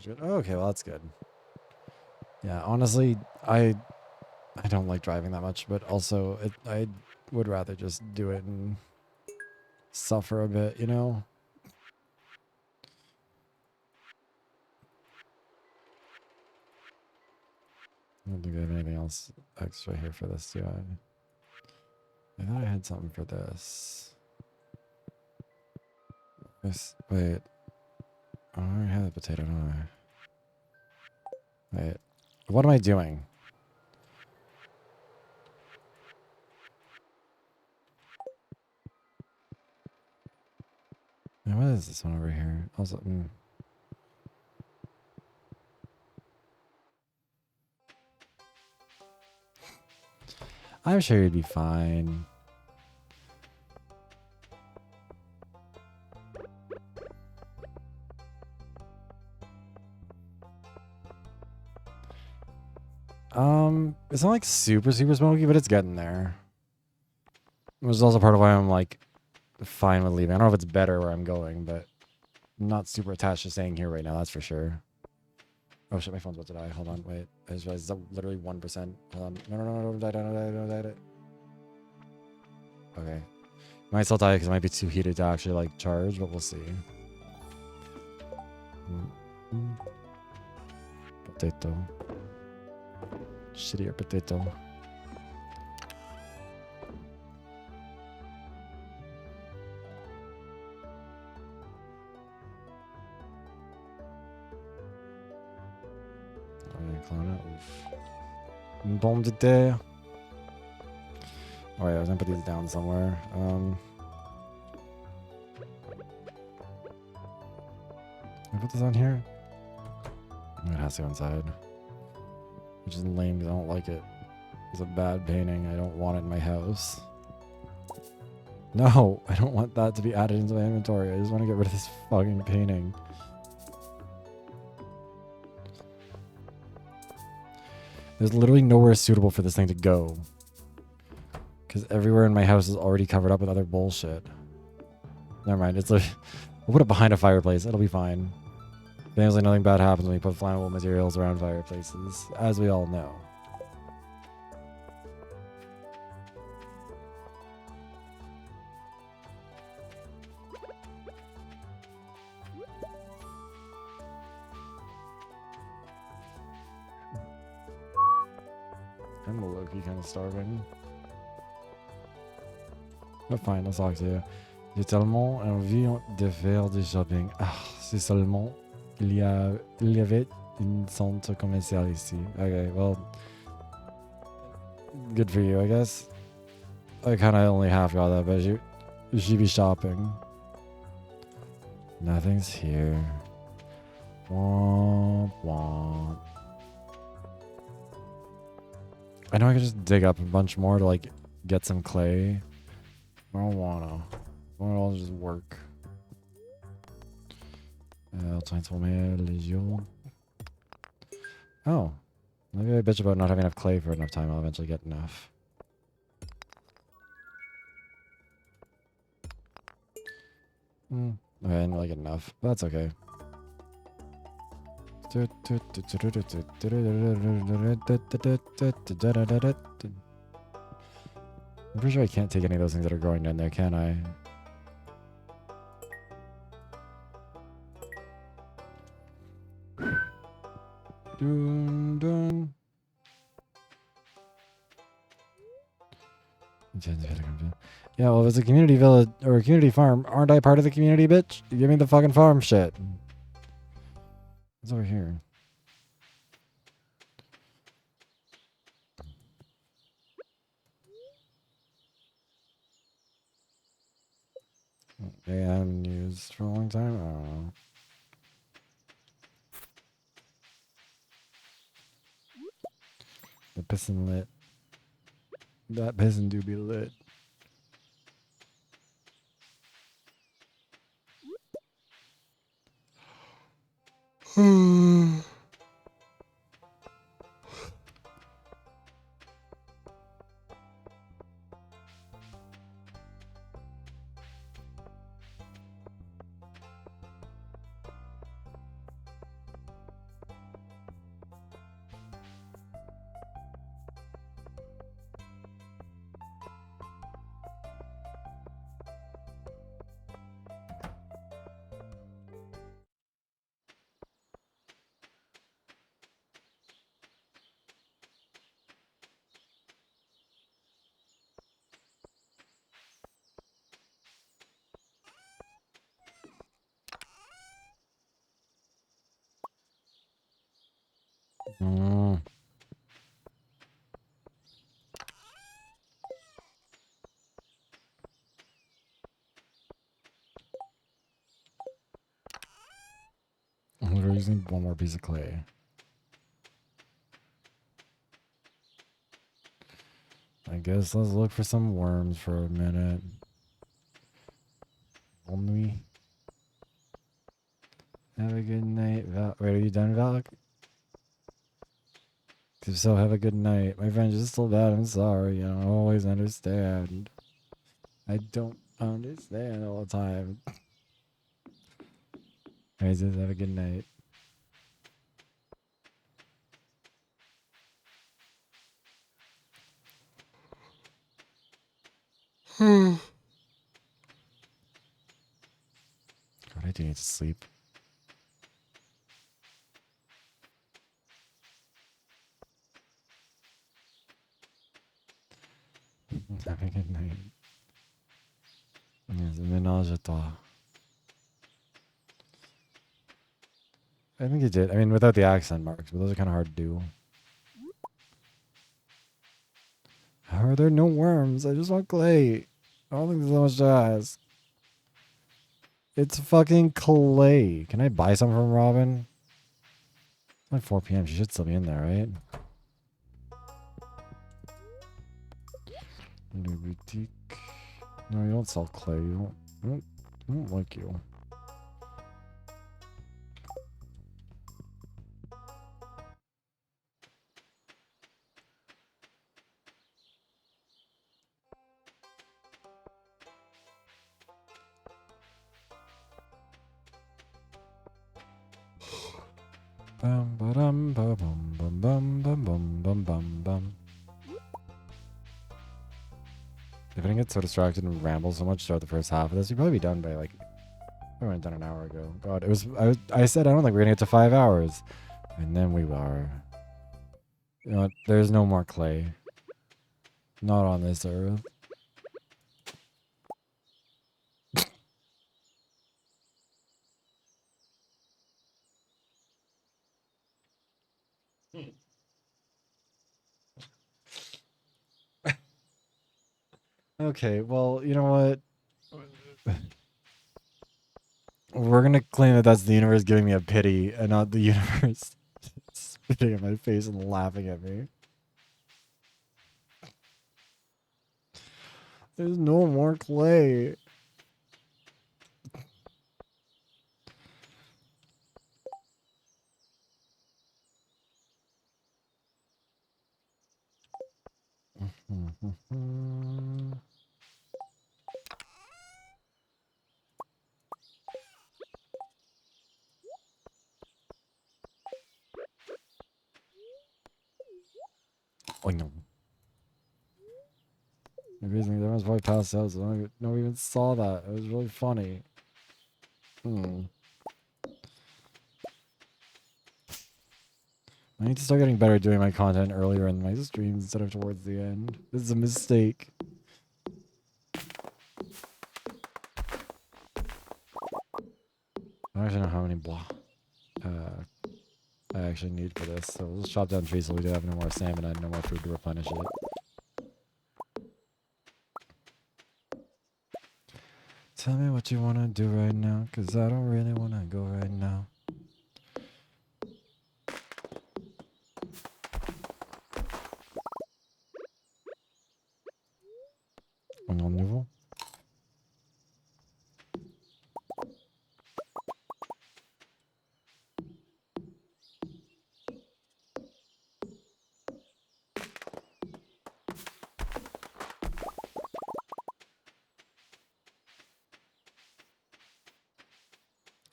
Speaker 1: Okay, well that's good. Yeah, honestly, I don't like driving that much, but also I would rather just do it and suffer a bit, you know? I don't think I have anything else extra here for this, do I? I thought I had something for this. Wait. Oh, I already have the potato, don't I? Wait. What am I doing? Now, what is this one over here? Also, I'm sure you'd be fine. It's not like super smoky, but it's getting there. Which is also part of why I'm like fine with leaving. I don't know if it's better where I'm going, but I'm not super attached to staying here right now, that's for sure. Oh shit, my phone's about to die. Hold on, wait. I just realized it's literally 1%. Hold on. No, don't die, don't die. Okay. Might still die because it might be too heated to actually like charge, but we'll see. Potato. Shittier potato. I'm gonna clone it. Oof. Bombe de terre. Oh yeah, I was gonna put these down somewhere. Can I put this on here? It has to go inside. Which is lame because I don't like it. It's a bad painting. I don't want it in my house. No, I don't want that to be added into my inventory. I just want to get rid of this fucking painting. There's literally nowhere suitable for this thing to go. Because everywhere in my house is already covered up with other bullshit. Never mind. It's like, we'll put it behind a fireplace. It'll be fine. Famously, nothing bad happens when you put flammable materials around fireplaces, as we all know. I'm low-key kind of starving. But fine, let's talk to you. J'ai tellement envie de faire du shopping. Ah, c'est seulement il y avait une centre commercial ici. Okay, well, good for you, I guess. I kind of only half got that, but you should be shopping. Nothing's here. Womp womp. I know I could just dig up a bunch more to like get some clay. I don't wanna. I want it all to just work. Oh. Maybe I bitch about not having enough clay for enough time. I'll eventually get enough. Okay, I didn't really get enough. But that's okay. I'm pretty sure I can't take any of those things that are growing down there, can I? Dun, dun. Yeah, well, if it's a community village or a community farm, aren't I part of the community, bitch? Give me the fucking farm shit. What's over here? They haven't used for a long time. I don't know. The piston lit. That piston do be lit. Mm. We're using one more piece of clay. I guess let's look for some worms for a minute. Only. Have a good night, Val. Wait, are you done, Valak? If so, have a good night. My friend, just so bad. I'm sorry. I don't always understand. I don't understand all the time. Alright, just have a good night. God, I do need to sleep. Have a good night. Yes, ménage à toi. I think you did. I mean, without the accent marks, but those are kind of hard to do. How are there no worms? I just want clay. I don't think there's that much to ask. It's fucking clay. Can I buy some from Robin? It's like 4 p.m. She should still be in there, right? New boutique. No, you don't sell clay. I don't like you. Bum ba dum ba bum bum bum bum bum bum bum bum. If I didn't get so distracted and ramble so much throughout the first half of this, we'd probably be done by like we weren't done an hour ago. God, it was I said I don't think we're gonna get to 5 hours. And then we are. You know what? There's no more clay. Not on this earth. Okay, well, you know what? We're gonna claim that that's the universe giving me a pity and not the universe spitting in my face and laughing at me. There's no more clay. Oh no. Maybe that was probably passed out, so I don't even saw that. It was really funny. I need to start getting better at doing my content earlier in my streams instead of towards the end. This is a mistake. I don't actually know how many I actually need for this, so we'll just chop down trees so we do have no more salmon and no more food to replenish it. Tell me what you want to do right now, because I don't really want to go right now. On est en nouveau?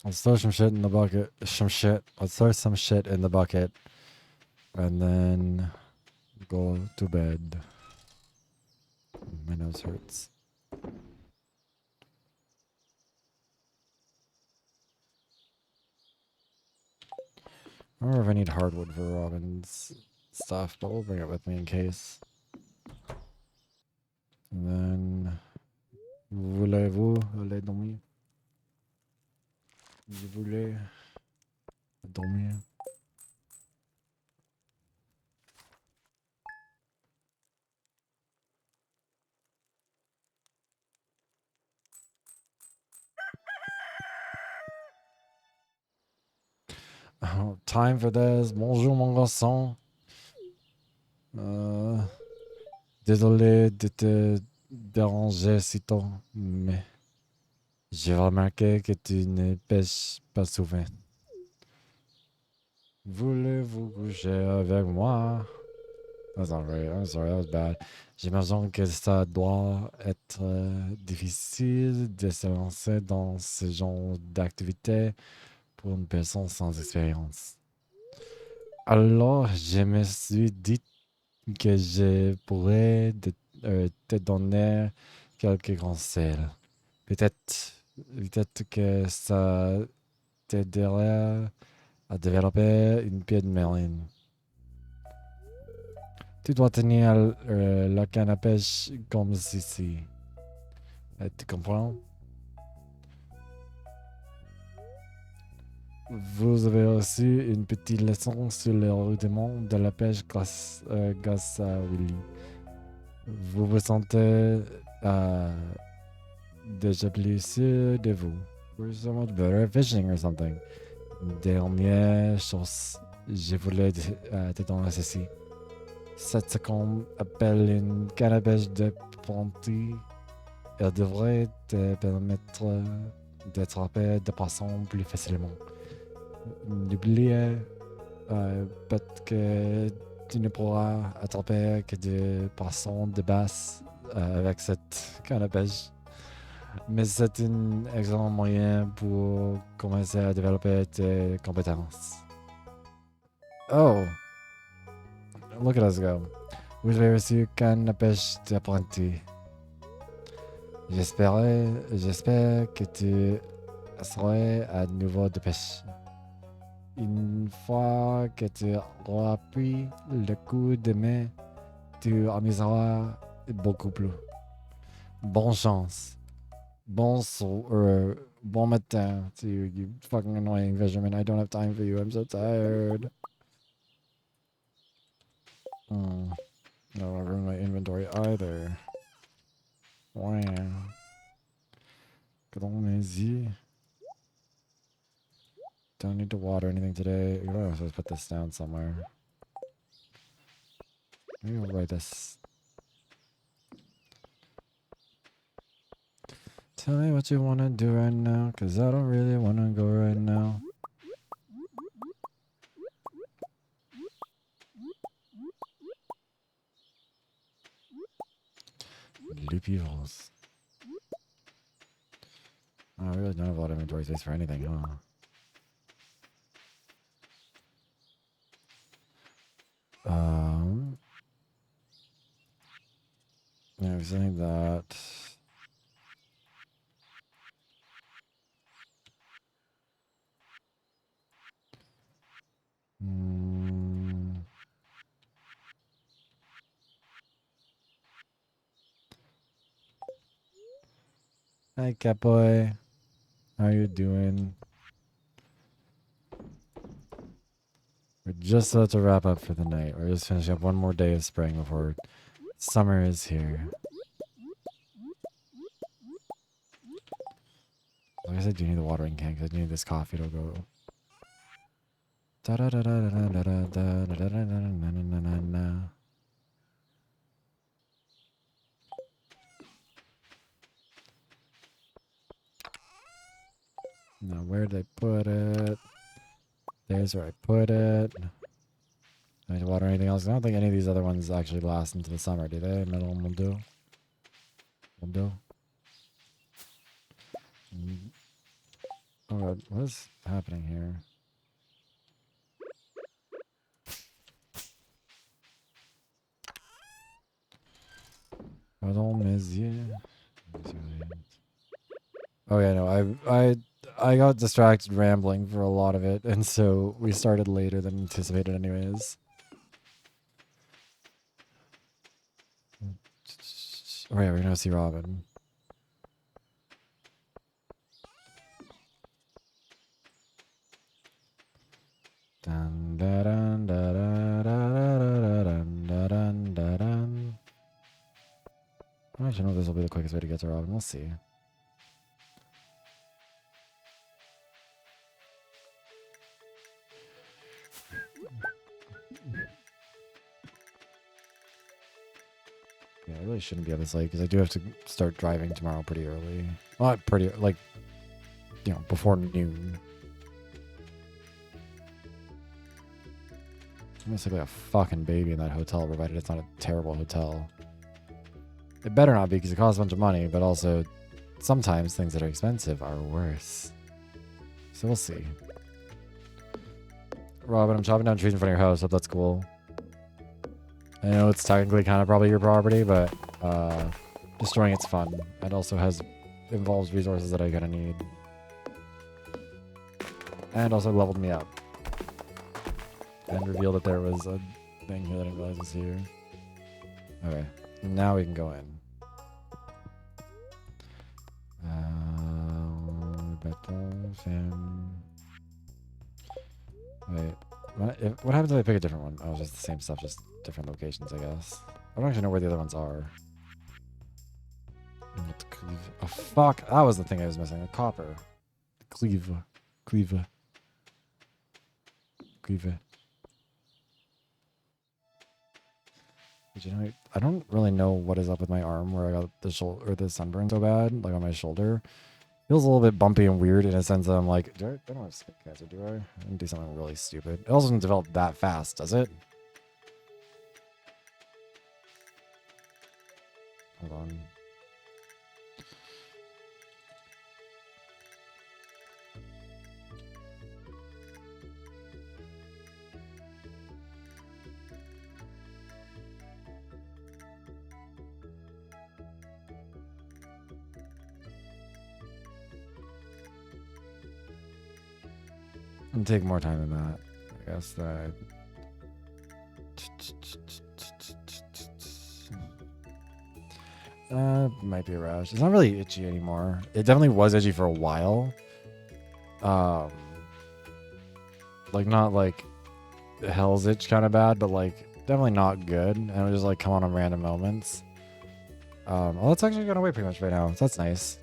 Speaker 1: Let's throw some shit in the bucket. Some shit. Let's throw some shit in the bucket. And then go to bed. My nose hurts. I don't know if I need hardwood for Robin's stuff, but we'll bring it with me in case. And then... Voulez-vous aller dormir? Je voulais dormir. time for this. Bonjour, mon garçon. Désolé de te déranger si tôt, mais j'ai remarqué que tu ne pêches pas souvent. Voulez-vous coucher avec moi? That's not right. I'm sorry, that was bad. J'imagine que ça doit être difficile de se lancer dans ce genre d'activité pour une personne sans expérience. Alors, je me suis dit que je pourrais te donner quelques conseils. Peut-être que ça t'aiderait à développer une pied de marine. Tu dois tenir la canne à pêche comme ceci. Tu comprends? Vous avez aussi une petite leçon sur le rudiment de la pêche grâce à Willy. Vous vous sentez déjà plus sûr de vous. We're so much better at fishing or something. Dernière chose, je voulais te donner ceci. Cette seconde appelle une canne à pêche de Ponty. Elle devrait te permettre d'attraper des poissons plus facilement. N'oubliez pas que tu ne pourras attraper que des poissons de basse avec cette canne à pêche. Mais c'est un excellent moyen pour commencer à développer tes compétences. Oh! Look at us go. Vous avez reçu canne à pêche d'apprenti. J'espère que tu seras à nouveau de pêche. Une fois que tu auras pris le coup de main, tu amuseras beaucoup plus. Bonne chance. Bon matin to you, you fucking annoying fisherman. I don't have time for you. I'm so tired. I don't want to ruin my inventory either. Wow. Allons-y. Don't need to water anything today. Oh, I'm supposed to put this down somewhere. Maybe I'll write this. Tell me what you want to do right now, cause I don't really want to go right now. Loopy holes. Oh, I really don't have a lot of inventory space for anything, huh? Yeah, we're saying that. Hi, Catboy. How you doing? We're just about to wrap up for the night. We're just finishing up one more day of spring before summer is here. I guess I do need the watering can because I need this coffee to go. Now, where did I put it? There's where I put it. I need to water anything else. I don't think any of these other ones actually last into the summer, do they? Metal Mundo? Mundo? Oh god, what is happening here? Pardon, mes yeux. Oh yeah, no, I got distracted rambling for a lot of it, and so we started later than anticipated anyways. Oh yeah, we're gonna see Robin. Dun, da, dun, da, da, da, da, dun, da, dun, da, dun. I don't know if this will be the quickest way to get to Robin. We'll see. Yeah, I really shouldn't be up this late because I do have to start driving tomorrow pretty early. Well, not pretty, like, you know, before noon. I'm gonna sleep like a fucking baby in that hotel, provided it's not a terrible hotel. It better not be because it costs a bunch of money, but also sometimes things that are expensive are worse. So we'll see. Robin, I'm chopping down trees in front of your house. Hope that's cool. I know it's technically kind of probably your property, but destroying it's fun. It also involves resources that I kind of need. And also leveled me up. And revealed that there was a thing here that I didn't realize was here. Okay, now we can go in. Wait, what happens if I pick a different one? Oh, it's just the same stuff, just different locations, I guess. I don't actually know where the other ones are. Oh, fuck. That was the thing I was missing. A copper. Cleave. But you know, I don't really know what is up with my arm where I got the shoulder or the sunburn so bad, like on my shoulder. Feels a little bit bumpy and weird in a sense that I'm like, I don't have skin cancer, do I? I didn't do something really stupid. It also doesn't develop that fast, does it? Hold on. It'll take more time than that. I guess that. Might be a rash. It's not really itchy anymore. It definitely was itchy for a while. Like not like hell's itch kind of bad, but like definitely not good. And it would just like come on random moments. Well, it's actually gone away pretty much right now. So that's nice.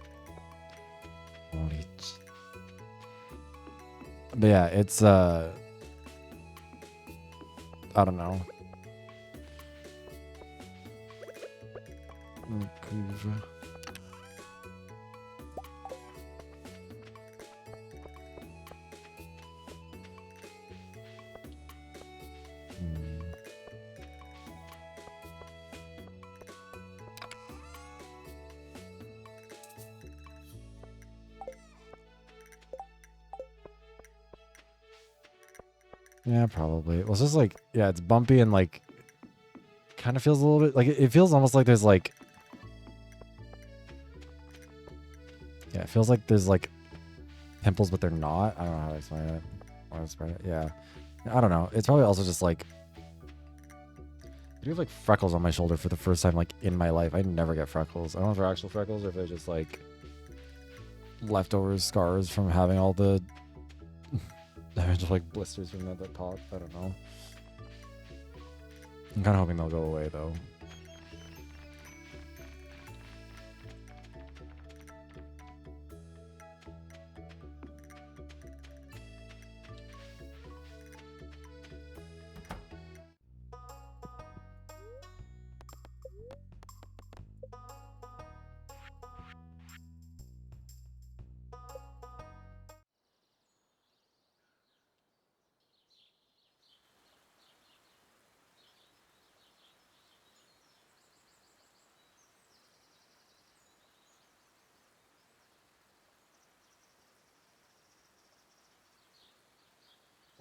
Speaker 1: But yeah, it's I don't know. Yeah, probably. Well, it's just like, yeah, it's bumpy and like kind of feels a little bit like it feels almost like there's like, yeah, it feels like there's like pimples, but they're not. I don't know how to explain it. Yeah, I don't know. It's probably also just like I do have like freckles on my shoulder for the first time like in my life. I never get freckles. I don't know if they're actual freckles or if they're just like leftover scars from having all the just like blisters from that pot. I don't know. I'm kind of hoping they'll go away though.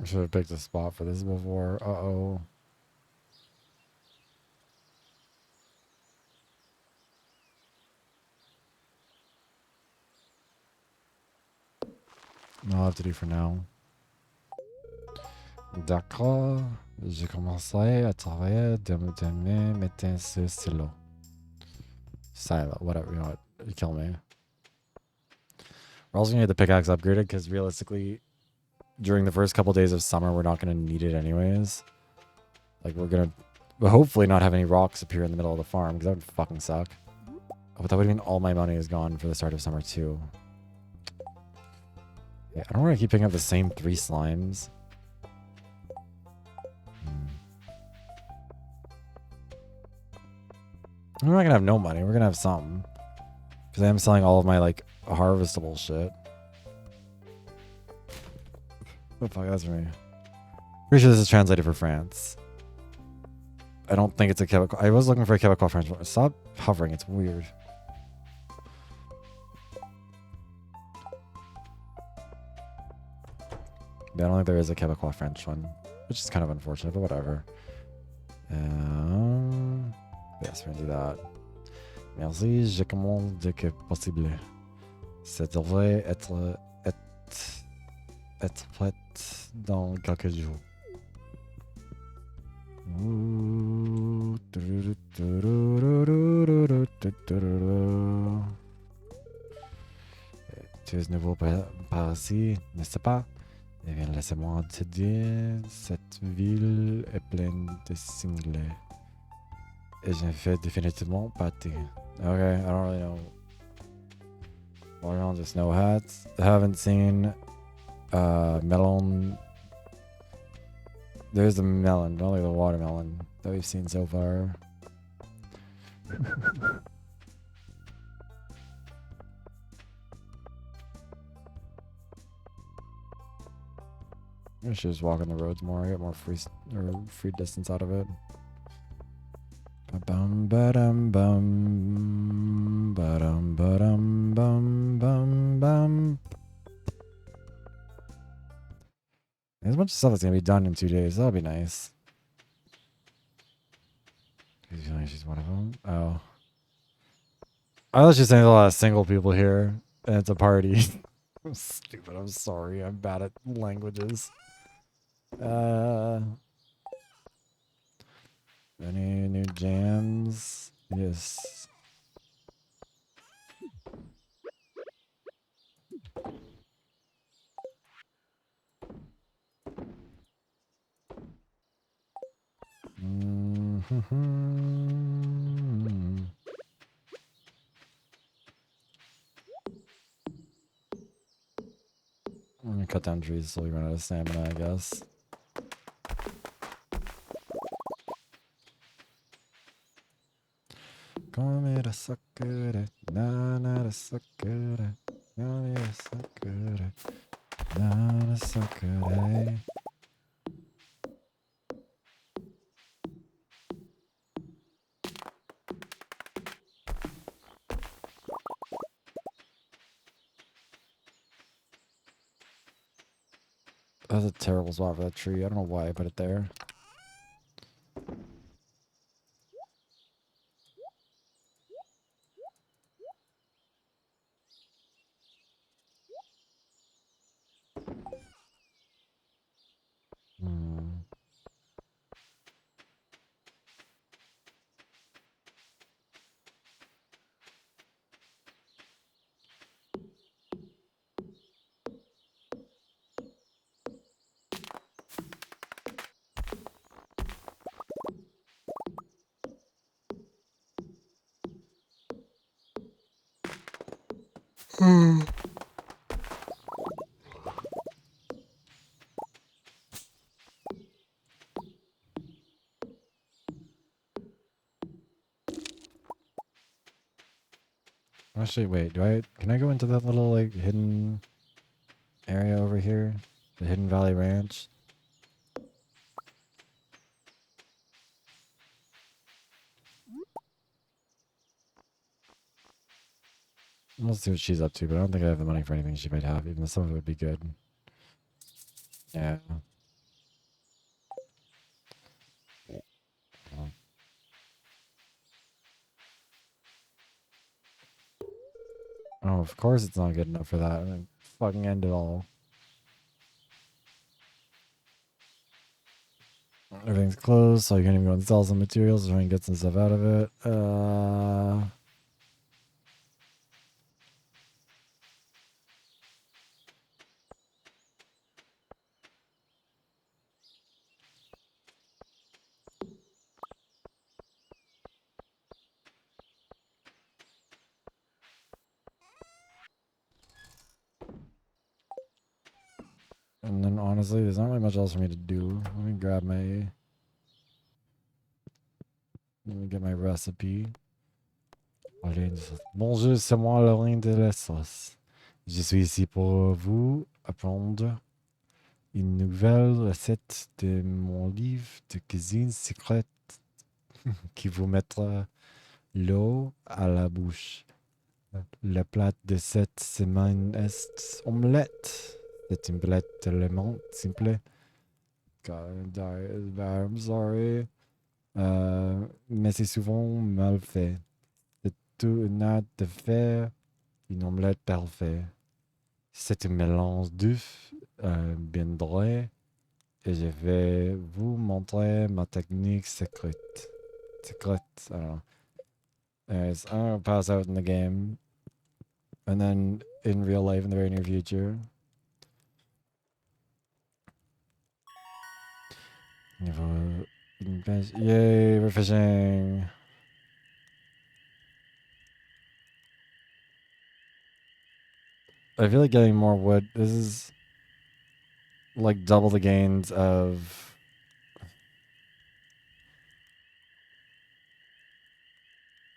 Speaker 1: I should have picked a spot for this before. Uh-oh. I'll have to do for now. D'accord. J'ai commencé à travailler demain matin sur stylo. Silo, whatever, you know what? You kill me. We're also gonna get the pickaxe upgraded because realistically, during the first couple days of summer, we're not gonna need it anyways. Like we're gonna hopefully not have any rocks appear in the middle of the farm because that would fucking suck. Oh, but that would mean all my money is gone for the start of summer too. Yeah, I don't want to keep picking up the same 3 slimes. We're not gonna have no money. We're gonna have some. Because I am selling all of my, like, harvestable shit. Oh, fuck, that's for me. Pretty sure this is translated for France. I don't think it's a Quebecois. I was looking for a Quebecois French one. Stop hovering. It's weird. Yeah, I don't think there is a Quebecois French one, which is kind of unfortunate, but whatever. Yes, we're gonna do that. Merci, je commande dès que possible. Ça devrait être prêt dans quelques jours. Tu es nouveau par ici, n'est-ce pas? Eh bien, laissez-moi te dire, cette ville est pleine de cinglés. Et j'en fais définitivement partie. Okay, I don't really know. Watermelon, just no hats. I haven't seen melon. There's the melon, not only the watermelon that we've seen so far. I should just walk on the roads more. I get more free distance out of it. Bum ba-dum bum ba-dum ba-dum bum bum bum. There's a bunch of stuff that's gonna be done in 2 days. That'll be nice. He's feeling she's one of them. Oh. I was just saying there's a lot of single people here, and it's a party. I'm stupid. I'm sorry. I'm bad at languages. Any new jams? Yes. I'm gonna cut down trees so we run out of stamina, I guess. Come da sakura, nana da sakura, nana da sakura, nana sakura. That's a terrible spot for that tree. I don't know why I put it there. Actually, wait, can I go into that little, like, hidden area over here? The Hidden Valley Ranch? Let's see what she's up to, but I don't think I have the money for anything she might have, even though some of it would be good. Yeah. Oh, of course it's not good enough for that. I'm gonna fucking end it all. Everything's closed, so you can't even go and sell some materials or try and get some stuff out of it. And then honestly, there's not really much else for me to do. Let me get my recipe. Bonjour, c'est moi, Laurent de la sauce. Je suis ici pour vous apprendre une nouvelle recette de mon livre de cuisine secrète qui vous mettra l'eau à la bouche. Le plat de cette semaine est omelette. C'est une omelette tellement simple. I'm sorry. Mais c'est souvent mal fait. C'est tout un art de faire une omelette parfaite. C'est un mélange d'œufs bien droit et je vais vous montrer ma technique secrète. Alors, anyways, I'm gonna pass out in the game and then in real life in the very near future. Niveau une pêche. Yay, we're fishing. I feel like getting more wood. This is like double the gains of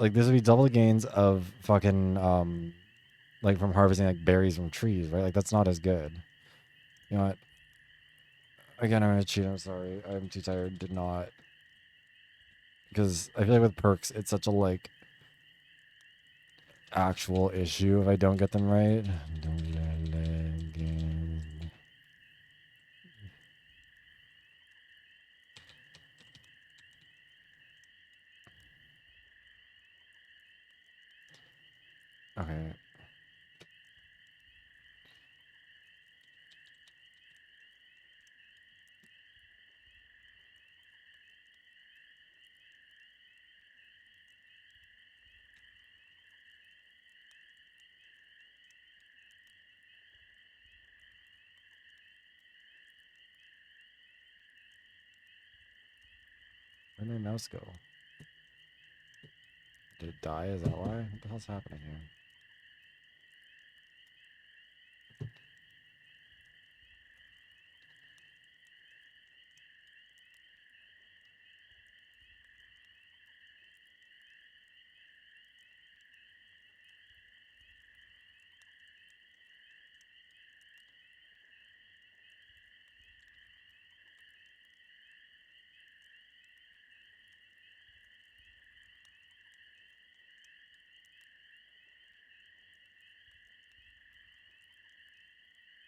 Speaker 1: like this would be double the gains of fucking like from harvesting like berries from trees, right? Like that's not as good. You know what? Again, I'm gonna cheat. I'm sorry. I'm too tired to not. Because I feel like with perks, it's such a like actual issue if I don't get them right. Okay. Where did my mouse go? Did it die? Is that why? What the hell's happening here?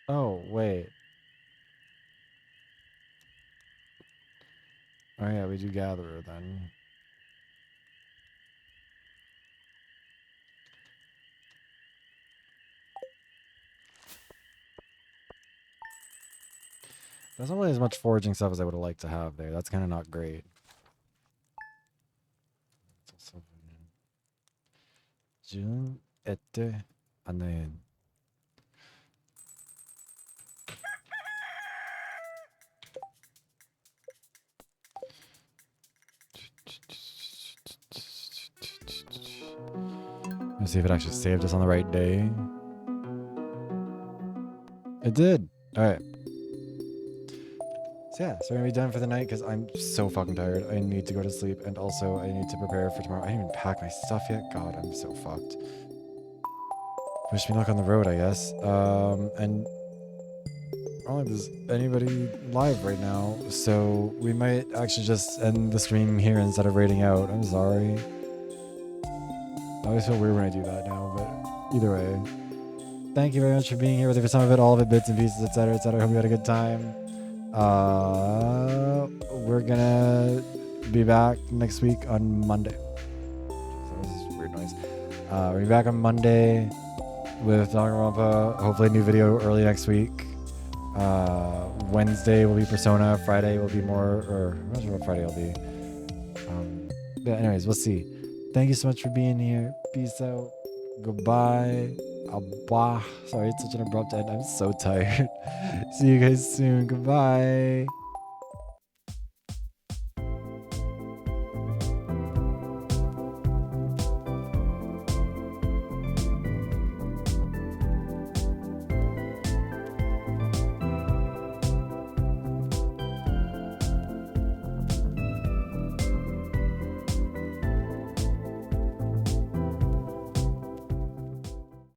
Speaker 1: Oh, wait. Oh yeah, we do gatherer then. There's not really as much foraging stuff as I would have liked to have there. That's kind of not great. June ete anayin. Let's see if it actually saved us on the right day. It did. All right. So yeah, so we're gonna be done for the night because I'm so fucking tired. I need to go to sleep and also I need to prepare for tomorrow. I didn't even pack my stuff yet. God, I'm so fucked. Wish me luck on the road, I guess. And I don't think there's anybody live right now, so we might actually just end the stream here instead of raiding out. I'm sorry. I always feel weird when I do that now, but either way. Thank you very much for being here, whether for some of it, all of it, bits and pieces, etc., etc. I hope you had a good time. We're gonna be back next week on Monday. So this is a weird noise. We'll be back on Monday with Danganronpa. Hopefully a new video early next week. Wednesday will be Persona. Friday will be more, or I'm not sure what Friday will be. But anyways, we'll see. Thank you so much for being here. Peace out. Goodbye. Sorry, it's such an abrupt end. I'm so tired. See you guys soon. Goodbye.